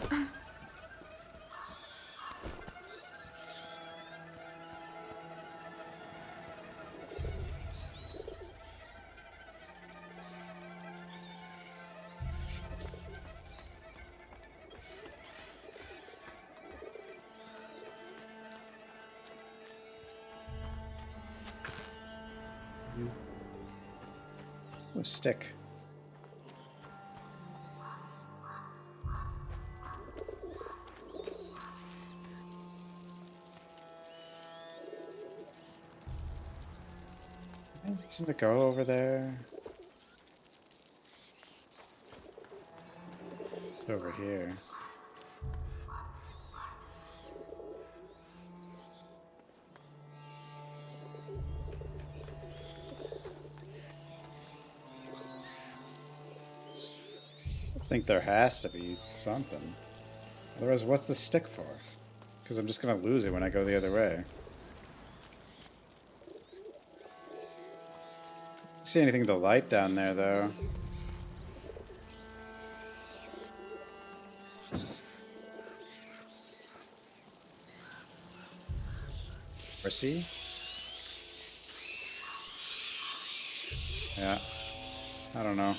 Oh, stick. Isn't it go over there? It's over here. I think there has to be something. Otherwise, what's the stick for? Because I'm just gonna lose it when I go the other way. See anything to light down there, though? Or see? Yeah. I don't know.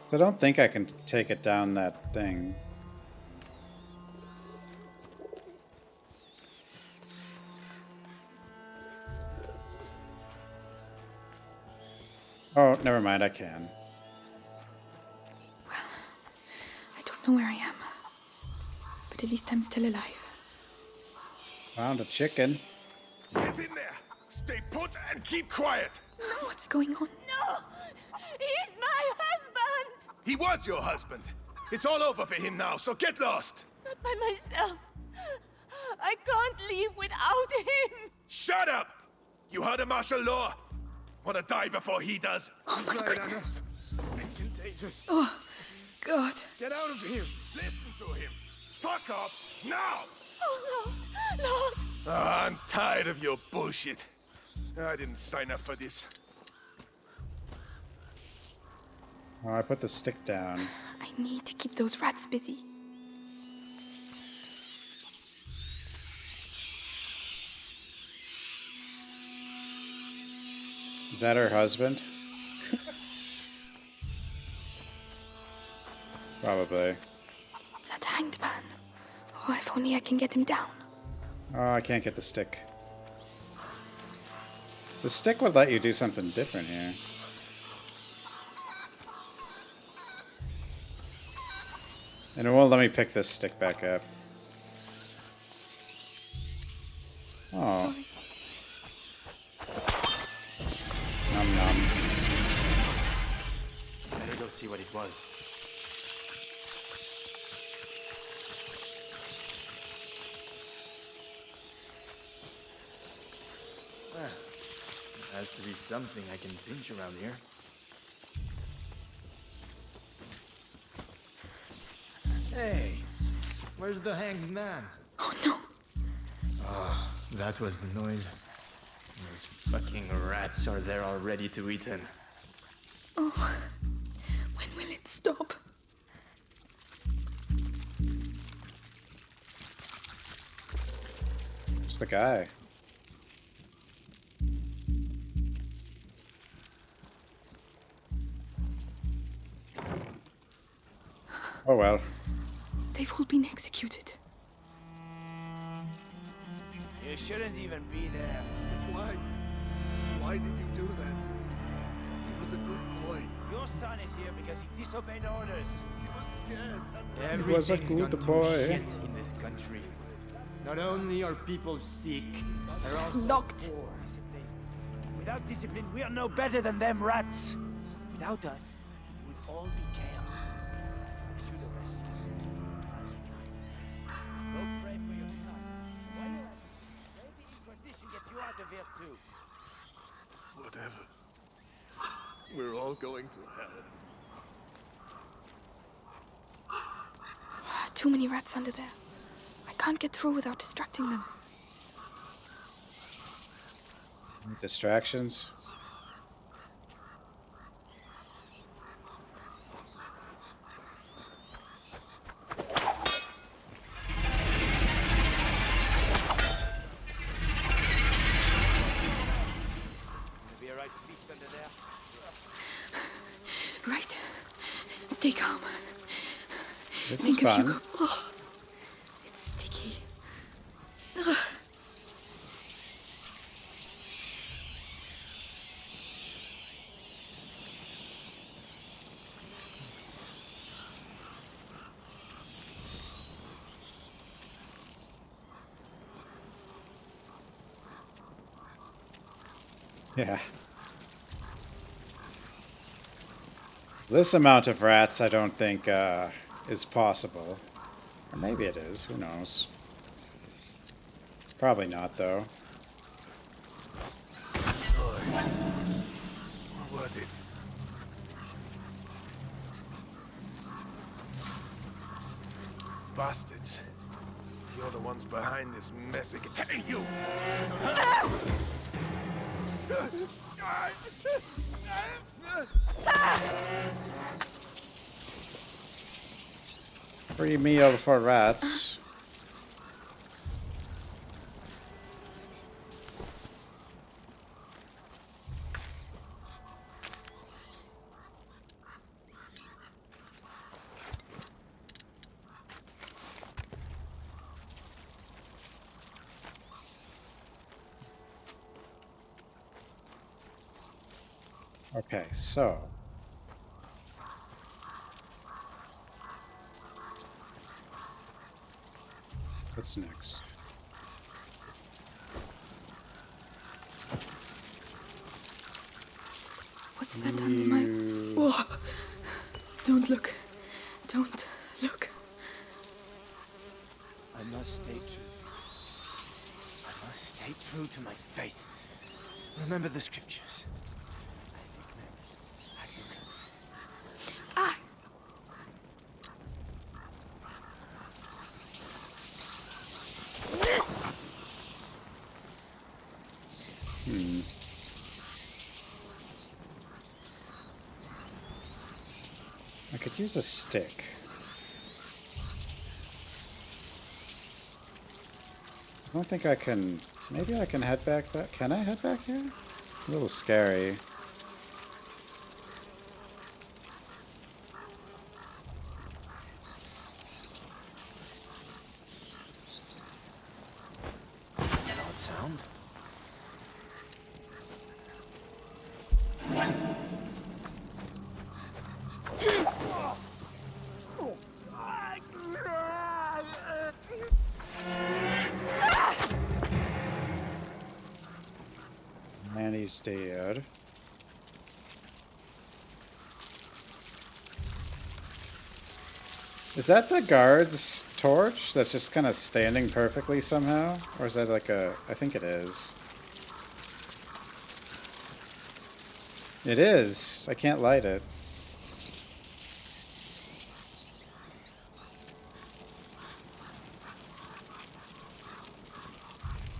So I don't think I can take it down that thing. Oh, never mind, I can. I don't know where I am, but at least I'm still alive. Found a chicken. Get in there! Stay put and keep quiet! What's going on? No! He's my husband! He was your husband. It's all over for him now, so get lost! Not by myself. I can't leave without him. Shut up! You heard of martial law? Want to die before he does? Oh my goodness. Contagious. Oh, God. Get out of here! Listen to him! Fuck off! Now! Oh, Lord! Lord! I'm tired of your bullshit. I didn't sign up for this. Oh, I put the stick down. I need to keep those rats busy. Is that her husband? Probably. That hanged man. Oh, if only I can get him down. Oh, I can't get the stick. The stick would let you do something different here. And it won't let me pick this stick back up. Oh. Sorry. Nom nom. Better go see what it was. Well, there has to be something I can pinch around here. Hey, where's the hanged man? Oh no! Oh, that was the noise. Those fucking rats are there already to eat him. Oh, when will it stop? It's the guy. Oh well. They've all been executed. You shouldn't even be there. Why? Why did you do that? He was a good boy. Your son is here because he disobeyed orders. He was scared. Everything's good gone to boy. shit in this country. Not only are people sick, they're also Locked. poor. Without discipline, we are no better than them rats. Without us, it would all be chaos. Do the rest. I'll be kind. Go pray for your son. While you're at it, pray the Inquisition gets you out of here too. Whatever. We're all going to hell. Too many rats under there. can't get through without distracting them. Distractions? Be a right feast under there. Right. Stay calm. This Think is of fun. Hugo. Oh, it's sticky. Ugh. Yeah. This amount of rats I don't think is possible. Or maybe it is, who knows. Probably not, though. What was it? Bastards. You're the ones behind this mess again. Hey, you! Free meal for rats. Okay, so what's next? What's that under my... Whoa. Don't look. Don't look. I must stay true. I must stay true to my faith. Remember the scriptures. Ah! I could use a stick. I don't think I can... Maybe I can head back that... Can I head back here? A little scary. Odd sound. Manny's dead. Is that the guard's torch that's just kind of standing perfectly somehow? Or is that like a... I think it is. It is. I can't light it.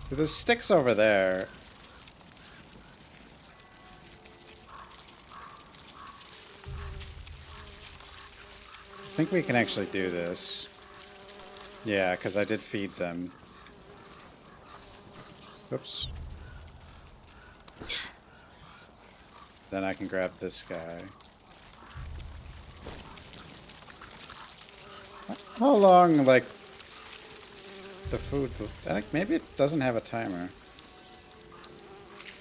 There's sticks over there. I think we can actually do this. Yeah, because I did feed them. Oops. Then I can grab this guy. How long, like, the food... I think maybe it doesn't have a timer.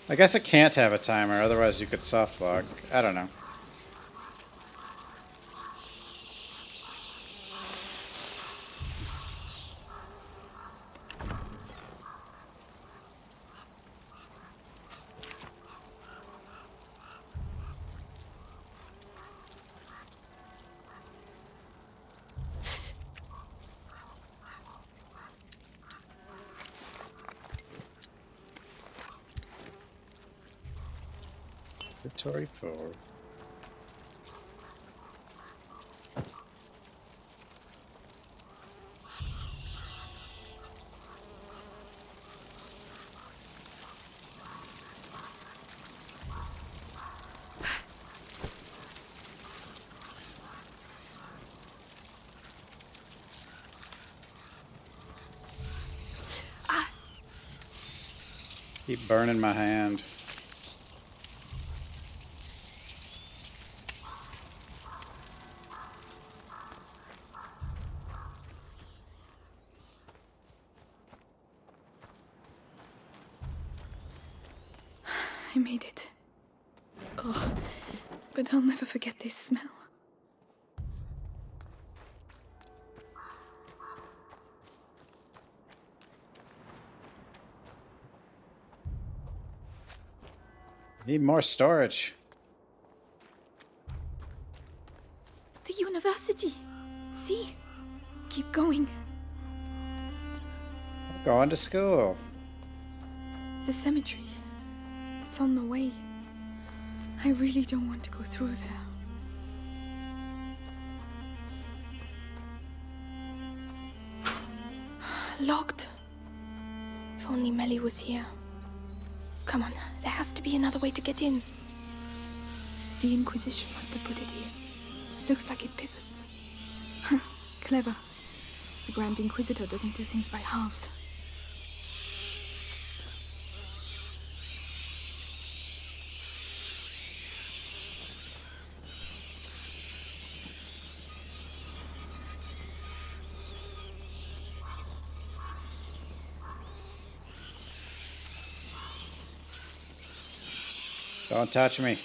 I guess it can't have a timer, otherwise you could soft lock. I don't know. Inventory 4. Keep burning my hand. I made it. Oh, but I'll never forget this smell. Need more storage. The university. See? Keep going. Going to school. The cemetery. It's on the way. I really don't want to go through there. Locked. If only Melly was here. Come on, there has to be another way to get in. The Inquisition must have put it here. Looks like it pivots. Clever. The Grand Inquisitor doesn't do things by halves. Don't touch me.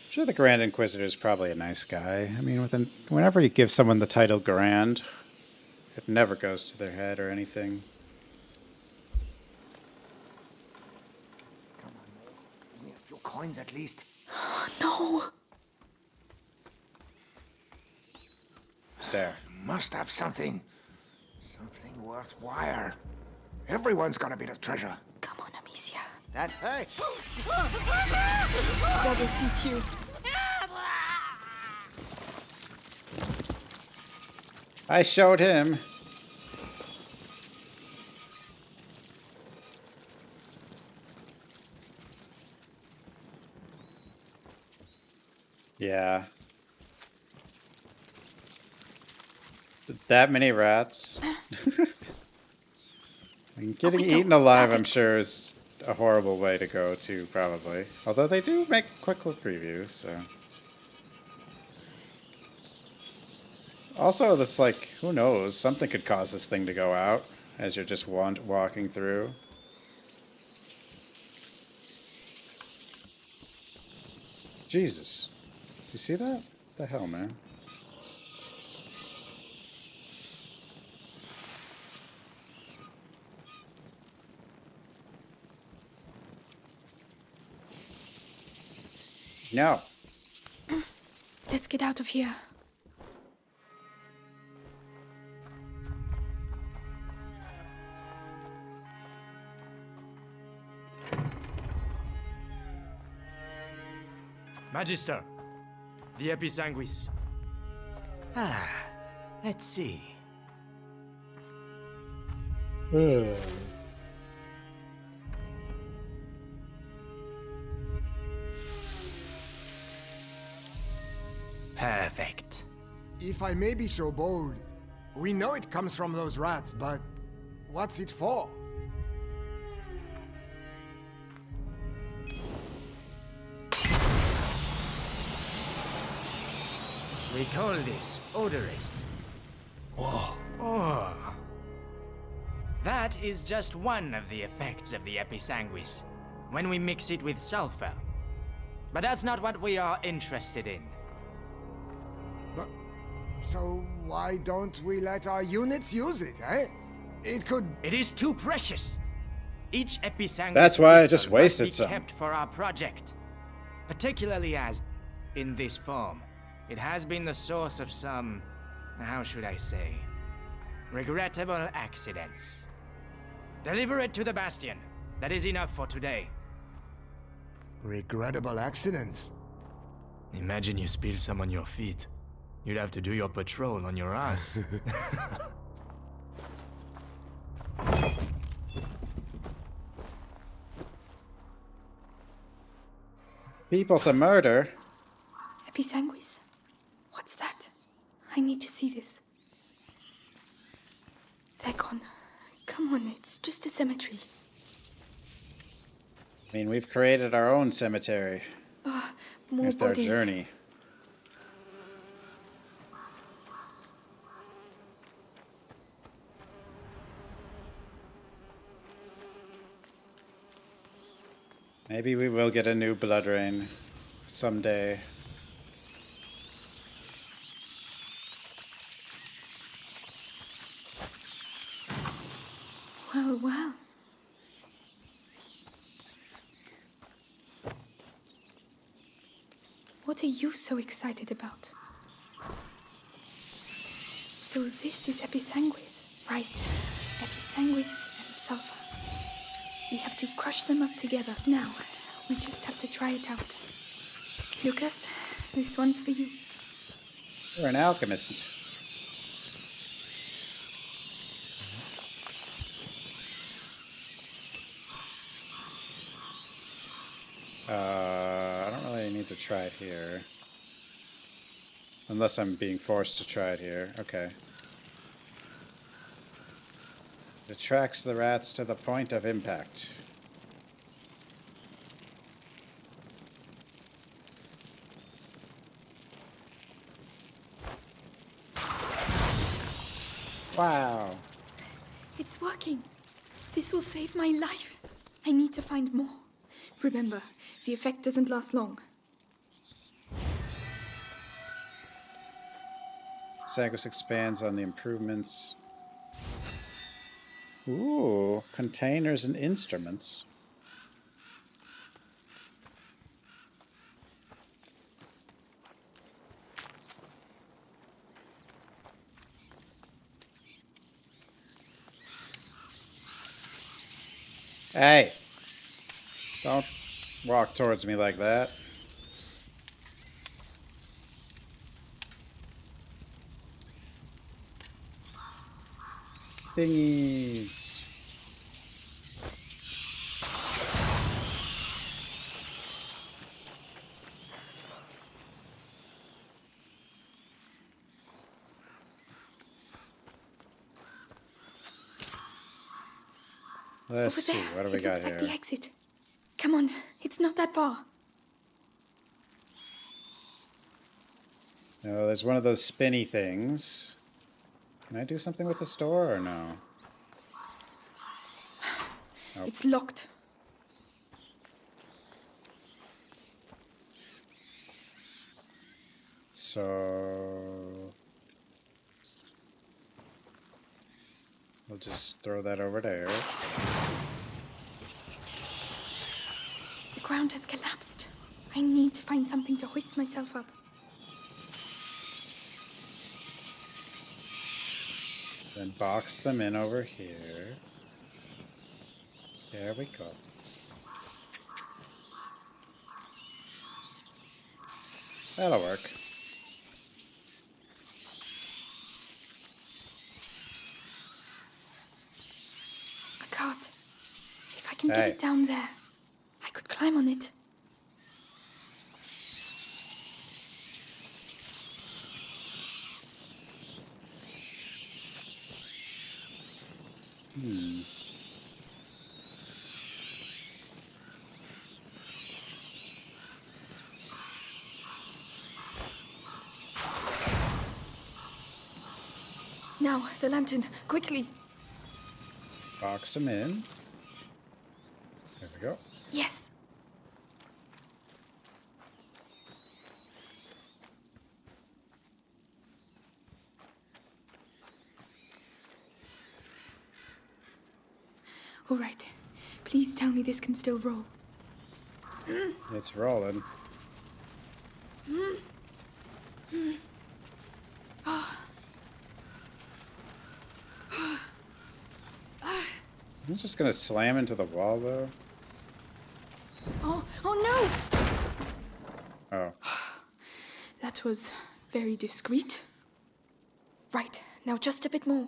Sure, the Grand Inquisitor is probably a nice guy. I mean, whenever you give someone the title Grand, it never goes to their head or anything. Come on, give me a few coins at least. No! There. Must have something. Something worthwhile. Everyone's got a bit of treasure. Come on, Amicia. That, hey! God will teach you. I showed him. Yeah. That many rats. I mean, getting eaten alive, I'm sure, is a horrible way to go to, probably. Although they do make quick look previews, so. Also, this, like, who knows? Something could cause this thing to go out as you're just walking through. Jesus. You see that? What the hell, man? No. Let's get out of here. Magister, the Episanguis. Ah, let's see. Perfect. If I may be so bold, we know it comes from those rats, but what's it for? We call this odorous. Whoa. Oh. That is just one of the effects of the Episanguis, when we mix it with sulfur. But that's not what we are interested in. But, so why don't we let our units use it, eh? It could... It is too precious. Each Episanguis That's why I crystal just wasted must be some. kept for our project. Particularly as, in this form, it has been the source of some, how should I say, regrettable accidents. Deliver it to the Bastion. That is enough for today. Regrettable accidents? Imagine you spill some on your feet. You'd have to do your patrol on your ass. People to murder? Episanguis? What's that? I need to see this. They're gone. Come on, it's just a cemetery. I mean, we've created our own cemetery. More With our bodies. journey. Maybe we will get a new blood rain someday. Well, well. What are you so excited about? So this is Episanguis. Right. Episanguis and sulfur. We have to crush them up together. Now, we just have to try it out. Lucas, this one's for you. You're an alchemist. I don't really need to try it here. Unless I'm being forced to try it here. Okay. It attracts the rats to the point of impact. Wow. It's working. This will save my life. I need to find more. Remember, the effect doesn't last long. Sagos expands on the improvements. Ooh, containers and instruments. Hey! Don't walk towards me like that. Thingies. Let's Over see, there. what do we It got looks like here? the exit. Come on, it's not that far. No, there's one of those spinny things. Can I do something with the store or no? Nope. It's locked. So we'll just throw that over there. The ground has collapsed. I need to find something to hoist myself up. Then box them in over here. There we go. That'll work. A cart. If I can get it down there, I could climb on it. Now, the lantern, quickly. Box them in. There we go. Yes. All right. Please tell me this can still roll. It's rolling. I'm just gonna slam into the wall though. Oh no! Oh. That was very discreet. Right, now just a bit more.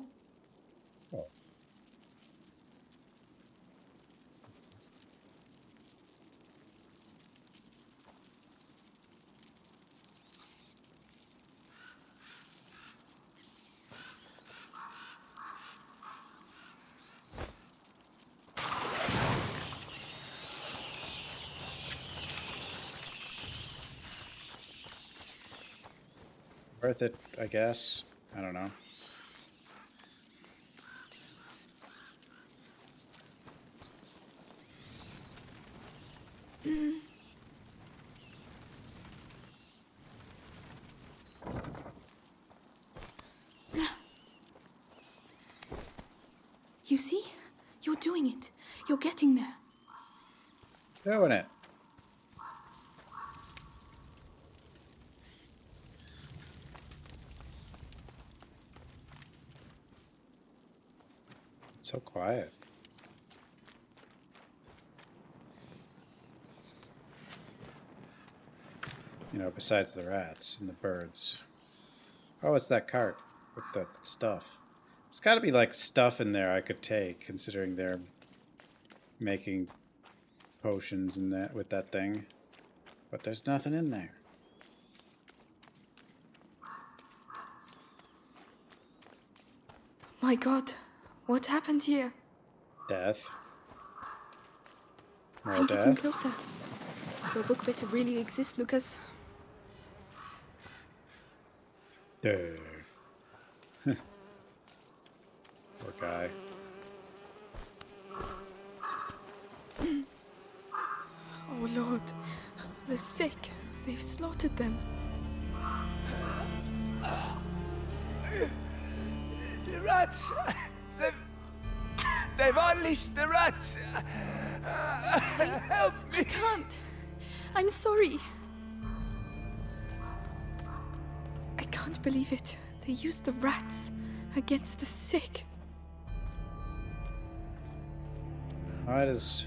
Worth it, I guess. I don't know. You see? You're doing it. You're getting there. Doing it. It's so quiet. You know, besides the rats and the birds. Oh, it's that cart with the stuff. There's got to be like stuff in there I could take, considering they're making potions and that with that thing. But there's nothing in there. My God, what happened here? Death. More I'm getting death. closer. Your book better really exist, Lucas. Dude. Poor guy. Oh Lord, the sick. They've slaughtered them. The rats! They've unleashed the rats! Help me! I can't. I'm sorry. I can't believe it. They used the rats against the sick. Might as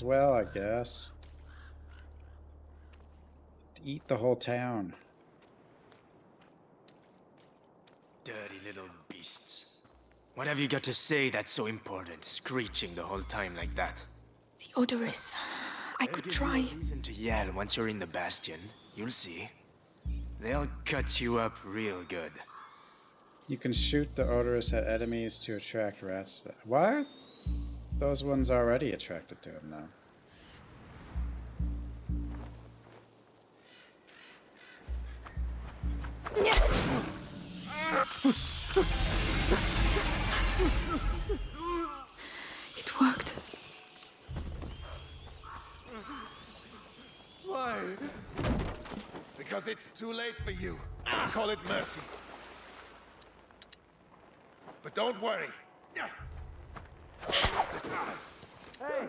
well, I guess. Just eat the whole town. Dirty little beasts. What have you got to say that's so important, screeching the whole time like that? The odorous. I could try. Give you a reason to yell once you're in the bastion. You'll see. They'll cut you up real good. You can shoot the odorous at enemies to attract rats. Why are those ones already attracted to him, though? It worked. Why? Because it's too late for you. Call it mercy. But don't worry. Hey!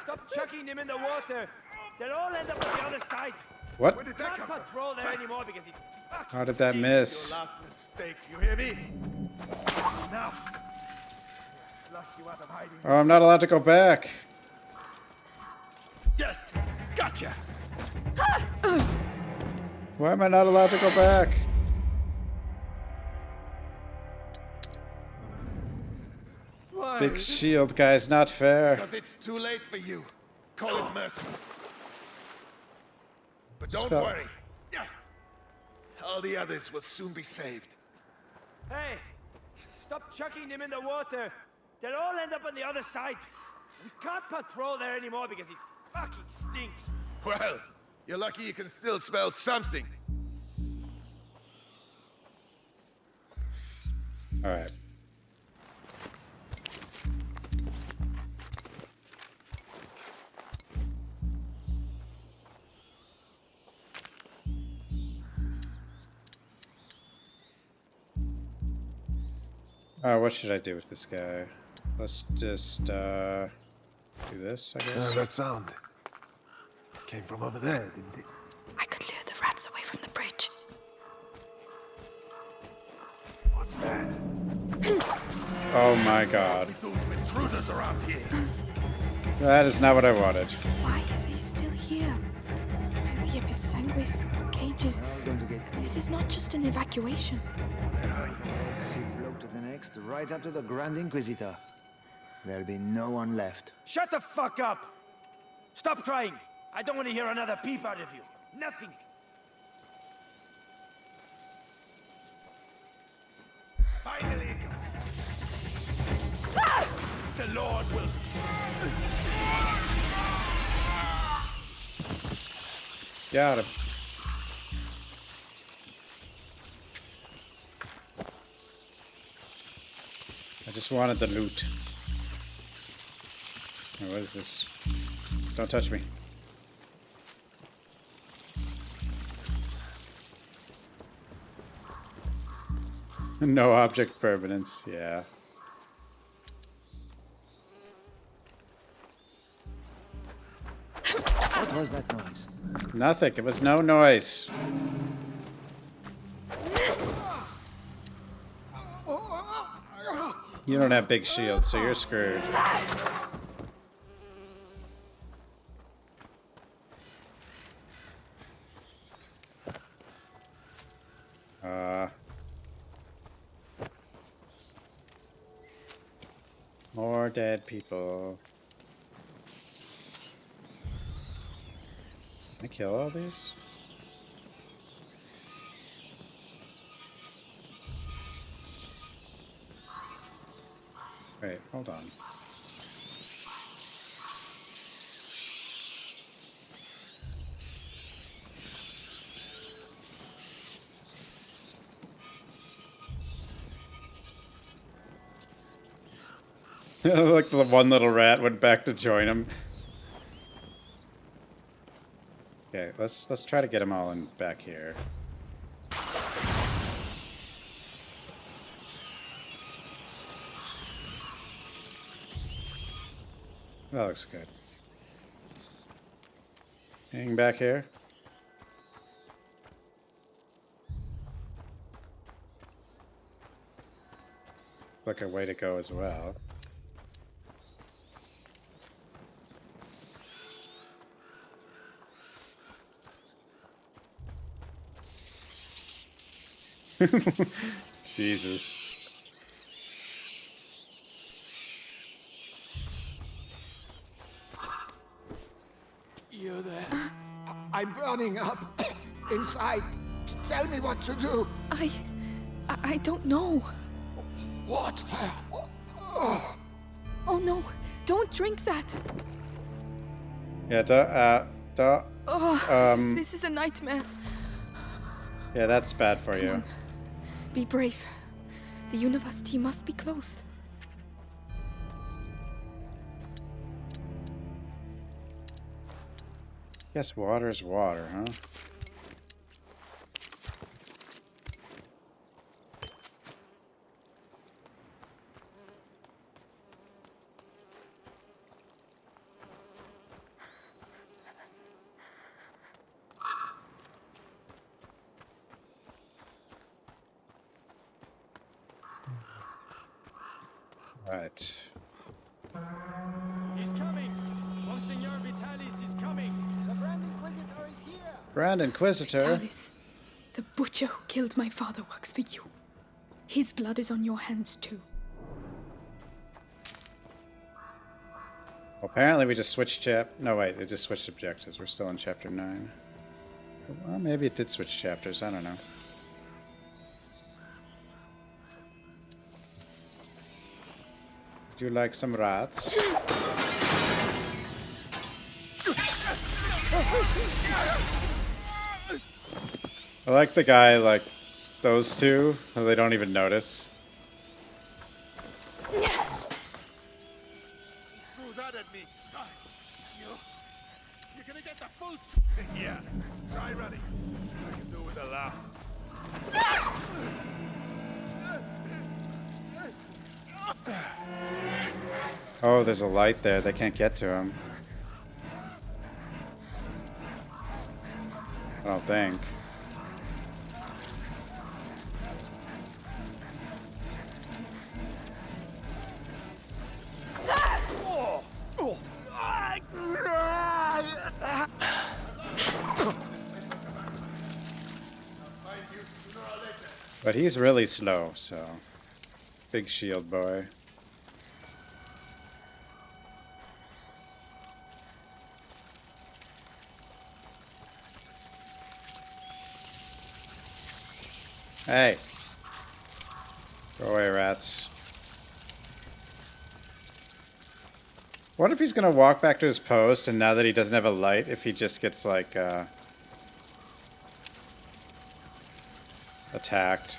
Stop chucking them in the water! They'll all end up on the other side! What? We can't patrol there anymore because it... How did that miss? Your last mistake, you hear me? Now. Flush you out of hiding. Oh, I'm not allowed to go back. Yes! Gotcha! Why am I not allowed to go back? Why? Big shield guy's not fair. Because it's too late for you. Call it mercy. But don't Spell. worry. All the others will soon be saved. Hey! Stop chucking them in the water! They'll all end up on the other side! We can't patrol there anymore because it fucking stinks! Well, you're lucky you can still smell something. All right. What should I do with this guy? Let's just do this, I guess. That sound came from over there, didn't it? I could lure the rats away from the bridge. What's that? Oh my god. Intruders around here. That is not what I wanted. Why are they still here? The Episanguis cages. This is not just an evacuation. Sick bloke to the next, right up to the Grand Inquisitor. There'll be no one left. Shut the fuck up! Stop crying! I don't want to hear another peep out of you. Nothing! Finally it comes. The Lord will... Got him. I just wanted the loot. Oh, what is this? Don't touch me. No object permanence, yeah. What was that noise? Nothing. It was no noise. You don't have big shields, so you're screwed. More dead people. Can I kill all these? Wait, hold on. Like the one little rat went back to join him. Okay, let's try to get them all in back here. That looks good. Hang back here. Like a way to go as well. Jesus. You there? I'm burning up inside. Tell me what to do. I don't know. What? Oh no, don't drink that. Yeah, This is a nightmare. yeah, that's bad for Come you. on. Be brave. The university must be close. Guess water's water, huh? Right. He's coming! Monsignor Vitalis is coming! The Grand Inquisitor is here! Grand Inquisitor? Vitalis, the butcher who killed my father works for you. His blood is on your hands too. Well, apparently we just switched no, wait, it just switched objectives. We're still in chapter 9. Well, maybe it did switch chapters. I don't know. Would you like some rats? I like the guy, like, those two, they don't even notice. Threw that at me. You're gonna get the full. Yeah, try running. I can do with a laugh. Oh, there's a light there. They can't get to him. I don't think. But he's really slow, so... Big shield boy. Hey! Go away, rats. What if he's gonna walk back to his post, and now that he doesn't have a light, if he just gets, like, attacked?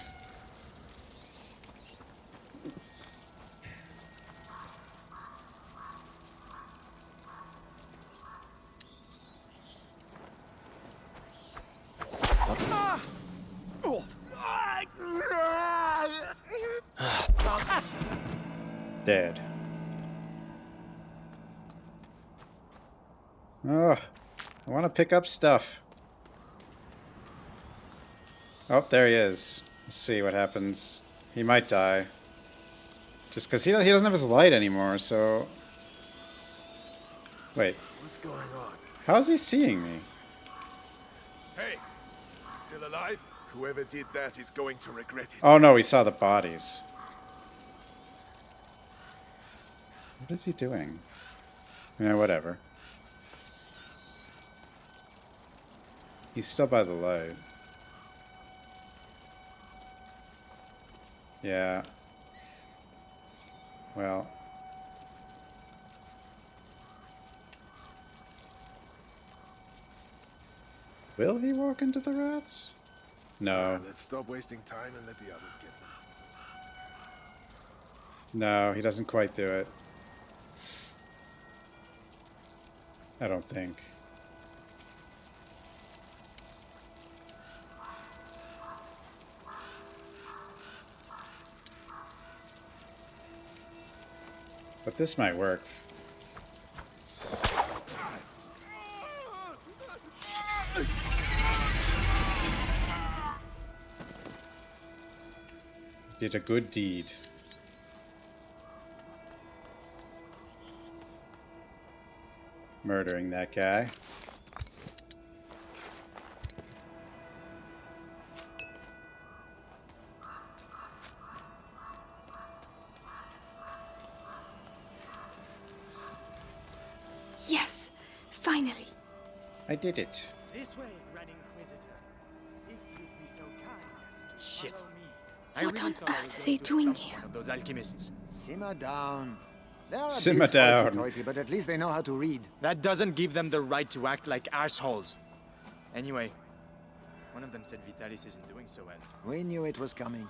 Dead. Oh, I want to pick up stuff. Oh, there he is. Let's see what happens. He might die. Just because he doesn't have his light anymore, so... Wait. What's going on? How is he seeing me? Hey, still alive? Whoever did that is going to regret it. Oh no, he saw the bodies. What is he doing? Yeah, whatever. He's still by the light. Yeah. Well. Will he walk into the rats? No. Let's stop wasting time and let the others get them. No, he doesn't quite do it. I don't think. But this might work. Did a good deed. Murdering that guy. Yes, finally. I did it. This way, Grand Inquisitor. If you'd be so kind as to Shit. follow me. What on earth are they doing here? One of those alchemists. Simmer down. They are a Simmer bit down. hoity-toity, but at least they know how to read. That doesn't give them the right to act like assholes. Anyway, one of them said Vitalis isn't doing so well. We knew it was coming.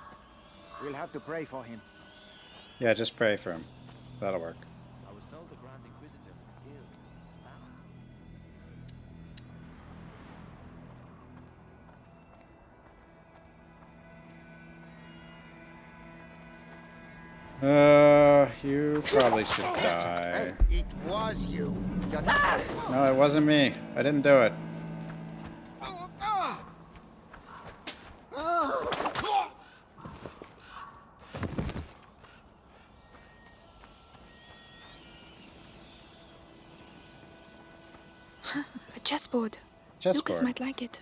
We'll have to pray for him. Yeah, just pray for him. That'll work. I was told the Grand Inquisitor was ill. You probably should die. It was you. You're not... No, it wasn't me. I didn't do it. A chessboard. Chessboard. Lucas might like it.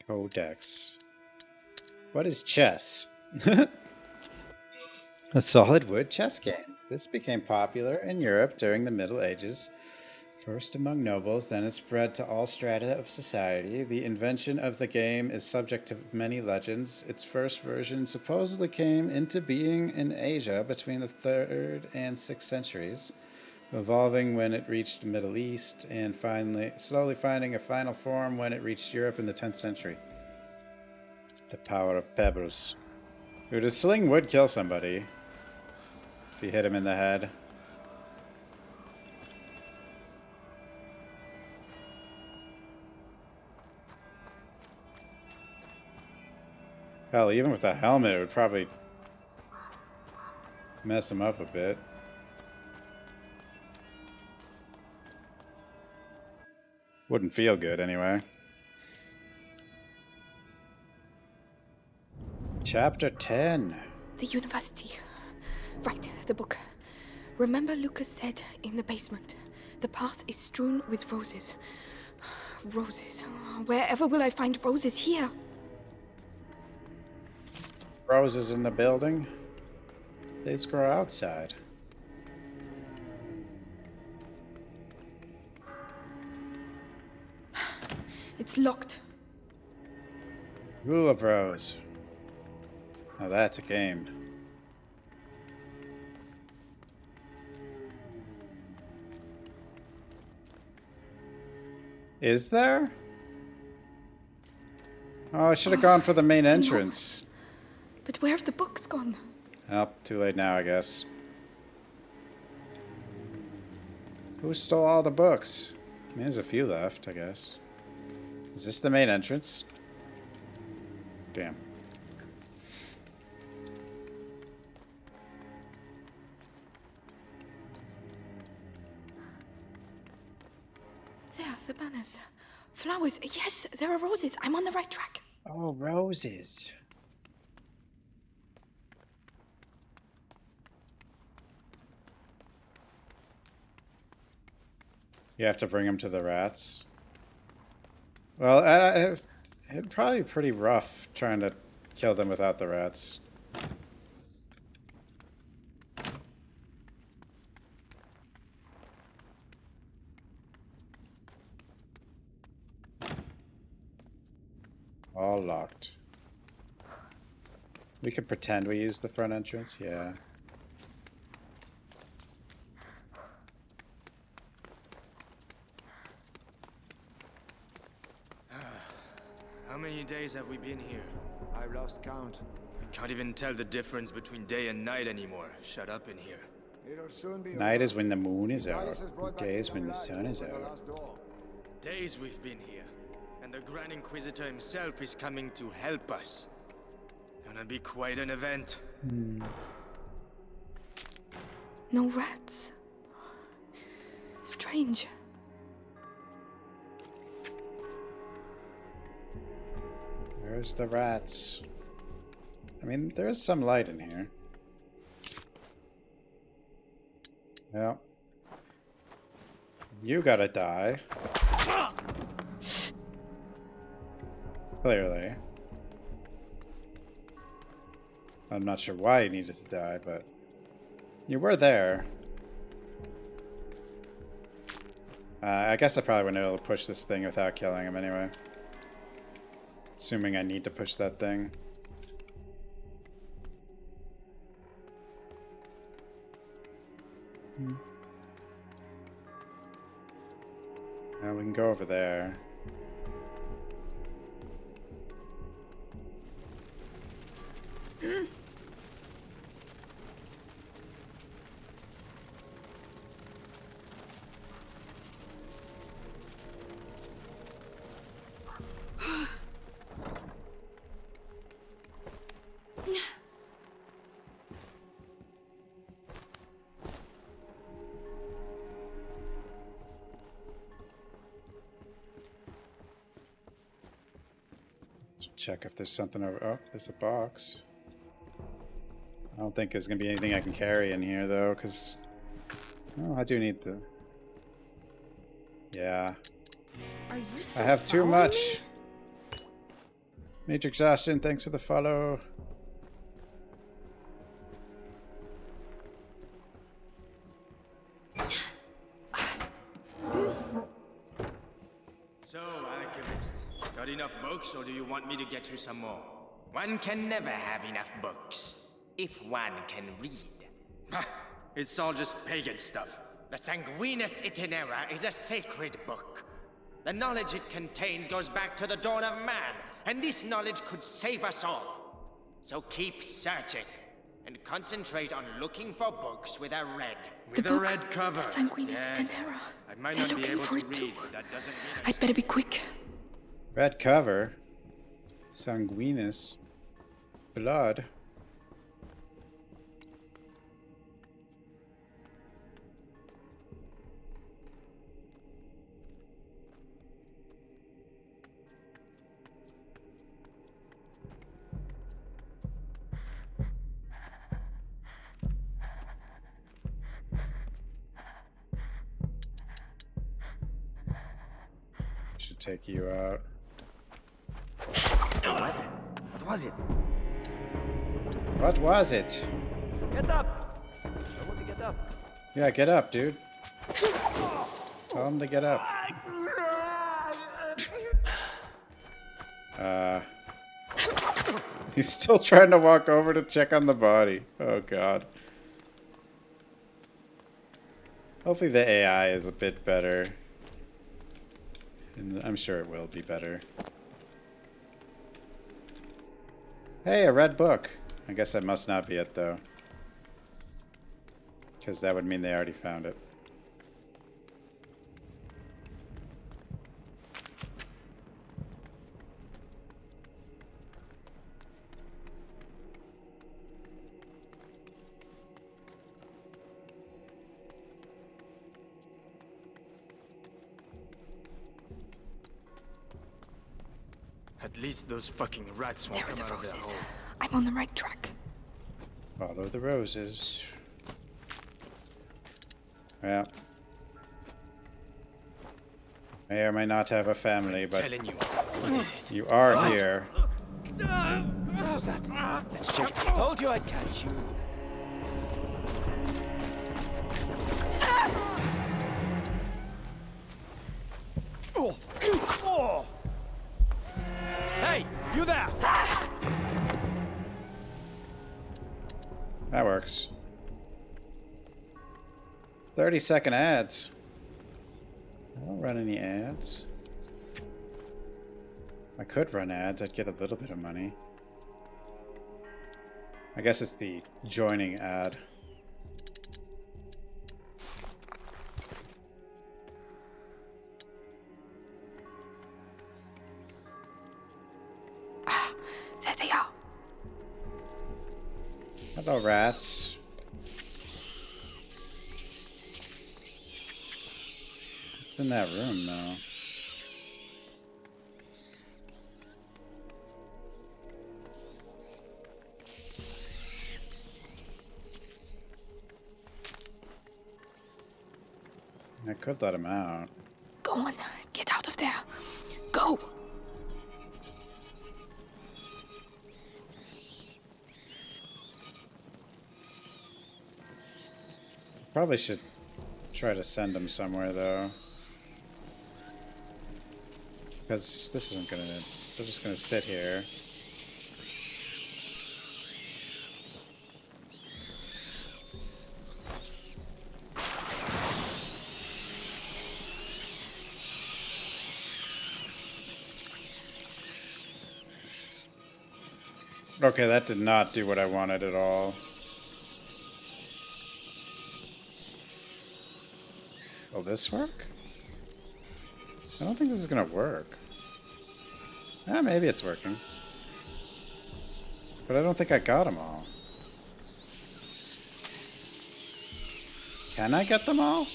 Codex. What is chess? A solid wood chess game. This became popular in Europe during the Middle Ages, first among nobles, then it spread to all strata of society. The invention of the game is subject to many legends. Its first version supposedly came into being in Asia between the 3rd and 6th centuries, evolving when it reached the Middle East, and slowly finding a final form when it reached Europe in the 10th century. The power of pebbles. Dude, a sling would kill somebody if you hit him in the head. Hell, even with a helmet, it would probably mess him up a bit. Wouldn't feel good anyway. Chapter 10. The university. Right, the book. Remember Lucas said in the basement, the path is strewn with roses. Roses. Wherever will I find roses here? Roses in the building? They grow outside. It's locked. Rule of Rose. Now that's a game. Is there? Oh, I should have gone for the main it's entrance. enormous. But where have the books gone? Oh, too late now, I guess. Who stole all the books? I mean, there's a few left, I guess. Is this the main entrance? Damn. There, the banners. Flowers. Yes, there are roses. I'm on the right track. Oh, roses. You have to bring them to the rats. Well, it'd probably be pretty rough trying to kill them without the rats. All locked. We could pretend we use the front entrance, yeah. How many days have we been here? I've lost count. We can't even tell the difference between day and night anymore. Shut up in here. It'll soon be Night over. is when the moon is out. Vitalis has brought back Day is when the alive sun is open the out. last door. Days we've been here, and the Grand Inquisitor himself is coming to help us. Gonna be quite an event. No rats. Strange. Where's the rats? I mean, there is some light in here. Yeah. You gotta die. Clearly. I'm not sure why you needed to die, but you were there. I guess I probably wouldn't be able to push this thing without killing him anyway. Assuming I need to push that thing. Now we can go over there. Check if there's something over. Oh, there's a box. I don't think there's gonna be anything I can carry in here though, because oh, I do need the. Yeah. Are you I still have too following much. me? Major exhaustion. Thanks for the follow. So, alchemist, got enough books, or do you want me to get you some more? One can never have enough books, if one can read. It's all just pagan stuff. The Sanguinus Itinera is a sacred book. The knowledge it contains goes back to the dawn of man, and this knowledge could save us all. So keep searching, and concentrate on looking for books with a red. The book, red cover. The Sanguinus Yeah. Itinera. I might They're not be looking able for to it too. read, but that doesn't mean I'd better be quick. Red cover. Sanguinus. Blood. take you out. What? What was it? What was it? Get up! I want to get up. Yeah, get up, dude. Tell him to get up. He's still trying to walk over to check on the body. Oh, God. Hopefully the AI is a bit better. And I'm sure it will be better. Hey, a red book. I guess that must not be it, though. Because that would mean they already found it. At least those fucking rats won't There are come the out of their roses. hole. I'm on the right track. Follow the roses. Well. May or may not have a family, but telling you. What is it? you are What? here. How's that? Let's check it. Told you I'd catch you. Oh. Oh. Hey, you there! That works. 30-second ads. I don't run any ads. If I could run ads, I'd get a little bit of money. I guess it's the joining ad. There they are. Hello, rats. What's in that room, though? I could let him out. Go on, get out of there. Go! Probably should try to send him somewhere, though. Because this isn't gonna... They're just gonna sit here. Okay, that did not do what I wanted at all. Will this work? I don't think this is gonna work. Ah, maybe it's working. But I don't think I got them all. Can I get them all?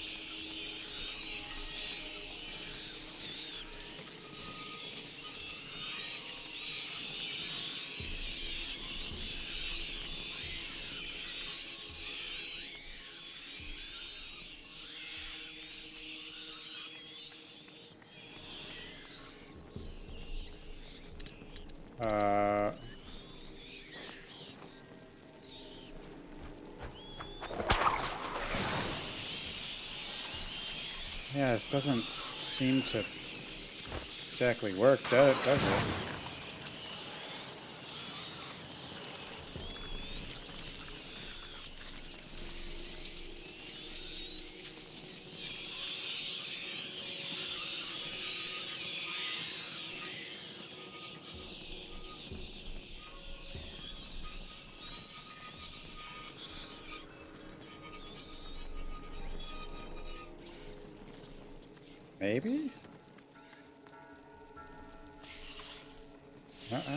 Yeah, this doesn't seem to exactly work, does it? Maybe? I don't know.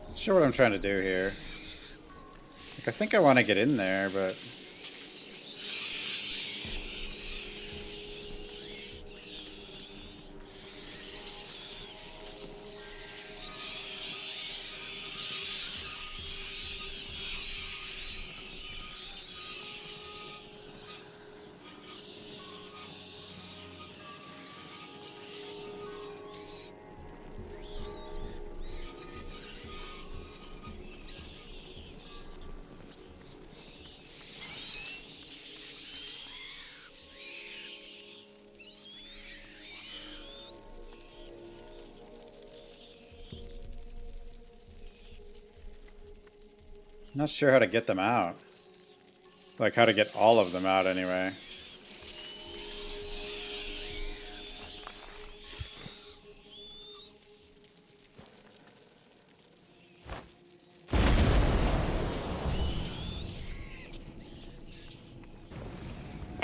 Not sure what I'm trying to do here. Like, I think I want to get in there, but... Not sure how to get them out. Like how to get all of them out anyway.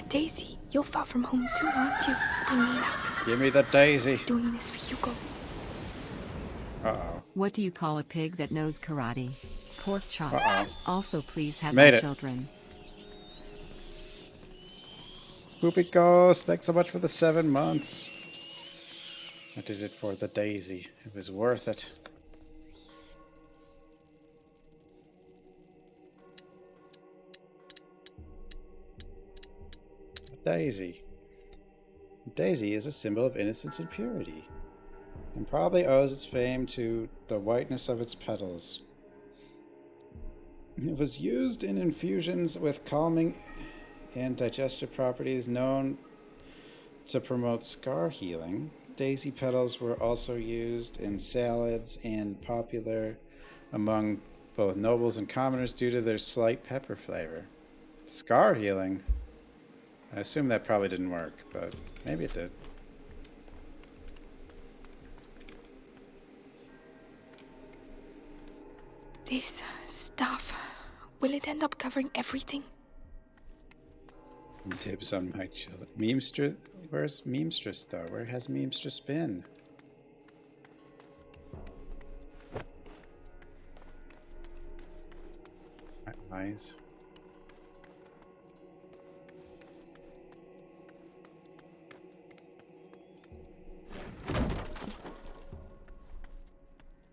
Daisy, you're far from home too, aren't you? Bring me luck. Give me the daisy. Doing this for Hugo. Uh-oh. What do you call a pig that knows karate? Pork chop. Uh-oh. Also, please have Made my it. children. Spoopy Ghost, thanks so much for the 7 months. I did it for the daisy. It was worth it. Daisy. Daisy is a symbol of innocence and purity, and probably owes its fame to the whiteness of its petals. It was used in infusions with calming and digestive properties known to promote scar healing. Daisy petals were also used in salads and popular among both nobles and commoners due to their slight pepper flavor. Scar healing? I assume that probably didn't work, but maybe it did. This stuff, will it end up covering everything? Dibs on my children. Memestra? Where's Memstress, though? Where has Memstress been? My eyes.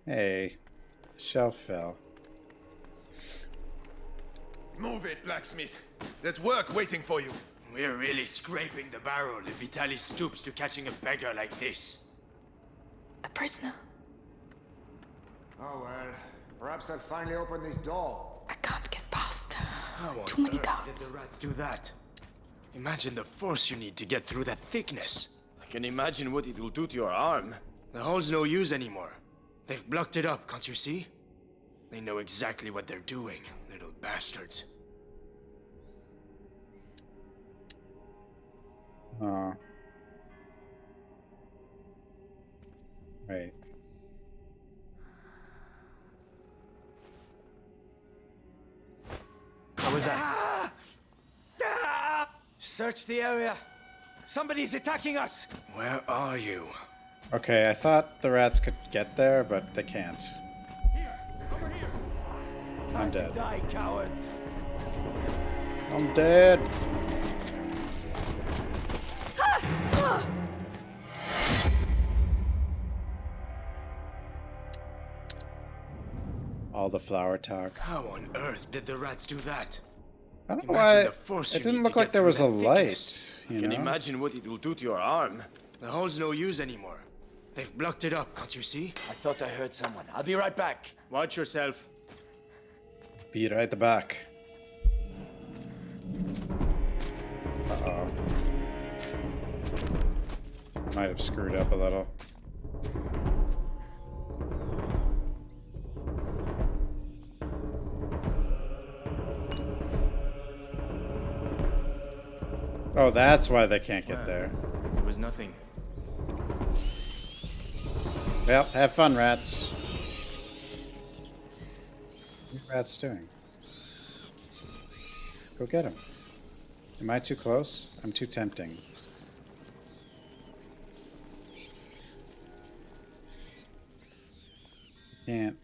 Hey, shelf fell. Move it, blacksmith. There's work waiting for you. We're really scraping the barrel if Vitalis stoops to catching a beggar like this. A prisoner. Oh well, perhaps they'll finally open this door. I can't get past. How on Too many earth guards. did the rats do that? Imagine the force you need to get through that thickness. I can imagine what it will do to your arm. The hole's no use anymore. They've blocked it up, can't you see? They know exactly what they're doing, little bastards. Oh. Wait. How was that? Search the area. Somebody's attacking us. Where are you? Okay, I thought the rats could get there, but they can't. I'm dead. Die, cowards. I'm dead. All the flower talk. How on earth did the rats do that? I don't know Imagine why the force it you didn't need look to like get there through was a that light. thickness. You Can know? imagine what it will do to your arm. The hole's no use anymore. They've blocked it up, can't you see? I thought I heard someone. I'll be right back. Watch yourself. Be right at the back. Uh-oh. Might have screwed up a little. Oh, that's why they can't get there. There was nothing. Well, have fun, rats. What are rats doing? Go get them. Am I too close? I'm too tempting. Can't.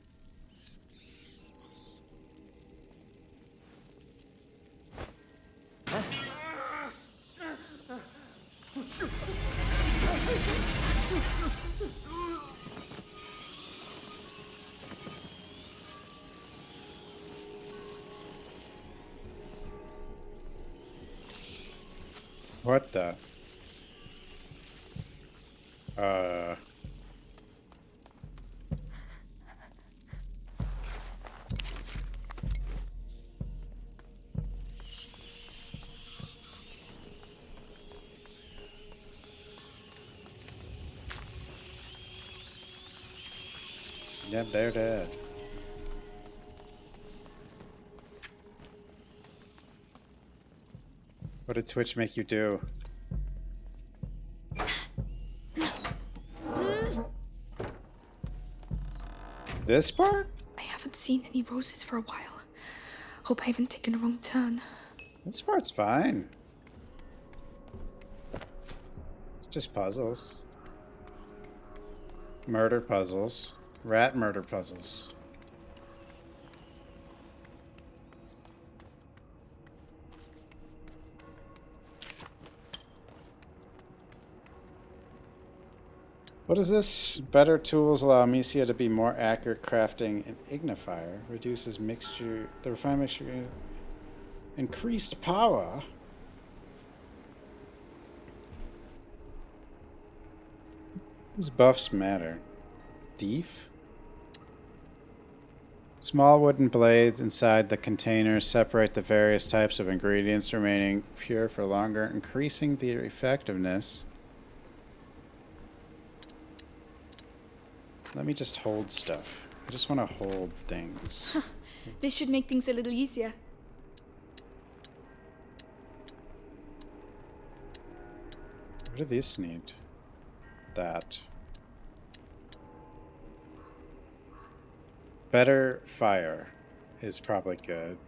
What the? Yep, they're dead. What did Twitch make you do? This part? I haven't seen any roses for a while. Hope I haven't taken a wrong turn. This part's fine. It's just puzzles. Murder puzzles. Rat murder puzzles. What is this? Better tools allow Amicia to be more accurate crafting an ignifier. Reduces mixture, the refined mixture. Increased power. These buffs matter. Thief? Small wooden blades inside the container separate the various types of ingredients, remaining pure for longer, increasing the effectiveness. Let me just hold stuff. I just want to hold things. Huh. This should make things a little easier. What do these need? That. Better fire is probably good.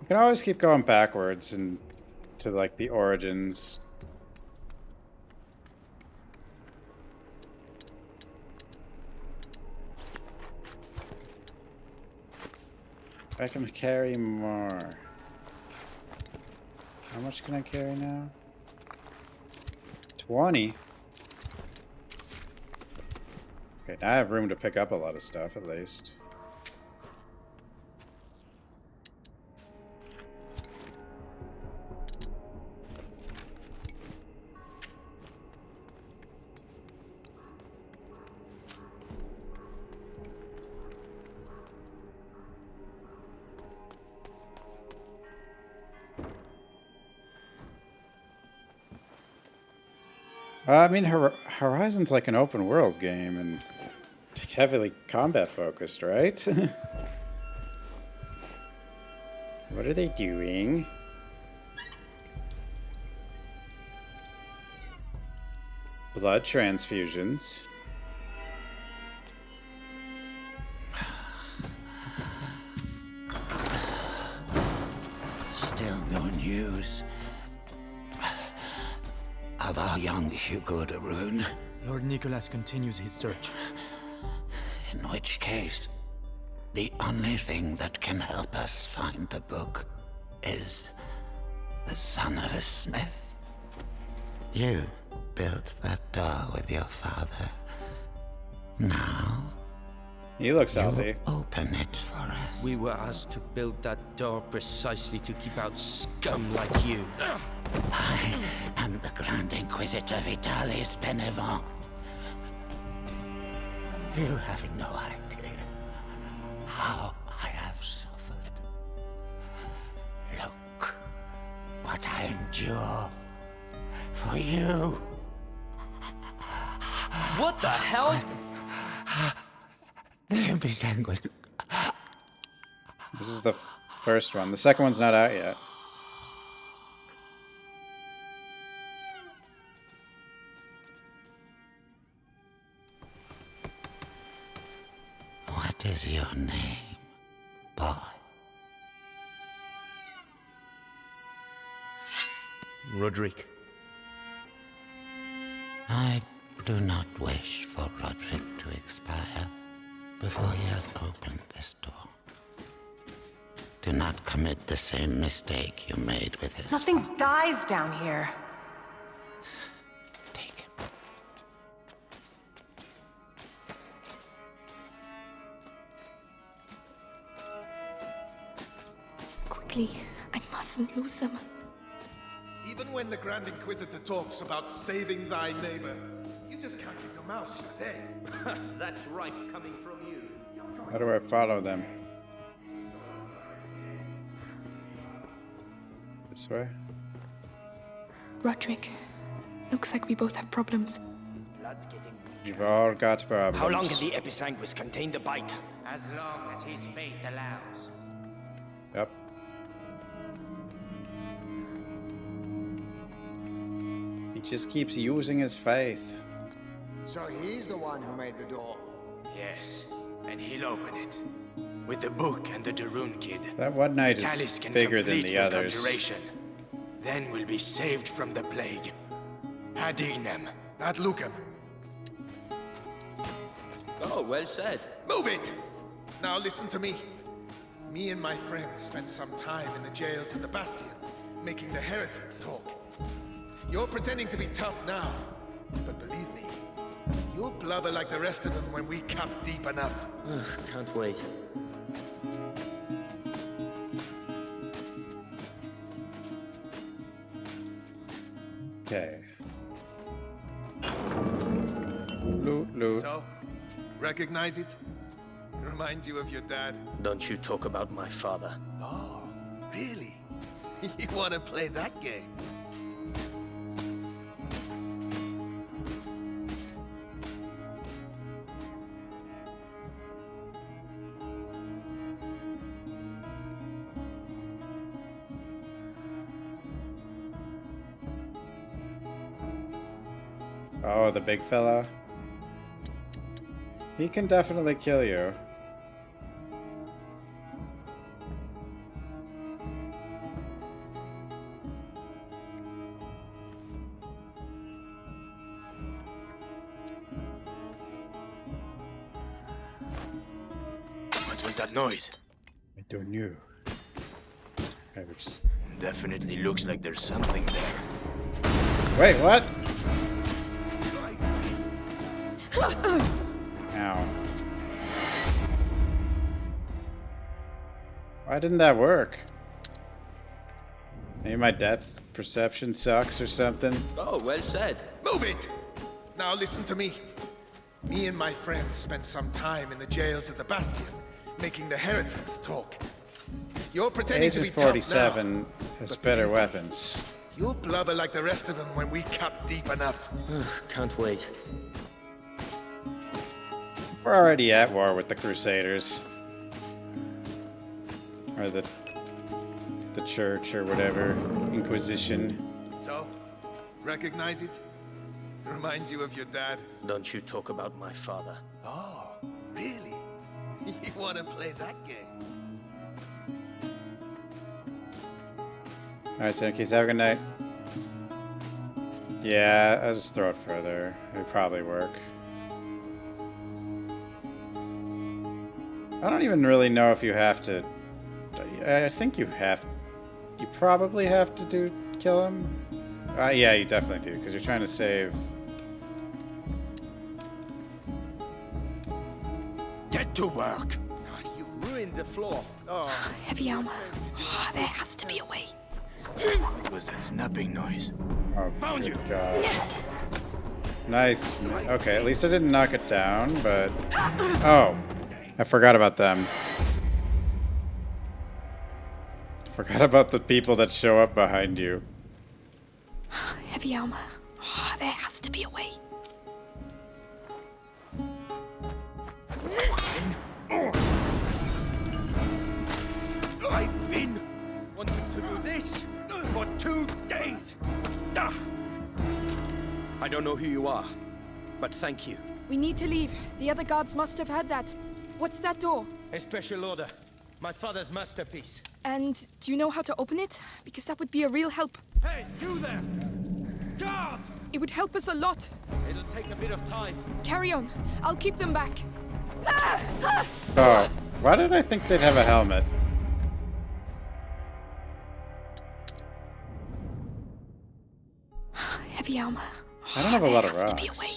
You can always keep going backwards and to like the origins. I can carry more. How much can I carry now? 20. Okay, now I have room to pick up a lot of stuff at least. I mean, Horizon's like an open world game and heavily combat focused, right? What are they doing? Blood transfusions. Still no news of our young Hugo de Rune. Lord Nicholas continues his search. In which case, the only thing that can help us find the book is the son of a smith. You built that door with your father. Now, he looks healthy. Open it for us. We were asked to build that door precisely to keep out scum like you. I am the Grand Inquisitor Vitalis Benevent. You have no idea how I have suffered. Look what I endure for you. What the hell? This is the first one. The second one's not out yet. What is your name, boy? Roderick. I do not wish for Roderick to expire before he has opened this door. Do not commit the same mistake you made with his Nothing dies down here. Quickly, I mustn't lose them. Even when the Grand Inquisitor talks about saving thy neighbor, you just can't keep your mouth shut, eh? That's right, coming from you. How do I follow them? This way? Roderick, looks like we both have problems. You've all got problems. How long can the Episanguis contain the bite? As long as his faith allows. Yep. He just keeps using his faith. So he's the one who made the door. Yes, and he'll open it. With the book and the Darun kid. That one knight Vitalis is can bigger than complete the others. conjuration. Then we'll be saved from the plague. Hadignem. Ad Lucem. Oh, well said. Move it! Now listen to me. Me and my friends spent some time in the jails of the Bastion, making the heretics talk. You're pretending to be tough now, but believe me, you'll blubber like the rest of them when we cap deep enough. Can't wait. Okay. Loot, loot. So, recognize it? Remind you of your dad? Don't you talk about my father. Oh, really? You want to play that game? Oh, the big fella. He can definitely kill you. What was that noise? I don't know. I was... Definitely looks like there's something there. Wait, what? Ow. Why didn't that work? Maybe my depth perception sucks or something? Oh, well said. Move it! Now listen to me. Me and my friends spent some time in the jails of the Bastion, making the heretics talk. You're pretending to be Agent tough 47 now, has but better believe me, weapons. You'll blubber like the rest of them when we cap deep enough. Can't wait. We're already at war with the Crusaders. Or the church or whatever. Inquisition. So, recognize it? Remind you of your dad? Don't you talk about my father. Oh, really? You want to play that game? Alright, Senikis, have a good night. Yeah, I'll just throw it further. It'd probably work. I don't even really know if you have to... I think you have... You probably have to kill him? Yeah, you definitely do, because you're trying to save... Get to work! You've ruined the floor. Oh. Heavy armor. Oh, there has to be a way. What was that snapping noise? Oh, found you! God. Nice. Okay, at least I didn't knock it down, but... Oh, I forgot about them. Forgot about the people that show up behind you. Heavy armor. Oh, there has to be a way. I've been wanting to do this for 2 days. I don't know who you are, but thank you. We need to leave. The other guards must have heard that. What's that door? A special order. My father's masterpiece. And do you know how to open it? Because that would be a real help. Hey, you there! Guard! It would help us a lot. It'll take a bit of time. Carry on. I'll keep them back. Oh, why did I think they'd have a helmet? Heavy armor. I don't have a lot of There has to be a rocks. way.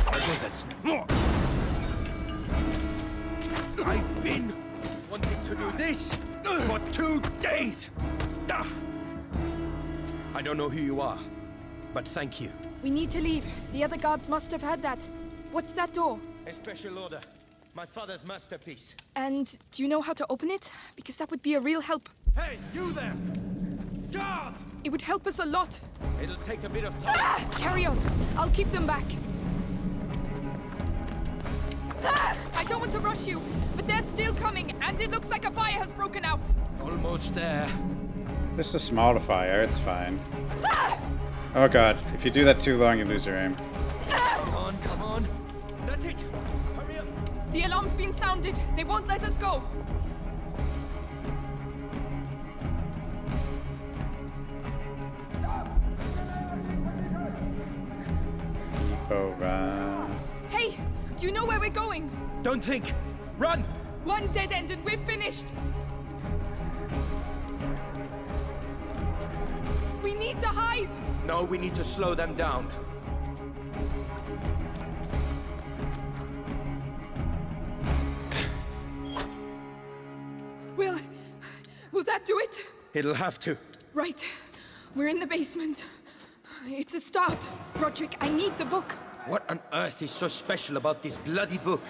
What was that I've been wanting to do this for 2 days. I don't know who you are, but thank you. We need to leave. The other guards must have heard that. What's that door? A special order. My father's masterpiece. And do you know how to open it? Because that would be a real help. Hey, you there! Guard! It would help us a lot. It'll take a bit of time. Carry on. I'll keep them back. I don't want to rush you, but they're still coming, and it looks like a fire has broken out. Almost there. Just a small fire, it's fine. Oh god, if you do that too long, you lose your aim. Come on, come on. That's it. Hurry up. The alarm's been sounded. They won't let us go. Oh, run. Hey, do you know where we're going? Don't think. Run! One dead end and we're finished. We need to hide. No, we need to slow them down. Will that do it? It'll have to. Right. We're in the basement. It's a start. Roderick, I need the book. What on earth is so special about this bloody book?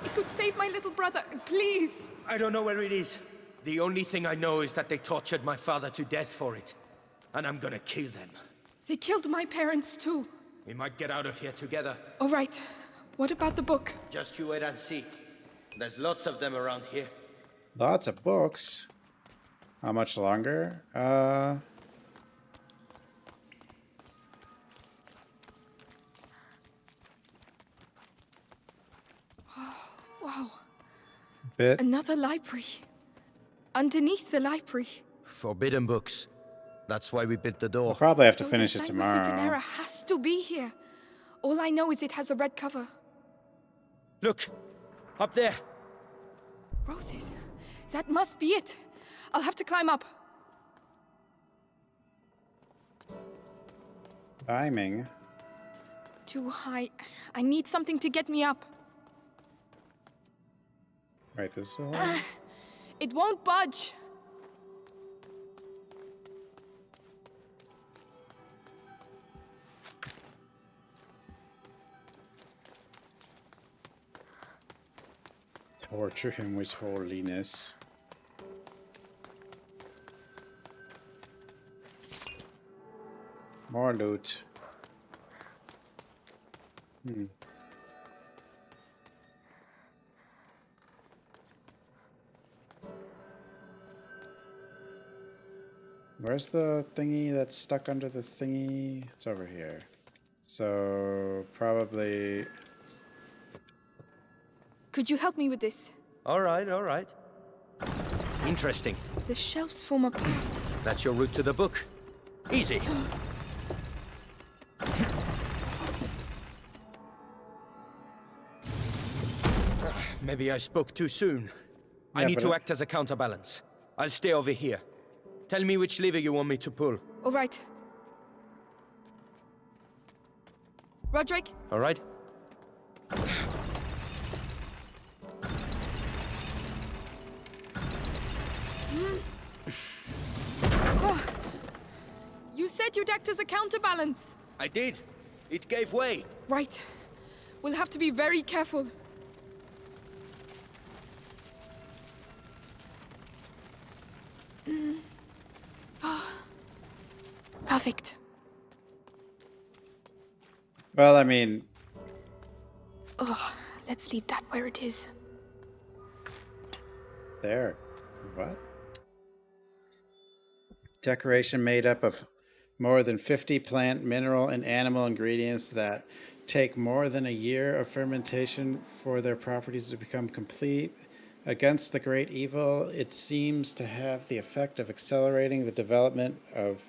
It could save my little brother. Please. I don't know where it is. The only thing I know is that they tortured my father to death for it. And I'm gonna kill them. They killed my parents too. We might get out of here together. All right. What about the book? Just you wait and see. There's lots of them around here. Lots of books. How much longer? Wow. Bit. Another library. Underneath the library. Forbidden books. That's why we built the door. We'll probably have to So finish the it Sign tomorrow. Rositanera has to be here. All I know is it has a red cover. Look! Up there! Roses. That must be it. I'll have to climb up. Timing. Too high. I need something to get me up. Right, this is one. It won't budge. Torture him with holiness. More loot. Where's the thingy that's stuck under the thingy? It's over here. So, probably... Could you help me with this? All right. Interesting. The shelves form a path. That's your route to the book. Easy. Maybe I spoke too soon. I need to act as a counterbalance. I'll stay over here. Tell me which lever you want me to pull. All right. Roderick? All right? You said you'd act as a counterbalance. I did. It gave way. Right. We'll have to be very careful. Perfect. Well, I mean... Oh, let's leave that where it is. There. What? Decoration made up of more than 50 plant, mineral, and animal ingredients that take more than a year of fermentation for their properties to become complete. Against the great evil, it seems to have the effect of accelerating the development of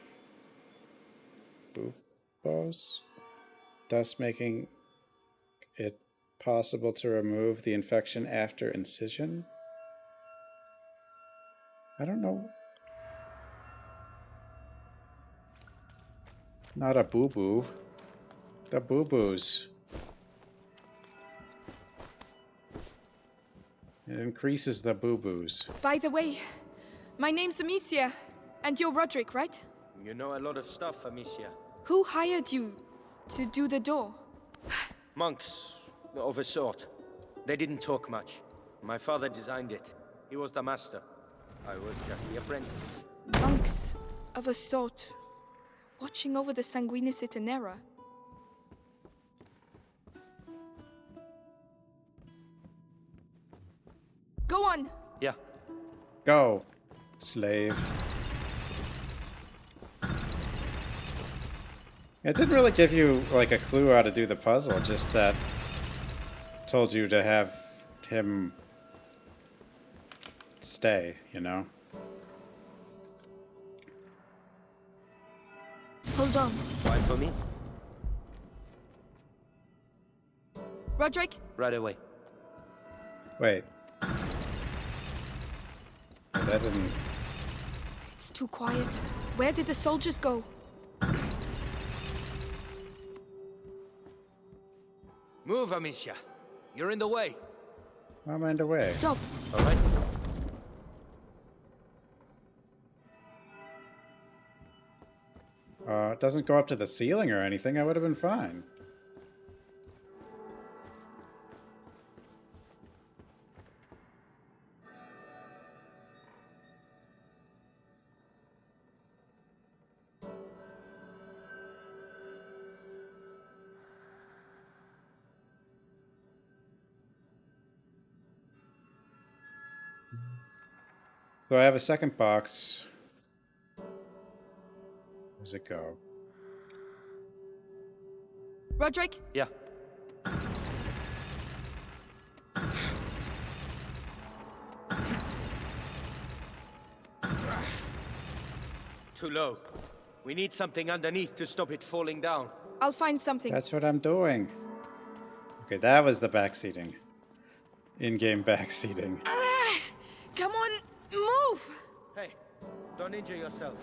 buboes, thus making it possible to remove the infection after incision. I don't know. Not a boo-boo. The boo-boos. It increases the boo-boos. By the way, my name's Amicia, and you're Roderick, right? You know a lot of stuff, Amicia. Who hired you to do the door? Monks, of a sort. They didn't talk much. My father designed it. He was the master. I was just the apprentice. Monks Of a sort. Watching over the Sanguinis Itinera. Go on! Yeah. Go, slave. It didn't really give you like a clue how to do the puzzle, just that told you to have him stay, you know? Hold on. Right for me? Roderick? Right away. Wait. That didn't... It's too quiet. Where did the soldiers go? Move, Amicia. You're in the way. I'm underway. Stop. All right. It doesn't go up to the ceiling or anything. I would have been fine. So I have a second box. Where's it go? Roderick? Yeah. Too low. We need something underneath to stop it falling down. I'll find something. That's what I'm doing. Okay, that was the backseating. In-game backseating. Come on, move! Hey, don't injure yourself.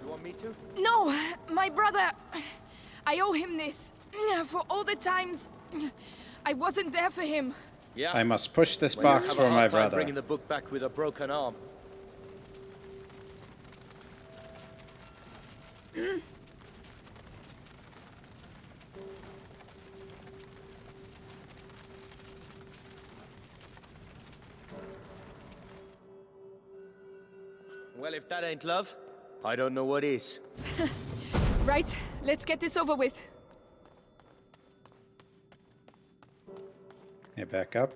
You want me to? No, my brother. I owe him this. For all the times I wasn't there for him. Yeah. I must push this Well, box you have for a my hard time brother. bringing the book back with a broken arm. Well, if that ain't love, I don't know what is. Right, let's get this over with. Hey, back up.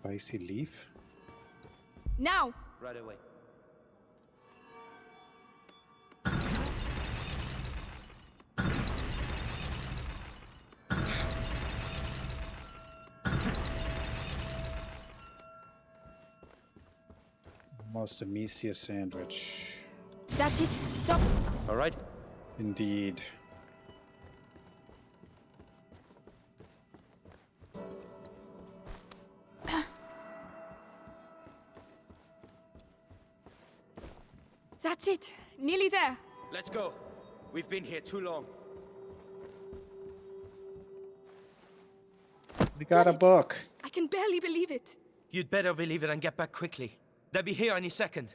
Spicy leaf? Now! Right away. Almost a Amicia sandwich. That's it. Stop. All right. Indeed. That's it. Nearly there. Let's go. We've been here too long. We got a book. I can barely believe it. You'd better believe it and get back quickly. They'll be here any second.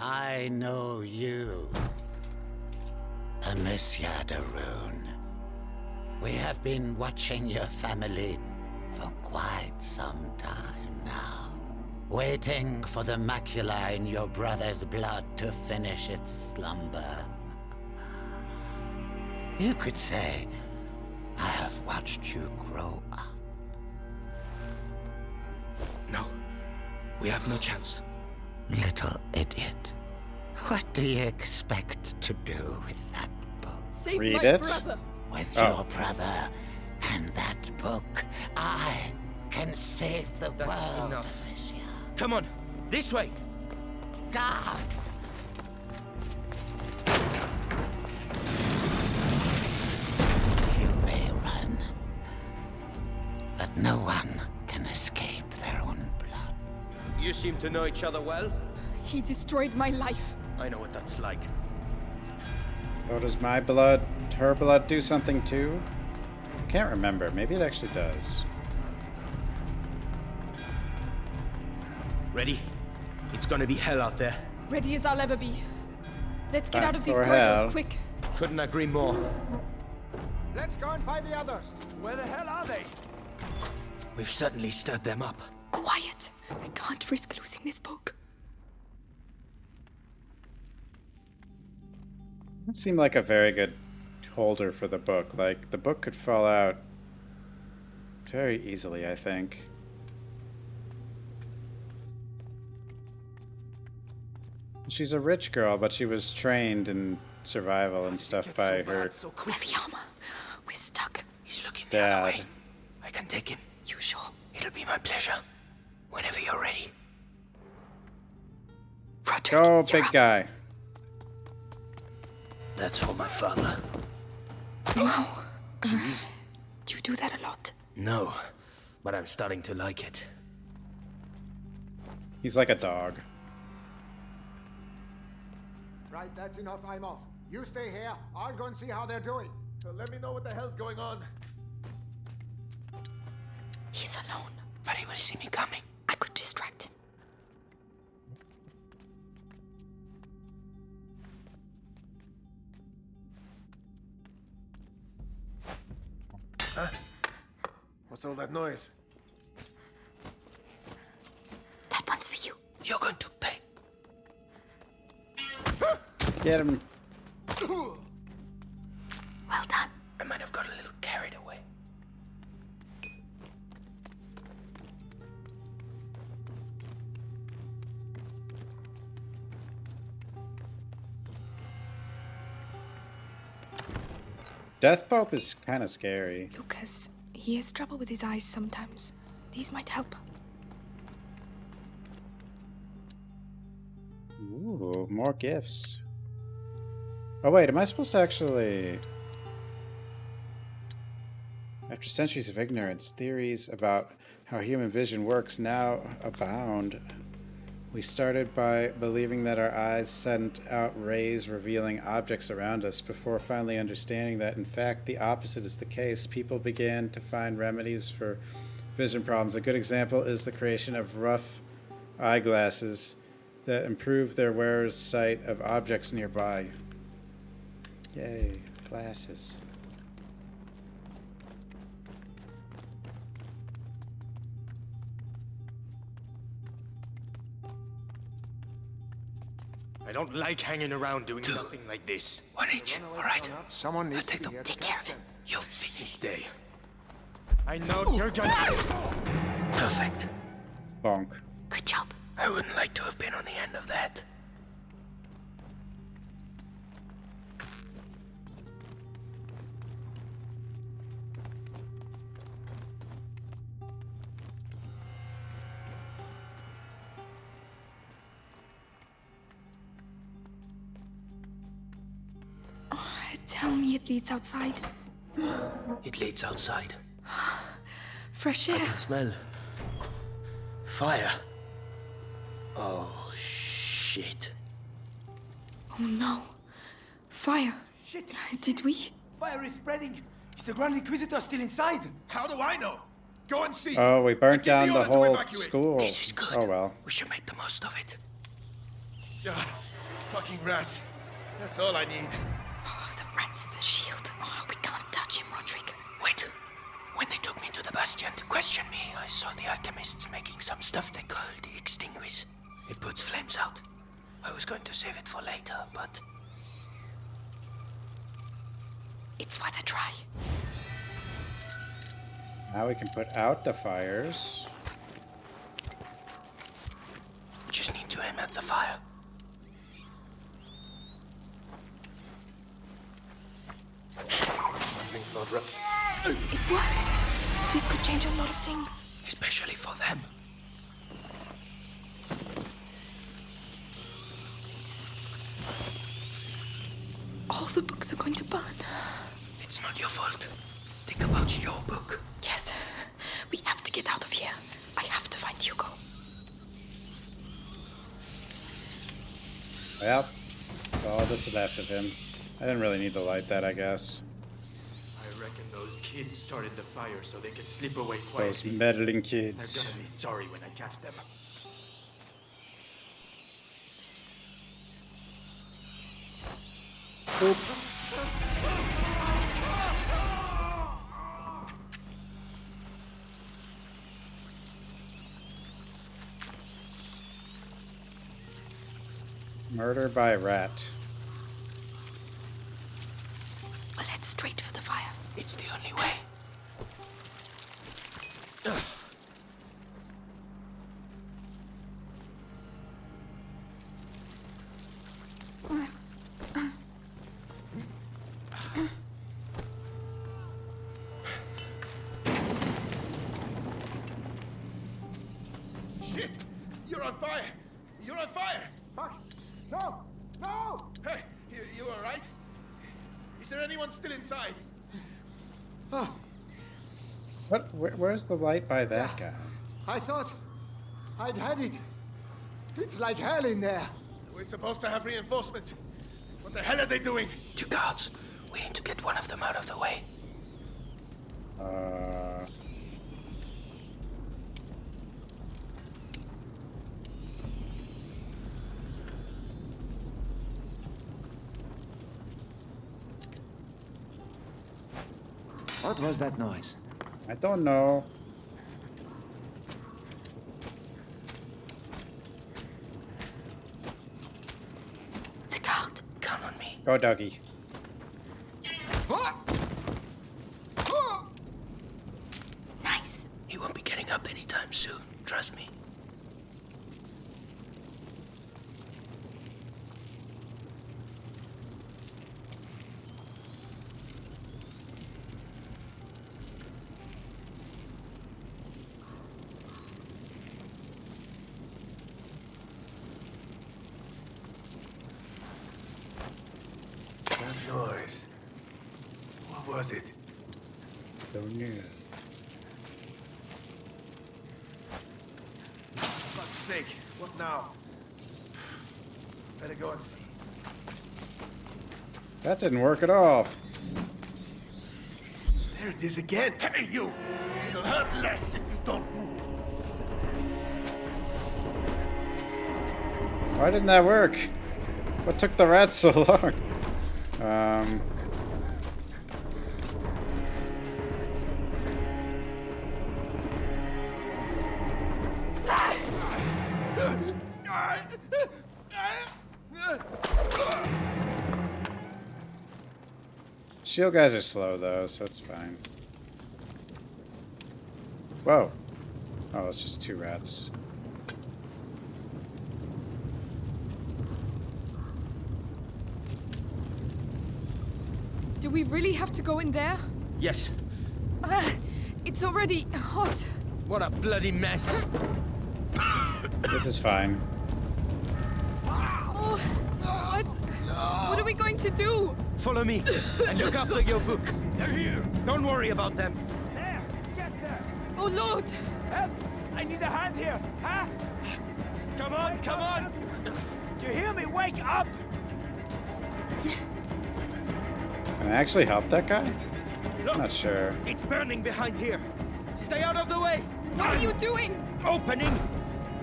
I know you, Amicia de Rune. We have been watching your family for quite some time now, waiting for the macula in your brother's blood to finish its slumber. You could say, I have watched you grow up. No, we have no chance. Little idiot. What do you expect to do with that book? Save Read my it? brother. With your brother and that book, I can save the That's world, enough. Amicia. Come on, this way. Guards! You may run, but no one can escape their own blood. You seem to know each other well. He destroyed my life. I know what that's like. Oh, does my blood, her blood do something too? Can't remember. Maybe it actually does. Ready? It's gonna be hell out there. Ready as I'll ever be. Let's get Time out of these for corridors hell. quick. Couldn't agree more. Let's go and find the others. Where the hell are they? We've certainly stirred them up. Quiet. I can't risk losing this book. It seemed like a very good holder for the book. Like, the book could fall out very easily, I think. She's a rich girl, but she was trained in survival and stuff by her Heavy armor. We're stuck. He's looking the other way. dad. I can take him. You sure? It'll be my pleasure. Whenever you're ready. Go, big guy. That's for my father. Wow. Do you do that a lot? No, but I'm starting to like it. He's like a dog. Right, that's enough. I'm off. You stay here. I'll go and see how they're doing. So let me know what the hell's going on. He's alone. But he will see me coming. I could distract him. Huh? What's all that noise? That one's for you. You're going to pay. Get him. Well done. I might have got a little carried away. Death Pope is kind of scary. Lucas, he has trouble with his eyes sometimes. These might help. Ooh, more gifts. Oh wait, am I supposed to actually... After centuries of ignorance, theories about how human vision works now abound. We started by believing that our eyes sent out rays revealing objects around us before finally understanding that, in fact, the opposite is the case. People began to find remedies for vision problems. A good example is the creation of rough eyeglasses that improve their wearer's sight of objects nearby. Yay, glasses. I don't like hanging around doing nothing like this. One each, alright? Someone needs to be here. Take care of him. You'll finish. Day. I know you're gonna... Perfect. Bonk. Good job. I wouldn't like to have been on the end of that. Tell me it leads outside. It leads outside. Fresh I air. can smell fire. Oh, shit. Oh no. Fire. Shit. Did we? Fire is spreading. Is the Grand Inquisitor still inside? How do I know? Go and see. Oh, we burnt Give the down the order to whole evacuate. school. This is good. Oh well. We should make the most of it. Fucking rats. That's all I need. Oh, the rats, the shield. Oh, we can't touch him, Roderick. Wait. When they took me to the Bastion to question me, I saw the alchemists making some stuff they call the Extinguish. It puts flames out. I was going to save it for later, but... It's worth a try. Now we can put out the fires. Just need to aim at the fire. Something's not right. It worked. This could change a lot of things. Especially for them. All the books are going to burn. It's not your fault. Think about your book. Yes. We have to get out of here. I have to find Hugo. Well, that's all that's left of him. I didn't really need to light that, I guess. I reckon those kids started the fire so they could slip away Those quietly. meddling They're kids. gonna be sorry when I catch them. Murder by rat. We'll head straight for the fire. It's the only way. Shit! You're on fire! You're on fire! Fuck! No! No! Hey, you all right? Is there anyone still inside? What? Where's the light by that guy? I thought I'd had it. It's like hell in there. We're supposed to have reinforcements. What the hell are they doing? 2 guards. We need to get one of them out of the way. What was that noise? I don't know. The count. Count on me. Go, doggy. Nice. He won't be getting up anytime soon. Trust me. That noise. What was it? Don't know. For fuck's sake, what now? Better go and see. That didn't work at all. There it is again. Hey, you! It'll hurt less if you don't move. Why didn't that work? What took the rats so long? Shield guys are slow though, so it's fine. Whoa. Oh, it's just 2 rats. Do we really have to go in there? Yes. It's already hot. What a bloody mess. This is fine. Oh, what? What are we going to do? Follow me and look after your book. They're here. Don't worry about them. There, get there. Oh, Lord. Help! I need a hand here, huh? Come on, come on! Do you hear me? Wake up! Can I actually help that guy? Look, Not sure. it's burning behind here. Stay out of the way. What are you doing? Opening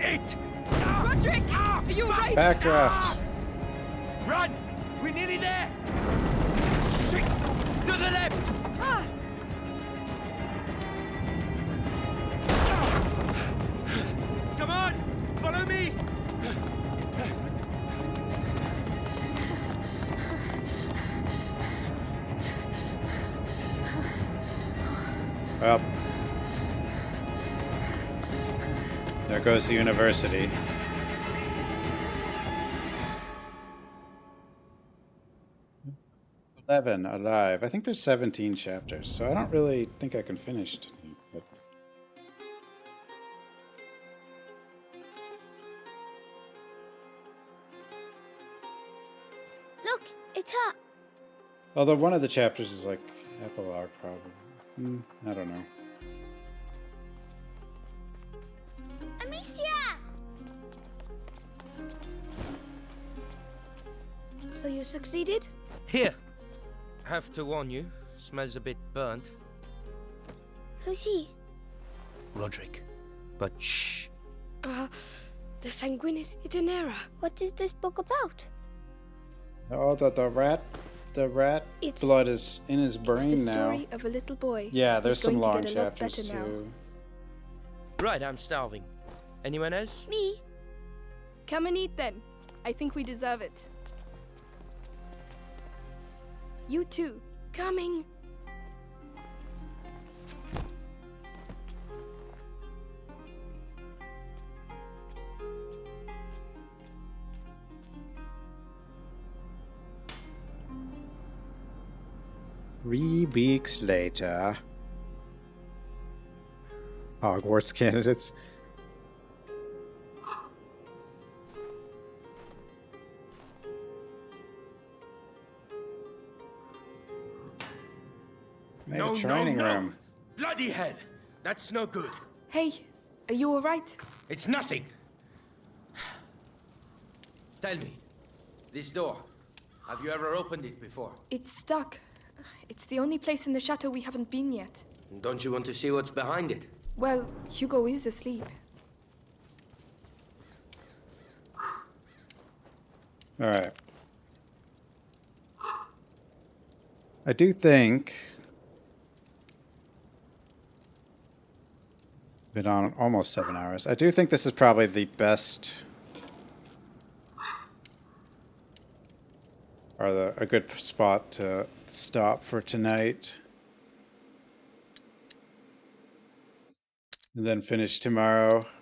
it. Roderick, are you right? Backdraft. Run! We're nearly there. Straight to the left. Come on, follow me. Well, there goes the university. Eleven alive. I think there's 17 chapters, so I don't really think I can finish tonight. But Look, it's her. although one of the chapters is like epilogue, probably. I don't know. Amicia! So you succeeded? Here. Have to warn you, smells a bit burnt. Who's he? Roderick. But shh. The Sanguinis Itinera. What is this book about? Oh, the the rat It's- blood is in his brain it's the now. story of a little boy. Yeah, there's who's some going to long get a lot chapters better now. too. Right, I'm starving. Anyone else? Me? Come and eat then. I think we deserve it. You too. Coming. Three weeks later. Hogwarts candidates. Made a training room. Bloody hell! That's no good. Hey, are you alright? It's nothing. Tell me, this door, have you ever opened it before? It's stuck. It's the only place in the chateau we haven't been yet. Don't you want to see what's behind it? Well, Hugo is asleep. All right. I do think been on almost 7 hours. I do think this is probably the best or a good spot to stop for tonight. And then finish tomorrow.